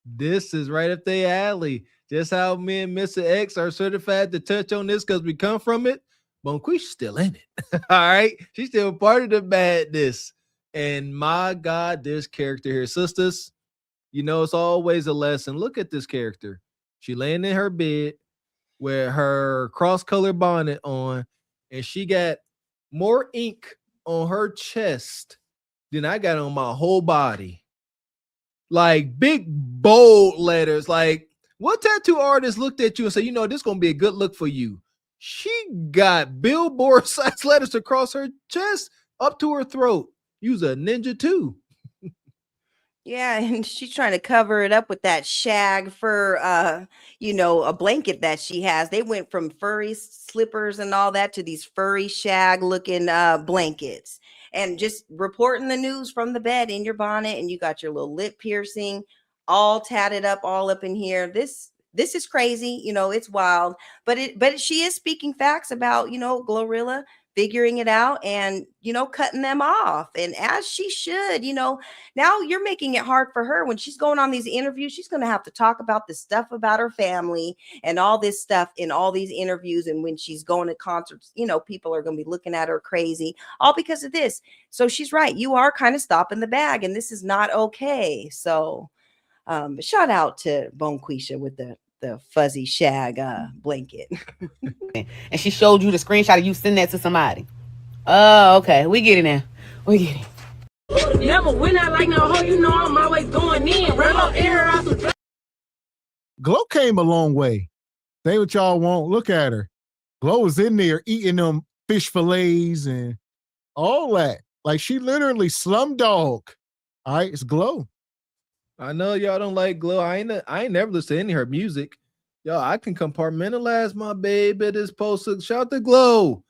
This is right up their alley. Just how me and Mr. X are certified to touch on this because we come from it. Bonquisha's still in it. All right. She's still part of the madness. And my God, this character here, sisters, you know, it's always a lesson. Look at this character. She laying in her bed with her cross-colored bonnet on, and she got more ink on her chest than I got on my whole body. Like big, bold letters. Like, what tattoo artist looked at you and said, you know, this is going to be a good look for you? She got billboard-sized letters across her chest up to her throat. Use a ninja too. Yeah, and she's trying to cover it up with that shag fur, you know, a blanket that she has. They went from furry slippers and all that to these furry shag looking blankets. And just reporting the news from the bed in your bonnet, and you got your little lip piercing all tatted up, all up in here. This is crazy, you know, it's wild, but she is speaking facts about, you know, Glorilla figuring it out and, you know, cutting them off. And as she should, you know, now you're making it hard for her when she's going on these interviews. She's going to have to talk about the stuff about her family and all this stuff in all these interviews. And when she's going to concerts, you know, people are going to be looking at her crazy, all because of this. So she's right. You are kind of stopping the bag, and this is not okay. So shout out to Bonquisha with the fuzzy shag blanket. And she showed you the screenshot of you sending that to somebody. Oh, okay. We get it now. We get it. Never win out like no hoe, you know I'm always going in. Run up air out the Glow came a long way. Say what y'all want. Look at her. Glow was in there eating them fish fillets and all that. Like she literally slumdog. All right, it's Glow. I know y'all don't like Glow. I ain't never listened to any of her music. Yo, I can compartmentalize my babe at this post. Shout out to Glow.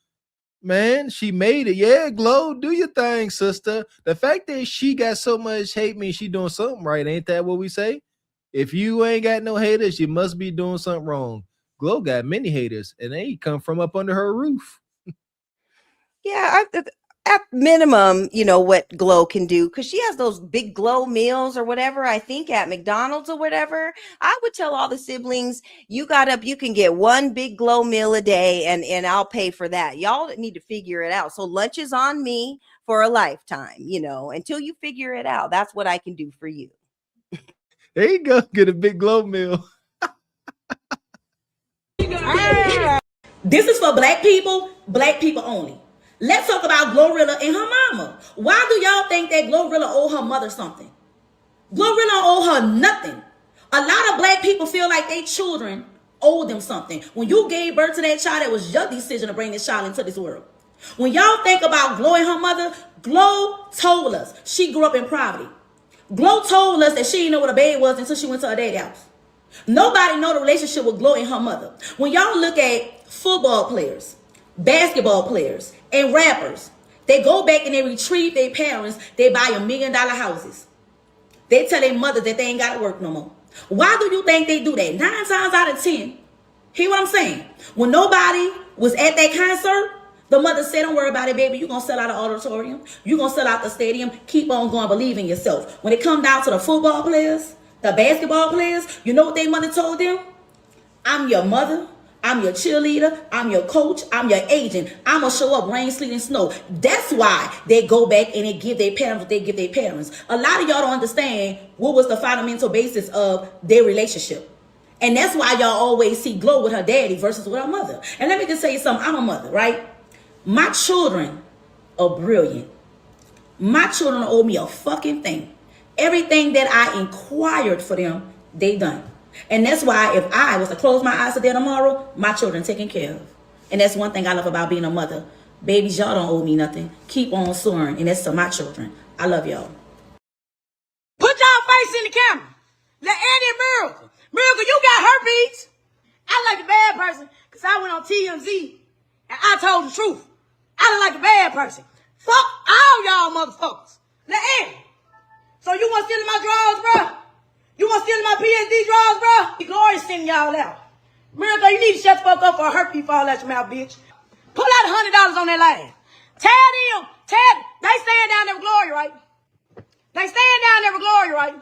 Man, she made it. Yeah, Glow, do your thing, sister. The fact that she got so much hate means she doing something right. Ain't that what we say? If you ain't got no haters, you must be doing something wrong. Glow got many haters, and they come from up under her roof. Yeah, at minimum, you know what Glow can do, because she has those big Glow meals or whatever, I think at McDonald's or whatever. I would tell all the siblings, you can get one big Glow meal a day, and I'll pay for that. Y'all need to figure it out. So lunch is on me for a lifetime, you know, until you figure it out. That's what I can do for you. There you go. Get a big Glow meal. This is for black people only. Let's talk about Glorilla and her mama. Why do y'all think that Glorilla owe her mother something? Glorilla owe her nothing. A lot of black people feel like their children owe them something. When you gave birth to that child, it was your decision to bring this child into this world. When y'all think about Glow and her mother, Glow told us she grew up in poverty. Glow told us that she didn't know what a baby was until she went to her daddy's house. Nobody know the relationship with Glow and her mother. When y'all look at football players, basketball players, and rappers, they go back and they retrieve their parents. They buy $1 million houses. They tell their mother that they ain't got to work no more. Why do you think they do that? 9 times out of 10, hear what I'm saying? When nobody was at that concert, the mother said, don't worry about it, baby. You're going to sell out the auditorium. You're going to sell out the stadium. Keep on going. Believe in yourself. When it comes down to the football players, the basketball players, you know what their mother told them? I'm your mother. I'm your cheerleader. I'm your coach. I'm your agent. I'm going to show up rain, sleet, and snow. That's why they go back and they give their parents what they give their parents. A lot of y'all don't understand what was the fundamental basis of their relationship. And that's why y'all always see Glow with her daddy versus with her mother. And let me just tell you something. I'm a mother, right? My children are brilliant. My children owe me a fucking thing. Everything that I inquired for them, they done. And that's why if I was to close my eyes today tomorrow, my children taken care of. And that's one thing I love about being a mother. Babies, y'all don't owe me nothing. Keep on soaring. And that's to my children. I love y'all. Put y'all face in the camera. Let Andy Miracle. Miracle, you got herpes. I like a bad person because I went on TMZ and I told the truth. I look like a bad person. Fuck all y'all motherfuckers. Now, so you want to steal in my drawers, bro? You want to steal in my PSD drawers, bro? Glory sending y'all out. Miracle, you need to shut the fuck up or hurt people all out your mouth, bitch. Pull out $100 on that line. Tell they staying down there with Glory, right? They staying down there with Glory, right?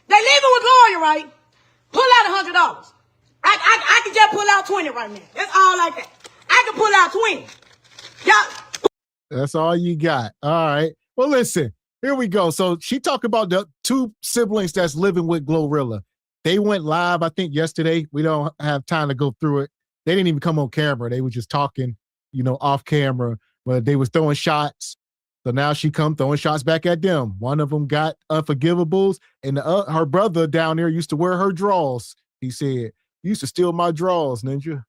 They leaving with Glory, right? Pull out $100. I can just pull out 20 right now. That's all I got. I can pull out 20. Y'all. That's all you got. All right. Well, listen, here we go. So she talked about the two siblings that's living with Glorilla. They went live, I think, yesterday. We don't have time to go through it. They didn't even come on camera. They were just talking, off camera, but they was throwing shots. So now she come throwing shots back at them. One of them got unforgivables, and her brother down there used to wear her drawers. He said, "You used to steal my drawers, Ninja."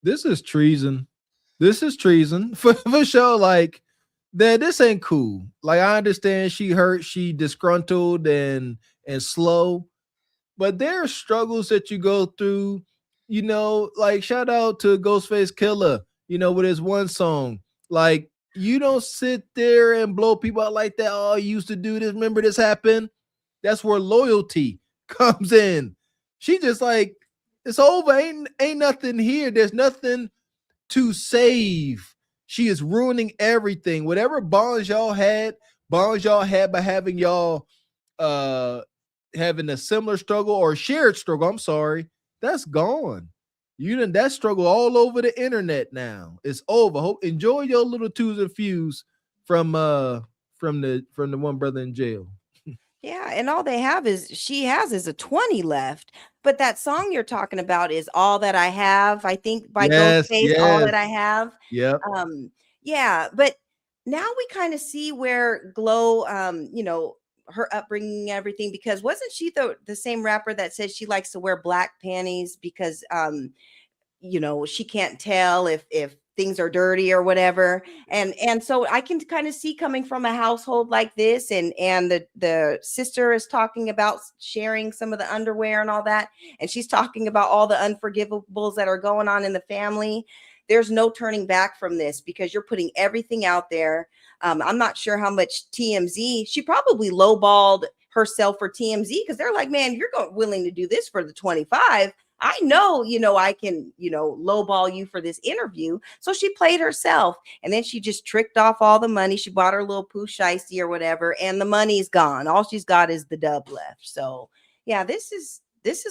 This is treason. This is treason for sure. Like that, this ain't cool. Like I understand she hurt, she disgruntled and slow, but there are struggles that you go through. Like shout out to Ghostface Killer. With his one song, like you don't sit there and blow people out like that. Oh, you used to do this. Remember this happened? That's where loyalty comes in. She just like, it's over. Ain't nothing here. There's nothing to save. She is ruining everything. Whatever bonds y'all had by having y'all having a similar struggle or shared struggle. I'm sorry, that's gone. You done that struggle all over the internet now. It's over. Enjoy your little twos and fews from the one brother in jail. Yeah, and all they have is a 20 left. But that song you're talking about is All That I Have, I think, by Ghostface, All That I Have. Yeah. Yeah, but now we kind of see where Glow, her upbringing, everything, because wasn't she the same rapper that said she likes to wear black panties because she can't tell if things are dirty or whatever. And so I can kind of see coming from a household like this, and the sister is talking about sharing some of the underwear and all that. And she's talking about all the unforgivables that are going on in the family. There's no turning back from this because you're putting everything out there. I'm not sure how much TMZ, she probably lowballed herself for TMZ because they're like, man, you're willing to do this for the 25. I know, I can, lowball you for this interview. So she played herself, and then she just tricked off all the money. She bought her little poo shiesty or whatever, and the money's gone. All she's got is the dub left. So yeah, this is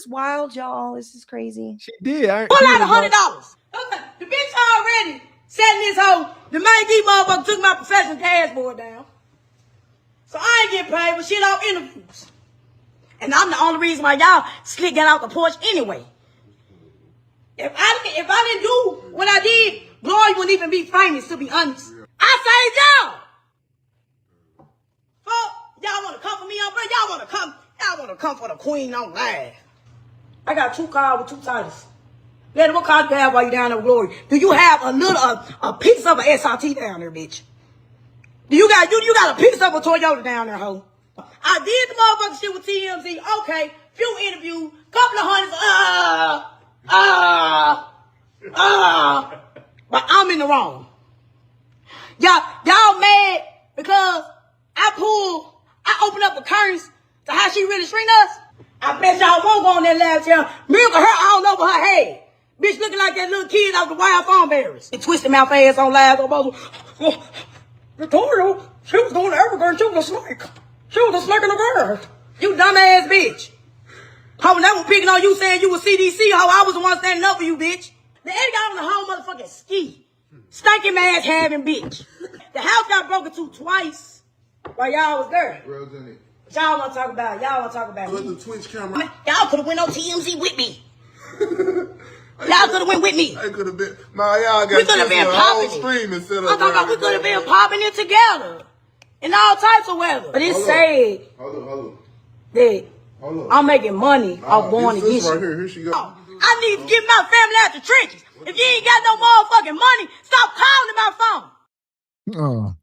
wild, y'all. This is crazy. She did. Pull out $100. The bitch already setting this hoe. The main D motherfucker took my professional dashboard down. So I ain't getting paid for shit off interviews. And I'm the only reason why y'all slick got out the porch anyway. If I didn't do what I did, Glory wouldn't even be famous, to be honest. I saved y'all. Fuck, y'all want to come for me on, bro? Y'all want to come for the queen on live. I got 2 cars with 2 titles. Let what car you have while you down there with Glory? Do you have a piece of an SRT down there, bitch? Do you got a piece of a Toyota down there, hoe? I did the motherfucking shit with TMZ. Okay, few interviews, couple of hundreds. But I'm in the wrong. Y'all mad because I opened up the curtains to how she really string us? I bet y'all won't go on that live channel. Miracle her all over her head. Bitch looking like that little kid off the Wild Thornberries. And twisted mouth ass on live. Victoria, she was going to Evergreen. She was a snake. She was a snake in the grass. You dumbass bitch. Ho, that was picking on you saying you was CDC. Ho, I was the one standing up for you, bitch. The Eddie got on the whole motherfucking ski. Stinking ass having bitch. The house got broken to twice while y'all was there. Y'all want to talk about it. Put the Twitch camera. Y'all could have went on TMZ with me. Y'all could have went with me. I could have been. Nah, y'all got we could have been popping stream instead of. I'm talking about we could have been popping it together in all types of weather. But it's sad that I'm making money off going against you. Right here she go. I need to get my family out the trenches. If you ain't got no motherfucking money, stop calling my phone. Oh,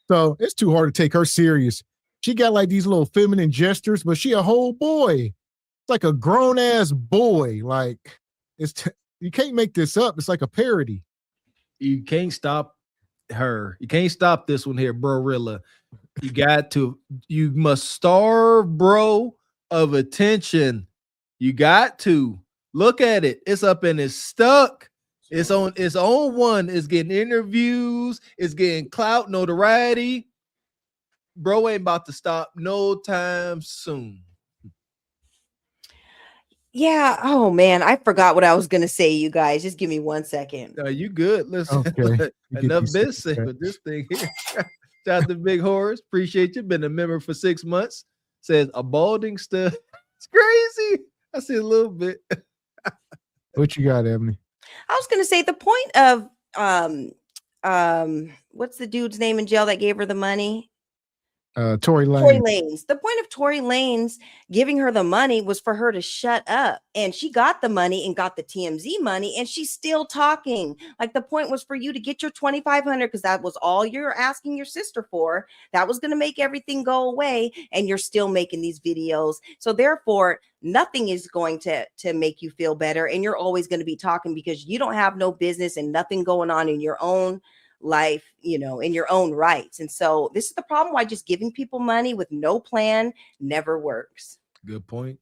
so it's too hard to take her serious. She got like these little feminine gestures, but she a whole boy. It's like a grown ass boy. Like you can't make this up. It's like a parody. You can't stop her. You can't stop this one here, Glorilla. You must starve bro of attention. You got to look at it. It's up and it's stuck. It's on its own one. It's getting interviews. It's getting clout, notoriety. Bro ain't about to stop no time soon. Yeah. Oh man, I forgot what I was gonna say. You guys, just give me 1 second. You good? Listen, Okay. enough business with this thing here. Shout out to Big Horrors. Appreciate you. Been a member for 6 months. Says a balding stud. It's crazy. I see a little bit. What you got, Ebony? I was gonna say the point of what's the dude's name in jail that gave her the money? Tory Lanez. Tory Lanez. The point of Tory Lanez giving her the money was for her to shut up. And she got the money and got the TMZ money, and she's still talking. Like the point was for you to get your $2,500 because that was all you're asking your sister for. That was going to make everything go away, and you're still making these videos. So therefore, nothing is going to make you feel better, and you're always going to be talking because you don't have no business and nothing going on in your own life, you know, in your own rights. And so this is the problem why just giving people money with no plan never works. Good point.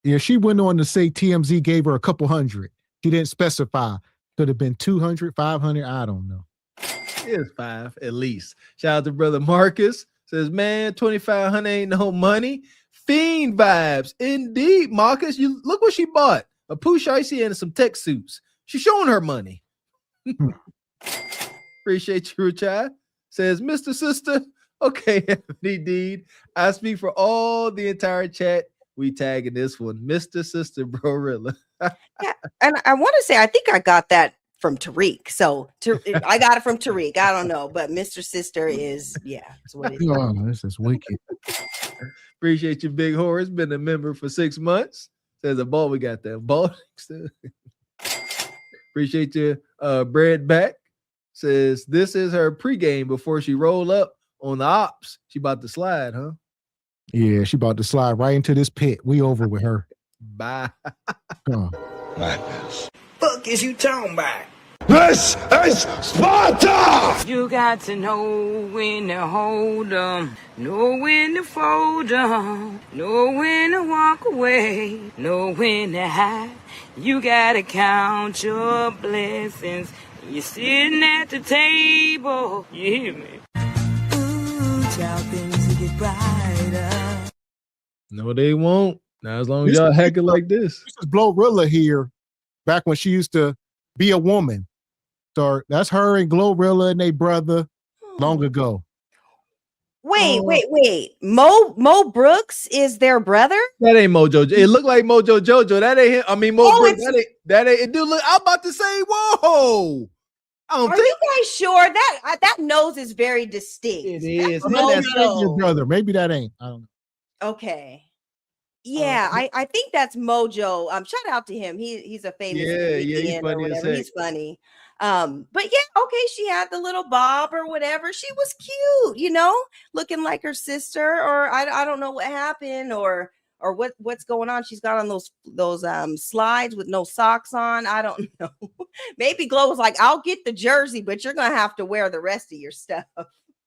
Yeah, she went on to say TMZ gave her a couple hundred. She didn't specify. Could have been 200, 500. I don't know. It's 5 at least. Shout out to brother Marcus. Says, man, 2,500 ain't no money. Fiend vibes. Indeed, Marcus. You look what she bought. A Pooh Shiesty and some tech suits. She's showing her money. Appreciate you, Richard. Says, Mr. Sister. Okay, indeed. I speak for all the entire chat. We tagging this one. Mr. Sister Glorilla. Yeah, and I want to say, I think I got that from Tariq. So I got it from Tariq. I don't know, but Mr. Sister is, yeah, it's what it is. Oh, this is wicked. Appreciate you, Big Horrors. Been a member for 6 months. Says a ball. We got that ball. Appreciate you, Bread Back. Says this is her pregame before she roll up on the ops. She about to slide, huh? Yeah, she about to slide right into this pit. We over with her. Bye. Madness. Fuck is you talking about? This is Sparta! You got to know when to hold 'em, know when to fold 'em, know when to walk away, know when to hide. You gotta count your blessings. You're sitting at the table. You hear me? Ooh, child, things will get brighter. No, they won't. Not as long as y'all hacking like this. This is Glorilla here, back when she used to be a woman. So that's her and Glorilla and their brother long ago. Wait. Mo Brooks is their brother? That ain't Mojo. It looked like Mojo Jojo. That ain't him. I mean, Mo Brooks. That ain't. It do look. I'm about to say, whoa. Are you guys sure that nose is very distinct? It is. That's your brother. Maybe that ain't. I don't know. Okay. Yeah, I think that's Mojo. Shout out to him. He's a famous he's funny as heck. He's funny. But yeah, okay, she had the little bob or whatever. She was cute, you know, looking like her sister, or I don't know what happened or what's going on. She's got on those slides with no socks on. I don't know. Maybe Glow was like, I'll get the jersey, but you're gonna have to wear the rest of your stuff.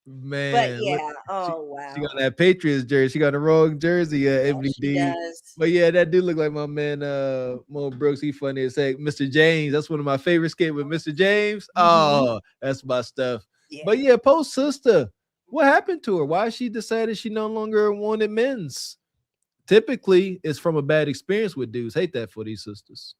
Man, but yeah, wow. She got that Patriots jersey. She got the wrong jersey, Ebony D. Does. But yeah, that dude look like my man Mo Brooks. He funny as heck. Mr. James, that's one of my favorite skits with Mr. James. Oh, that's my stuff. Yeah. But yeah, post sister, what happened to her? Why she decided she no longer wanted men's? Typically, it's from a bad experience with dudes. Hate that for these sisters.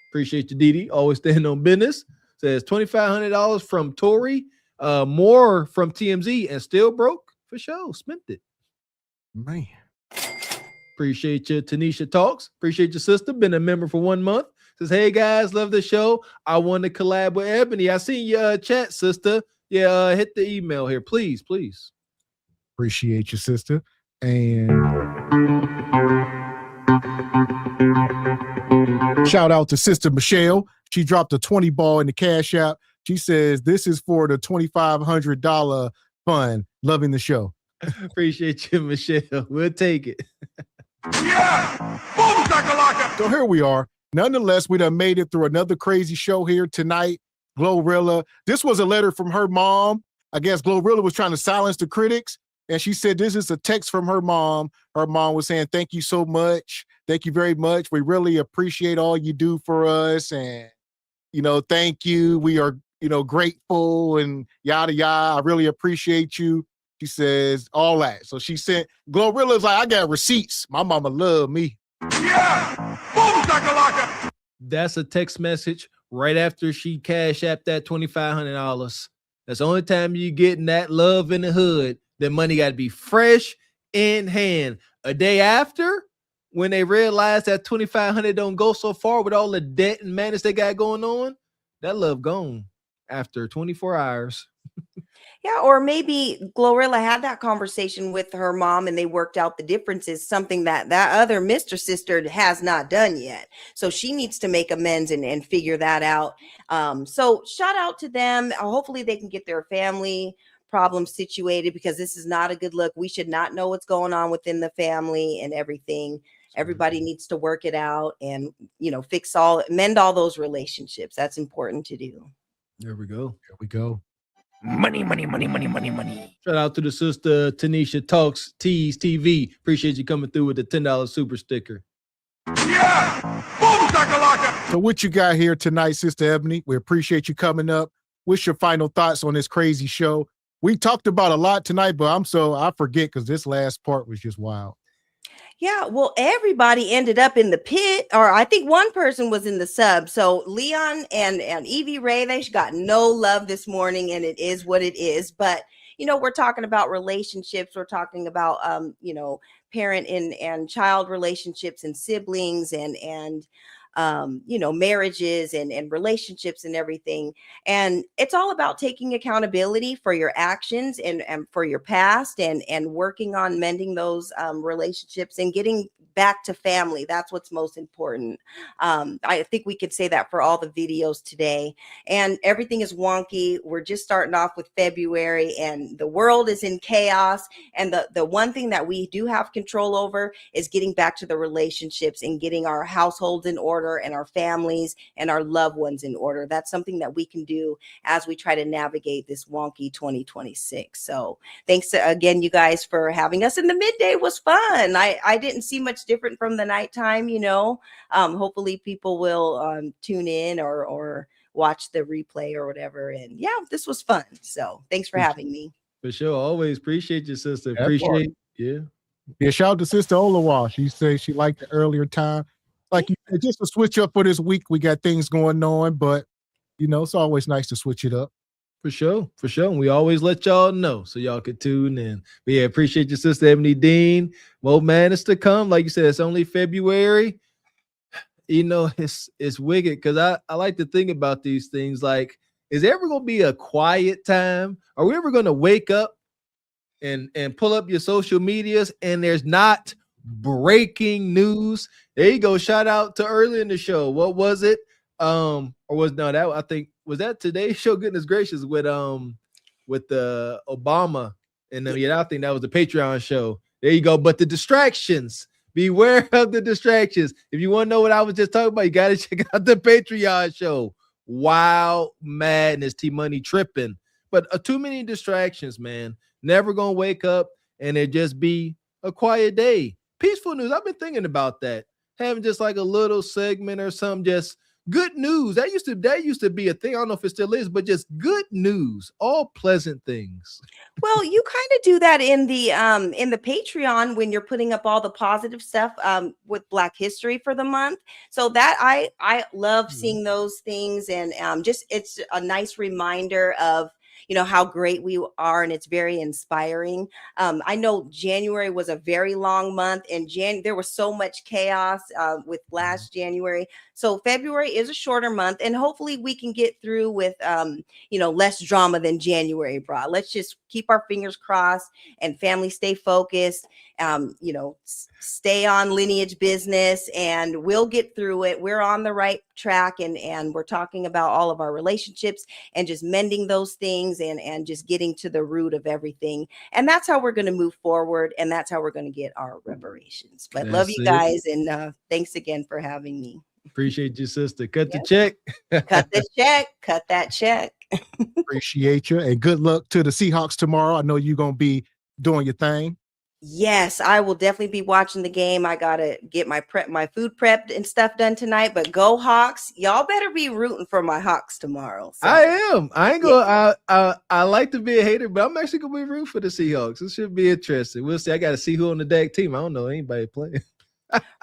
Appreciate you, Didi. Always staying on business. Says $2,500 from Tory. More from TMZ and still broke for sure. Spent it. Man. Appreciate you, Tanisha Talks. Appreciate your sister. Been a member for 1 month. Says, hey guys, love the show. I want to collab with Ebony. I seen your chat, sister. Yeah, hit the email here, please. Appreciate you, sister. And shout out to Sister Michelle. She dropped a 20 ball in the Cash App. She says, this is for the $2,500 fund. Loving the show. Appreciate you, Michelle. We'll take it. Yeah! Boom, so here we are. Nonetheless, we done made it through another crazy show here tonight. Glorilla. This was a letter from her mom. I guess Glorilla was trying to silence the critics. And she said, this is a text from her mom. Her mom was saying, thank you so much. Thank you very much. We really appreciate all you do for us. And, thank you. We are, grateful and yada, yada. I really appreciate you. She says all that. So she sent, Glorilla's like, I got receipts. My mama love me. Yeah! Boom, shakalaka! That's a text message right after she cash apped that $2,500. That's the only time you getting that love in the hood. That money got to be fresh in hand. A day after, when they realize that $2,500 don't go so far with all the debt and madness they got going on, that love gone after 24 hours. Yeah, or maybe Glorilla had that conversation with her mom and they worked out the differences, something that other Mr. sister has not done yet. So she needs to make amends and figure that out. So shout out to them. Hopefully they can get their family problems situated, because this is not a good look. We should not know what's going on within the family and everything. Everybody needs to work it out and, mend all those relationships. That's important to do. There we go. There we go. Money. Shout out to the sister Tanisha Talks Tees TV. Appreciate you coming through with the $10 super sticker. Yeah! Boom, shakalaka! So what you got here tonight, Sister Ebony? We appreciate you coming up. What's your final thoughts on this crazy show? We talked about a lot tonight, but I forget because this last part was just wild. Yeah, well, everybody ended up in the pit, or I think one person was in the sub. So Leon and Evie Ray, they got no love this morning, and it is what it is. But, we're talking about relationships. We're talking about, parent and child relationships and siblings and marriages and relationships and everything. And it's all about taking accountability for your actions and for your past and working on mending those relationships and getting back to family. That's what's most important. I think we could say that for all the videos today. And everything is wonky. We're just starting off with February and the world is in chaos. And the one thing that we do have control over is getting back to the relationships and getting our households in order and our families and our loved ones in order. That's something that we can do as we try to navigate this wonky 2026. So thanks again, you guys, for having us. And the midday was fun. I didn't see much different from the nighttime, hopefully people will tune in or watch the replay or whatever. And yeah, this was fun. So thanks for having me. For sure. Always appreciate you, sister. Appreciate. Yeah. Yeah. Shout out to Sister Olawa. She said she liked the earlier time. Like you said, just to switch up for this week, we got things going on, but it's always nice to switch it up. For sure. And we always let y'all know so y'all can tune in. But yeah, appreciate your sister Ebony Dean. More madness to come. Like you said, it's only February. It's wicked because I like to think about these things. Like, is there ever gonna be a quiet time? Are we ever gonna wake up and pull up your social medias and there's not breaking news? There you go. Shout out to early in the show. What was it? Was that today's show? Goodness gracious, with the Obama and I think that was the Patreon show. There you go. But the distractions, beware of the distractions. If you want to know what I was just talking about, you got to check out the Patreon show. Wow, madness, T-Money tripping. But too many distractions, man. Never gonna wake up and it just be a quiet day. Peaceful news. I've been thinking about that. Having just like a little segment or something, just good news. That used to be a thing. I don't know if it still is, but just good news, all pleasant things. Well, you kind of do that in the Patreon when you're putting up all the positive stuff with Black History for the month. So that I love seeing those things, and it's a nice reminder of how great we are, and it's very inspiring. I know January was a very long month, and there was so much chaos with last January. So February is a shorter month, and hopefully we can get through with less drama than January brought. Let's just keep our fingers crossed and family stay focused. Stay on lineage business, and we'll get through it. We're on the right track, and we're talking about all of our relationships and just mending those things and just getting to the root of everything. And that's how we're going to move forward, and that's how we're going to get our reparations. But love you guys, and thanks again for having me. Appreciate you, sister. Cut the check. Cut the check. Cut that check. Appreciate you. And good luck to the Seahawks tomorrow. I know you're going to be doing your thing. Yes, I will definitely be watching the game. I gotta get my food prepped and stuff done tonight. But go Hawks! Y'all better be rooting for my Hawks tomorrow. So. I am. I ain't gonna. I like to be a hater, but I'm actually gonna be rooting for the Seahawks. It should be interesting. We'll see. I got to see who on the DAC team. I don't know anybody playing.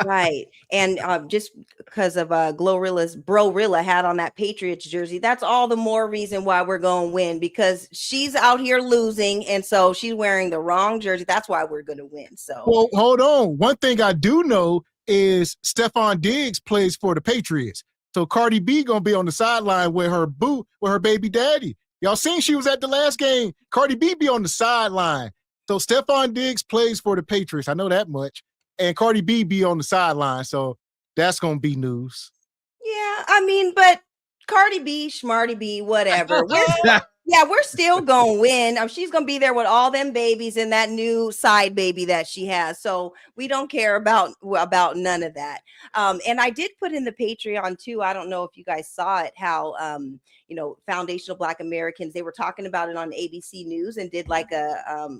Right. And just because of Glorilla's Brorilla had on that Patriots jersey, that's all the more reason why we're going to win, because she's out here losing. And so she's wearing the wrong jersey. That's why we're going to win. So, well, hold on. One thing I do know is Stephon Diggs plays for the Patriots. So Cardi B going to be on the sideline with her baby daddy. Y'all seen she was at the last game. Cardi B be on the sideline. So Stephon Diggs plays for the Patriots. I know that much. And Cardi B be on the sideline, so that's gonna be news. Yeah, I mean, but Cardi B, Schmarty B, whatever. We're still gonna win. She's gonna be there with all them babies and that new side baby that she has. So we don't care about none of that. And I did put in the Patreon too. I don't know if you guys saw it. How Foundational Black Americans, they were talking about it on ABC News and did like a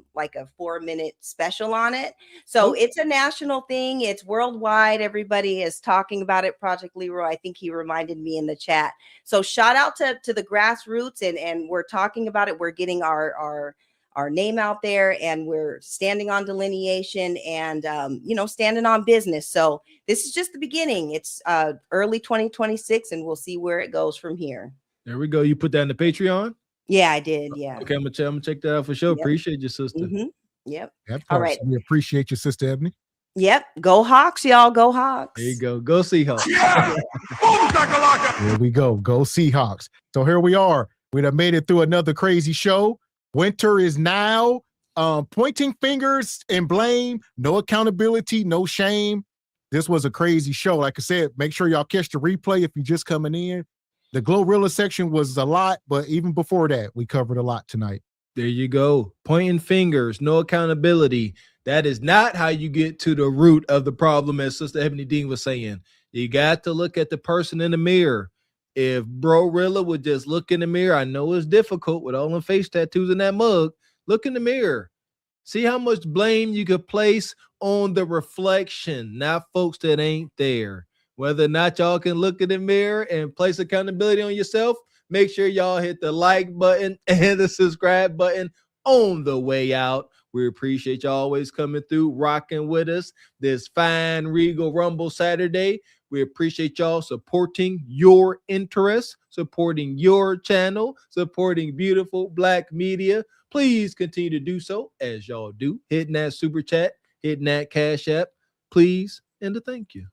4-minute special on it. So it's a national thing. It's worldwide. Everybody is talking about it. Project Leroy, I think he reminded me in the chat. So shout out to the grassroots, and we're talking about it. We're getting our name out there, and we're standing on delineation and standing on business. So this is just the beginning. It's early 2026, and we'll see where it goes from here. There we go. You put that in the Patreon? Yeah, I did. Yeah. Okay, I'm gonna check that out for sure. Yep. Appreciate you, sister. Mm-hmm. Yep. All right. We appreciate you, Sister Ebony. Yep. Go Hawks, y'all. Go Hawks. There you go. Go Seahawks. Yeah. Here we go. Go Seahawks. So here we are. We done made it through another crazy show. Winter is now. Pointing fingers and blame. No accountability. No shame. This was a crazy show. Like I said, make sure y'all catch the replay if you're just coming in. The Glorilla section was a lot, but even before that, we covered a lot tonight. There you go. Pointing fingers, no accountability. That is not how you get to the root of the problem, as Sister Ebony Dean was saying. You got to look at the person in the mirror. If Brorilla would just look in the mirror, I know it's difficult with all them face tattoos in that mug. Look in the mirror. See how much blame you could place on the reflection, not folks that ain't there. Whether or not y'all can look in the mirror and place accountability on yourself, make sure y'all hit the like button and the subscribe button on the way out. We appreciate y'all always coming through, rocking with us this fine Regal Rumble Saturday. We appreciate y'all supporting your interests, supporting your channel, supporting beautiful Black media. Please continue to do so as y'all do. Hitting that super chat, hitting that Cash App, please, and a thank you.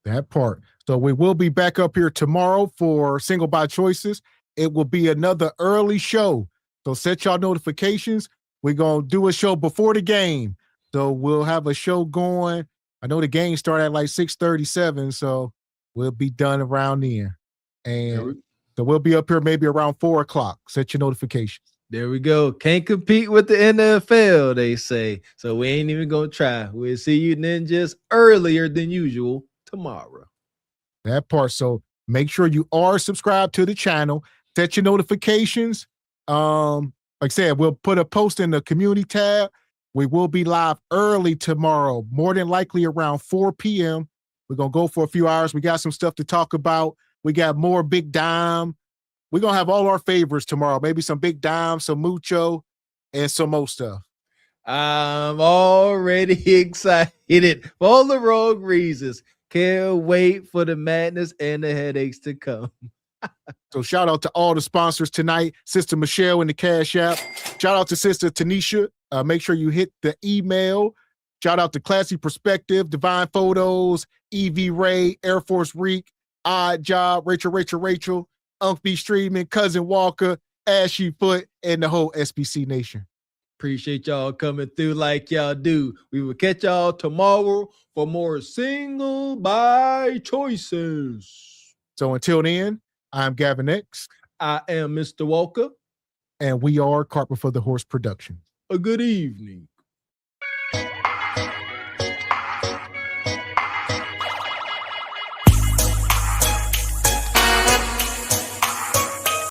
That part. So we will be back up here tomorrow for Single by Choices. It will be another early show. So set y'all notifications. We're going to do a show before the game. So we'll have a show going. I know the game started at like 6:37, so we'll be done around then. And so we'll be up here maybe around 4 o'clock. Set your notifications. There we go. Can't compete with the NFL, they say. So we ain't even going to try. We'll see you ninjas earlier than usual tomorrow. That part. So make sure you are subscribed to the channel. Set your notifications. Like I said, we'll put a post in the community tab. We will be live early tomorrow, more than likely around 4 p.m. We're going to go for a few hours. We got some stuff to talk about. We got more Big Dime. We're going to have all our favorites tomorrow. Maybe some Big Dime, some Mucho, and some more stuff. I'm already excited for all the wrong reasons. Can't wait for the madness and the headaches to come. So shout out to all the sponsors tonight. Sister Michelle in the Cash App. Shout out to Sister Tanisha. Make sure you hit the email. Shout out to Classy Perspective, Divine Photos, EV Ray, Air Force Reek, Odd Job, Rachel, Unc B Streaming, Cousin Walker, Ashy Foot, and the whole SBC Nation. Appreciate y'all coming through like y'all do. We will catch y'all tomorrow for more Single by Choices. So until then, I'm Gavin X. I am Mr. Walker. And we are Carpet for the Horse Productions. A good evening.